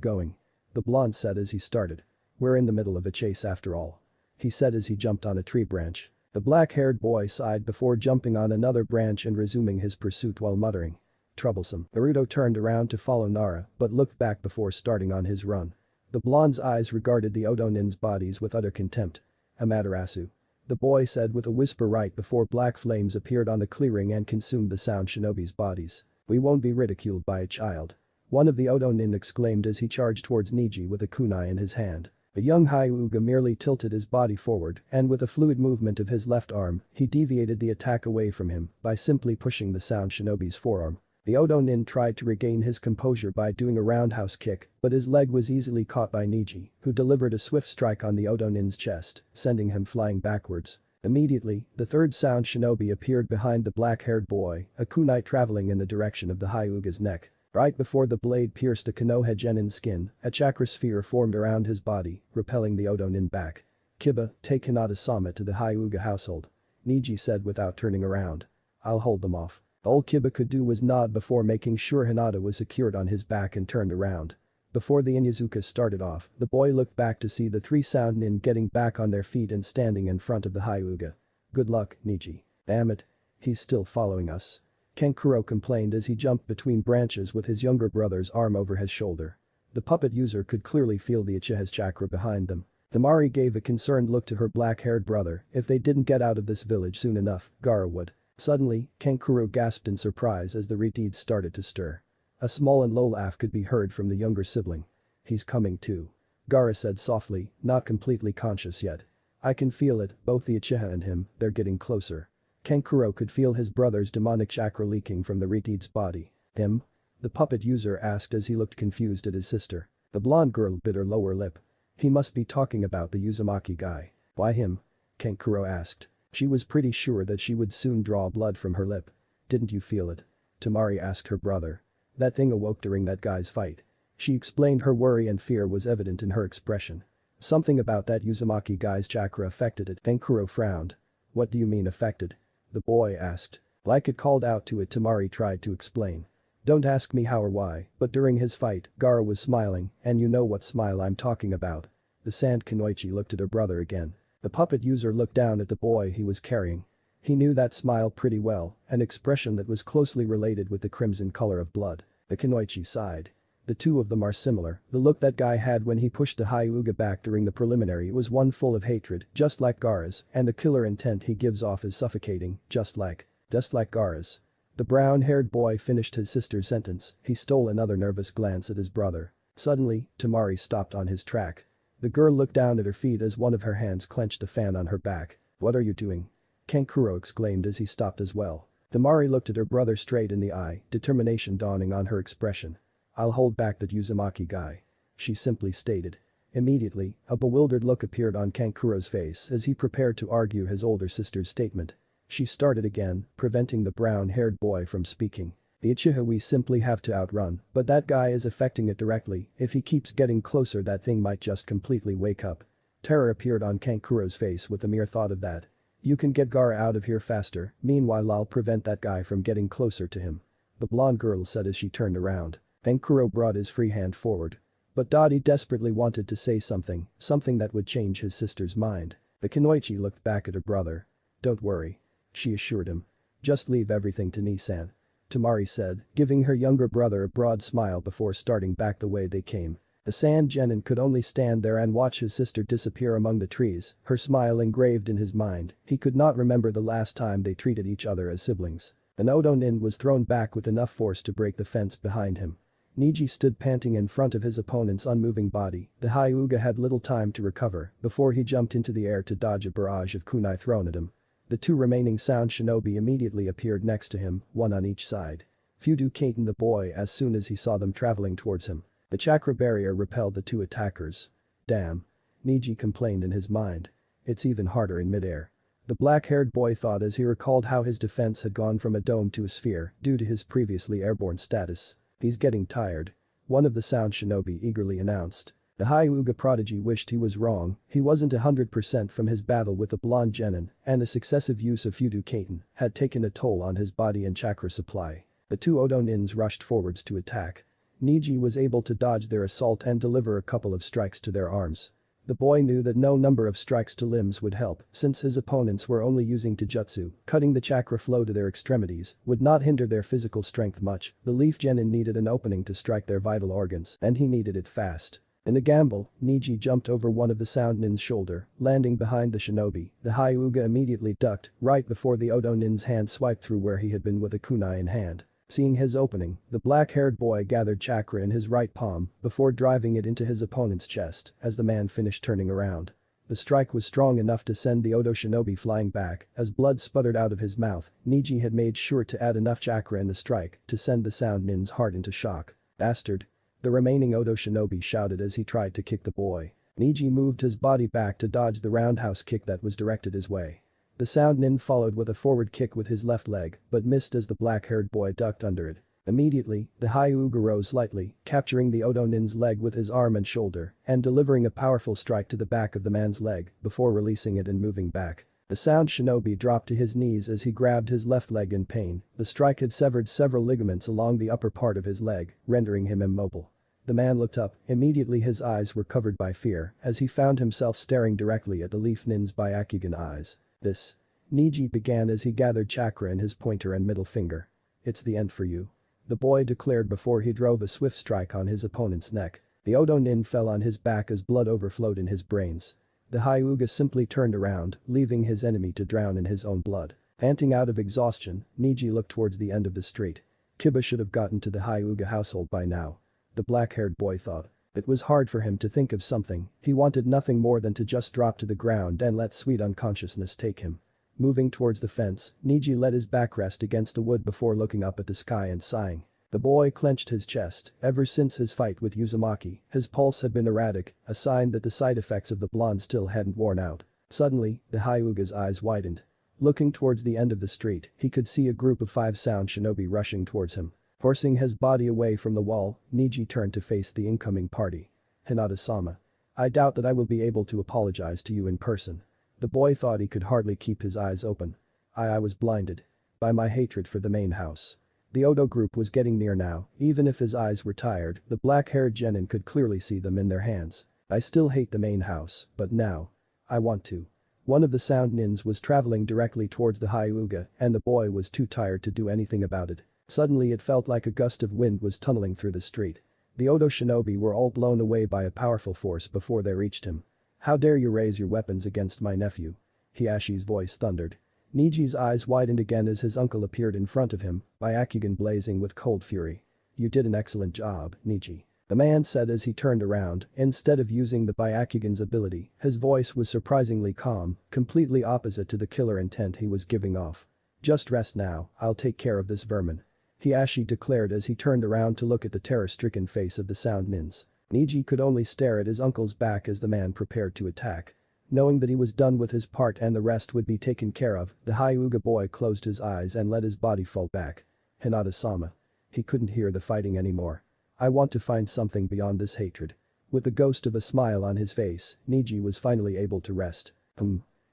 going. The blonde said as he started. We're in the middle of a chase after all. He said as he jumped on a tree branch. The black-haired boy sighed before jumping on another branch and resuming his pursuit while muttering. Troublesome. Naruto turned around to follow Nara but looked back before starting on his run. The blonde's eyes regarded the Odo Nin's bodies with utter contempt. Amaterasu. The boy said with a whisper right before black flames appeared on the clearing and consumed the Sound Shinobi's bodies. We won't be ridiculed by a child. One of the Odo Nin exclaimed as he charged towards Niji with a kunai in his hand. The young Hyuga merely tilted his body forward and with a fluid movement of his left arm, he deviated the attack away from him by simply pushing the Sound Shinobi's forearm. The Odo Nin tried to regain his composure by doing a roundhouse kick, but his leg was easily caught by Niji, who delivered a swift strike on the Odo Nin's chest, sending him flying backwards. Immediately, the third Sound Shinobi appeared behind the black-haired boy, a kunai traveling in the direction of the Hyuga's neck. Right before the blade pierced the Konoha Genin's skin, a chakra sphere formed around his body, repelling the Odo Nin back. Kiba, take Hinata-sama to the Hyuga household. Niji said without turning around. I'll hold them off. All Kiba could do was nod before making sure Hinata was secured on his back and turned around. Before the Inyazuka started off, the boy looked back to see the three Sound Nin getting back on their feet and standing in front of the Hyuga. Good luck, Niji. Damn it. He's still following us. Kankuro complained as he jumped between branches with his younger brother's arm over his shoulder. The puppet user could clearly feel the Uchiha's chakra behind them. Tamari gave a concerned look to her black-haired brother, if they didn't get out of this village soon enough, Gaara would. Suddenly, Kankuro gasped in surprise as the reeds started to stir. A small and low laugh could be heard from the younger sibling. He's coming too. Gaara said softly, not completely conscious yet. I can feel it, both the Uchiha and him, they're getting closer. Kankuro could feel his brother's demonic chakra leaking from the reed's body. Him? The puppet user asked as he looked confused at his sister. The blonde girl bit her lower lip. He must be talking about the Uzumaki guy. Why him? Kankuro asked. She was pretty sure that she would soon draw blood from her lip. Didn't you feel it? Tamari asked her brother. That thing awoke during that guy's fight. She explained her worry and fear was evident in her expression. Something about that Uzumaki guy's chakra affected it. Kankuro frowned. What do you mean affected? The boy asked. Like it called out to it, Tamari tried to explain. Don't ask me how or why, but during his fight, Gaara was smiling, and you know what smile I'm talking about. The Sand Kunoichi looked at her brother again. The puppet user looked down at the boy he was carrying. He knew that smile pretty well, an expression that was closely related with the crimson color of blood. The Kunoichi sighed. The two of them are similar, the look that guy had when he pushed the Hyuga back during the preliminary was one full of hatred, just like Gaara's, and the killer intent he gives off is suffocating, just like Gaara's. The brown-haired boy finished his sister's sentence, he stole another nervous glance at his brother. Suddenly, Tamari stopped on his track. The girl looked down at her feet as one of her hands clenched the fan on her back. What are you doing? Kankuro exclaimed as he stopped as well. Tamari looked at her brother straight in the eye, determination dawning on her expression. I'll hold back that Uzumaki guy. She simply stated. Immediately, a bewildered look appeared on Kankuro's face as he prepared to argue his older sister's statement. She started again, preventing the brown-haired boy from speaking. The Uchiha we simply have to outrun, but that guy is affecting it directly, if he keeps getting closer that thing might just completely wake up. Terror appeared on Kankuro's face with the mere thought of that. You can get Gaara out of here faster, meanwhile I'll prevent that guy from getting closer to him. The blonde girl said as she turned around. Kankuro brought his free hand forward. But Dottie desperately wanted to say something that would change his sister's mind. The Kunoichi looked back at her brother. Don't worry. She assured him. Just leave everything to Nissan. Tamari said, giving her younger brother a broad smile before starting back the way they came. The Sand Genin could only stand there and watch his sister disappear among the trees, her smile engraved in his mind. He could not remember the last time they treated each other as siblings. An Odo Nin was thrown back with enough force to break the fence behind him. Niji stood panting in front of his opponent's unmoving body. The Hyuga had little time to recover before he jumped into the air to dodge a barrage of kunai thrown at him. The two remaining Sound Shinobi immediately appeared next to him, one on each side. Fudu Kaiten the boy as soon as he saw them traveling towards him. The chakra barrier repelled the two attackers. Damn. Neji complained in his mind. It's even harder in midair. The black-haired boy thought as he recalled how his defense had gone from a dome to a sphere due to his previously airborne status. He's getting tired. One of the sound shinobi eagerly announced. The Hyuga prodigy wished he was wrong, he wasn't 100% from his battle with the blonde genin, and the successive use of Fudo Kaiten had taken a toll on his body and chakra supply. The two Odo nins rushed forwards to attack. Neji was able to dodge their assault and deliver a couple of strikes to their arms. The boy knew that no number of strikes to limbs would help, since his opponents were only using taijutsu. Cutting the chakra flow to their extremities would not hinder their physical strength much. The leaf genin needed an opening to strike their vital organs, and he needed it fast. In a gamble, Neji jumped over one of the sound nin's shoulder, landing behind the shinobi. The Hyuga immediately ducked, right before the Odo nin's hand swiped through where he had been with a kunai in hand. Seeing his opening, the black-haired boy gathered chakra in his right palm before driving it into his opponent's chest as the man finished turning around. The strike was strong enough to send the Odo shinobi flying back as blood sputtered out of his mouth. Neji had made sure to add enough chakra in the strike to send the sound nin's heart into shock. Bastard. The remaining Odo shinobi shouted as he tried to kick the boy. Neji moved his body back to dodge the roundhouse kick that was directed his way. The sound nin followed with a forward kick with his left leg but missed as the black-haired boy ducked under it. Immediately, the Hyuga rose slightly, capturing the Odo nin's leg with his arm and shoulder and delivering a powerful strike to the back of the man's leg before releasing it and moving back. The sound shinobi dropped to his knees as he grabbed his left leg in pain. The strike had severed several ligaments along the upper part of his leg, rendering him immobile. The man looked up, immediately his eyes were covered by fear as he found himself staring directly at the leaf nin's Byakugan eyes. This. Neji began as he gathered chakra in his pointer and middle finger. It's the end for you. The boy declared before he drove a swift strike on his opponent's neck. The Odo nin fell on his back as blood overflowed in his brains. The Hyuga simply turned around, leaving his enemy to drown in his own blood. Panting out of exhaustion, Neji looked towards the end of the street. Kiba should have gotten to the Hyuga household by now. The black-haired boy thought. It was hard for him to think of something. He wanted nothing more than to just drop to the ground and let sweet unconsciousness take him. Moving towards the fence, Neji let his back rest against a wood before looking up at the sky and sighing. The boy clenched his chest. Ever since his fight with Uzumaki, his pulse had been erratic, a sign that the side effects of the blonde still hadn't worn out. Suddenly, the Hyuga's eyes widened. Looking towards the end of the street, he could see a group of 5 sound shinobi rushing towards him. Forcing his body away from the wall, Neji turned to face the incoming party. Hinata-sama. I doubt that I will be able to apologize to you in person. The boy thought he could hardly keep his eyes open. I was blinded. By my hatred for the main house. The Odo group was getting near now, even if his eyes were tired, the black-haired genin could clearly see them in their hands. I still hate the main house, but now. I want to. One of the sound nins was traveling directly towards the Hyuga and the boy was too tired to do anything about it. Suddenly it felt like a gust of wind was tunneling through the street. The Odo shinobi were all blown away by a powerful force before they reached him. How dare you raise your weapons against my nephew? Hiashi's voice thundered. Neji's eyes widened again as his uncle appeared in front of him, Byakugan blazing with cold fury. You did an excellent job, Neji. The man said as he turned around. Instead of using the Byakugan's ability, his voice was surprisingly calm, completely opposite to the killer intent he was giving off. Just rest now, I'll take care of this vermin. Hiashi declared as he turned around to look at the terror-stricken face of the sound nins. Neji could only stare at his uncle's back as the man prepared to attack. Knowing that he was done with his part and the rest would be taken care of, the Hyuga boy closed his eyes and let his body fall back. Hinata-sama. He couldn't hear the fighting anymore. I want to find something beyond this hatred. With the ghost of a smile on his face, Neji was finally able to rest.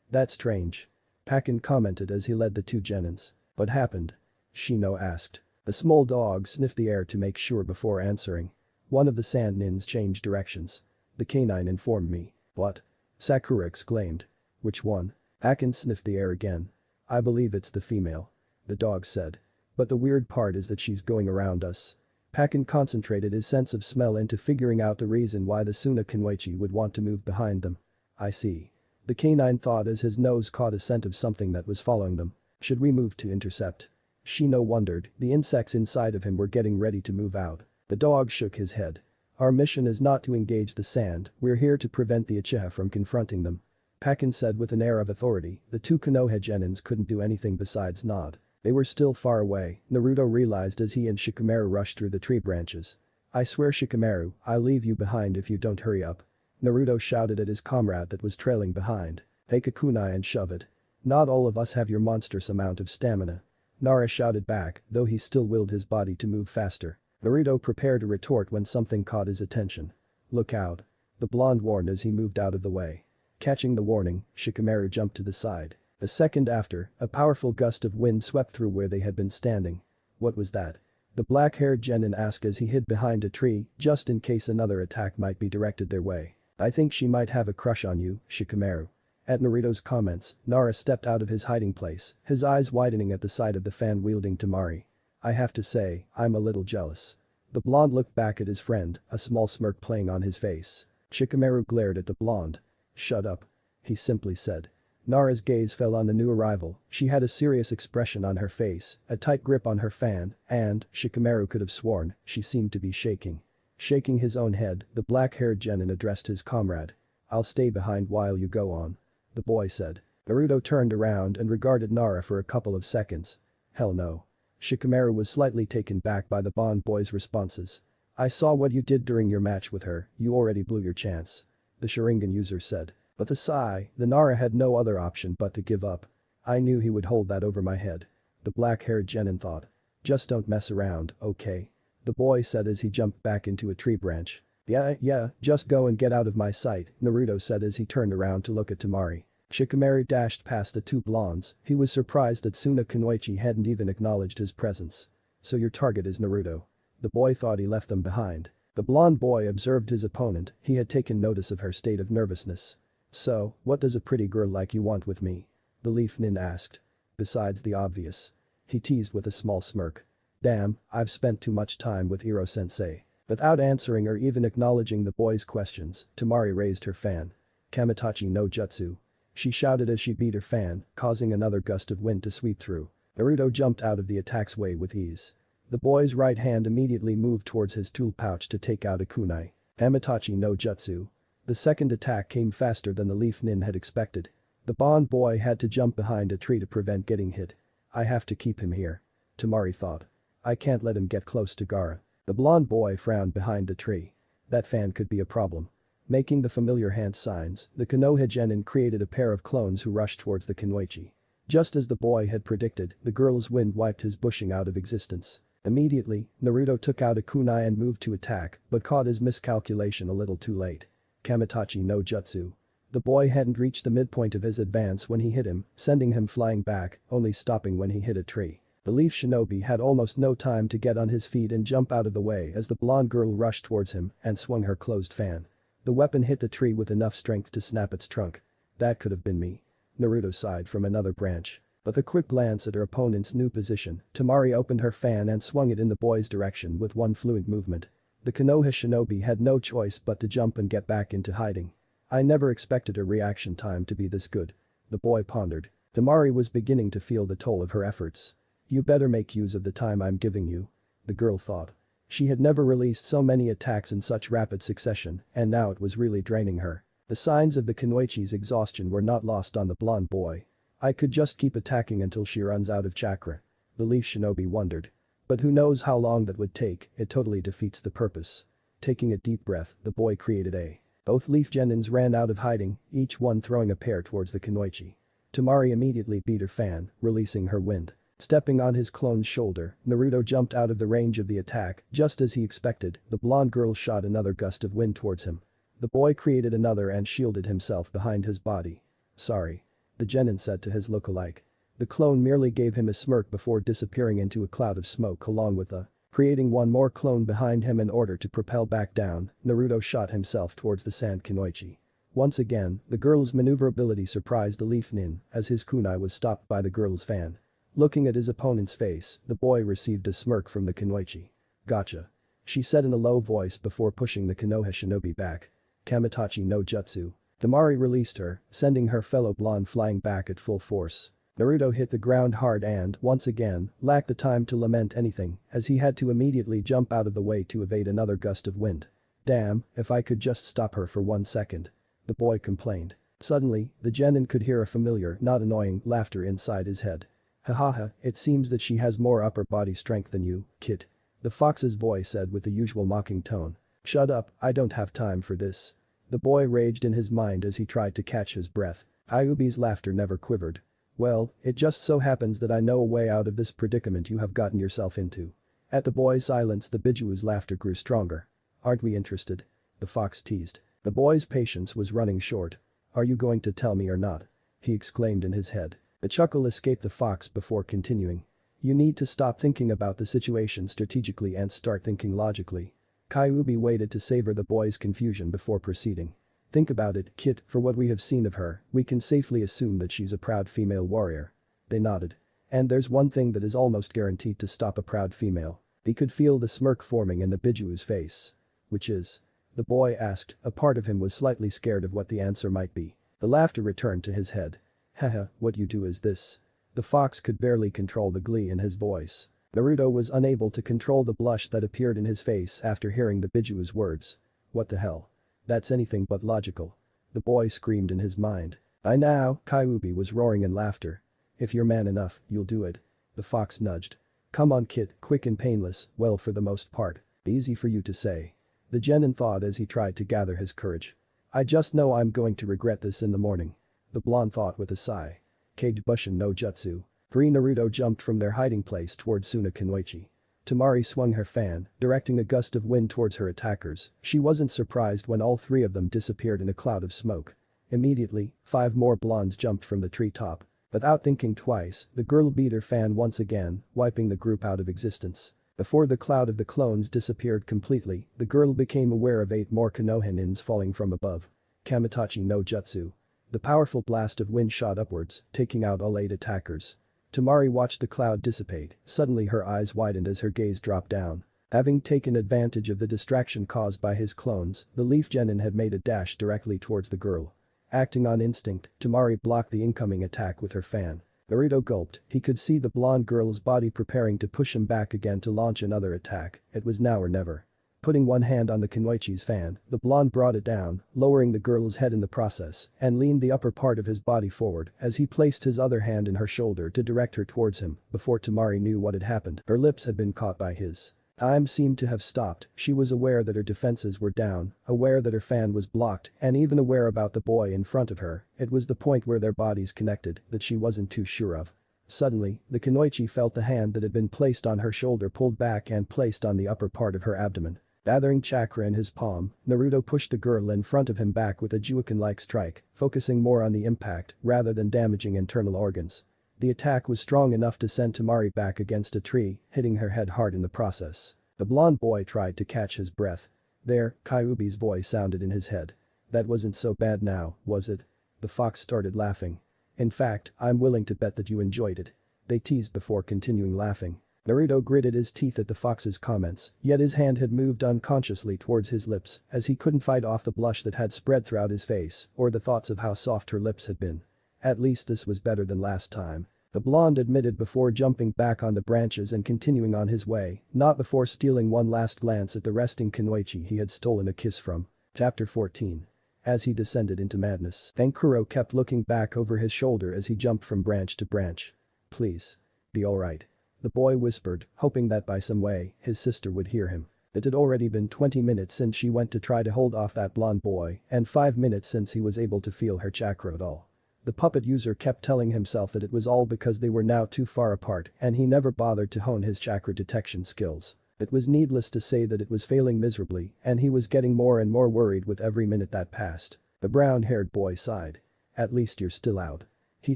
That's strange. Pakin commented as he led the 2 genins. What happened? Shino asked. The small dog sniffed the air to make sure before answering. One of the sand nins changed directions. The canine informed me. What? Sakura exclaimed. Which one? Pakin sniffed the air again. I believe it's the female. The dog said. But the weird part is that she's going around us. Pakin concentrated his sense of smell into figuring out the reason why the Suna Kenweichi would want to move behind them. I see. The canine thought as his nose caught a scent of something that was following them. Should we move to intercept? Shino wondered. The insects inside of him were getting ready to move out. The dog shook his head. Our mission is not to engage the sand, we're here to prevent the Uchiha from confronting them. Pakin said with an air of authority. The 2 Konoha genins couldn't do anything besides nod. They were still far away, Naruto realized as he and Shikamaru rushed through the tree branches. I swear Shikamaru, I'll leave you behind if you don't hurry up. Naruto shouted at his comrade that was trailing behind. Take a kunai and shove it. Not all of us have your monstrous amount of stamina. Nara shouted back, though he still willed his body to move faster. Naruto prepared to retort when something caught his attention. Look out. The blonde warned as he moved out of the way. Catching the warning, Shikamaru jumped to the side. A second after, a powerful gust of wind swept through where they had been standing. What was that? The black-haired genin asked as he hid behind a tree, just in case another attack might be directed their way. I think she might have a crush on you, Shikamaru. At Naruto's comments, Nara stepped out of his hiding place, his eyes widening at the sight of the fan-wielding Temari. I have to say, I'm a little jealous. The blonde looked back at his friend, a small smirk playing on his face. Shikamaru glared at the blonde. Shut up. He simply said. Nara's gaze fell on the new arrival, she had a serious expression on her face, a tight grip on her fan, and, Shikamaru could have sworn, she seemed to be shaking. Shaking his own head, the black-haired genin addressed his comrade. I'll stay behind while you go on. The boy said. Naruto turned around and regarded Nara for a couple of seconds. Hell no. Shikamaru was slightly taken back by the Bond boy's responses. I saw what you did during your match with her, you already blew your chance. The Sharingan user said. With a sigh, the Nara had no other option but to give up. I knew he would hold that over my head. The black-haired genin thought. Just don't mess around, okay? The boy said as he jumped back into a tree branch. Yeah, just go and get out of my sight, Naruto said as he turned around to look at Temari. Shikamaru dashed past the two blondes, he was surprised that Suna Kunoichi hadn't even acknowledged his presence. So your target is Naruto. The boy thought he left them behind. The blonde boy observed his opponent, he had taken notice of her state of nervousness. So, what does a pretty girl like you want with me? The Leaf Nin asked. Besides the obvious. He teased with a small smirk. Damn, I've spent too much time with Iro-sensei. Without answering or even acknowledging the boy's questions, Temari raised her fan. Kamitachi no Jutsu. She shouted as she beat her fan, causing another gust of wind to sweep through. Naruto jumped out of the attack's way with ease. The boy's right hand immediately moved towards his tool pouch to take out a kunai. Kamitachi no Jutsu. The second attack came faster than the Leaf Nin had expected. The Bond boy had to jump behind a tree to prevent getting hit. I have to keep him here. Temari thought. I can't let him get close to Gaara. The blonde boy frowned behind the tree. That fan could be a problem. Making the familiar hand signs, the Konoha genin created a pair of clones who rushed towards the Kunoichi. Just as the boy had predicted, the girl's wind wiped his bushing out of existence. Immediately, Naruto took out a kunai and moved to attack, but caught his miscalculation a little too late. Kamitachi no Jutsu. The boy hadn't reached the midpoint of his advance when he hit him, sending him flying back, only stopping when he hit a tree. The Leaf Shinobi had almost no time to get on his feet and jump out of the way as the blonde girl rushed towards him and swung her closed fan. The weapon hit the tree with enough strength to snap its trunk. That could have been me. Naruto sighed from another branch. With a quick glance at her opponent's new position, Temari opened her fan and swung it in the boy's direction with one fluent movement. The Konoha shinobi had no choice but to jump and get back into hiding. I never expected her reaction time to be this good. The boy pondered. Temari was beginning to feel the toll of her efforts. You better make use of the time I'm giving you. The girl thought. She had never released so many attacks in such rapid succession, and now it was really draining her. The signs of the Kunoichi's exhaustion were not lost on the blonde boy. I could just keep attacking until she runs out of chakra. The Leaf Shinobi wondered. But who knows how long that would take, it totally defeats the purpose. Taking a deep breath, the boy created a. Both Leaf Genins ran out of hiding, each one throwing a pair towards the Kunoichi. Temari immediately beat her fan, releasing her wind. Stepping on his clone's shoulder, Naruto jumped out of the range of the attack, just as he expected, the blonde girl shot another gust of wind towards him. The boy created another and shielded himself behind his body. Sorry. The genin said to his lookalike. The clone merely gave him a smirk before disappearing into a cloud of smoke along with creating one more clone behind him in order to propel back down. Naruto shot himself towards the sand Kunoichi. Once again, the girl's maneuverability surprised the Leaf Nin as his kunai was stopped by the girl's fan. Looking at his opponent's face, the boy received a smirk from the Kunoichi. Gotcha. She said in a low voice before pushing the Konoha shinobi back. Kamitachi no Jutsu. Temari released her, sending her fellow blonde flying back at full force. Naruto hit the ground hard and, once again, lacked the time to lament anything as he had to immediately jump out of the way to evade another gust of wind. Damn, if I could just stop her for 1 second. The boy complained. Suddenly, the genin could hear a familiar, not annoying, laughter inside his head. Hahaha, it seems that she has more upper body strength than you, kid. The fox's voice said with the usual mocking tone. Shut up, I don't have time for this. The boy raged in his mind as he tried to catch his breath. Kyuubi's laughter never quivered. Well, it just so happens that I know a way out of this predicament you have gotten yourself into. At the boy's silence the Bijuu's laughter grew stronger. Aren't we interested? The fox teased. The boy's patience was running short. Are you going to tell me or not? He exclaimed in his head. A chuckle escaped the fox before continuing. You need to stop thinking about the situation strategically and start thinking logically. Kyuubi waited to savor the boy's confusion before proceeding. Think about it, kid, for what we have seen of her, we can safely assume that she's a proud female warrior. They nodded. And there's one thing that is almost guaranteed to stop a proud female. He could feel the smirk forming in the Bijuu's face. Which is? The boy asked, a part of him was slightly scared of what the answer might be. The laughter returned to his head. Haha, what you do is this. The fox could barely control the glee in his voice. Naruto was unable to control the blush that appeared in his face after hearing the Bijuu's words. What the hell? That's anything but logical. The boy screamed in his mind. I know, Kyuubi was roaring in laughter. If you're man enough, you'll do it. The fox nudged. Come on kid, quick and painless, well for the most part. Easy for you to say. The genin thought as he tried to gather his courage. I just know I'm going to regret this in the morning. The blonde thought with a sigh. Kage Bushin no Jutsu. Naruto jumped from their hiding place towards Suna Kunoichi. Temari swung her fan, directing a gust of wind towards her attackers. She wasn't surprised when all three of them disappeared in a cloud of smoke. Immediately, 5 more blondes jumped from the treetop. Without thinking twice, the girl beat her fan once again, wiping the group out of existence. Before the cloud of the clones disappeared completely, the girl became aware of 8 more Konohanins falling from above. Kamitachi no Jutsu. The powerful blast of wind shot upwards, taking out all 8 attackers. Temari watched the cloud dissipate, suddenly her eyes widened as her gaze dropped down. Having taken advantage of the distraction caused by his clones, the Leaf Genin had made a dash directly towards the girl. Acting on instinct, Temari blocked the incoming attack with her fan. Naruto gulped, he could see the blonde girl's body preparing to push him back again to launch another attack, it was now or never. Putting one hand on the Kunoichi's fan, the blonde brought it down, lowering the girl's head in the process, and leaned the upper part of his body forward as he placed his other hand in her shoulder to direct her towards him. Before Temari knew what had happened, her lips had been caught by his. Time seemed to have stopped, she was aware that her defenses were down, aware that her fan was blocked, and even aware about the boy in front of her. It was the point where their bodies connected that she wasn't too sure of. Suddenly, the Kunoichi felt the hand that had been placed on her shoulder pulled back and placed on the upper part of her abdomen. Gathering chakra in his palm, Naruto pushed the girl in front of him back with a Juuken-like strike, focusing more on the impact rather than damaging internal organs. The attack was strong enough to send Temari back against a tree, hitting her head hard in the process. The blonde boy tried to catch his breath. There, Kyuubi's voice sounded in his head. That wasn't so bad now, was it? The fox started laughing. In fact, I'm willing to bet that you enjoyed it. They teased before continuing laughing. Naruto gritted his teeth at the fox's comments, yet his hand had moved unconsciously towards his lips as he couldn't fight off the blush that had spread throughout his face or the thoughts of how soft her lips had been. At least this was better than last time. The blonde admitted before jumping back on the branches and continuing on his way, not before stealing one last glance at the resting Kunoichi he had stolen a kiss from. Chapter 14. As he descended into madness, Kankuro kept looking back over his shoulder as he jumped from branch to branch. Please. Be alright. The boy whispered, hoping that by some way, his sister would hear him. It had already been 20 minutes since she went to try to hold off that blonde boy, and 5 minutes since he was able to feel her chakra at all. The puppet user kept telling himself that it was all because they were now too far apart and he never bothered to hone his chakra detection skills. It was needless to say that it was failing miserably and he was getting more and more worried with every minute that passed. The brown-haired boy sighed. At least you're still out. He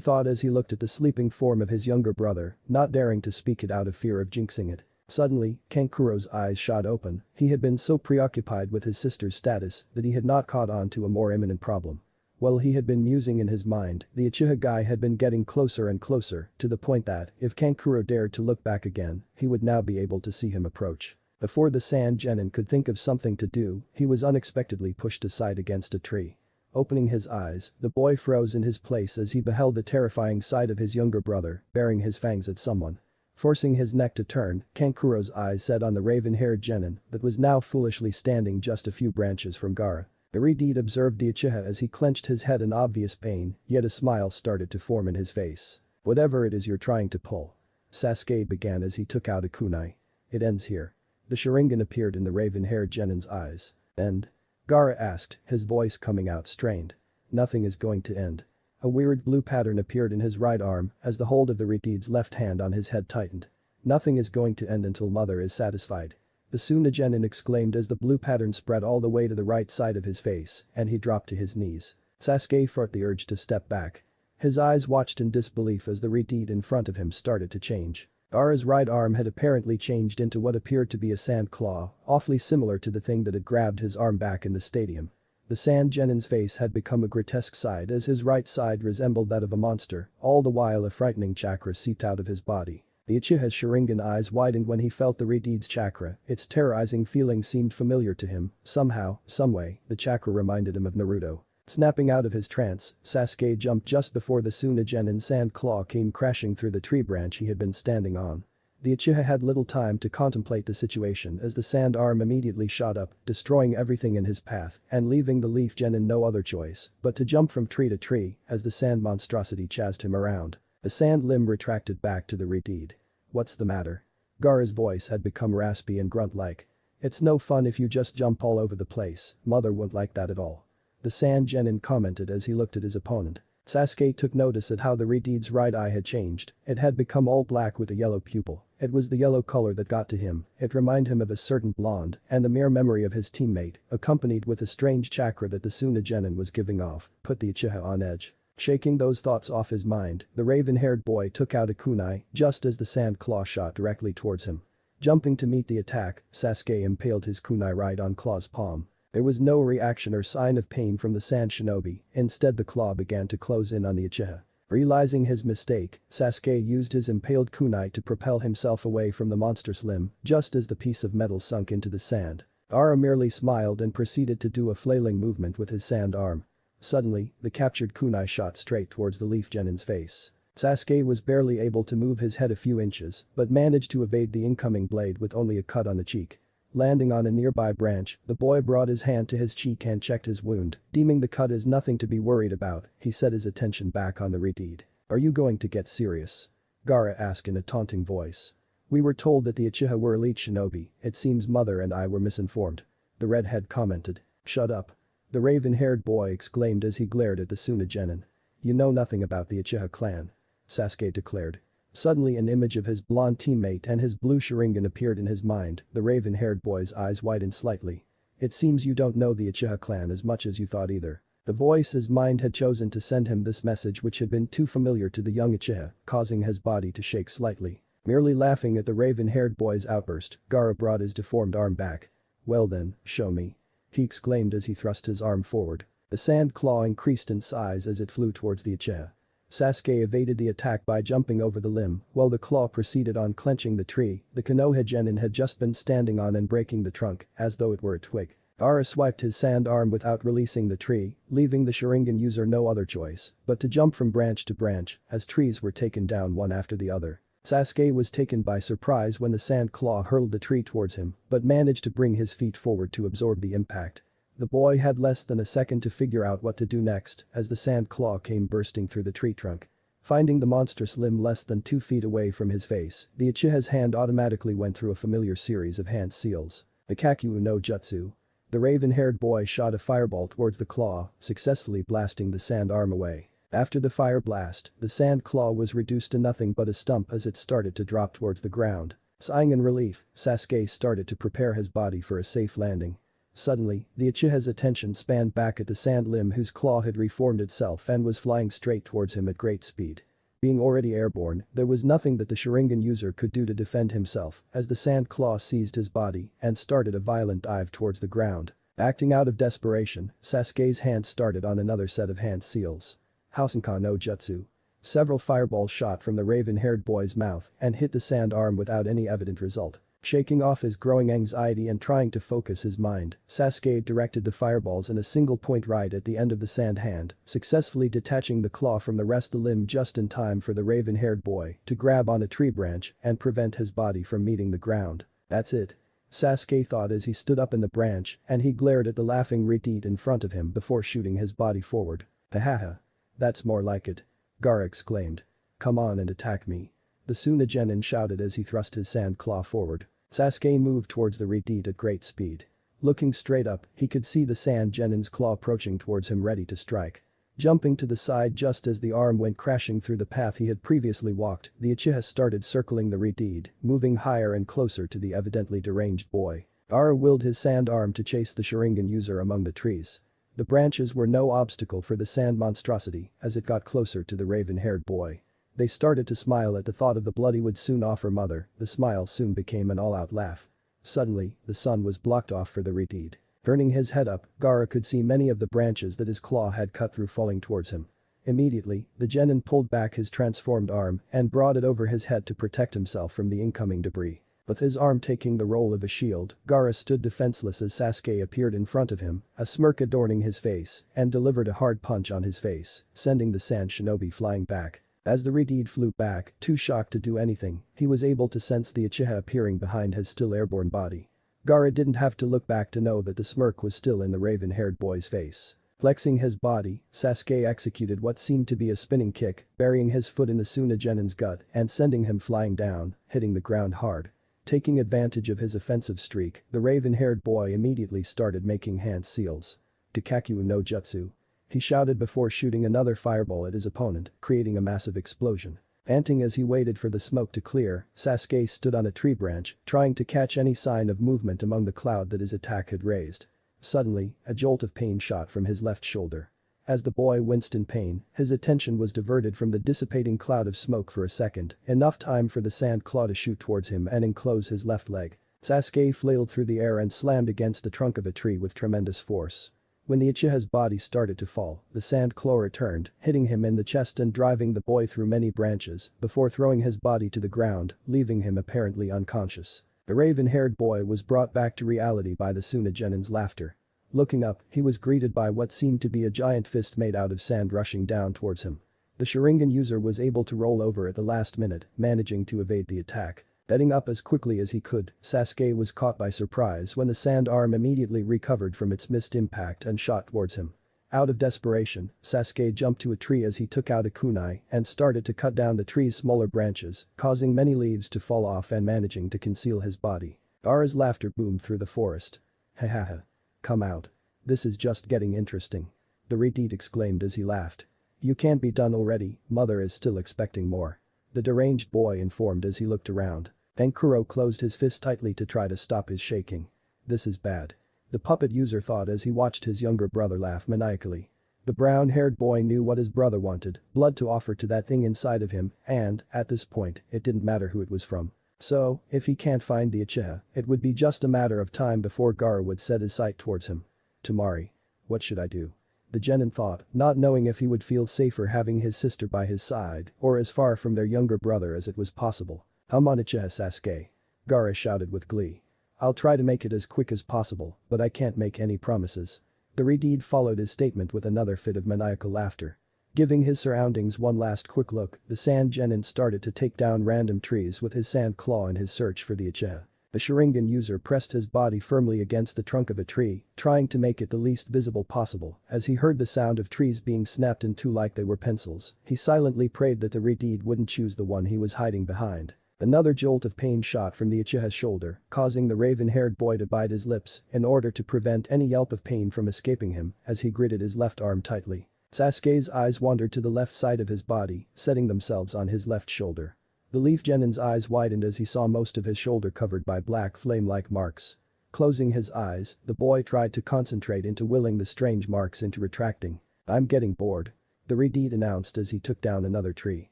thought as he looked at the sleeping form of his younger brother, not daring to speak it out of fear of jinxing it. Suddenly, Kankuro's eyes shot open, he had been so preoccupied with his sister's status that he had not caught on to a more imminent problem. While he had been musing in his mind, the Uchiha guy had been getting closer and closer, to the point that, if Kankuro dared to look back again, he would now be able to see him approach. Before the Sand Genin could think of something to do, he was unexpectedly pushed aside against a tree. Opening his eyes, the boy froze in his place as he beheld the terrifying sight of his younger brother, baring his fangs at someone. Forcing his neck to turn, Kankuro's eyes set on the raven-haired Genin that was now foolishly standing just a few branches from Gaara. Iridid observed the Uchiha as he clenched his head in obvious pain, yet a smile started to form in his face. Whatever it is you're trying to pull. Sasuke began as he took out a kunai. It ends here. The Sharingan appeared in the raven-haired Genin's eyes. End. Gaara asked, his voice coming out strained. Nothing is going to end. A weird blue pattern appeared in his right arm as the hold of the Reteed's left hand on his head tightened. Nothing is going to end until mother is satisfied. The Sunagenin exclaimed as the blue pattern spread all the way to the right side of his face and he dropped to his knees. Sasuke fought the urge to step back. His eyes watched in disbelief as the Reteed in front of him started to change. Gaara's right arm had apparently changed into what appeared to be a sand claw, awfully similar to the thing that had grabbed his arm back in the stadium. The Sand Genin's face had become a grotesque side as his right side resembled that of a monster, all the while a frightening chakra seeped out of his body. The Uchiha's Sharingan eyes widened when he felt the Reteed's chakra, its terrorizing feeling seemed familiar to him, somehow, someway, the chakra reminded him of Naruto. Snapping out of his trance, Sasuke jumped just before the Sunagenin sand claw came crashing through the tree branch he had been standing on. The Uchiha had little time to contemplate the situation as the sand arm immediately shot up, destroying everything in his path and leaving the Leaf Genin no other choice but to jump from tree to tree as the sand monstrosity chased him around. The sand limb retracted back to the Reteed. "What's the matter?" Gaara's voice had become raspy and grunt-like. "It's no fun if you just jump all over the place, mother won't like that at all." The Sand Genin commented as he looked at his opponent. Sasuke took notice at how the Reteed's right eye had changed, it had become all black with a yellow pupil. It was the yellow color that got to him, it reminded him of a certain blonde, and the mere memory of his teammate, accompanied with a strange chakra that the Sunagenin was giving off, put the Uchiha on edge. Shaking those thoughts off his mind, the raven-haired boy took out a kunai just as the sand claw shot directly towards him. Jumping to meet the attack, Sasuke impaled his kunai right on Claw's palm. There was no reaction or sign of pain from the sand shinobi, instead the claw began to close in on the Uchiha. Realizing his mistake, Sasuke used his impaled kunai to propel himself away from the monster's limb just as the piece of metal sunk into the sand. Gaara merely smiled and proceeded to do a flailing movement with his sand arm. Suddenly, the captured kunai shot straight towards the Leaf Genin's face. Sasuke was barely able to move his head a few inches but managed to evade the incoming blade with only a cut on the cheek. Landing on a nearby branch, the boy brought his hand to his cheek and checked his wound, deeming the cut as nothing to be worried about, he set his attention back on the Reteed. "Are you going to get serious?" Gaara asked in a taunting voice. "We were told that the Uchiha were elite shinobi, it seems mother and I were misinformed." The redhead commented. "Shut up." The raven-haired boy exclaimed as he glared at the Sunagenin. "You know nothing about the Uchiha clan," Sasuke declared. Suddenly an image of his blonde teammate and his blue Sharingan appeared in his mind, the raven-haired boy's eyes widened slightly. "It seems you don't know the Uchiha clan as much as you thought either." The voice's mind had chosen to send him this message which had been too familiar to the young Uchiha, causing his body to shake slightly. Merely laughing at the raven-haired boy's outburst, Gaara brought his deformed arm back. "Well then, show me," he exclaimed as he thrust his arm forward. The sand claw increased in size as it flew towards the Uchiha. Sasuke evaded the attack by jumping over the limb, while the claw proceeded on clenching the tree the Konoha Genin had just been standing on and breaking the trunk, as though it were a twig. Gaara swiped his sand arm without releasing the tree, leaving the Sharingan user no other choice but to jump from branch to branch as trees were taken down one after the other. Sasuke was taken by surprise when the sand claw hurled the tree towards him, but managed to bring his feet forward to absorb the impact. The boy had less than a second to figure out what to do next as the sand claw came bursting through the tree trunk. Finding the monstrous limb less than 2 feet away from his face, the Uchiha's hand automatically went through a familiar series of hand seals. The Kakyu no Jutsu. The raven-haired boy shot a fireball towards the claw, successfully blasting the sand arm away. After the fire blast, the sand claw was reduced to nothing but a stump as it started to drop towards the ground. Sighing in relief, Sasuke started to prepare his body for a safe landing. Suddenly, the Uchiha's attention spanned back at the sand limb whose claw had reformed itself and was flying straight towards him at great speed. Being already airborne, there was nothing that the Sharingan user could do to defend himself as the sand claw seized his body and started a violent dive towards the ground. Acting out of desperation, Sasuke's hand started on another set of hand seals. Housenkan no Jutsu. Several fireballs shot from the raven-haired boy's mouth and hit the sand arm without any evident result. Shaking off his growing anxiety and trying to focus his mind, Sasuke directed the fireballs in a single point right at the end of the sand hand, successfully detaching the claw from the rest of the limb just in time for the raven-haired boy to grab on a tree branch and prevent his body from meeting the ground. "That's it," Sasuke thought as he stood up in the branch and he glared at the laughing Reteed in front of him before shooting his body forward. "Hahaha. That's more like it," Gaara exclaimed. "Come on and attack me," the Sunagenin shouted as he thrust his sand claw forward. Sasuke moved towards the Reteed at great speed. Looking straight up, he could see the sand genin's claw approaching towards him ready to strike. Jumping to the side just as the arm went crashing through the path he had previously walked, the Uchiha started circling the Redeed, moving higher and closer to the evidently deranged boy. Gaara willed his sand arm to chase the Sharingan user among the trees. The branches were no obstacle for the sand monstrosity as it got closer to the raven-haired boy. They started to smile at the thought of the blood he would soon offer mother, the smile soon became an all-out laugh. Suddenly, the sun was blocked off for the Redeed. Turning his head up, Gaara could see many of the branches that his claw had cut through falling towards him. Immediately, the genin pulled back his transformed arm and brought it over his head to protect himself from the incoming debris. With his arm taking the role of a shield, Gaara stood defenseless as Sasuke appeared in front of him, a smirk adorning his face, and delivered a hard punch on his face, sending the sand shinobi flying back. As the Redeed flew back, too shocked to do anything, he was able to sense the Uchiha appearing behind his still airborne body. Gaara didn't have to look back to know that the smirk was still in the raven-haired boy's face. Flexing his body, Sasuke executed what seemed to be a spinning kick, burying his foot in the Suna genin's gut and sending him flying down, hitting the ground hard. Taking advantage of his offensive streak, the raven-haired boy immediately started making hand seals. Dikakyu no Jutsu. He shouted before shooting another fireball at his opponent, creating a massive explosion. Panting as he waited for the smoke to clear, Sasuke stood on a tree branch, trying to catch any sign of movement among the cloud that his attack had raised. Suddenly, a jolt of pain shot from his left shoulder. As the boy winced in pain, his attention was diverted from the dissipating cloud of smoke for a second, enough time for the sand claw to shoot towards him and enclose his left leg. Sasuke flailed through the air and slammed against the trunk of a tree with tremendous force. When the Uchiha's body started to fall, the sand claw returned, hitting him in the chest and driving the boy through many branches before throwing his body to the ground, leaving him apparently unconscious. The raven-haired boy was brought back to reality by the Suna genin's laughter. Looking up, he was greeted by what seemed to be a giant fist made out of sand rushing down towards him. The Sharingan user was able to roll over at the last minute, managing to evade the attack. Getting up as quickly as he could, Sasuke was caught by surprise when the sand arm immediately recovered from its missed impact and shot towards him. Out of desperation, Sasuke jumped to a tree as he took out a kunai and started to cut down the tree's smaller branches, causing many leaves to fall off and managing to conceal his body. Gaara's laughter boomed through the forest. Ha ha ha. Come out. This is just getting interesting. The Redeed exclaimed as he laughed. You can't be done already, mother is still expecting more. The deranged boy informed as he looked around. Tenkuro closed his fist tightly to try to stop his shaking. This is bad. The puppet user thought as he watched his younger brother laugh maniacally. The brown-haired boy knew what his brother wanted, blood to offer to that thing inside of him, and, at this point, it didn't matter who it was from. So, if he can't find the Uchiha, it would be just a matter of time before Gaara would set his sight towards him. Tamari. What should I do? The genin thought, not knowing if he would feel safer having his sister by his side or as far from their younger brother as it was possible. Come on Uchiha Sasuke. Gaara shouted with glee. I'll try to make it as quick as possible, but I can't make any promises. The Redeed followed his statement with another fit of maniacal laughter. Giving his surroundings one last quick look, the sand genin started to take down random trees with his sand claw in his search for the Uchiha. The Sharingan user pressed his body firmly against the trunk of a tree, trying to make it the least visible possible. As he heard the sound of trees being snapped in two like they were pencils, he silently prayed that the Redeed wouldn't choose the one he was hiding behind. Another jolt of pain shot from the Uchiha's shoulder, causing the raven-haired boy to bite his lips in order to prevent any yelp of pain from escaping him as he gritted his left arm tightly. Sasuke's eyes wandered to the left side of his body, setting themselves on his left shoulder. The Leaf Genin's eyes widened as he saw most of his shoulder covered by black flame-like marks. Closing his eyes, the boy tried to concentrate into willing the strange marks into retracting. I'm getting bored. The Redeed announced as he took down another tree.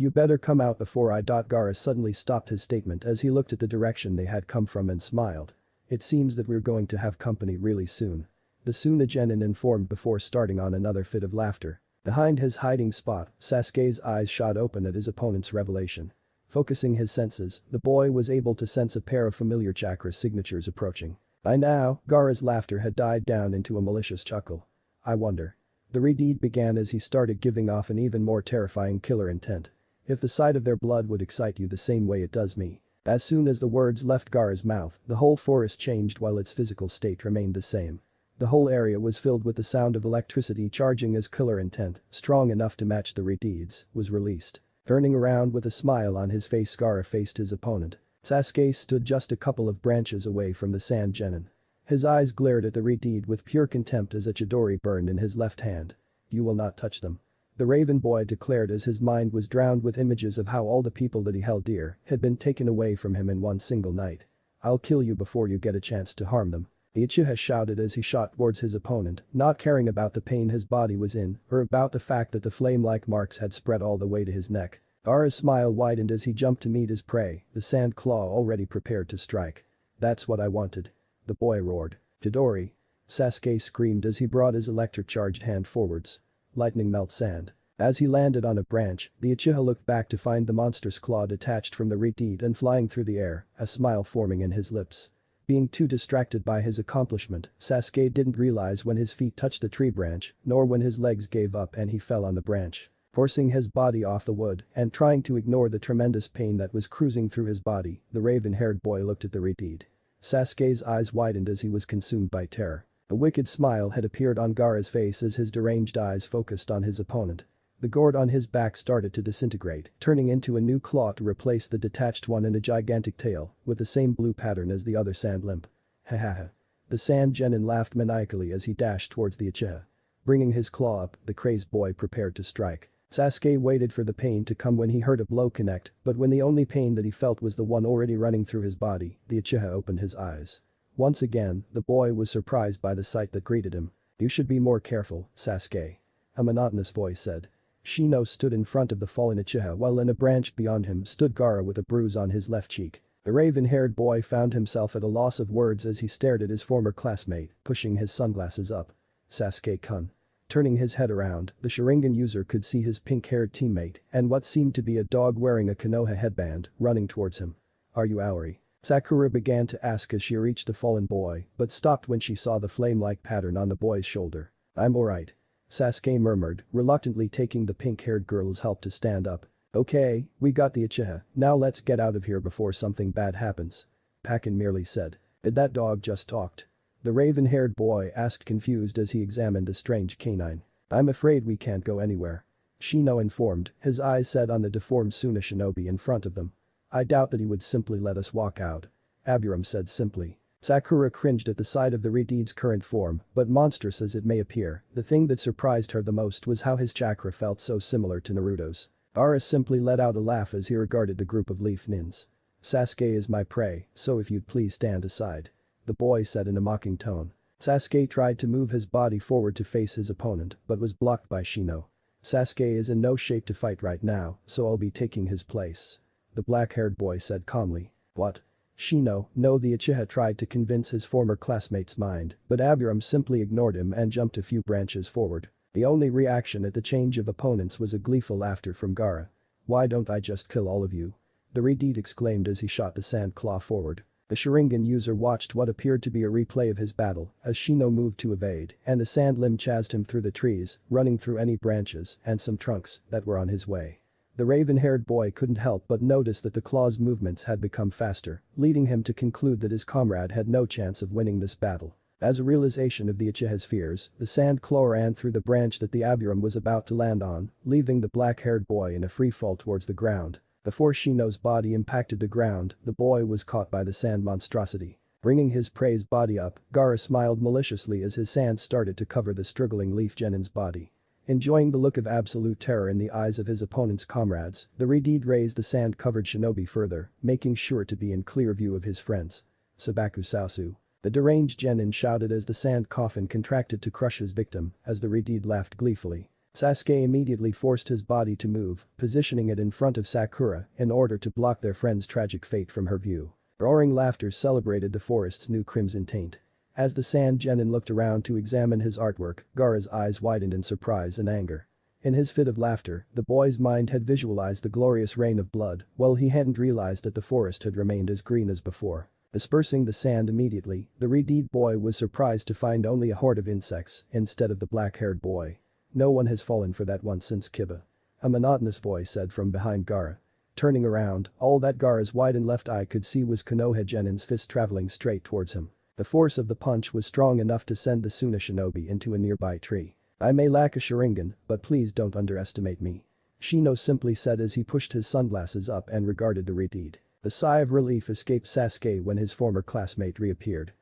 You better come out before I. Gaara suddenly stopped his statement as he looked at the direction they had come from and smiled. It seems that we're going to have company really soon. The Suna genin informed before starting on another fit of laughter. Behind his hiding spot, Sasuke's eyes shot open at his opponent's revelation. Focusing his senses, the boy was able to sense a pair of familiar chakra signatures approaching. By now, Gaara's laughter had died down into a malicious chuckle. I wonder. The Redeed began as he started giving off an even more terrifying killer intent. If the sight of their blood would excite you the same way it does me. As soon as the words left Gaara's mouth, the whole forest changed while its physical state remained the same. The whole area was filled with the sound of electricity charging as killer intent, strong enough to match the Redeed's, was released. Turning around with a smile on his face, Gaara faced his opponent. Sasuke stood just a couple of branches away from the sand genin. His eyes glared at the Redeed with pure contempt as a Chidori burned in his left hand. "You will not touch them." The Raven boy declared as his mind was drowned with images of how all the people that he held dear had been taken away from him in one single night. "I'll kill you before you get a chance to harm them." The Uchiha shouted as he shot towards his opponent, not caring about the pain his body was in or about the fact that the flame-like marks had spread all the way to his neck. Gaara's smile widened as he jumped to meet his prey, the sand claw already prepared to strike. "That's what I wanted." The boy roared. "Chidori!" Sasuke screamed as he brought his electric-charged hand forwards. Lightning melt sand. As he landed on a branch, the Uchiha looked back to find the monster's claw detached from the Redeed and flying through the air, a smile forming in his lips. Being too distracted by his accomplishment, Sasuke didn't realize when his feet touched the tree branch, nor when his legs gave up and he fell on the branch. Forcing his body off the wood and trying to ignore the tremendous pain that was cruising through his body, the raven-haired boy looked at the Redeed. Sasuke's eyes widened as he was consumed by terror. A wicked smile had appeared on Gaara's face as his deranged eyes focused on his opponent. The gourd on his back started to disintegrate, turning into a new claw to replace the detached one in a gigantic tail, with the same blue pattern as the other sand limp. "Ha ha ha." The sand genin laughed maniacally as he dashed towards the Uchiha. Bringing his claw up, the crazed boy prepared to strike. Sasuke waited for the pain to come when he heard a blow connect, but when the only pain that he felt was the one already running through his body, the Uchiha opened his eyes. Once again, the boy was surprised by the sight that greeted him. "You should be more careful, Sasuke," a monotonous voice said. Shino stood in front of the fallen Uchiha while in a branch beyond him stood Gaara with a bruise on his left cheek. The raven-haired boy found himself at a loss of words as he stared at his former classmate, pushing his sunglasses up. "Sasuke-kun." Turning his head around, the Sharingan user could see his pink-haired teammate and what seemed to be a dog wearing a Konoha headband running towards him. "Are you Aoi?" Sakura began to ask as she reached the fallen boy, but stopped when she saw the flame-like pattern on the boy's shoulder. "I'm alright," Sasuke murmured, reluctantly taking the pink-haired girl's help to stand up. "Okay, we got the Uchiha, now let's get out of here before something bad happens," Pakin merely said. "Did that dog just talked?" The raven-haired boy asked confused as he examined the strange canine. "I'm afraid we can't go anywhere," Shino informed, his eyes set on the deformed Suna shinobi in front of them. "I doubt that he would simply let us walk out," Abiram said simply. Sakura cringed at the sight of the Redeed's current form, but monstrous as it may appear, the thing that surprised her the most was how his chakra felt so similar to Naruto's. Gaara simply let out a laugh as he regarded the group of leaf nins. "Sasuke is my prey, so if you'd please stand aside," the boy said in a mocking tone. Sasuke tried to move his body forward to face his opponent, but was blocked by Shino. "Sasuke is in no shape to fight right now, so I'll be taking his place," the black-haired boy said calmly. "What?" Shino, no, the Uchiha tried to convince his former classmate's mind, but Abiram simply ignored him and jumped a few branches forward. The only reaction at the change of opponents was a gleeful laughter from Gaara. "Why don't I just kill all of you?" the Redeed exclaimed as he shot the sand claw forward. The Sharingan user watched what appeared to be a replay of his battle as Shino moved to evade and the sand limb chased him through the trees, running through any branches and some trunks that were on his way. The raven-haired boy couldn't help but notice that the claw's movements had become faster, leading him to conclude that his comrade had no chance of winning this battle. As a realization of the Uchiha's fears, the sand claw ran through the branch that the Abiram was about to land on, leaving the black-haired boy in a free fall towards the ground. Before Shino's body impacted the ground, the boy was caught by the sand monstrosity. Bringing his prey's body up, Gaara smiled maliciously as his sand started to cover the struggling leaf genin's body. Enjoying the look of absolute terror in the eyes of his opponent's comrades, the Redeed raised the sand-covered shinobi further, making sure to be in clear view of his friends. "Sabaku Sasu." The deranged genin shouted as the sand coffin contracted to crush his victim, as the Redeed laughed gleefully. Sasuke immediately forced his body to move, positioning it in front of Sakura in order to block their friend's tragic fate from her view. Roaring laughter celebrated the forest's new crimson taint. As the sand genin looked around to examine his artwork, Gaara's eyes widened in surprise and anger. In his fit of laughter, the boy's mind had visualized the glorious rain of blood, while he hadn't realized that the forest had remained as green as before. Dispersing the sand immediately, the Redeed boy was surprised to find only a horde of insects instead of the black-haired boy. "No one has fallen for that one since Kiba," a monotonous voice said from behind Gaara. Turning around, all that Gaara's widened left eye could see was Konoha genin's fist traveling straight towards him. The force of the punch was strong enough to send the Suna shinobi into a nearby tree. "I may lack a Sharingan, but please don't underestimate me," Shino simply said as he pushed his sunglasses up and regarded the Redeed. The sigh of relief escaped Sasuke when his former classmate reappeared.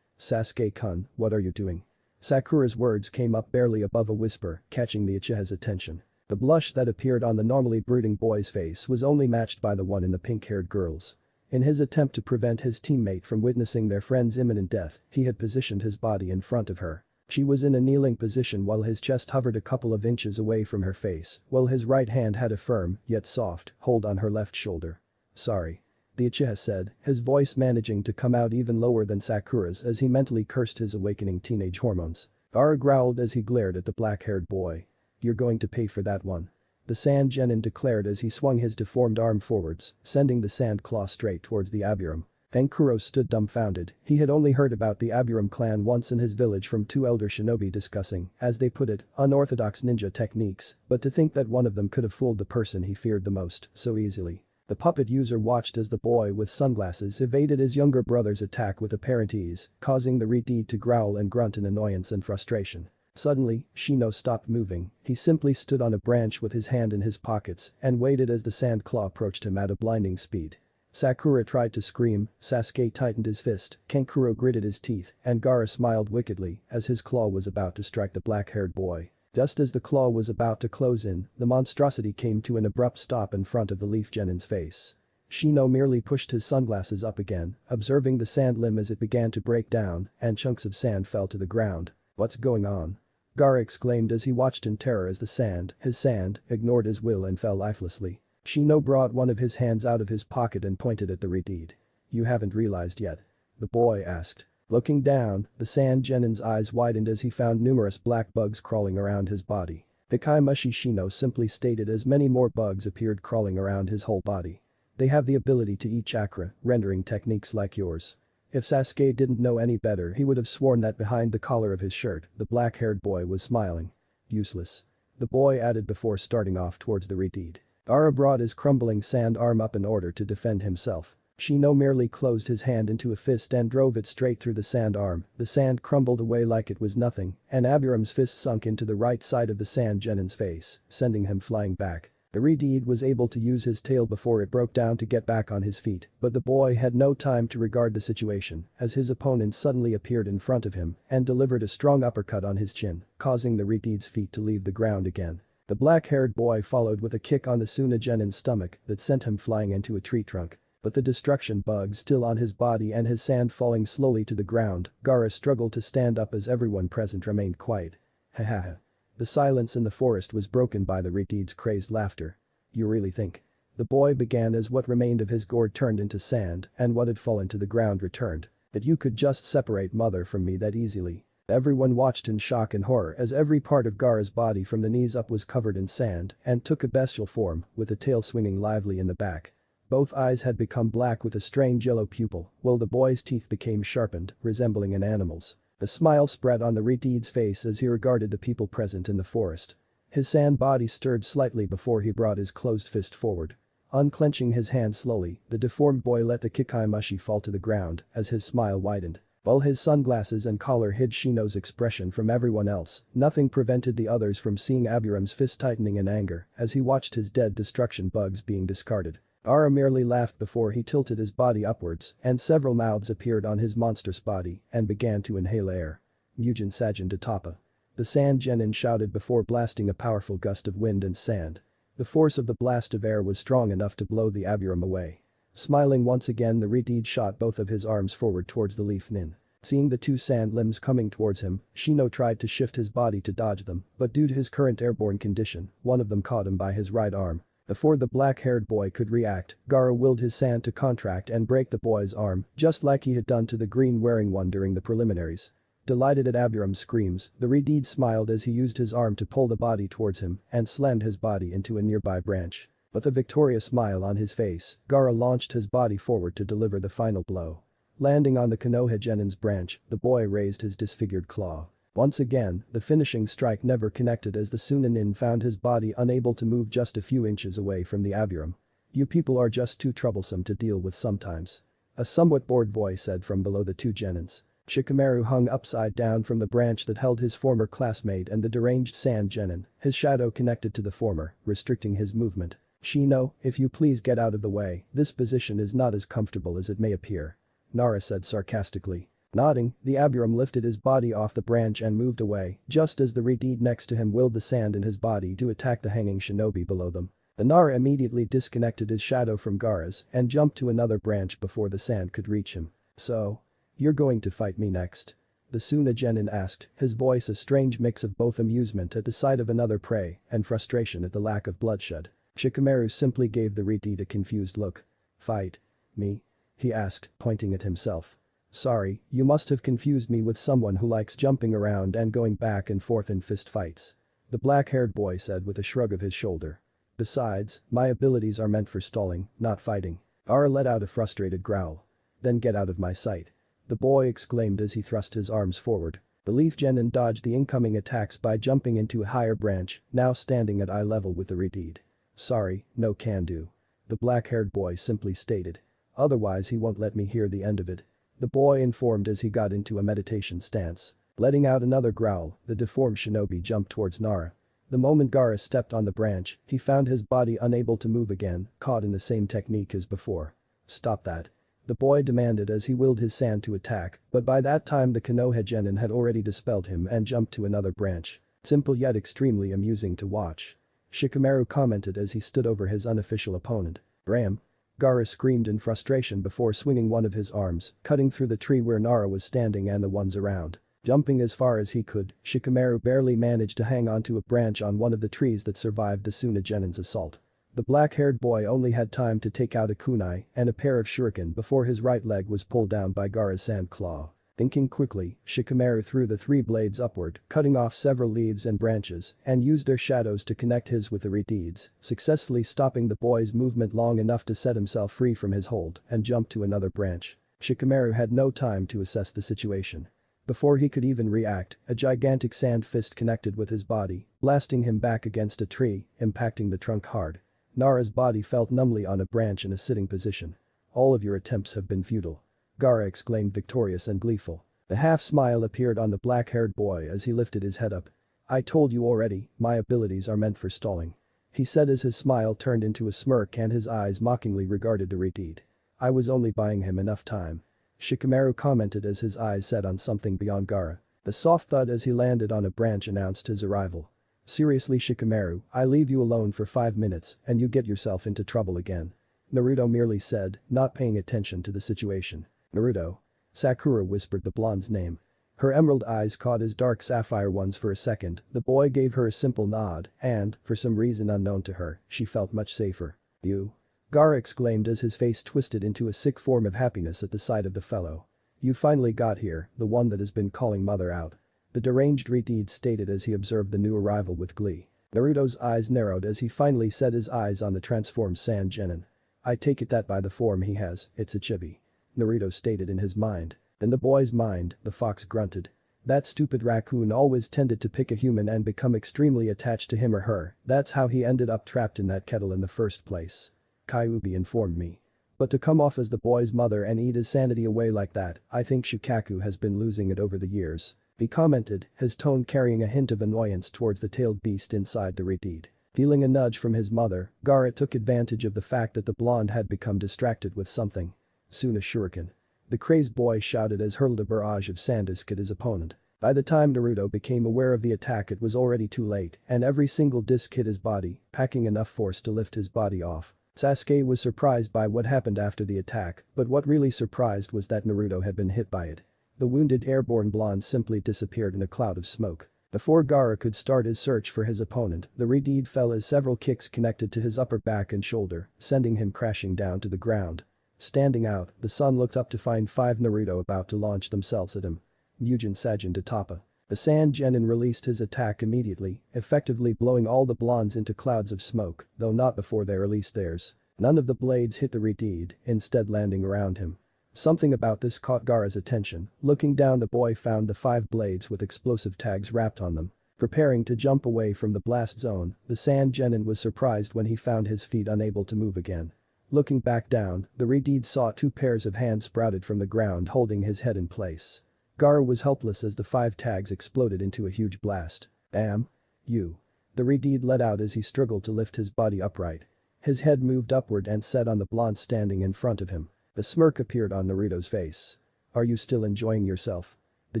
Sasuke-kun, what are you doing? Sakura's words came up barely above a whisper, catching the Uchiha's attention. The blush that appeared on the normally brooding boy's face was only matched by the one in the pink-haired girl's. In his attempt to prevent his teammate from witnessing their friend's imminent death, he had positioned his body in front of her. She was in a kneeling position while his chest hovered a couple of inches away from her face, while his right hand had a firm, yet soft, hold on her left shoulder. Sorry. The Uchiha said, his voice managing to come out even lower than Sakura's as he mentally cursed his awakening teenage hormones. Gaara growled as he glared at the black-haired boy. You're going to pay for that one. The Sand Genin declared as he swung his deformed arm forwards, sending the sand claw straight towards the Aburum. Kuro stood dumbfounded. He had only heard about the Aburum clan once in his village from two elder shinobi discussing, as they put it, unorthodox ninja techniques, but to think that one of them could have fooled the person he feared the most so easily. The puppet user watched as the boy with sunglasses evaded his younger brother's attack with apparent ease, causing the Redeed to growl and grunt in annoyance and frustration. Suddenly, Shino stopped moving. He simply stood on a branch with his hand in his pockets and waited as the sand claw approached him at a blinding speed. Sakura tried to scream, Sasuke tightened his fist, Kankuro gritted his teeth, and Gaara smiled wickedly as his claw was about to strike the black-haired boy. Just as the claw was about to close in, the monstrosity came to an abrupt stop in front of the Leaf Genin's face. Shino merely pushed his sunglasses up again, observing the sand limb as it began to break down, and chunks of sand fell to the ground. What's going on? Gaara exclaimed as he watched in terror as his sand, ignored his will and fell lifelessly. Shino brought one of his hands out of his pocket and pointed at the Redeed. You haven't realized yet? The boy asked. Looking down, the Sand Genin's eyes widened as he found numerous black bugs crawling around his body. Kaimushi Shino simply stated as many more bugs appeared crawling around his whole body. They have the ability to eat chakra, rendering techniques like yours. If Sasuke didn't know any better he would have sworn that behind the collar of his shirt, the black-haired boy was smiling. Useless. The boy added before starting off towards the Redeed. Gaara brought his crumbling sand arm up in order to defend himself. Shino merely closed his hand into a fist and drove it straight through the sand arm. The sand crumbled away like it was nothing, and Aburum's fist sunk into the right side of the Sand Genin's face, sending him flying back. The Redeed was able to use his tail before it broke down to get back on his feet, but the boy had no time to regard the situation as his opponent suddenly appeared in front of him and delivered a strong uppercut on his chin, causing the Redeed's feet to leave the ground again. The black-haired boy followed with a kick on the Suna Genin's stomach that sent him flying into a tree trunk. But the destruction bug still on his body and his sand falling slowly to the ground, Gaara struggled to stand up as everyone present remained quiet. Ha ha ha. The silence in the forest was broken by the Redeed's crazed laughter. You really think? The boy began as what remained of his gourd turned into sand and what had fallen to the ground returned. That you could just separate mother from me that easily. Everyone watched in shock and horror as every part of Gaara's body from the knees up was covered in sand and took a bestial form, with the tail swinging lively in the back. Both eyes had become black with a strange yellow pupil, while the boy's teeth became sharpened, resembling an animal's. A smile spread on the Redeed's face as he regarded the people present in the forest. His sand body stirred slightly before he brought his closed fist forward. Unclenching his hand slowly, the deformed boy let the Kikaimushi fall to the ground as his smile widened. While his sunglasses and collar hid Shino's expression from everyone else, nothing prevented the others from seeing Aburum's fist tightening in anger as he watched his dead destruction bugs being discarded. Gaara merely laughed before he tilted his body upwards and several mouths appeared on his monstrous body and began to inhale air. Mugen Sajin Datapa. The Sand Genin shouted before blasting a powerful gust of wind and sand. The force of the blast of air was strong enough to blow the Aburum away. Smiling once again the Redeed shot both of his arms forward towards the Leaf Nin. Seeing the two sand limbs coming towards him, Shino tried to shift his body to dodge them, but due to his current airborne condition, one of them caught him by his right arm. Before the black-haired boy could react, Gaara willed his sand to contract and break the boy's arm, just like he had done to the green-wearing one during the preliminaries. Delighted at Aburum's screams, the Redeed smiled as he used his arm to pull the body towards him and slammed his body into a nearby branch. With a victorious smile on his face, Gaara launched his body forward to deliver the final blow. Landing on the Konoha Genin's branch, the boy raised his disfigured claw. Once again, the finishing strike never connected as the Sunanin found his body unable to move just a few inches away from the Aburum. You people are just too troublesome to deal with sometimes. A somewhat bored voice said from below the two Genins. Shikamaru hung upside down from the branch that held his former classmate and the deranged Sand Genin, his shadow connected to the former, restricting his movement. Shino, if you please get out of the way, this position is not as comfortable as it may appear. Nara said sarcastically. Nodding, the Aburam lifted his body off the branch and moved away, just as the Redeed next to him willed the sand in his body to attack the hanging shinobi below them. The Nara immediately disconnected his shadow from Gaara's and jumped to another branch before the sand could reach him. "So? You're going to fight me next?" The Suna Genin asked, his voice a strange mix of both amusement at the sight of another prey and frustration at the lack of bloodshed. Shikamaru simply gave the Redeed a confused look. "Fight? Me?" he asked, pointing at himself. "Sorry, you must have confused me with someone who likes jumping around and going back and forth in fist fights," the black-haired boy said with a shrug of his shoulder. "Besides, my abilities are meant for stalling, not fighting." Gaara let out a frustrated growl. "Then get out of my sight," the boy exclaimed as he thrust his arms forward. The Leaf Genin dodged the incoming attacks by jumping into a higher branch, now standing at eye level with the Redeed. "Sorry, no can do," the black-haired boy simply stated. "Otherwise he won't let me hear the end of it," the boy informed as he got into a meditation stance. Letting out another growl, the deformed shinobi jumped towards Nara. The moment Gaara stepped on the branch, he found his body unable to move again, caught in the same technique as before. "Stop that," the boy demanded as he willed his sand to attack, but by that time the Konoha Genin had already dispelled him and jumped to another branch. "Simple yet extremely amusing to watch," Shikamaru commented as he stood over his unofficial opponent. "Ram!" Gaara screamed in frustration before swinging one of his arms, cutting through the tree where Nara was standing and the ones around. Jumping as far as he could, Shikamaru barely managed to hang onto a branch on one of the trees that survived the Suna Genin's assault. The black-haired boy only had time to take out a kunai and a pair of shuriken before his right leg was pulled down by Gaara's sand claw. Thinking quickly, Shikamaru threw the 3 blades upward, cutting off several leaves and branches, and used their shadows to connect his with the Redeed's, successfully stopping the boy's movement long enough to set himself free from his hold and jump to another branch. Shikamaru had no time to assess the situation. Before he could even react, a gigantic sand fist connected with his body, blasting him back against a tree, impacting the trunk hard. Nara's body felt numbly on a branch in a sitting position. "All of your attempts have been futile," Gaara exclaimed victorious and gleeful. The half-smile appeared on the black-haired boy as he lifted his head up. "I told you already, my abilities are meant for stalling," he said as his smile turned into a smirk and his eyes mockingly regarded the Redeed. "I was only buying him enough time," Shikamaru commented as his eyes set on something beyond Gaara. The soft thud as he landed on a branch announced his arrival. "Seriously Shikamaru, I leave you alone for 5 minutes and you get yourself into trouble again," Naruto merely said, not paying attention to the situation. "Naruto?" Sakura whispered the blonde's name. Her emerald eyes caught his dark sapphire ones for a second, the boy gave her a simple nod and, for some reason unknown to her, she felt much safer. "You?" Gaara exclaimed as his face twisted into a sick form of happiness at the sight of the fellow. "You finally got here, the one that has been calling mother out," the deranged Redeed stated as he observed the new arrival with glee. Naruto's eyes narrowed as he finally set his eyes on the transformed Sand Genin. "I take it that by the form he has, it's a chibi," Naruto stated in his mind. In the boy's mind, the fox grunted. "That stupid raccoon always tended to pick a human and become extremely attached to him or her, that's how he ended up trapped in that kettle in the first place," Kyuubi informed me. "But to come off as the boy's mother and eat his sanity away like that, I think Shukaku has been losing it over the years," he commented, his tone carrying a hint of annoyance towards the tailed beast inside the Redeed. Feeling a nudge from his mother, Gaara took advantage of the fact that the blonde had become distracted with something. "Suna Shuriken," the crazed boy shouted as hurled a barrage of sandisk at his opponent. By the time Naruto became aware of the attack it was already too late and every single disc hit his body, packing enough force to lift his body off. Sasuke was surprised by what happened after the attack, but what really surprised was that Naruto had been hit by it. The wounded airborne blonde simply disappeared in a cloud of smoke. Before Gaara could start his search for his opponent, the Redeed fell as several kicks connected to his upper back and shoulder, sending him crashing down to the ground. Standing out, the sun looked up to find 5 Naruto about to launch themselves at him. Mugen Sajin Tatapa. The Sand Genin released his attack immediately, effectively blowing all the blondes into clouds of smoke, though not before they released theirs. None of the blades hit the Redeed, instead landing around him. Something about this caught Gaara's attention. Looking down, the boy found the 5 blades with explosive tags wrapped on them. Preparing to jump away from the blast zone, the Sand Genin was surprised when he found his feet unable to move again. Looking back down, the Redeed saw 2 pairs of hands sprouted from the ground holding his head in place. Gaara was helpless as the 5 tags exploded into a huge blast. "Damn. You." The Redeed let out as he struggled to lift his body upright. His head moved upward and set on the blonde standing in front of him. A smirk appeared on Naruto's face. Are you still enjoying yourself? The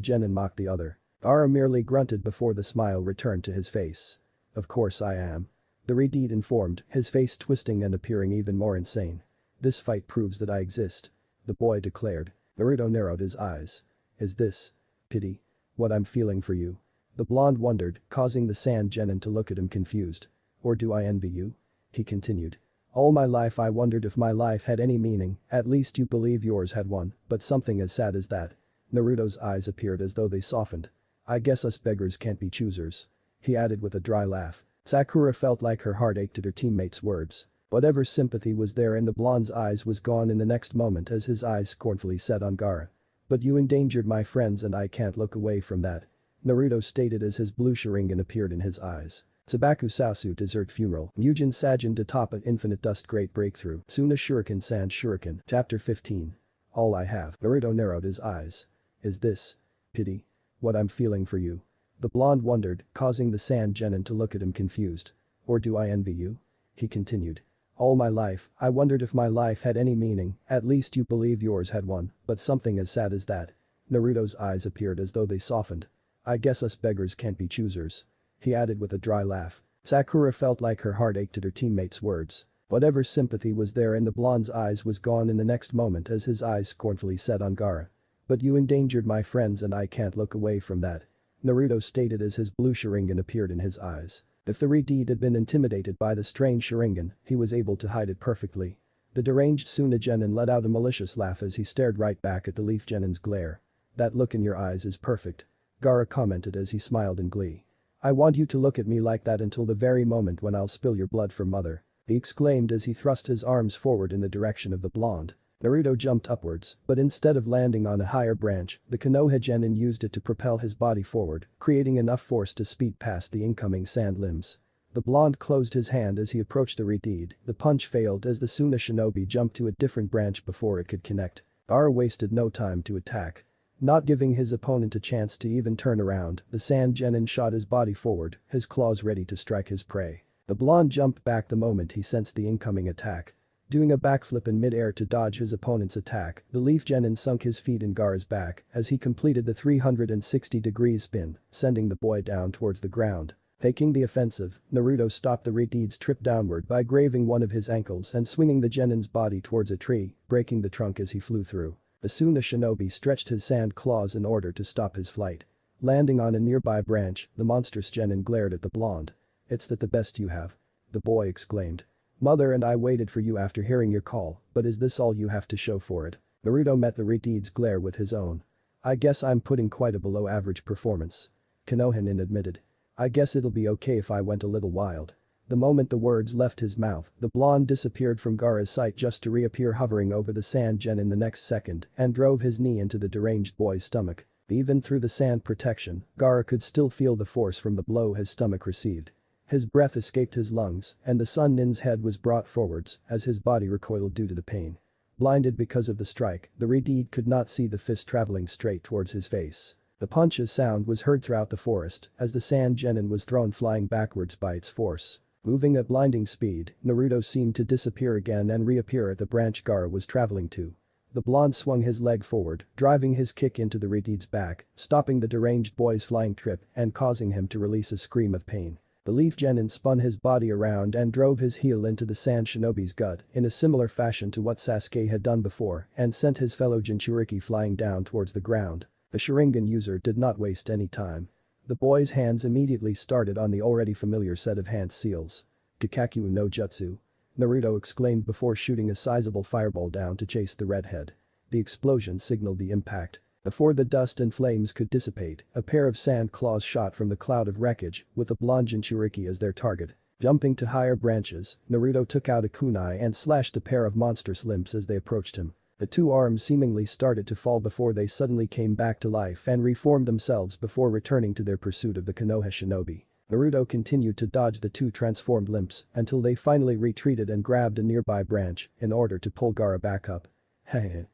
genin mocked the other. Gaara merely grunted before the smile returned to his face. Of course I am. The Redeed informed, his face twisting and appearing even more insane. This fight proves that I exist. The boy declared. Naruto narrowed his eyes. Is this pity? What I'm feeling for you? The blonde wondered, causing the sand genin to look at him confused. Or do I envy you? He continued. All my life I wondered if my life had any meaning, at least you believe yours had one, but something as sad as that. Naruto's eyes appeared as though they softened. I guess us beggars can't be choosers. He added with a dry laugh. Sakura felt like her heart ached at her teammate's words. Whatever sympathy was there in the blonde's eyes was gone in the next moment as his eyes scornfully set on Gaara. But you endangered my friends and I can't look away from that. Naruto stated as his blue Sharingan appeared in his eyes. Tsubaku Sasu Desert Funeral Mugen Sajin Datapa Infinite Dust Great Breakthrough Suna Shuriken Sand Shuriken Chapter 15. All I have. Naruto narrowed his eyes. Is this pity? What I'm feeling for you? The blonde wondered, causing the sand genin to look at him confused. Or do I envy you? He continued. All my life, I wondered if my life had any meaning, at least you believe yours had one, but something as sad as that. Naruto's eyes appeared as though they softened. I guess us beggars can't be choosers. He added with a dry laugh. Sakura felt like her heart ached at her teammate's words. Whatever sympathy was there in the blonde's eyes was gone in the next moment as his eyes scornfully set on Gaara. But you endangered my friends and I can't look away from that. Naruto stated as his blue Sharingan appeared in his eyes. If the Redeed had been intimidated by the strange Sharingan, he was able to hide it perfectly. The deranged Suna genin let out a malicious laugh as he stared right back at the leaf genin's glare. That look in your eyes is perfect. Gaara commented as he smiled in glee. I want you to look at me like that until the very moment when I'll spill your blood for mother. He exclaimed as he thrust his arms forward in the direction of the blonde. Naruto jumped upwards, but instead of landing on a higher branch, the Konoha genin used it to propel his body forward, creating enough force to speed past the incoming sand limbs. The blonde closed his hand as he approached the Redeed. The punch failed as the Suna shinobi jumped to a different branch before it could connect. Gaara wasted no time to attack. Not giving his opponent a chance to even turn around, the sand genin shot his body forward, his claws ready to strike his prey. The blonde jumped back the moment he sensed the incoming attack. Doing a backflip in mid-air to dodge his opponent's attack, the leaf genin sunk his feet in Gaara's back as he completed the 360-degree spin, sending the boy down towards the ground. Taking the offensive, Naruto stopped the Redeed's trip downward by grazing one of his ankles and swinging the genin's body towards a tree, breaking the trunk as he flew through. The Suna shinobi stretched his sand claws in order to stop his flight. Landing on a nearby branch, the monstrous genin glared at the blonde. It's the best you have. The boy exclaimed. Mother and I waited for you after hearing your call, but is this all you have to show for it? Naruto met the Redeed's glare with his own. I guess I'm putting quite a below-average performance. Konohinin admitted. I guess it'll be okay if I went a little wild. The moment the words left his mouth, the blonde disappeared from Gaara's sight just to reappear hovering over the sand genin the next second and drove his knee into the deranged boy's stomach. Even through the sand protection, Gaara could still feel the force from the blow his stomach received. His breath escaped his lungs and the Sun Nin's head was brought forwards as his body recoiled due to the pain. Blinded because of the strike, the Redeed could not see the fist traveling straight towards his face. The punch's sound was heard throughout the forest as the sand genin was thrown flying backwards by its force. Moving at blinding speed, Naruto seemed to disappear again and reappear at the branch Gaara was traveling to. The blonde swung his leg forward, driving his kick into the Redeed's back, stopping the deranged boy's flying trip and causing him to release a scream of pain. The leaf genin spun his body around and drove his heel into the sand shinobi's gut in a similar fashion to what Sasuke had done before and sent his fellow Jinchuriki flying down towards the ground. The Sharingan user did not waste any time. The boy's hands immediately started on the already familiar set of hand seals. Kikaku no Jutsu. Naruto exclaimed before shooting a sizable fireball down to chase the redhead. The explosion signaled the impact. Before the dust and flames could dissipate, a pair of sand claws shot from the cloud of wreckage with the blonde Jinchuriki as their target. Jumping to higher branches, Naruto took out a kunai and slashed a pair of monstrous limbs as they approached him. The two arms seemingly started to fall before they suddenly came back to life and reformed themselves before returning to their pursuit of the Konoha shinobi. Naruto continued to dodge the two transformed limbs until they finally retreated and grabbed a nearby branch in order to pull Gaara back up. Heh.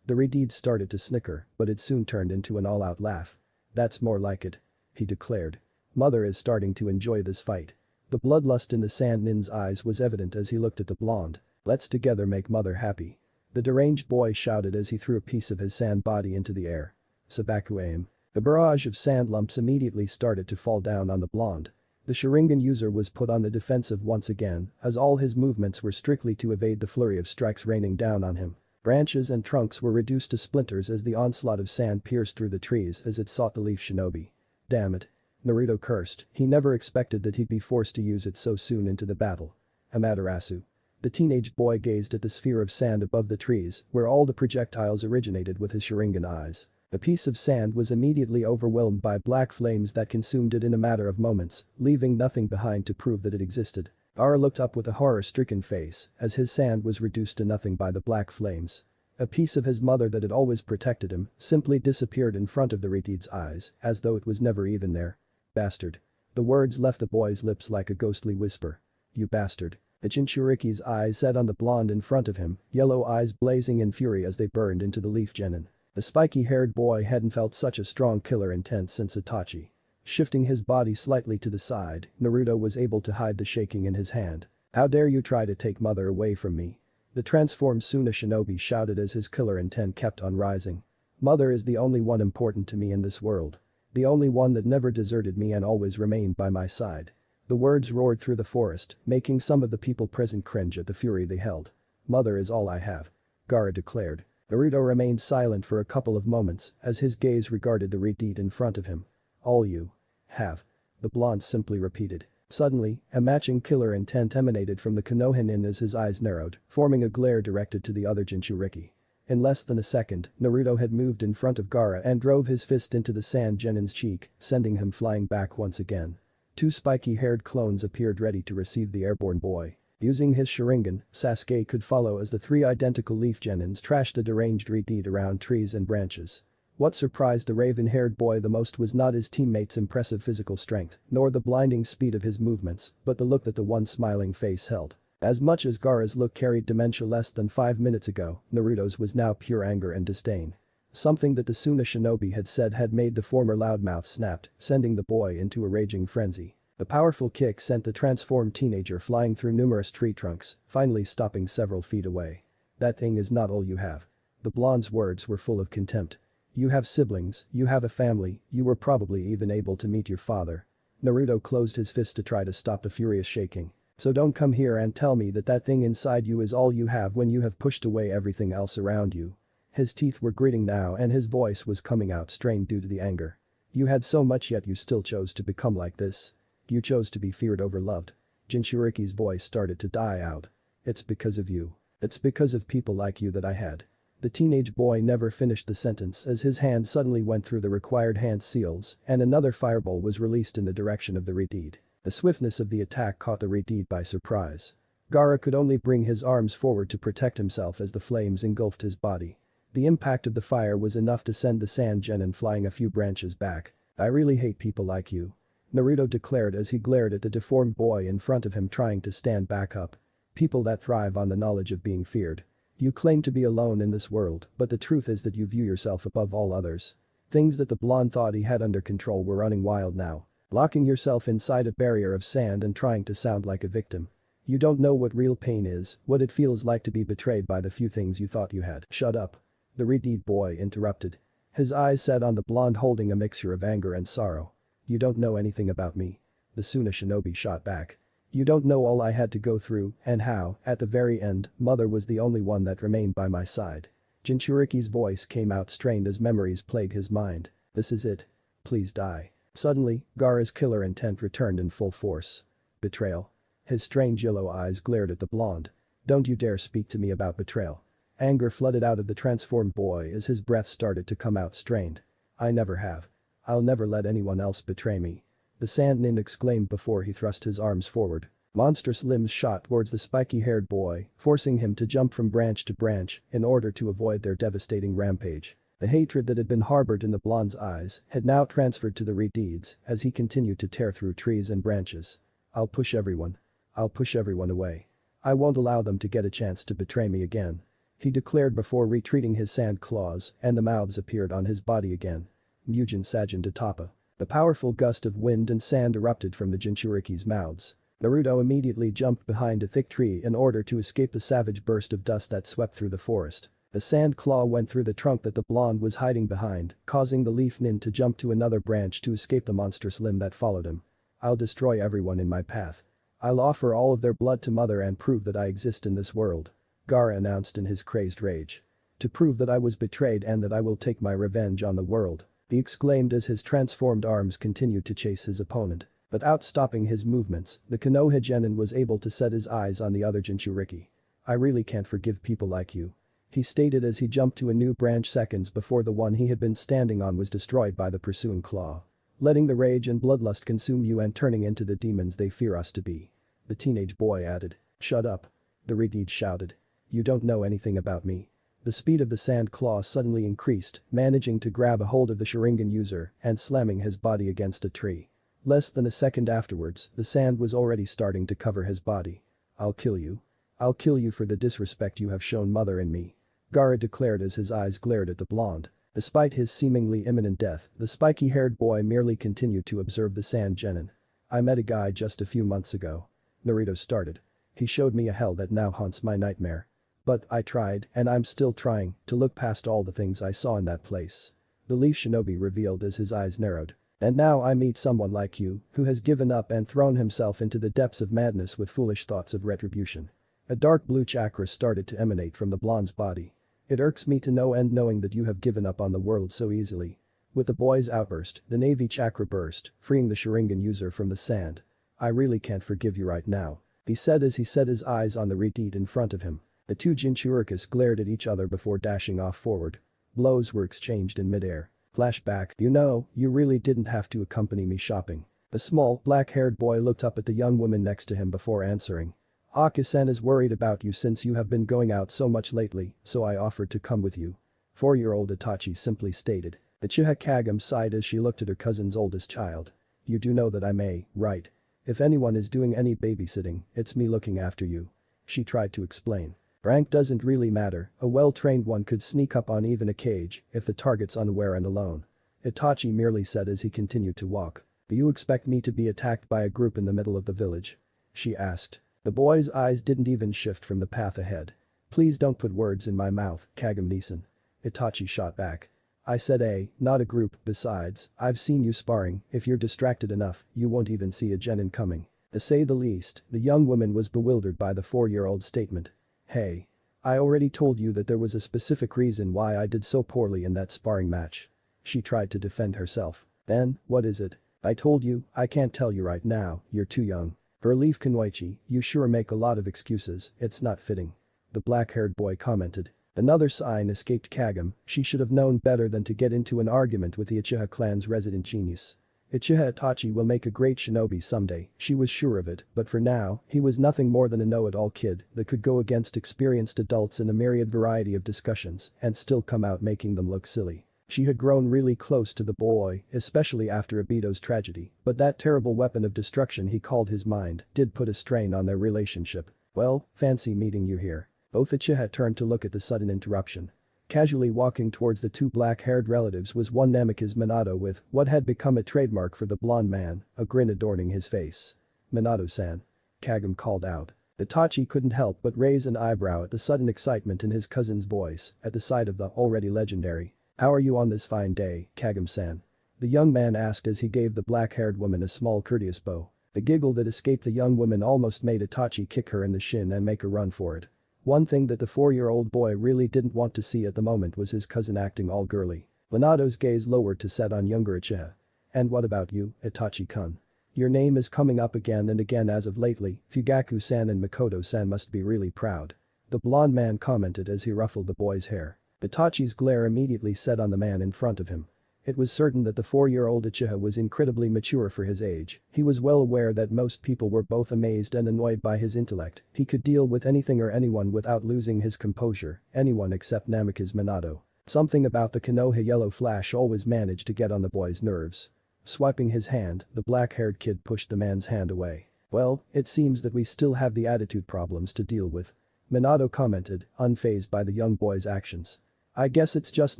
The Redeed started to snicker, but it soon turned into an all-out laugh. That's more like it. He declared. Mother is starting to enjoy this fight. The bloodlust in the Sand Nin's eyes was evident as he looked at the blonde. Let's together make mother happy. The deranged boy shouted as he threw a piece of his sand body into the air. Sabaku aim. A barrage of sand lumps immediately started to fall down on the blonde. The Sharingan user was put on the defensive once again, as all his movements were strictly to evade the flurry of strikes raining down on him. Branches and trunks were reduced to splinters as the onslaught of sand pierced through the trees as it sought the leaf shinobi. Damn it. Naruto cursed, he never expected that he'd be forced to use it so soon into the battle. Amaterasu. The teenage boy gazed at the sphere of sand above the trees, where all the projectiles originated with his Sharingan eyes. A piece of sand was immediately overwhelmed by black flames that consumed it in a matter of moments, leaving nothing behind to prove that it existed. Gaara looked up with a horror-stricken face as his sand was reduced to nothing by the black flames. A piece of his mother that had always protected him simply disappeared in front of the Ritide's eyes, as though it was never even there. Bastard. The words left the boy's lips like a ghostly whisper. You bastard. The Jinchuriki's eyes set on the blonde in front of him, yellow eyes blazing in fury as they burned into the leaf genin. The spiky-haired boy hadn't felt such a strong killer intent since Itachi. Shifting his body slightly to the side, Naruto was able to hide the shaking in his hand. How dare you try to take mother away from me? The transformed Suna shinobi shouted as his killer intent kept on rising. Mother is the only one important to me in this world. The only one that never deserted me and always remained by my side. The words roared through the forest, making some of the people present cringe at the fury they held. Mother is all I have. Gaara declared. Naruto remained silent for a couple of moments as his gaze regarded the Ritide in front of him. All you have. The blonde simply repeated. Suddenly, a matching killer intent emanated from the Konohinin as his eyes narrowed, forming a glare directed to the other Jinchuriki. In less than a second, Naruto had moved in front of Gaara and drove his fist into the sand genin's cheek, sending him flying back once again. Two spiky-haired clones appeared ready to receive the airborne boy. Using his Sharingan, Sasuke could follow as the three identical leaf genins trashed the deranged Ritide around trees and branches. What surprised the raven-haired boy the most was not his teammates' impressive physical strength, nor the blinding speed of his movements, but the look that the one smiling face held. As much as Gaara's look carried dementia less than 5 minutes ago, Naruto's was now pure anger and disdain. Something that the Suna shinobi had said had made the former loudmouth snapped, sending the boy into a raging frenzy. The powerful kick sent the transformed teenager flying through numerous tree trunks, finally stopping several feet away. That thing is not all you have. The blonde's words were full of contempt. You have siblings, you have a family, you were probably even able to meet your father. Naruto closed his fist to try to stop the furious shaking. So don't come here and tell me that that thing inside you is all you have when you have pushed away everything else around you. His teeth were gritting now and his voice was coming out strained due to the anger. You had so much yet you still chose to become like this. You chose to be feared over loved. Jinchuriki's voice started to die out. It's because of you. It's because of people like you that I had. The teenage boy never finished the sentence as his hand suddenly went through the required hand seals and another fireball was released in the direction of the Ritide. The swiftness of the attack caught the Ritide by surprise. Gaara could only bring his arms forward to protect himself as the flames engulfed his body. The impact of the fire was enough to send the sand genin flying a few branches back. I really hate people like you. Naruto declared as he glared at the deformed boy in front of him trying to stand back up. People that thrive on the knowledge of being feared. You claim to be alone in this world, but the truth is that you view yourself above all others. Things that the blonde thought he had under control were running wild now. Locking yourself inside a barrier of sand and trying to sound like a victim. You don't know what real pain is, what it feels like to be betrayed by the few things you thought you had. Shut up. The Ritide boy interrupted. His eyes set on the blonde holding a mixture of anger and sorrow. You don't know anything about me. The Suna shinobi shot back. You don't know all I had to go through and how, at the very end, mother was the only one that remained by my side. Jinchuriki's voice came out strained as memories plagued his mind. This is it. Please die. Suddenly, Gaara's killer intent returned in full force. Betrayal. His strange yellow eyes glared at the blonde. Don't you dare speak to me about betrayal. Anger flooded out of the transformed boy as his breath started to come out strained. I never have. I'll never let anyone else betray me. The sand nin exclaimed before he thrust his arms forward. Monstrous limbs shot towards the spiky-haired boy, forcing him to jump from branch to branch in order to avoid their devastating rampage. The hatred that had been harbored in the blonde's eyes had now transferred to the Ritide's as he continued to tear through trees and branches. I'll push everyone. I'll push everyone away. I won't allow them to get a chance to betray me again. He declared before retreating his sand claws and the mouths appeared on his body again. Mugen Sajin Datapa. The powerful gust of wind and sand erupted from the Jinchuriki's mouths. Naruto immediately jumped behind a thick tree in order to escape the savage burst of dust that swept through the forest. The sand claw went through the trunk that the blonde was hiding behind, causing the leaf nin to jump to another branch to escape the monstrous limb that followed him. I'll destroy everyone in my path. I'll offer all of their blood to mother and prove that I exist in this world. Gaara announced in his crazed rage. To prove that I was betrayed and that I will take my revenge on the world, he exclaimed as his transformed arms continued to chase his opponent. Without stopping his movements, the Konoha genin was able to set his eyes on the other Jinchuriki. I really can't forgive people like you. He stated as he jumped to a new branch seconds before the one he had been standing on was destroyed by the pursuing claw. Letting the rage and bloodlust consume you and turning into the demons they fear us to be. The teenage boy added. Shut up. The Redeed shouted. You don't know anything about me. The speed of the sand claw suddenly increased, managing to grab a hold of the Sharingan user and slamming his body against a tree. Less than a second afterwards, the sand was already starting to cover his body. I'll kill you. I'll kill you for the disrespect you have shown mother and me. Gaara declared as his eyes glared at the blonde. Despite his seemingly imminent death, the spiky-haired boy merely continued to observe the sand genin. I met a guy just a few months ago. Naruto started. He showed me a hell that now haunts my nightmare. But I tried, and I'm still trying, to look past all the things I saw in that place. The leaf shinobi revealed as his eyes narrowed. And now I meet someone like you, who has given up and thrown himself into the depths of madness with foolish thoughts of retribution. A dark blue chakra started to emanate from the blonde's body. It irks me to no end knowing that you have given up on the world so easily. With the boy's outburst, the navy chakra burst, freeing the Sharingan user from the sand. I really can't forgive you right now, he said as he set his eyes on the Redeed in front of him. The two Jinchurikis glared at each other before dashing off forward. Blows were exchanged in midair. Flashback. You know, you really didn't have to accompany me shopping. The small, black-haired boy looked up at the young woman next to him before answering. Aki-san is worried about you since you have been going out so much lately, so I offered to come with you. 4-year-old Itachi simply stated. Uchiha Kagome sighed as she looked at her cousin's oldest child. You do know that I may, right? If anyone is doing any babysitting, it's me looking after you. She tried to explain. Rank doesn't really matter, a well-trained one could sneak up on even a cage if the target's unaware and alone. Itachi merely said as he continued to walk. Do you expect me to be attacked by a group in the middle of the village? She asked. The boy's eyes didn't even shift from the path ahead. Please don't put words in my mouth, Kagome-san. Itachi shot back. I said not a group, besides, I've seen you sparring, if you're distracted enough, you won't even see a genin coming. To say the least, the young woman was bewildered by the 4-year-old's statement. Hey. I already told you that there was a specific reason why I did so poorly in that sparring match. She tried to defend herself. Then, what is it? I told you, I can't tell you right now, you're too young. Relief Kunoichi, you sure make a lot of excuses, it's not fitting. The black-haired boy commented. Another sign escaped Kagome, she should have known better than to get into an argument with the Uchiha clan's resident genius. Uchiha Itachi will make a great shinobi someday, she was sure of it, but for now, he was nothing more than a know-it-all kid that could go against experienced adults in a myriad variety of discussions and still come out making them look silly. She had grown really close to the boy, especially after Obito's tragedy, but that terrible weapon of destruction he called his mind did put a strain on their relationship. Well, fancy meeting you here. Both Uchiha turned to look at the sudden interruption. Casually walking towards the two black-haired relatives was one Namikaze Minato with what had become a trademark for the blonde man, a grin adorning his face. Minato-san. Kagome called out. Itachi couldn't help but raise an eyebrow at the sudden excitement in his cousin's voice at the sight of the already legendary. How are you on this fine day, Kagome-san? The young man asked as he gave the black-haired woman a small courteous bow. The giggle that escaped the young woman almost made Itachi kick her in the shin and make a run for it. One thing that the 4-year-old boy really didn't want to see at the moment was his cousin acting all girly. Minato's gaze lowered to set on younger Uchiha. And what about you, Itachi-kun? Your name is coming up again and again as of lately, Fugaku-san and Mikoto-san must be really proud. The blonde man commented as he ruffled the boy's hair. Itachi's glare immediately set on the man in front of him. It was certain that the 4-year-old Uchiha was incredibly mature for his age. He was well aware that most people were both amazed and annoyed by his intellect. He could deal with anything or anyone without losing his composure, anyone except Namikaze Minato. Something about the Konoha yellow flash always managed to get on the boy's nerves. Swiping his hand, the black-haired kid pushed the man's hand away. Well, it seems that we still have the attitude problems to deal with. Minato commented, unfazed by the young boy's actions. I guess it's just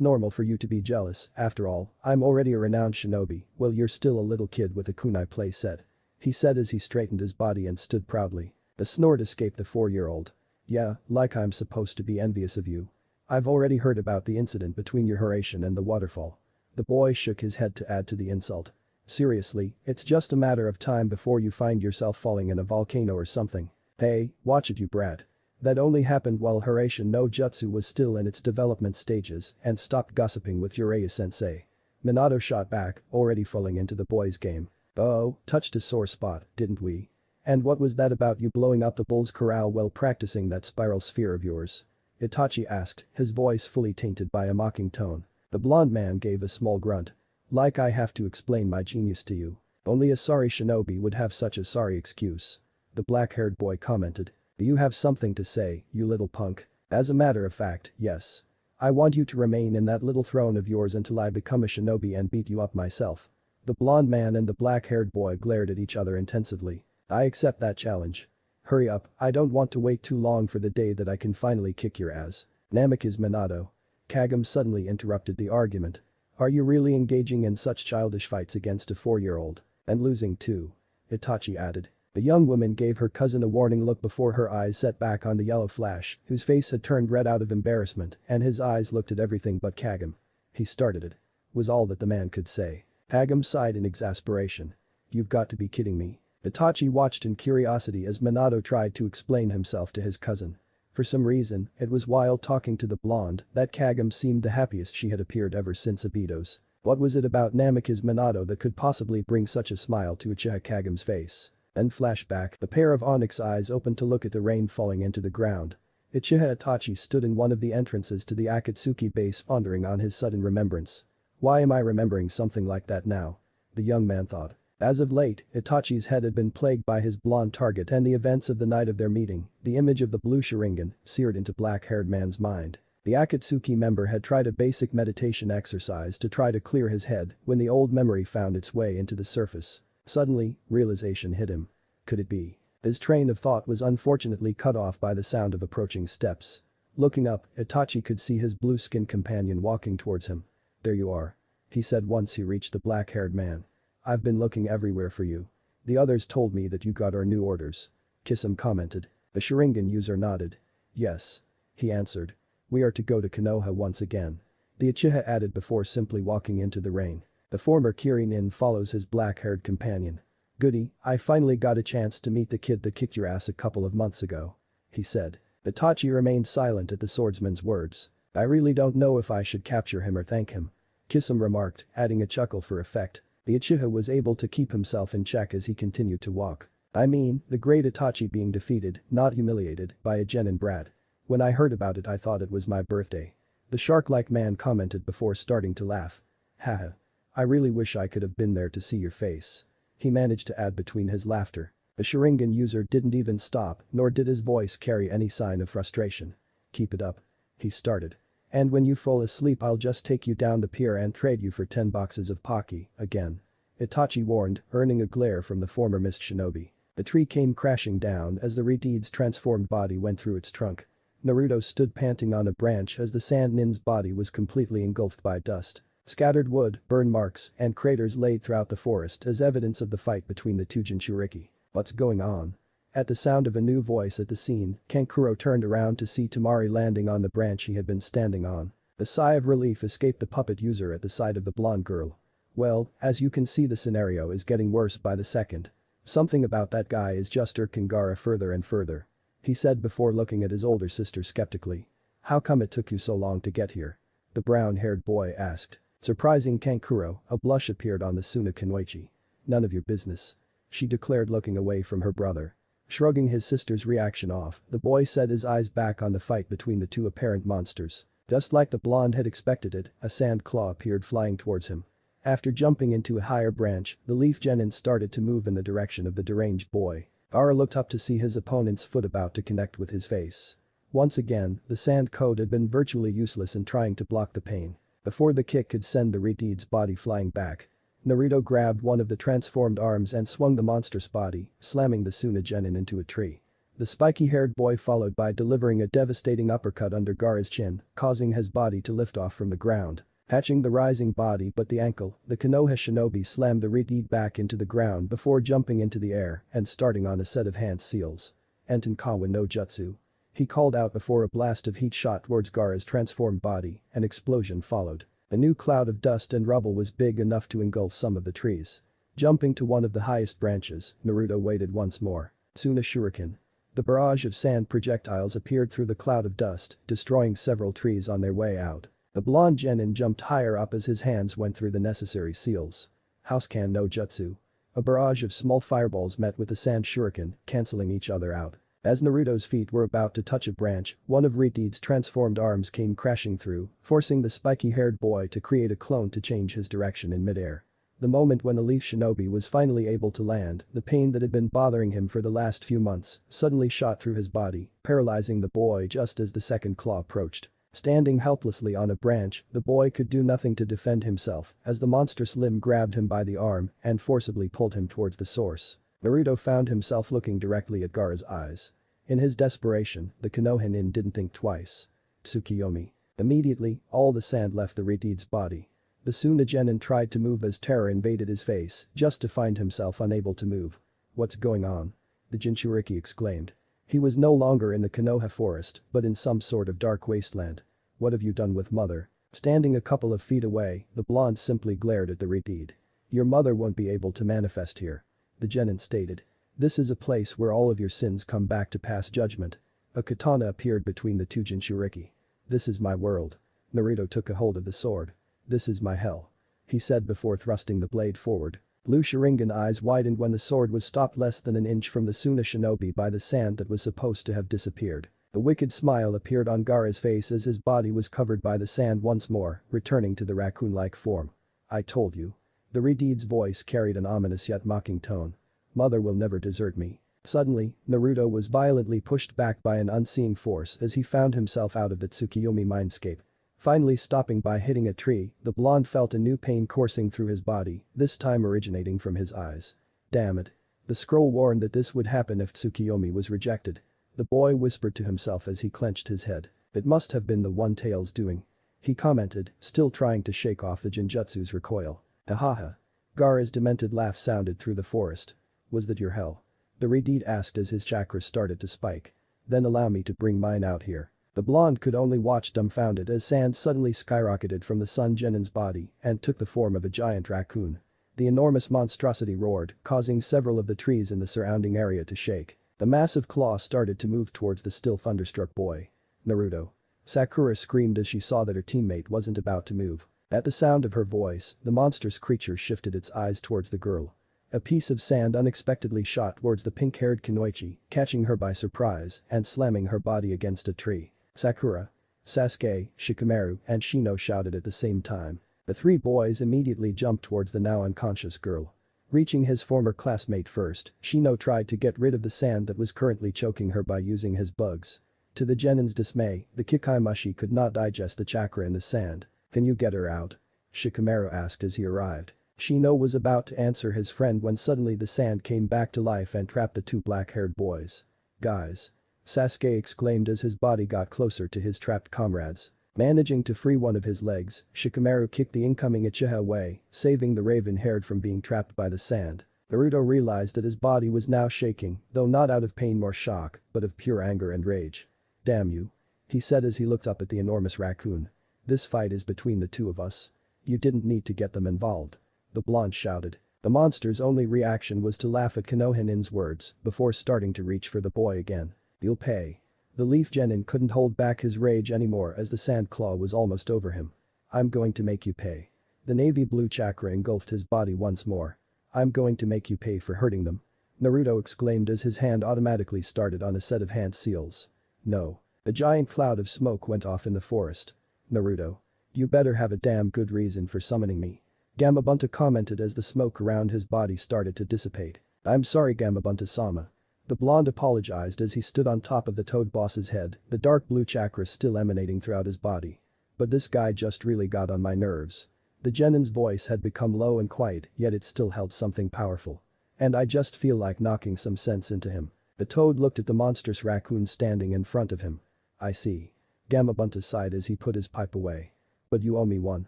normal for you to be jealous, after all, I'm already a renowned shinobi, while you're still a little kid with a kunai play set. he said as he straightened his body and stood proudly. A snort escaped the 4-year-old. Yeah, like I'm supposed to be envious of you. I've already heard about the incident between your Hiraishin and the waterfall. The boy shook his head to add to the insult. Seriously, it's just a matter of time before you find yourself falling in a volcano or something. Hey, watch it you brat. That only happened while Hiraishin no Jutsu was still in its development stages and stopped gossiping with Jiraiya-sensei. Minato shot back, already falling into the boy's game. Oh, touched a sore spot, didn't we? And what was that about you blowing up the bull's corral while practicing that spiral sphere of yours? Itachi asked, his voice fully tainted by a mocking tone. The blonde man gave a small grunt. Like I have to explain my genius to you. Only a sorry shinobi would have such a sorry excuse. The black-haired boy commented. You have something to say, you little punk. As a matter of fact, yes. I want you to remain in that little throne of yours until I become a shinobi and beat you up myself. The blonde man and the black-haired boy glared at each other intensively. I accept that challenge. Hurry up, I don't want to wait too long for the day that I can finally kick your ass. Namikaze Minato. Kagome suddenly interrupted the argument. Are you really engaging in such childish fights against a 4-year-old? And losing too? Itachi added. The young woman gave her cousin a warning look before her eyes set back on the yellow flash, whose face had turned red out of embarrassment, and his eyes looked at everything but Kagome. He started it. Was all that the man could say. Kagome sighed in exasperation. You've got to be kidding me. Itachi watched in curiosity as Minato tried to explain himself to his cousin. For some reason, it was while talking to the blonde that Kagome seemed the happiest she had appeared ever since Obito's. What was it about Namikaze Minato that could possibly bring such a smile to Uchiha Kagome's face? Then flashback, the pair of onyx eyes opened to look at the rain falling into the ground. Uchiha Itachi stood in one of the entrances to the Akatsuki base pondering on his sudden remembrance. Why am I remembering something like that now? The young man thought. As of late, Itachi's head had been plagued by his blonde target and the events of the night of their meeting, the image of the blue Sharingan, seared into black-haired man's mind. The Akatsuki member had tried a basic meditation exercise to try to clear his head when the old memory found its way into the surface. Suddenly, realization hit him. Could it be? His train of thought was unfortunately cut off by the sound of approaching steps. Looking up, Itachi could see his blue-skinned companion walking towards him. There you are. He said once he reached the black-haired man. I've been looking everywhere for you. The others told me that you got our new orders. Kisame commented. The Sharingan user nodded. Yes. He answered. We are to go to Konoha once again. The Uchiha added before simply walking into the rain. The former Kirin follows his black-haired companion. Goody, I finally got a chance to meet the kid that kicked your ass a couple of months ago. He said. Itachi remained silent at the swordsman's words. I really don't know if I should capture him or thank him. Kisame remarked, adding a chuckle for effect. The Uchiha was able to keep himself in check as he continued to walk. I mean, the great Itachi being defeated, not humiliated, by a genin brat. When I heard about it I thought it was my birthday. The shark-like man commented before starting to laugh. Haha. I really wish I could have been there to see your face. He managed to add between his laughter. The Sharingan user didn't even stop, nor did his voice carry any sign of frustration. Keep it up. He started. And when you fall asleep I'll just take you down the pier and trade you for 10 boxes of Pocky, again. Itachi warned, earning a glare from the former mist shinobi. The tree came crashing down as the Redeed's transformed body went through its trunk. Naruto stood panting on a branch as the sand nin's body was completely engulfed by dust. Scattered wood, burn marks, and craters laid throughout the forest as evidence of the fight between the two Jinchuriki. What's going on? At the sound of a new voice at the scene, Kankuro turned around to see Temari landing on the branch he had been standing on. The sigh of relief escaped the puppet user at the sight of the blonde girl. Well, as you can see the scenario is getting worse by the second. Something about that guy is just irking Gaara further and further. He said before looking at his older sister skeptically. How come it took you so long to get here? The brown-haired boy asked. Surprising Kankuro, a blush appeared on the Suna Kanoichi. None of your business. She declared looking away from her brother. Shrugging his sister's reaction off, the boy set his eyes back on the fight between the two apparent monsters. Just like the blonde had expected it, a sand claw appeared flying towards him. After jumping into a higher branch, the leaf genin started to move in the direction of the deranged boy. Gaara looked up to see his opponent's foot about to connect with his face. Once again, the sand code had been virtually useless in trying to block the pain. Before the kick could send the Redeed's body flying back, Naruto grabbed one of the transformed arms and swung the monstrous body, slamming the Suna genin into a tree. The spiky-haired boy followed by delivering a devastating uppercut under Gaara's chin, causing his body to lift off from the ground. Catching the rising body but the ankle, the Konoha shinobi slammed the reed back into the ground before jumping into the air and starting on a set of hand seals. Enten Kawa no Jutsu. He called out before a blast of heat shot towards Gaara's transformed body, an explosion followed. A new cloud of dust and rubble was big enough to engulf some of the trees. Jumping to one of the highest branches, Naruto waited once more. Suna Shuriken. The barrage of sand projectiles appeared through the cloud of dust, destroying several trees on their way out. The blonde genin jumped higher up as his hands went through the necessary seals. Housecan no Jutsu. A barrage of small fireballs met with the sand shuriken, cancelling each other out. As Naruto's feet were about to touch a branch, one of Riti's transformed arms came crashing through, forcing the spiky-haired boy to create a clone to change his direction in midair. The moment when the leaf shinobi was finally able to land, the pain that had been bothering him for the last few months suddenly shot through his body, paralyzing the boy just as the second claw approached. Standing helplessly on a branch, the boy could do nothing to defend himself as the monstrous limb grabbed him by the arm and forcibly pulled him towards the source. Naruto found himself looking directly at Gaara's eyes. In his desperation, the Konoha didn't think twice. Tsukiyomi. Immediately, all the sand left the Riti's body. The Suna genin tried to move as terror invaded his face, just to find himself unable to move. "What's going on?" the Jinchuriki exclaimed. He was no longer in the Konoha forest, but in some sort of dark wasteland. "What have you done with mother?" Standing a couple of feet away, the blonde simply glared at the Riti. "Your mother won't be able to manifest here," the genin stated. "This is a place where all of your sins come back to pass judgment." A katana appeared between the two Jinchuriki. "This is my world." Naruto took a hold of the sword. "This is my hell," he said before thrusting the blade forward. Blue Sharingan eyes widened when the sword was stopped less than an inch from the Suna shinobi by the sand that was supposed to have disappeared. A wicked smile appeared on Gaara's face as his body was covered by the sand once more, returning to the raccoon-like form. "I told you." The Riti's voice carried an ominous yet mocking tone. "Mother will never desert me." Suddenly, Naruto was violently pushed back by an unseen force as he found himself out of the Tsukiyomi mindscape. Finally stopping by hitting a tree, the blonde felt a new pain coursing through his body, this time originating from his eyes. "Damn it." The scroll warned that this would happen if Tsukiyomi was rejected. The boy whispered to himself as he clenched his head. "It must have been the One Tail's doing," he commented, still trying to shake off the Jinjutsu's recoil. "Ahaha." Gaara's demented laugh sounded through the forest. "Was that your hell?" the Redeed asked as his chakra started to spike. "Then allow me to bring mine out here." The blonde could only watch dumbfounded as sand suddenly skyrocketed from the Sun Genin's body and took the form of a giant raccoon. The enormous monstrosity roared, causing several of the trees in the surrounding area to shake. The massive claw started to move towards the still thunderstruck boy. "Naruto." Sakura screamed as she saw that her teammate wasn't about to move. At the sound of her voice, the monstrous creature shifted its eyes towards the girl. A piece of sand unexpectedly shot towards the pink-haired Kunoichi, catching her by surprise and slamming her body against a tree. "Sakura." Sasuke, Shikamaru, and Shino shouted at the same time. The three boys immediately jumped towards the now unconscious girl. Reaching his former classmate first, Shino tried to get rid of the sand that was currently choking her by using his bugs. To the genin's dismay, the Kikaimashi could not digest the chakra in the sand. "Can you get her out?" Shikamaru asked as he arrived. Shino was about to answer his friend when suddenly the sand came back to life and trapped the two black-haired boys. "Guys!" Sasuke exclaimed as his body got closer to his trapped comrades. Managing to free one of his legs, Shikamaru kicked the incoming Uchiha away, saving the raven-haired from being trapped by the sand. Naruto realized that his body was now shaking, though not out of pain or shock, but of pure anger and rage. "Damn you," he said as he looked up at the enormous raccoon. "This fight is between the two of us. You didn't need to get them involved," the blonde shouted. The monster's only reaction was to laugh at Konohanin's words before starting to reach for the boy again. "You'll pay." The leaf genin couldn't hold back his rage anymore as the sand claw was almost over him. "I'm going to make you pay." The navy blue chakra engulfed his body once more. "I'm going to make you pay for hurting them," Naruto exclaimed as his hand automatically started on a set of hand seals. "No." A giant cloud of smoke went off in the forest. "Naruto. You better have a damn good reason for summoning me," Gamabunta commented as the smoke around his body started to dissipate. "I'm sorry Gamabunta-sama." The blonde apologized as he stood on top of the toad boss's head, the dark blue chakra still emanating throughout his body. "But this guy just really got on my nerves." The genin's voice had become low and quiet, yet it still held something powerful. "And I just feel like knocking some sense into him." The toad looked at the monstrous raccoon standing in front of him. "I see." Gamabunta sighed as he put his pipe away. "But you owe me one."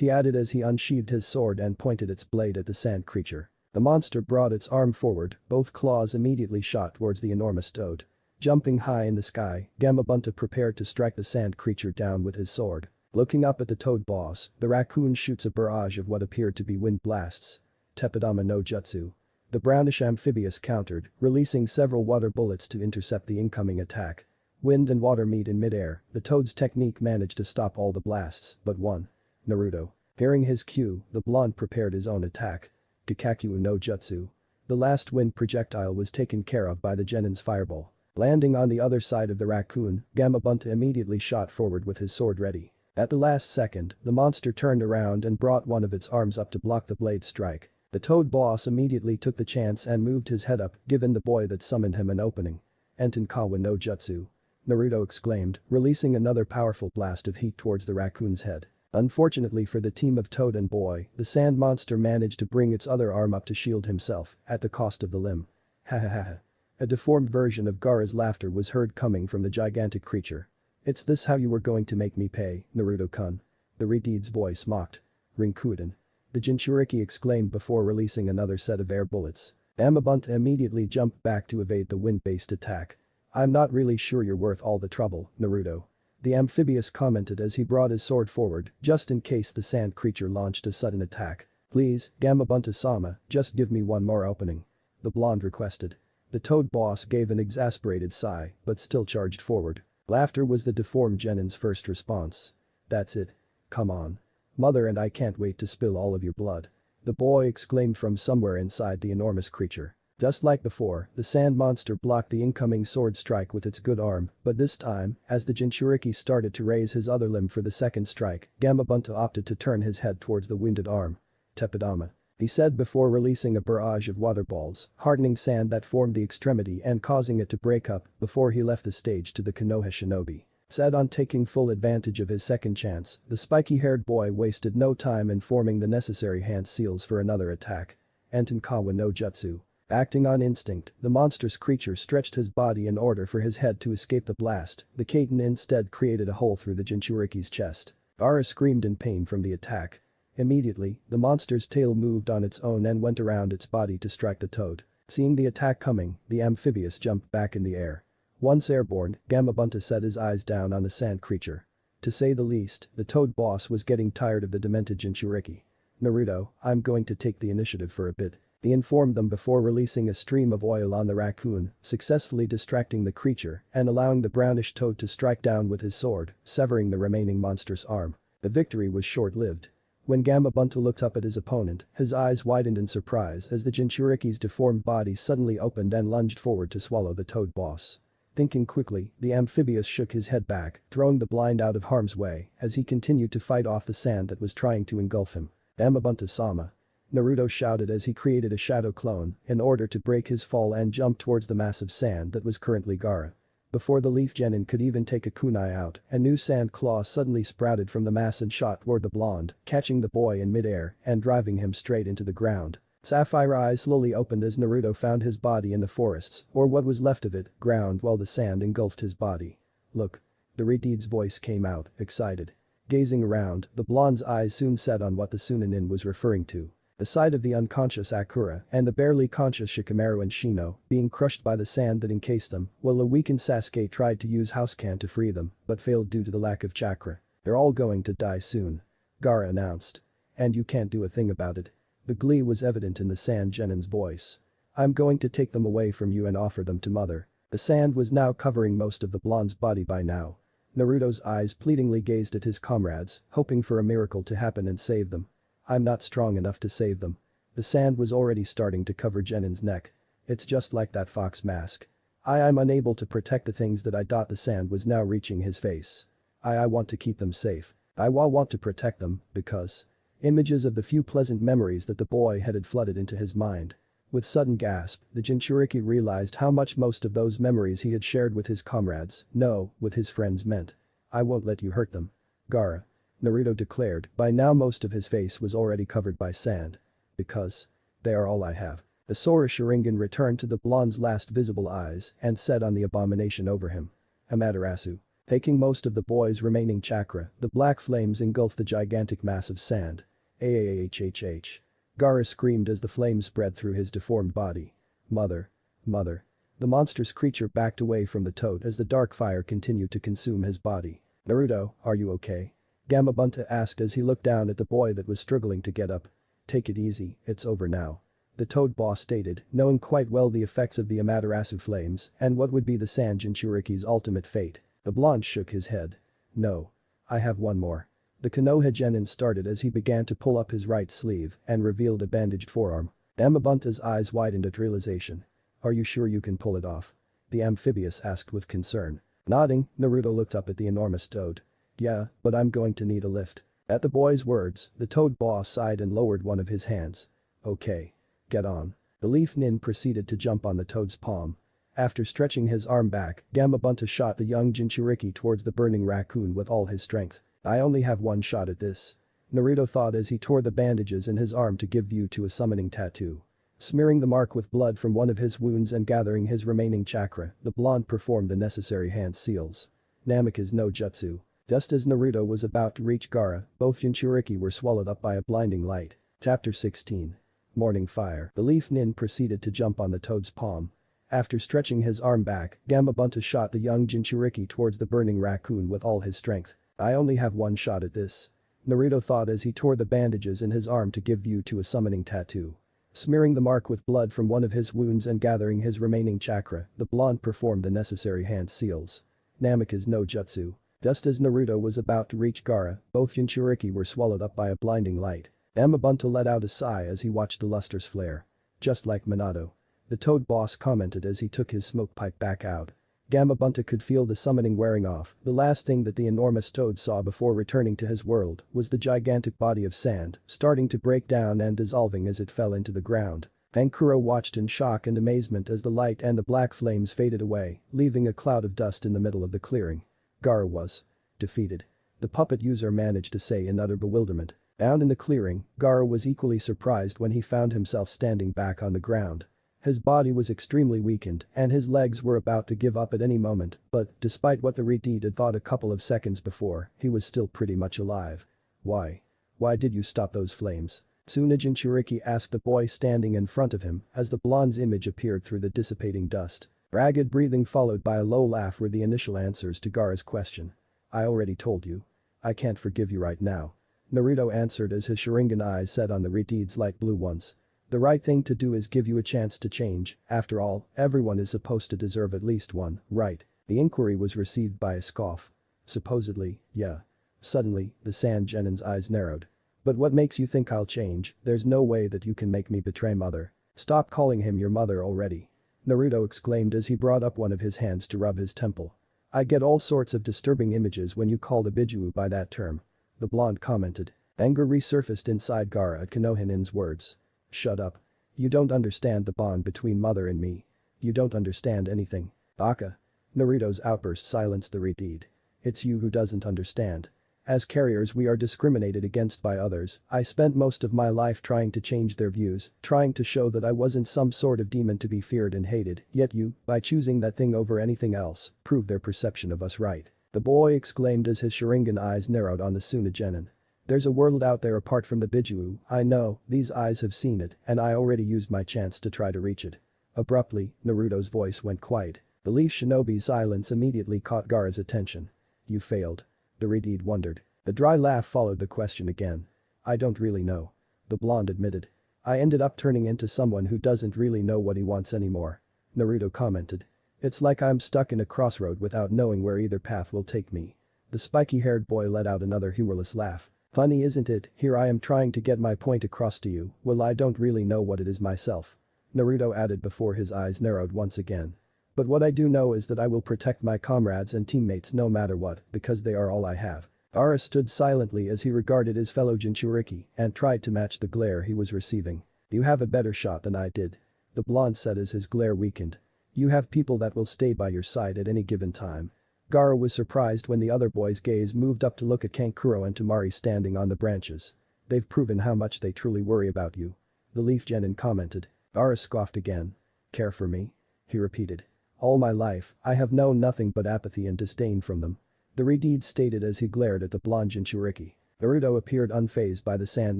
he added as he unsheathed his sword and pointed its blade at the sand creature. The monster brought its arm forward, both claws immediately shot towards the enormous toad. Jumping high in the sky, Gamabunta prepared to strike the sand creature down with his sword. Looking up at the toad boss, the raccoon shoots a barrage of what appeared to be wind blasts. Tepidama no jutsu. The brownish amphibious countered, releasing several water bullets to intercept the incoming attack. Wind and water meet in midair, the toad's technique managed to stop all the blasts, but one. Naruto. Hearing his cue, the blonde prepared his own attack. Kikakyu no jutsu. The last wind projectile was taken care of by the Genin's fireball. Landing on the other side of the raccoon, Gamabunta immediately shot forward with his sword ready. At the last second, the monster turned around and brought one of its arms up to block the blade strike. The toad boss immediately took the chance and moved his head up, giving the boy that summoned him an opening. Entenkawa no jutsu. Naruto exclaimed, releasing another powerful blast of heat towards the raccoon's head. Unfortunately for the team of Toad and Boy, the sand monster managed to bring its other arm up to shield himself, at the cost of the limb. Ha ha ha ha. A deformed version of Gaara's laughter was heard coming from the gigantic creature. It's this how you were going to make me pay, Naruto-kun. The Redeed's voice mocked. Rinkuden. The Jinchuriki exclaimed before releasing another set of air bullets. Gamabunta immediately jumped back to evade the wind-based attack. I'm not really sure you're worth all the trouble, Naruto. The amphibious commented as he brought his sword forward, just in case the sand creature launched a sudden attack. Please, Gamabunta-sama, just give me one more opening. The blonde requested. The toad boss gave an exasperated sigh, but still charged forward. Laughter was the deformed Genin's first response. That's it. Come on. Mother and I can't wait to spill all of your blood. The boy exclaimed from somewhere inside the enormous creature. Just like before, the sand monster blocked the incoming sword strike with its good arm, but this time, as the Jinchuriki started to raise his other limb for the second strike, Gamabunta opted to turn his head towards the winded arm. Tepidama. He said before releasing a barrage of water balls, hardening sand that formed the extremity and causing it to break up before he left the stage to the Konoha shinobi. Set on taking full advantage of his second chance, the spiky-haired boy wasted no time in forming the necessary hand seals for another attack. Entenkawa no jutsu. Acting on instinct, the monstrous creature stretched his body in order for his head to escape the blast. The Kaiten instead created a hole through the Jinchuriki's chest. Gaara screamed in pain from the attack. Immediately, the monster's tail moved on its own and went around its body to strike the toad. Seeing the attack coming, the amphibious jumped back in the air. Once airborne, Gamabunta set his eyes down on the sand creature. To say the least, the toad boss was getting tired of the demented Jinchuriki. Naruto, I'm going to take the initiative for a bit. He informed them before releasing a stream of oil on the raccoon, successfully distracting the creature and allowing the brownish toad to strike down with his sword, severing the remaining monstrous arm. The victory was short-lived. When Gamabunta looked up at his opponent, his eyes widened in surprise as the Jinchuriki's deformed body suddenly opened and lunged forward to swallow the toad boss. Thinking quickly, the amphibious shook his head back, throwing the blind out of harm's way as he continued to fight off the sand that was trying to engulf him. Gamabunta-sama. Naruto shouted as he created a shadow clone in order to break his fall and jump towards the mass of sand that was currently Gaara. Before the Leaf Genin could even take a kunai out, a new sand claw suddenly sprouted from the mass and shot toward the blonde, catching the boy in midair and driving him straight into the ground. Sapphire eyes slowly opened as Naruto found his body in the forests, or what was left of it, ground while the sand engulfed his body. Look. The Redeed's voice came out, excited. Gazing around, the blonde's eyes soon set on what the Chunin was referring to. The sight of the unconscious Akura and the barely conscious Shikamaru and Shino being crushed by the sand that encased them, while a weakened Sasuke tried to use Housecan to free them, but failed due to the lack of chakra. They're all going to die soon. Gaara announced. And you can't do a thing about it. The glee was evident in the sand Genin's voice. I'm going to take them away from you and offer them to mother. The sand was now covering most of the blonde's body by now. Naruto's eyes pleadingly gazed at his comrades, hoping for a miracle to happen and save them. I'm not strong enough to save them. The sand was already starting to cover Genin's neck. It's just like that fox mask. I'm unable to protect the things that I thought. The sand was now reaching his face. I want to keep them safe. I want to protect them, because. Images of the few pleasant memories that the boy had flooded into his mind. With sudden gasp, the Jinchuriki realized how much most of those memories he had shared with his comrades, no, with his friends meant. I won't let you hurt them. Gaara. Naruto declared, by now most of his face was already covered by sand. Because. They are all I have. The Sora Sharingan returned to the blonde's last visible eyes and set on the abomination over him. Amaterasu. Taking most of the boy's remaining chakra, the black flames engulfed the gigantic mass of sand. Ahhhh. Gaara screamed as the flames spread through his deformed body. Mother. Mother. The monstrous creature backed away from the toad as the dark fire continued to consume his body. Naruto, are you okay? Gamabunta asked as he looked down at the boy that was struggling to get up. Take it easy, it's over now. The toad boss stated, knowing quite well the effects of the Amaterasu flames and what would be the Sand Jinchuriki's ultimate fate. The blonde shook his head. No. I have one more. The Konoha genin started as he began to pull up his right sleeve and revealed a bandaged forearm. Gamabunta's eyes widened at realization. Are you sure you can pull it off? The amphibious asked with concern. Nodding, Naruto looked up at the enormous toad. Yeah, but I'm going to need a lift. At the boy's words, the toad boss sighed and lowered one of his hands. Okay. Get on. The leaf nin proceeded to jump on the toad's palm. After stretching his arm back, Gamabunta shot the young Jinchuriki towards the burning raccoon with all his strength. I only have one shot at this. Naruto thought as he tore the bandages in his arm to give view to a summoning tattoo. Smearing the mark with blood from one of his wounds and gathering his remaining chakra, the blonde performed the necessary hand seals. Namikaze no Jutsu. Just as Naruto was about to reach Gaara, both Jinchuriki were swallowed up by a blinding light. Chapter 16. Morning Fire. The leaf nin proceeded to jump on the toad's palm. After stretching his arm back, Gamabunta shot the young Jinchuriki towards the burning raccoon with all his strength. I only have one shot at this. Naruto thought as he tore the bandages in his arm to give view to a summoning tattoo. Smearing the mark with blood from one of his wounds and gathering his remaining chakra, the blonde performed the necessary hand seals. Namikaze no Jutsu. Just as Naruto was about to reach Gaara, both Jinchuriki were swallowed up by a blinding light. Gamabunta let out a sigh as he watched the lusters flare. Just like Minato. The toad boss commented as he took his smoke pipe back out. Gamabunta could feel the summoning wearing off. The last thing that the enormous toad saw before returning to his world was the gigantic body of sand, starting to break down and dissolving as it fell into the ground. Kankuro watched in shock and amazement as the light and the black flames faded away, leaving a cloud of dust in the middle of the clearing. Gaara was defeated. The puppet user managed to say in utter bewilderment. Down in the clearing, Gaara was equally surprised when he found himself standing back on the ground. His body was extremely weakened and his legs were about to give up at any moment, but despite what the Redeed had thought a couple of seconds before, he was still pretty much alive. Why? Why did you stop those flames? Suna Jinchuriki asked the boy standing in front of him as the blonde's image appeared through the dissipating dust. Ragged breathing followed by a low laugh were the initial answers to Gaara's question. I already told you. I can't forgive you right now. Naruto answered as his Sharingan eyes set on the Redeed's light blue ones. The right thing to do is give you a chance to change, after all, everyone is supposed to deserve at least one, right? The inquiry was received by a scoff. Supposedly, yeah. Suddenly, the Sand Genin's eyes narrowed. But what makes you think I'll change? There's no way that you can make me betray mother. Stop calling him your mother already. Naruto exclaimed as he brought up one of his hands to rub his temple. I get all sorts of disturbing images when you call the Bijuu by that term. The blonde commented. Anger resurfaced inside Gaara at Konohanin's words. Shut up. You don't understand the bond between mother and me. You don't understand anything. Baka. Naruto's outburst silenced the Redeed. It's you who doesn't understand. As carriers we are discriminated against by others. I spent most of my life trying to change their views, trying to show that I wasn't some sort of demon to be feared and hated, yet you, by choosing that thing over anything else, prove their perception of us right. The boy exclaimed as his Sharingan eyes narrowed on the Suna Genin. There's a world out there apart from the Bijuu, I know, these eyes have seen it, and I already used my chance to try to reach it. Abruptly, Naruto's voice went quiet. The leaf shinobi's silence immediately caught Gaara's attention. You failed. The Redeed wondered. The dry laugh followed the question again. I don't really know. The blonde admitted. I ended up turning into someone who doesn't really know what he wants anymore. Naruto commented. It's like I'm stuck in a crossroad without knowing where either path will take me. The spiky-haired boy let out another humorless laugh. Funny isn't it, here I am trying to get my point across to you, well I don't really know what it is myself. Naruto added before his eyes narrowed once again. But what I do know is that I will protect my comrades and teammates no matter what, because they are all I have. Gaara stood silently as he regarded his fellow Jinchuriki and tried to match the glare he was receiving. You have a better shot than I did. The blonde said as his glare weakened. You have people that will stay by your side at any given time. Gaara was surprised when the other boy's gaze moved up to look at Kankuro and Temari standing on the branches. They've proven how much they truly worry about you. The leaf genin commented. Gaara scoffed again. Care for me? He repeated. All my life, I have known nothing but apathy and disdain from them. The Redeed stated as he glared at the blonde Jinchuriki. Naruto appeared unfazed by the Sand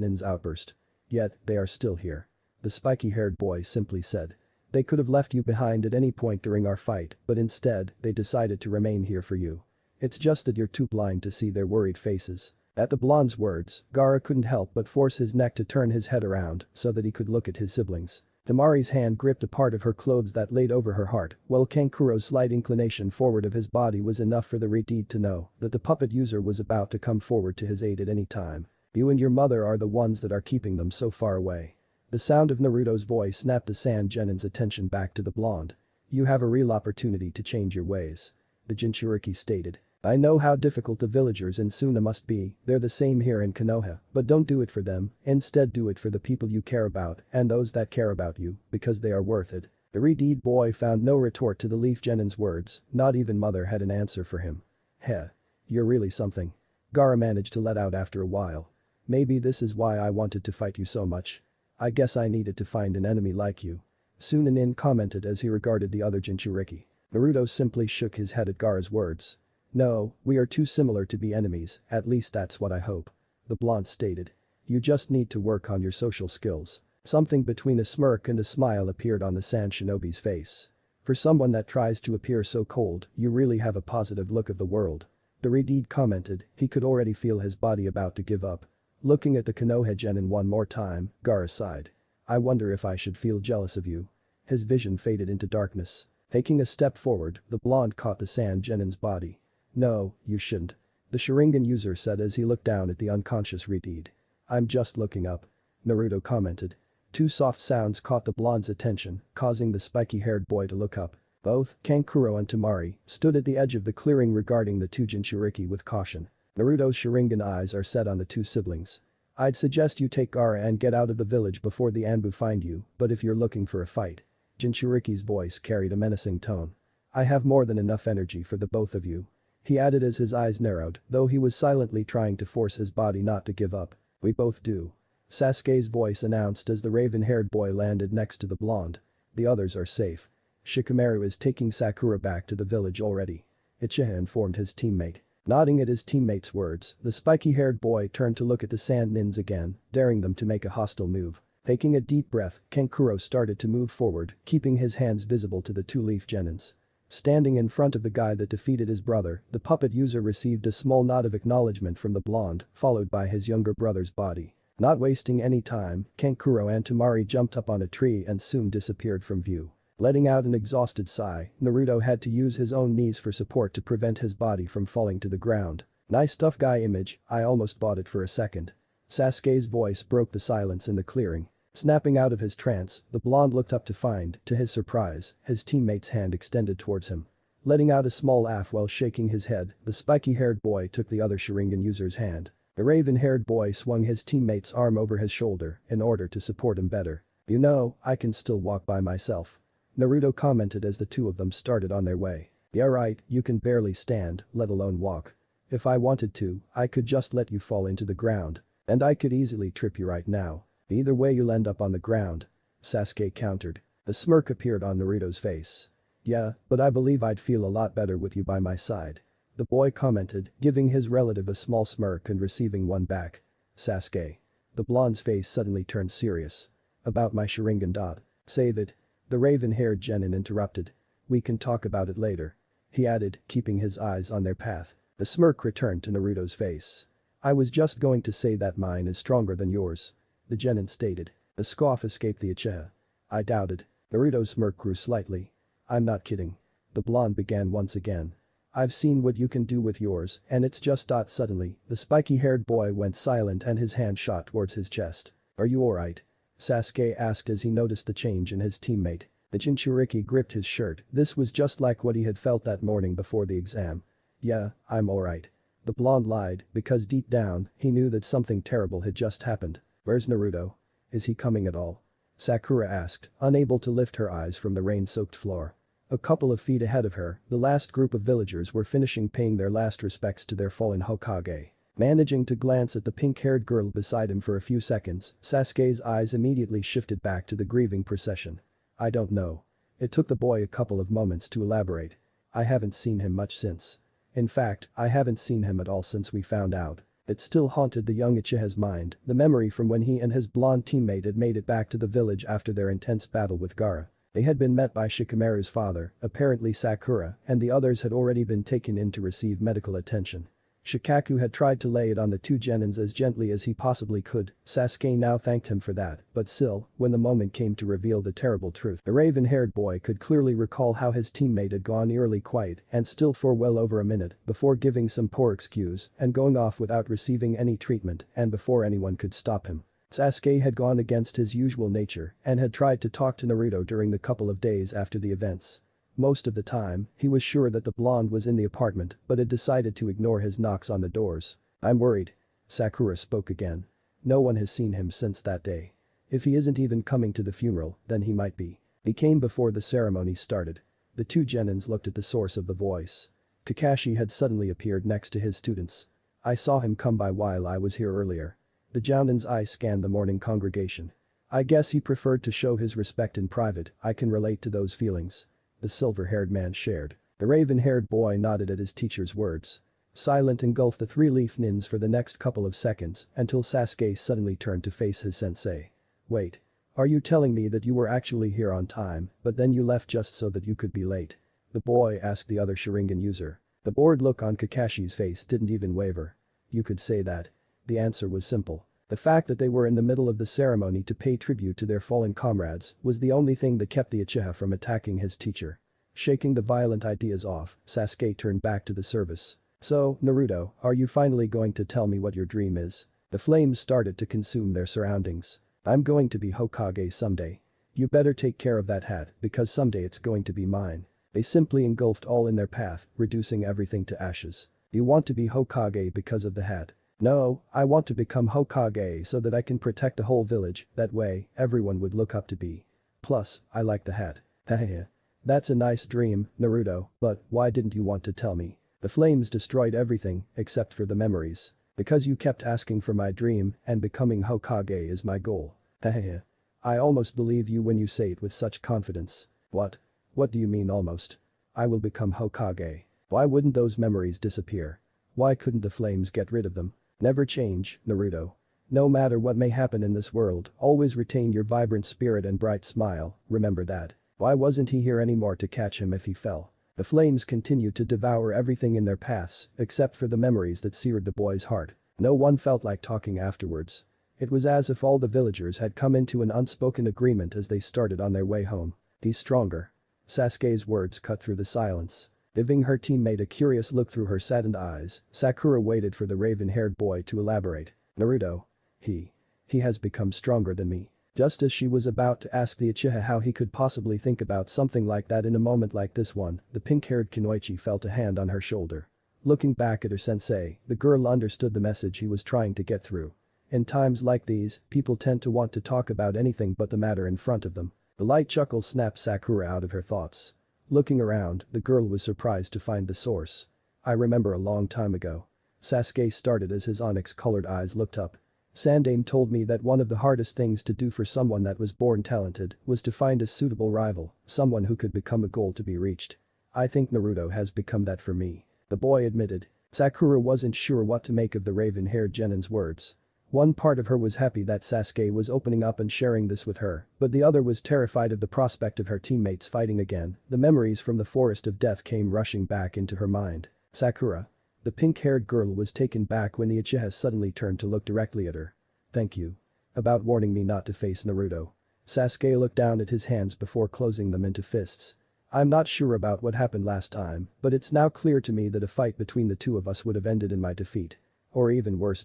Nin's outburst. Yet, they are still here. The spiky-haired boy simply said. They could have left you behind at any point during our fight, but instead, they decided to remain here for you. It's just that you're too blind to see their worried faces. At the blonde's words, Gaara couldn't help but force his neck to turn his head around so that he could look at his siblings. Temari's hand gripped a part of her clothes that laid over her heart, while Kankuro's slight inclination forward of his body was enough for the Redeed to know that the puppet user was about to come forward to his aid at any time. You and your mother are the ones that are keeping them so far away. The sound of Naruto's voice snapped the Sand Genin's attention back to the blonde. You have a real opportunity to change your ways. The Jinchuriki stated. I know how difficult the villagers in Suna must be, they're the same here in Konoha, but don't do it for them, instead do it for the people you care about and those that care about you, because they are worth it. The Redeed boy found no retort to the Leaf Genin's words, not even mother had an answer for him. Heh. You're really something. Gaara managed to let out after a while. Maybe this is why I wanted to fight you so much. I guess I needed to find an enemy like you. Sunanin commented as he regarded the other Jinchuriki. Naruto simply shook his head at Gaara's words. No, we are too similar to be enemies, at least that's what I hope. The blonde stated. You just need to work on your social skills. Something between a smirk and a smile appeared on the Sand Shinobi's face. For someone that tries to appear so cold, you really have a positive look of the world. The Redeed commented, he could already feel his body about to give up. Looking at the Konoha Genin one more time, Gaara sighed. I wonder if I should feel jealous of you. His vision faded into darkness. Taking a step forward, the blonde caught the Sand Genin's body. No, you shouldn't. The Sharingan user said as he looked down at the unconscious Redeed. I'm just looking up. Naruto commented. Two soft sounds caught the blonde's attention, causing the spiky-haired boy to look up. Both, Kankuro and Temari, stood at the edge of the clearing regarding the two Jinchuriki with caution. Naruto's Sharingan eyes are set on the two siblings. I'd suggest you take Gaara and get out of the village before the Anbu find you, but if you're looking for a fight. Jinchuriki's voice carried a menacing tone. I have more than enough energy for the both of you. He added as his eyes narrowed, though he was silently trying to force his body not to give up. We both do. Sasuke's voice announced as the raven-haired boy landed next to the blonde. The others are safe. Shikamaru is taking Sakura back to the village already. Uchiha informed his teammate. Nodding at his teammate's words, the spiky-haired boy turned to look at the Sand Nins again, daring them to make a hostile move. Taking a deep breath, Kankuro started to move forward, keeping his hands visible to the two Leaf Genins. Standing in front of the guy that defeated his brother, the puppet user received a small nod of acknowledgement from the blonde, followed by his younger brother's body. Not wasting any time, Kankuro and Temari jumped up on a tree and soon disappeared from view. Letting out an exhausted sigh, Naruto had to use his own knees for support to prevent his body from falling to the ground. Nice tough guy image, I almost bought it for a second. Sasuke's voice broke the silence in the clearing. Snapping out of his trance, the blonde looked up to find, to his surprise, his teammate's hand extended towards him. Letting out a small laugh while shaking his head, the spiky-haired boy took the other Sharingan user's hand. The raven-haired boy swung his teammate's arm over his shoulder in order to support him better. You know, I can still walk by myself. Naruto commented as the two of them started on their way. Yeah right, you can barely stand, let alone walk. If I wanted to, I could just let you fall into the ground. And I could easily trip you right now. Either way you'll end up on the ground. Sasuke countered. A smirk appeared on Naruto's face. Yeah, but I believe I'd feel a lot better with you by my side. The boy commented, giving his relative a small smirk and receiving one back. Sasuke. The blonde's face suddenly turned serious. About my Sharingan. Save it. The raven-haired Genin interrupted. We can talk about it later. He added, keeping his eyes on their path. The smirk returned to Naruto's face. I was just going to say that mine is stronger than yours. The Genin stated. The scoff escaped the Uchiha. I doubted. Naruto's smirk grew slightly. I'm not kidding. The blonde began once again. I've seen what you can do with yours, and it's just. Suddenly, the spiky-haired boy went silent and his hand shot towards his chest. Are you alright? Sasuke asked as he noticed the change in his teammate. The Jinchuriki gripped his shirt. This was just like what he had felt that morning before the exam. Yeah, I'm alright. The blonde lied, because deep down, he knew that something terrible had just happened. Where's Naruto? Is he coming at all? Sakura asked, unable to lift her eyes from the rain-soaked floor. A couple of feet ahead of her, the last group of villagers were finishing paying their last respects to their fallen Hokage. Managing to glance at the pink-haired girl beside him for a few seconds, Sasuke's eyes immediately shifted back to the grieving procession. I don't know. It took the boy a couple of moments to elaborate. I haven't seen him much since. In fact, I haven't seen him at all since we found out. It still haunted the young Uchiha's mind, the memory from when he and his blonde teammate had made it back to the village after their intense battle with Gaara. They had been met by Shikamaru's father, apparently Sakura, and the others had already been taken in to receive medical attention. Shikaku had tried to lay it on the two genins as gently as he possibly could. Sasuke now thanked him for that, but still, when the moment came to reveal the terrible truth, the raven-haired boy could clearly recall how his teammate had gone eerily quiet and still for well over a minute before giving some poor excuse and going off without receiving any treatment and before anyone could stop him. Sasuke had gone against his usual nature and had tried to talk to Naruto during the couple of days after the events. Most of the time, he was sure that the blonde was in the apartment but had decided to ignore his knocks on the doors. "I'm worried." Sakura spoke again. "No one has seen him since that day. If he isn't even coming to the funeral, then he might be." He came before the ceremony started. The two genins looked at the source of the voice. Kakashi had suddenly appeared next to his students. "I saw him come by while I was here earlier." The Jounin's eye scanned the morning congregation. "I guess he preferred to show his respect in private. I can relate to those feelings." The silver-haired man shared. The raven-haired boy nodded at his teacher's words. Silent engulfed the three-leaf nins for the next couple of seconds until Sasuke suddenly turned to face his sensei. "Wait. Are you telling me that you were actually here on time, but then you left just so that you could be late?" the boy asked the other Sharingan user. The bored look on Kakashi's face didn't even waver. "You could say that." The answer was simple. The fact that they were in the middle of the ceremony to pay tribute to their fallen comrades was the only thing that kept the Uchiha from attacking his teacher. Shaking the violent ideas off, Sasuke turned back to the service. "So, Naruto, are you finally going to tell me what your dream is?" The flames started to consume their surroundings. "I'm going to be Hokage someday. You better take care of that hat because someday it's going to be mine." They simply engulfed all in their path, reducing everything to ashes. "You want to be Hokage because of the hat?" "No, I want to become Hokage so that I can protect the whole village, that way, everyone would look up to me. Plus, I like the hat." "Hahaha. That's a nice dream, Naruto, but why didn't you want to tell me?" "The flames destroyed everything, except for the memories. Because you kept asking for my dream and becoming Hokage is my goal." "Hahaha. I almost believe you when you say it with such confidence." "What? What do you mean almost?" "I will become Hokage." "Why wouldn't those memories disappear? Why couldn't the flames get rid of them?" "Never change, Naruto. No matter what may happen in this world, always retain your vibrant spirit and bright smile, remember that." Why wasn't he here anymore to catch him if he fell? The flames continued to devour everything in their paths, except for the memories that seared the boy's heart. No one felt like talking afterwards. It was as if all the villagers had come into an unspoken agreement as they started on their way home. "He's stronger." Sasuke's words cut through the silence. Giving her teammate a curious look through her saddened eyes, Sakura waited for the raven-haired boy to elaborate. "Naruto. He has become stronger than me." Just as she was about to ask the Uchiha how he could possibly think about something like that in a moment like this one, the pink-haired Kunoichi felt a hand on her shoulder. Looking back at her sensei, the girl understood the message he was trying to get through. In times like these, people tend to want to talk about anything but the matter in front of them. The light chuckle snapped Sakura out of her thoughts. Looking around, the girl was surprised to find the source. "I remember a long time ago." Sasuke started as his onyx-colored eyes looked up. "Sandaime told me that one of the hardest things to do for someone that was born talented was to find a suitable rival, someone who could become a goal to be reached. I think Naruto has become that for me," the boy admitted. Sakura wasn't sure what to make of the raven-haired genin's words. One part of her was happy that Sasuke was opening up and sharing this with her, but the other was terrified of the prospect of her teammates fighting again. The memories from the forest of death came rushing back into her mind. "Sakura." The pink-haired girl was taken back when the Uchiha suddenly turned to look directly at her. "Thank you. About warning me not to face Naruto." Sasuke looked down at his hands before closing them into fists. "I'm not sure about what happened last time, but it's now clear to me that a fight between the two of us would have ended in my defeat. Or even worse.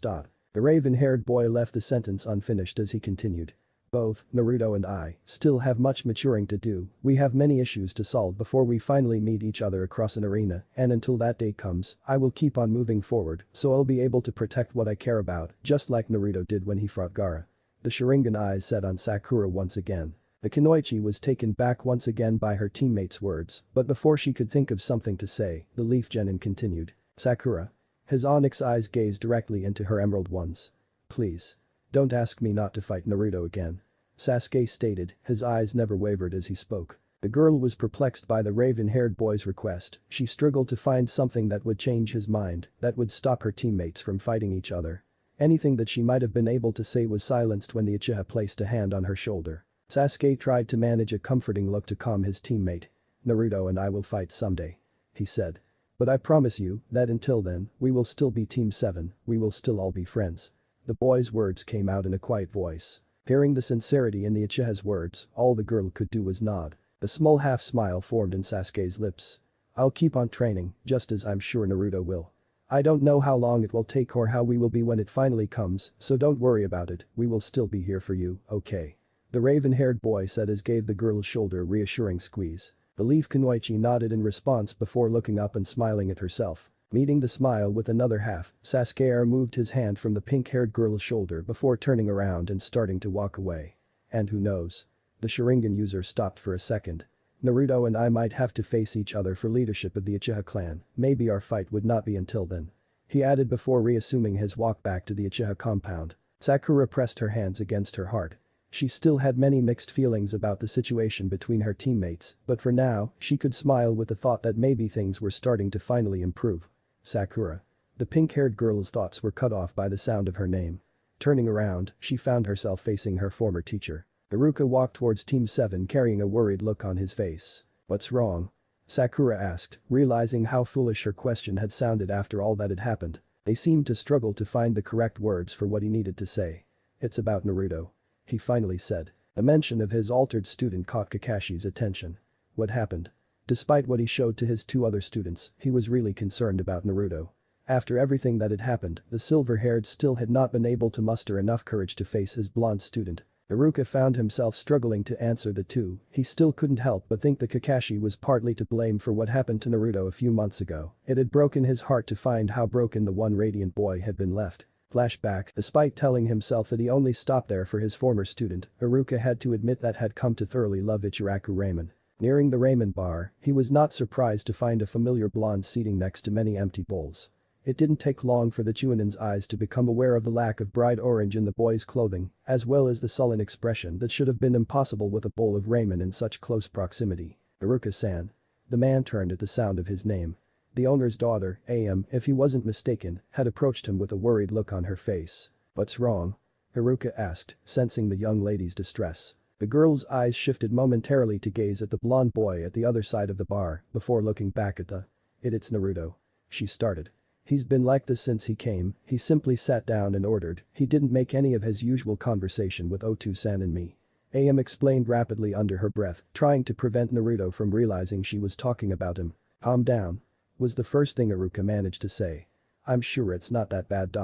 The raven-haired boy left the sentence unfinished as he continued. "Both, Naruto and I, still have much maturing to do. We have many issues to solve before we finally meet each other across an arena, and until that day comes, I will keep on moving forward so I'll be able to protect what I care about, just like Naruto did when he fought Gaara." The Sharingan eyes set on Sakura once again. The Kunoichi was taken back once again by her teammate's words, but before she could think of something to say, the Leaf Genin continued. "Sakura." His onyx eyes gazed directly into her emerald ones. "Please. Don't ask me not to fight Naruto again." Sasuke stated, his eyes never wavered as he spoke. The girl was perplexed by the raven-haired boy's request. She struggled to find something that would change his mind, that would stop her teammates from fighting each other. Anything that she might have been able to say was silenced when the Uchiha placed a hand on her shoulder. Sasuke tried to manage a comforting look to calm his teammate. "Naruto and I will fight someday," he said. "But I promise you that until then, we will still be Team 7, we will still all be friends." The boy's words came out in a quiet voice. Hearing the sincerity in the Uchiha's words, all the girl could do was nod. A small half-smile formed in Sasuke's lips. "I'll keep on training, just as I'm sure Naruto will. I don't know how long it will take or how we will be when it finally comes, so don't worry about it, we will still be here for you, okay?" The raven-haired boy said as gave the girl's shoulder a reassuring squeeze. The leaf Kunoichi nodded in response before looking up and smiling at herself. Meeting the smile with another half, Sasuke removed his hand from the pink-haired girl's shoulder before turning around and starting to walk away. And who knows? The Sharingan user stopped for a second. "Naruto and I might have to face each other for leadership of the Uchiha clan, maybe our fight would not be until then," he added before reassuming his walk back to the Uchiha compound. Sakura pressed her hands against her heart. She still had many mixed feelings about the situation between her teammates, but for now, she could smile with the thought that maybe things were starting to finally improve. Sakura. The pink-haired girl's thoughts were cut off by the sound of her name. Turning around, she found herself facing her former teacher. Iruka walked towards Team 7 carrying a worried look on his face. "What's wrong?" Sakura asked, realizing how foolish her question had sounded after all that had happened. They seemed to struggle to find the correct words for what he needed to say. "It's about Naruto," he finally said. A mention of his altered student caught Kakashi's attention. What happened? Despite what he showed to his two other students, he was really concerned about Naruto. After everything that had happened, the silver-haired still had not been able to muster enough courage to face his blonde student. Iruka found himself struggling to answer the two. He still couldn't help but think that Kakashi was partly to blame for what happened to Naruto a few months ago. It had broken his heart to find how broken the one radiant boy had been left. Flashback. Despite telling himself that he only stopped there for his former student, Iruka had to admit that had come to thoroughly love Ichiraku ramen. Nearing the ramen bar, he was not surprised to find a familiar blonde seating next to many empty bowls. It didn't take long for the Chunin's eyes to become aware of the lack of bright orange in the boy's clothing, as well as the sullen expression that should have been impossible with a bowl of ramen in such close proximity. "Iruka-san." The man turned at the sound of his name. The owner's daughter, AM, if he wasn't mistaken, had approached him with a worried look on her face. "What's wrong?" Iruka asked, sensing the young lady's distress. The girl's eyes shifted momentarily to gaze at the blonde boy at the other side of the bar, before looking back at It's Naruto. She started. "He's been like this since he came," he simply sat down and ordered. He didn't make any of his usual conversation with Otu-san and me. AM explained rapidly under her breath, trying to prevent Naruto from realizing she was talking about him. "Calm down," was the first thing Iruka managed to say. "I'm sure it's not that bad.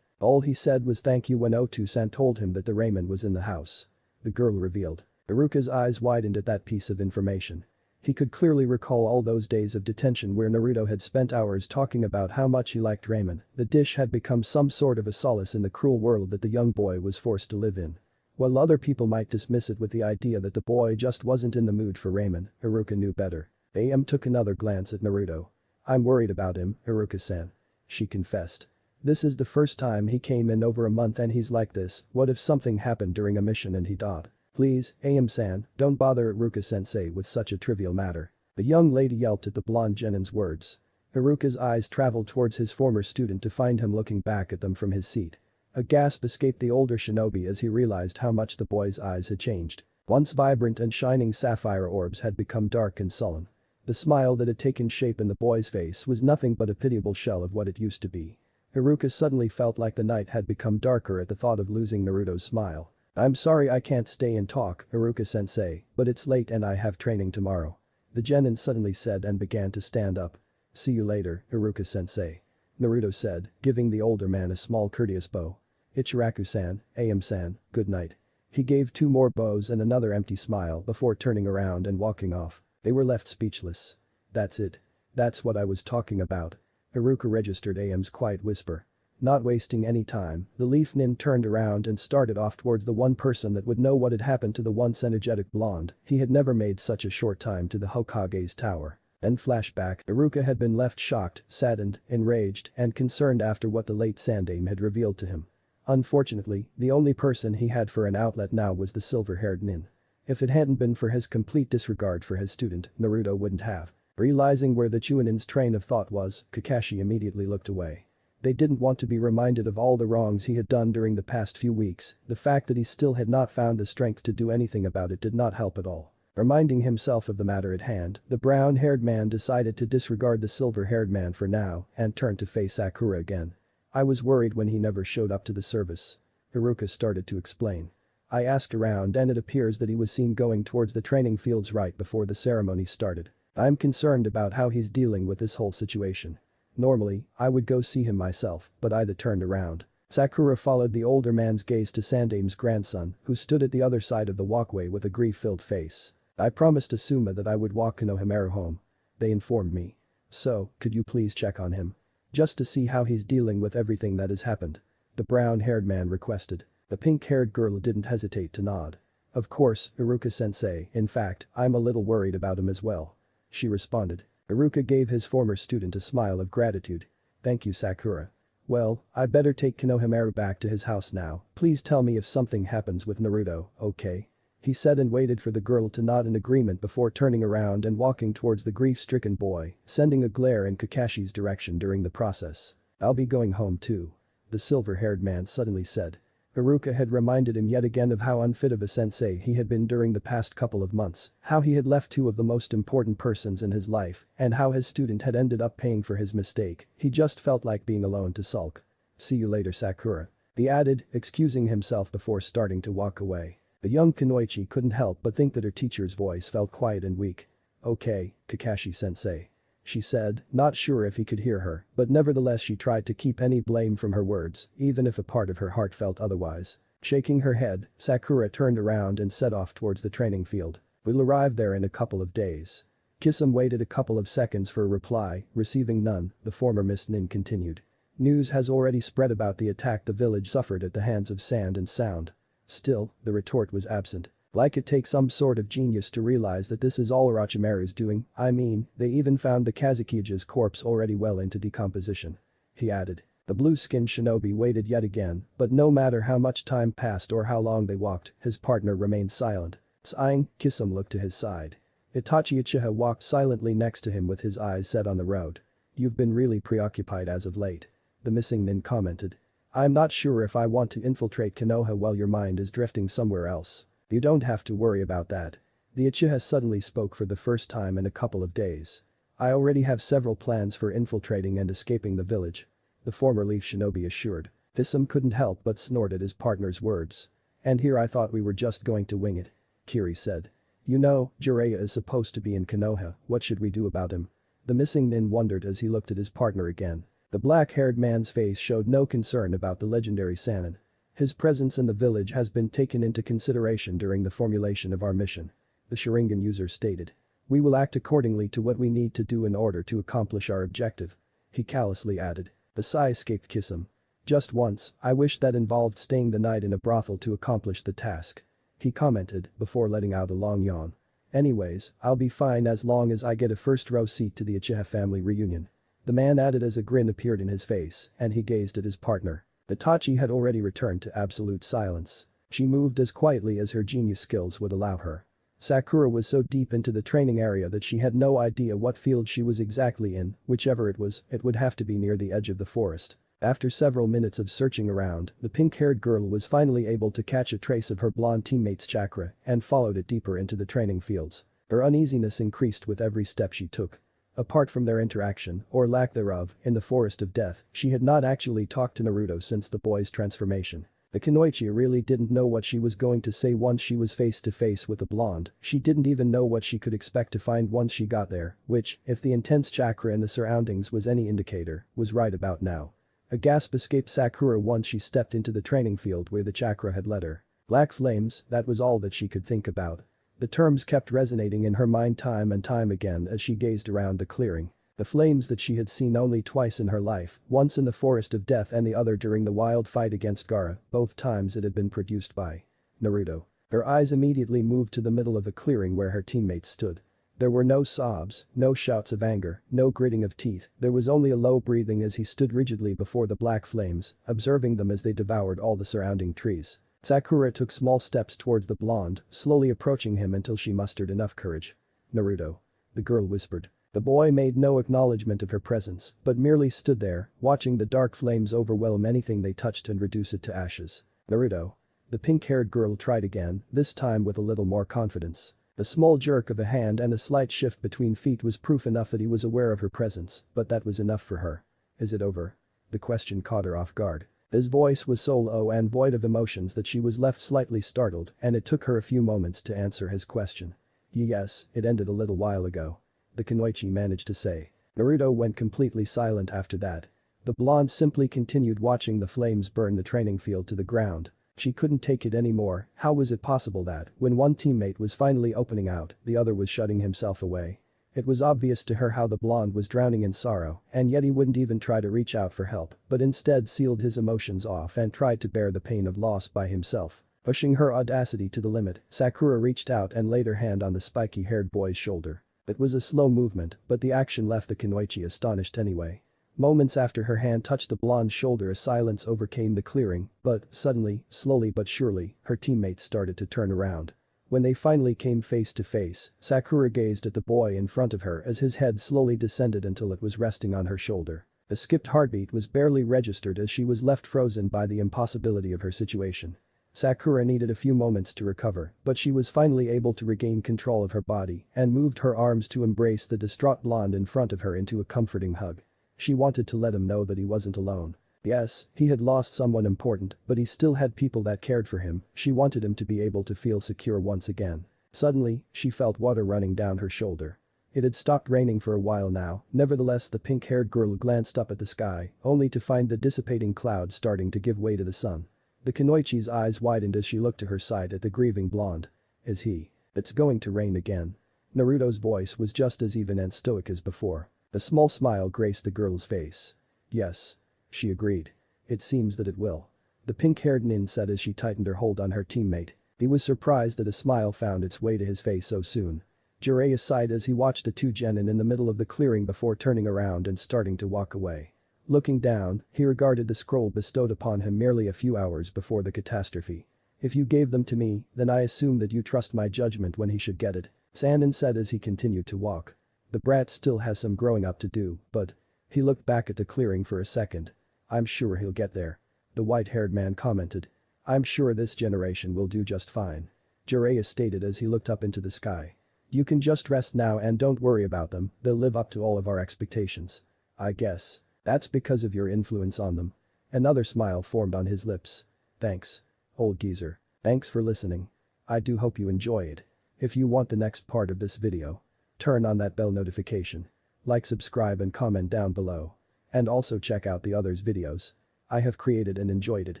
All he said was thank you when Otu-san told him that the ramen was in the house," the girl revealed. Iruka's eyes widened at that piece of information. He could clearly recall all those days of detention where Naruto had spent hours talking about how much he liked ramen. The dish had become some sort of a solace in the cruel world that the young boy was forced to live in. While other people might dismiss it with the idea that the boy just wasn't in the mood for ramen, Iruka knew better. AM took another glance at Naruto. "I'm worried about him, Iruka-san," she confessed. "This is the first time he came in over a month and he's like this. What if something happened during a mission and he died? Please, AM-san, don't bother Iruka-sensei with such a trivial matter." The young lady yelped at the blonde genin's words. Iruka's eyes traveled towards his former student to find him looking back at them from his seat. A gasp escaped the older shinobi as he realized how much the boy's eyes had changed. Once vibrant and shining sapphire orbs had become dark and sullen. The smile that had taken shape in the boy's face was nothing but a pitiable shell of what it used to be. Iruka suddenly felt like the night had become darker at the thought of losing Naruto's smile. "I'm sorry I can't stay and talk, Iruka-sensei, but it's late and I have training tomorrow," the genin suddenly said and began to stand up. "See you later, Iruka-sensei," Naruto said, giving the older man a small courteous bow. "Ichiraku-san, AM-san, good night." He gave two more bows and another empty smile before turning around and walking off. They were left speechless. "That's it. That's what I was talking about," Iruka registered AM's quiet whisper. Not wasting any time, the Leaf Nin turned around and started off towards the one person that would know what had happened to the once energetic blonde. He had never made such a short time to the Hokage's tower. Then flashback, Iruka had been left shocked, saddened, enraged, and concerned after what the late Sandaime had revealed to him. Unfortunately, the only person he had for an outlet now was the silver-haired Nin. If it hadn't been for his complete disregard for his student, Naruto wouldn't have. Realizing where the Chunin's train of thought was, Kakashi immediately looked away. They didn't want to be reminded of all the wrongs he had done during the past few weeks. The fact that he still had not found the strength to do anything about it did not help at all. Reminding himself of the matter at hand, the brown-haired man decided to disregard the silver-haired man for now and turned to face Sakura again. I was worried when he never showed up to the service. Iruka started to explain. I asked around and it appears that he was seen going towards the training fields right before the ceremony started. I'm concerned about how he's dealing with this whole situation. Normally, I would go see him myself, but I turned around. Sakura followed the older man's gaze to Sandame's grandson, who stood at the other side of the walkway with a grief-filled face. I promised Asuma that I would walk Konohamaru home. They informed me. So, could you please check on him? Just to see how he's dealing with everything that has happened. The brown-haired man requested. The pink-haired girl didn't hesitate to nod. Of course, Iruka-sensei, in fact, I'm a little worried about him as well. She responded. Iruka gave his former student a smile of gratitude. Thank you, Sakura. Well, I better take Konohamaru back to his house now. Please tell me if something happens with Naruto, okay? He said and waited for the girl to nod in agreement before turning around and walking towards the grief-stricken boy, sending a glare in Kakashi's direction during the process. I'll be going home too. The silver-haired man suddenly said. Iruka had reminded him yet again of how unfit of a sensei he had been during the past couple of months, how he had left two of the most important persons in his life, and how his student had ended up paying for his mistake. He just felt like being alone to sulk. See you later, Sakura. He added, excusing himself before starting to walk away. The young Kunoichi couldn't help but think that her teacher's voice felt quiet and weak. Okay, Kakashi-sensei. She said, not sure if he could hear her, but nevertheless she tried to keep any blame from her words, even if a part of her heart felt otherwise. Shaking her head, Sakura turned around and set off towards the training field. We'll arrive there in a couple of days. Kisum waited a couple of seconds for a reply, receiving none, the former Miss Nin continued. News has already spread about the attack the village suffered at the hands of Sand and Sound. Still, the retort was absent. Like it takes some sort of genius to realize that this is all Orochimaru's doing. I mean, they even found the Kazukige's corpse already well into decomposition. He added. The blue-skinned shinobi waited yet again, but no matter how much time passed or how long they walked, his partner remained silent. Sighing, Kisum looked to his side. Itachi Uchiha walked silently next to him with his eyes set on the road. You've been really preoccupied as of late. The missing nin commented. I'm not sure if I want to infiltrate Konoha while your mind is drifting somewhere else. You don't have to worry about that. The Uchiha suddenly spoke for the first time in a couple of days. I already have several plans for infiltrating and escaping the village. The former leaf shinobi assured. Kisum couldn't help but snort at his partner's words. And here I thought we were just going to wing it. Kiri said. You know, Jiraiya is supposed to be in Konoha, what should we do about him? The missing nin wondered as he looked at his partner again. The black-haired man's face showed no concern about the legendary Sannin. His presence in the village has been taken into consideration during the formulation of our mission. The Sharingan user stated. We will act accordingly to what we need to do in order to accomplish our objective. He callously added. The sigh escaped Kisum. Just once, I wish that involved staying the night in a brothel to accomplish the task. He commented before letting out a long yawn. Anyways, I'll be fine as long as I get a first-row seat to the Uchiha family reunion. The man added as a grin appeared in his face, and he gazed at his partner. Itachi had already returned to absolute silence. She moved as quietly as her genius skills would allow her. Sakura was so deep into the training area that she had no idea what field she was exactly in, whichever it was, it would have to be near the edge of the forest. After several minutes of searching around, the pink-haired girl was finally able to catch a trace of her blonde teammate's chakra and followed it deeper into the training fields. Her uneasiness increased with every step she took. Apart from their interaction, or lack thereof, in the Forest of Death, she had not actually talked to Naruto since the boy's transformation. The Kunoichi really didn't know what she was going to say once she was face to face with the blonde. She didn't even know what she could expect to find once she got there, which, if the intense chakra in the surroundings was any indicator, was right about now. A gasp escaped Sakura once she stepped into the training field where the chakra had led her. Black flames, that was all that she could think about. The terms kept resonating in her mind time and time again as she gazed around the clearing. The flames that she had seen only twice in her life, once in the Forest of Death and the other during the wild fight against Gaara, both times it had been produced by Naruto. Her eyes immediately moved to the middle of the clearing where her teammates stood. There were no sobs, no shouts of anger, no gritting of teeth, there was only a low breathing as he stood rigidly before the black flames, observing them as they devoured all the surrounding trees. Sakura took small steps towards the blonde, slowly approaching him until she mustered enough courage. "Naruto." The girl whispered. The boy made no acknowledgement of her presence, but merely stood there, watching the dark flames overwhelm anything they touched and reduce it to ashes. "Naruto." The pink-haired girl tried again, this time with a little more confidence. A small jerk of a hand and a slight shift between feet was proof enough that he was aware of her presence, but that was enough for her. "Is it over?" The question caught her off guard. His voice was so low and void of emotions that she was left slightly startled, and it took her a few moments to answer his question. "Yes, it ended a little while ago," the kunoichi managed to say. Naruto went completely silent after that. The blonde simply continued watching the flames burn the training field to the ground. She couldn't take it anymore. How was it possible that, when one teammate was finally opening out, the other was shutting himself away? It was obvious to her how the blonde was drowning in sorrow, and yet he wouldn't even try to reach out for help, but instead sealed his emotions off and tried to bear the pain of loss by himself. Pushing her audacity to the limit, Sakura reached out and laid her hand on the spiky-haired boy's shoulder. It was a slow movement, but the action left the kunoichi astonished anyway. Moments after her hand touched the blonde's shoulder, a silence overcame the clearing, but suddenly, slowly but surely, her teammates started to turn around. When they finally came face to face, Sakura gazed at the boy in front of her as his head slowly descended until it was resting on her shoulder. A skipped heartbeat was barely registered as she was left frozen by the impossibility of her situation. Sakura needed a few moments to recover, but she was finally able to regain control of her body and moved her arms to embrace the distraught blonde in front of her into a comforting hug. She wanted to let him know that he wasn't alone. Yes, he had lost someone important, but he still had people that cared for him. She wanted him to be able to feel secure once again. Suddenly, she felt water running down her shoulder. It had stopped raining for a while now, nevertheless the pink-haired girl glanced up at the sky, only to find the dissipating clouds starting to give way to the sun. The kunoichi's eyes widened as she looked to her side at the grieving blonde. "Is he? It's going to rain again." Naruto's voice was just as even and stoic as before. A small smile graced the girl's face. "Yes," she agreed. "It seems that it will." The pink-haired nin said as she tightened her hold on her teammate. He was surprised that a smile found its way to his face so soon. Jiraiya sighed as he watched the two genin in the middle of the clearing before turning around and starting to walk away. Looking down, he regarded the scroll bestowed upon him merely a few hours before the catastrophe. "If you gave them to me, then I assume that you trust my judgment when he should get it," Sanin said as he continued to walk. "The brat still has some growing up to do, but..." He looked back at the clearing for a second. "I'm sure he'll get there," the white-haired man commented. "I'm sure this generation will do just fine," Jiraiya stated as he looked up into the sky. "You can just rest now and don't worry about them, they'll live up to all of our expectations. I guess. That's because of your influence on them." Another smile formed on his lips. "Thanks, old geezer. Thanks for listening. I do hope you enjoy it. If you want the next part of this video, turn on that bell notification. Like, subscribe and comment down below. And also check out the others' videos I have created and enjoyed it.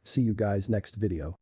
See you guys next video.